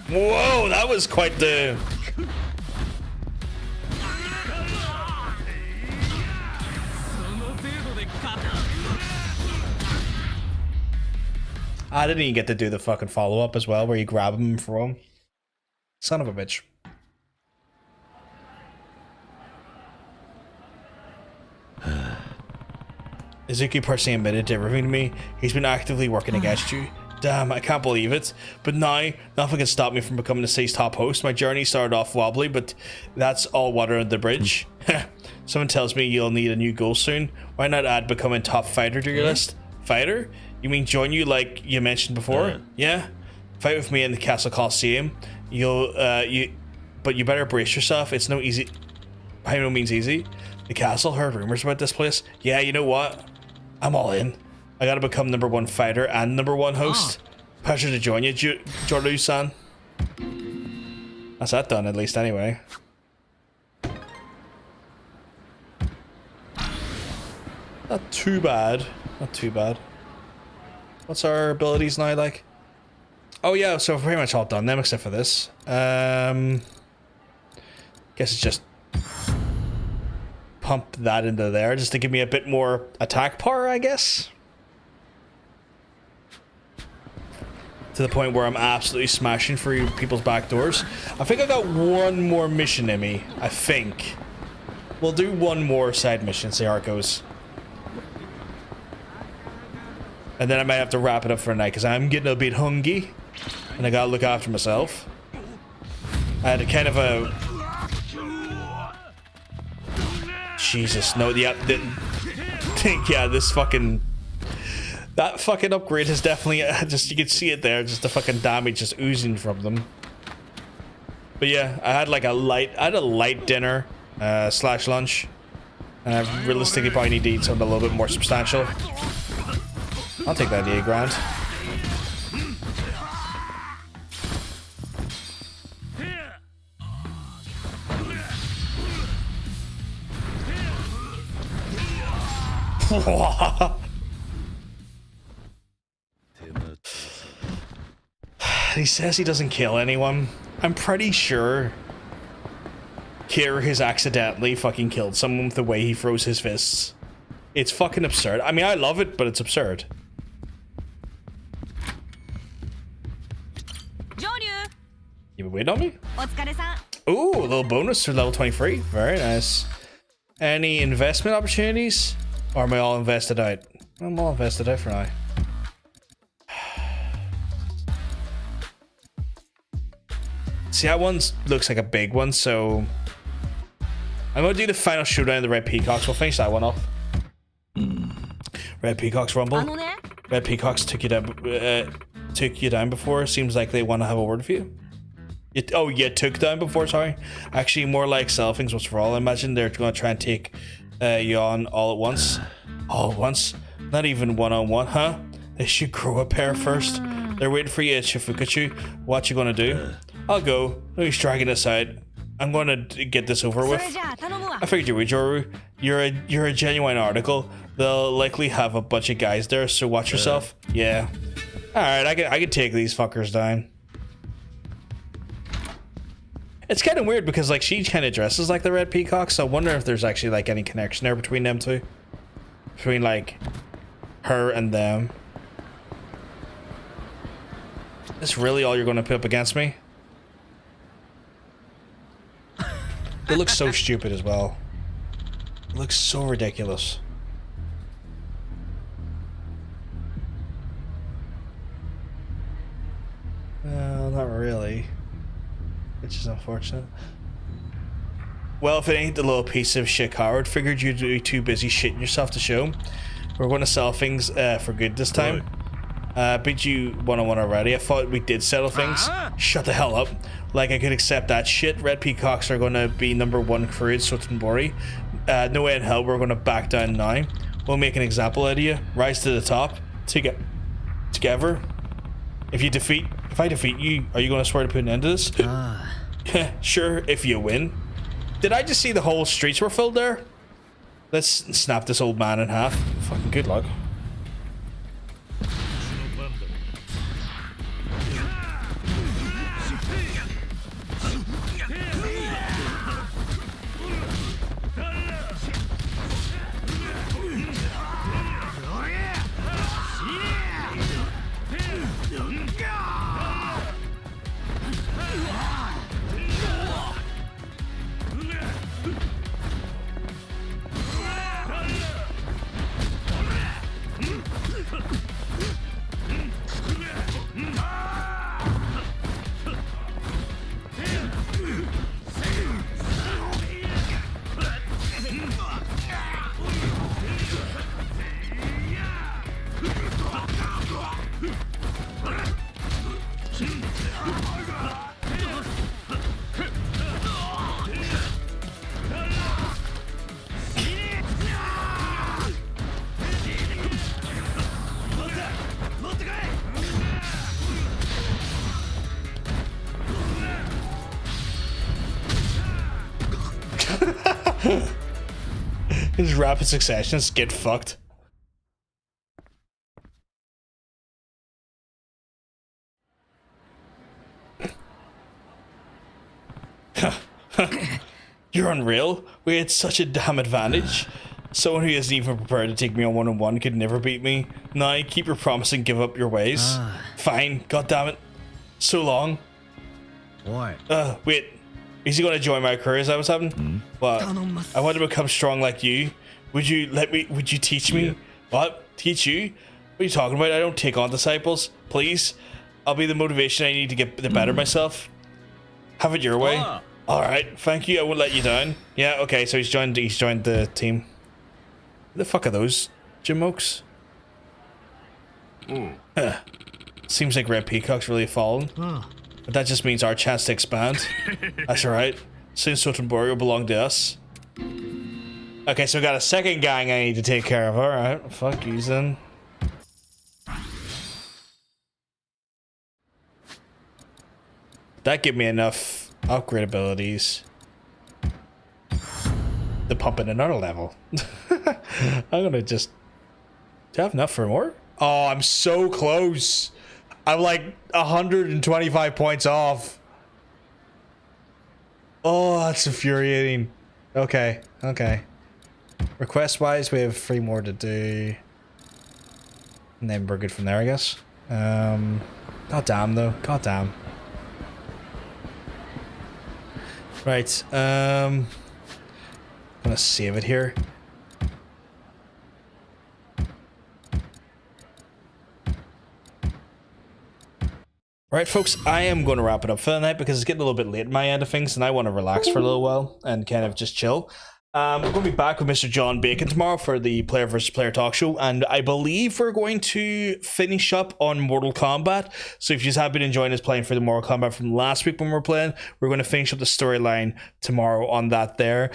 Whoa, that was quite the... I didn't even get to do the fucking follow-up as well, where you grab him and throw him. Son of a bitch. Izuku personally admitted to everything to me. He's been actively working against you. Damn, I can't believe it. But now, nothing can stop me from becoming the city's top host. My journey started off wobbly, but that's all water under the bridge. Someone tells me you'll need a new goal soon. Why not add becoming top fighter to your list? Fighter? You mean join you like you mentioned before? Yeah? Fight with me in the Castle Coliseum. But you better brace yourself. It's by no means easy. The castle heard rumors about this place. Yeah, you know what? I'm all in. I gotta become #1 fighter and #1 host. Pleasure to join you, Joryu-san. That's that done, at least, anyway. Not too bad. Not too bad. What's our abilities now like? Oh yeah, so pretty much all done them except for this. Guess it's just pump that into there just to give me a bit more attack power, I guess. To the point where I'm absolutely smashing through people's back doors. I think I got one more mission in me. I think. We'll do one more side mission, see how it goes. And then I might have to wrap it up for the night because I'm getting a bit hungry. And I gotta look after myself. I had a kind of a... Jesus, no, yeah, yeah, this fucking... That fucking upgrade is definitely just, you can see it there, just the fucking damage just oozing from them. But yeah, I had like a light dinner slash lunch. And I realistically probably need to eat something a little bit more substantial. I'll take that 8 grand. He says he doesn't kill anyone. I'm pretty sure Kira has accidentally fucking killed someone with the way he throws his fists. It's fucking absurd. I mean, I love it, but it's absurd. Joryu! You been waiting on me? Ooh, a little bonus for level 23. Very nice. Any investment opportunities? Or am I all invested out? I'm all invested out for now. See, that one looks like a big one, so... I'm going to do the final showdown of the Red Peacocks. We'll finish that one off. Red Peacocks Rumble. Red Peacocks took you down before. Seems like they want to have a word with you. Oh, you took down before, sorry. Actually, more like Selfings was for all. I imagine they're going to try and take you on all at once. All at once? Not even one-on-one, huh? They should grow a pair first. They're waiting for you at Shifukuchu. What you going to do? I'll go. No use dragging this out. I'm going to get this over with. I figured you would, Joryu. You're a genuine article. They'll likely have a bunch of guys there, so watch yourself. Yeah. Alright, I can take these fuckers down. It's kind of weird because like she kind of dresses like the Red Peacock, so I wonder if there's actually like any connection there between them two. Between like her and them. Is this really all you're going to put up against me? It looks so stupid as well. It looks so ridiculous. Well, not really. Which is unfortunate. Well, if it ain't the little piece of shit coward, figured you'd be too busy shitting yourself to show. We're going to sell things for good this time. Beat you one-on-one already. I thought we did settle things. Shut the hell up. Like I could accept that shit. Red Peacocks are going to be #1 crew at Sotenbori. No way in hell we're going to back down now. We'll make an example out of you. Rise to the top. Together. If I defeat you, are you going to swear to put an end to this? Sure, if you win. Did I just see the whole streets were filled there? Let's snap this old man in half. Fucking good luck. His rapid successions get fucked. You're unreal. We had such a damn advantage. Someone who isn't even prepared to take me on one-on-one could never beat me. Now, keep your promise and give up your ways. Fine, god damn it. So long. What? Wait. Is he gonna join my career as I was having? Well, I want to become strong like you. Would you teach me? What? Teach you? What are you talking about? I don't take on disciples. Please. I'll be the motivation I need to get the better myself. Have it your way. Alright, thank you. I won't let you down. Yeah, okay, so he's joined the team. Who the fuck are those? Jamokes? Seems like Red Peacock's really fallen. But that just means our chance to expand. That's alright. Soon Sotenbori will belong to us. Okay, so we got a second gang I need to take care of. Alright, fuck you then. That give me enough upgrade abilities to pump in another level. I'm gonna just... Do I have enough for more? Oh, I'm so close. I'm like 125 points off. Oh, that's infuriating. Okay, okay. Request-wise, we have 3 more to do. And then we're good from there, I guess. God damn, though. God damn. Right, I'm gonna save it here. Right, folks, I am going to wrap it up for the night because it's getting a little bit late in my end of things and I want to relax for a little while and kind of just chill. We're going to be back with Mr. John Bacon tomorrow for the Player vs. Player talk show, and I believe we're going to finish up on Mortal Kombat. So if you have been enjoying us playing for the Mortal Kombat from last week when we were playing, we're going to finish up the storyline tomorrow on that there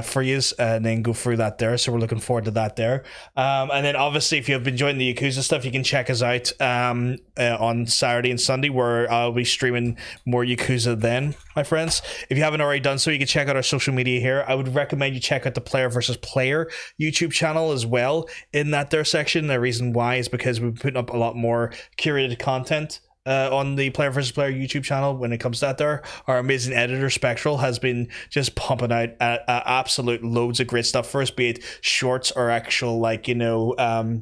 for you, and then go through that there. So we're looking forward to that there. And then obviously if you have been enjoying the Yakuza stuff, you can check us out on Saturday and Sunday where I'll be streaming more Yakuza then, my friends. If you haven't already done so, you can check out our social media here. I would recommend you check out the Player vs. Player YouTube channel as well in that there section. The reason why is because we're putting up a lot more curated content on the Player vs. Player YouTube channel when it comes to that there. Our amazing editor Spectral has been just pumping out absolute loads of great stuff for us, be it shorts or actual, like, you know,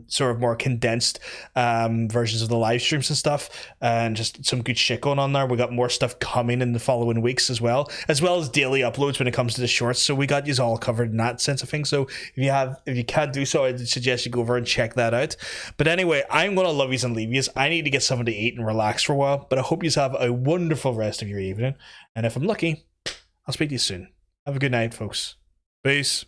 sort of more condensed versions of the live streams and stuff, and just some good shit going on there. We got more stuff coming in the following weeks as well as daily uploads when it comes to the shorts, so we got you all covered in that sense of things. So if you can't do so, I'd suggest you go over and check that out. But anyway, I'm gonna love yous and leave yous. I need to get something to eat and relax for a while, but I hope you have a wonderful rest of your evening, and if I'm lucky, I'll speak to you soon. Have a good night, folks. Peace.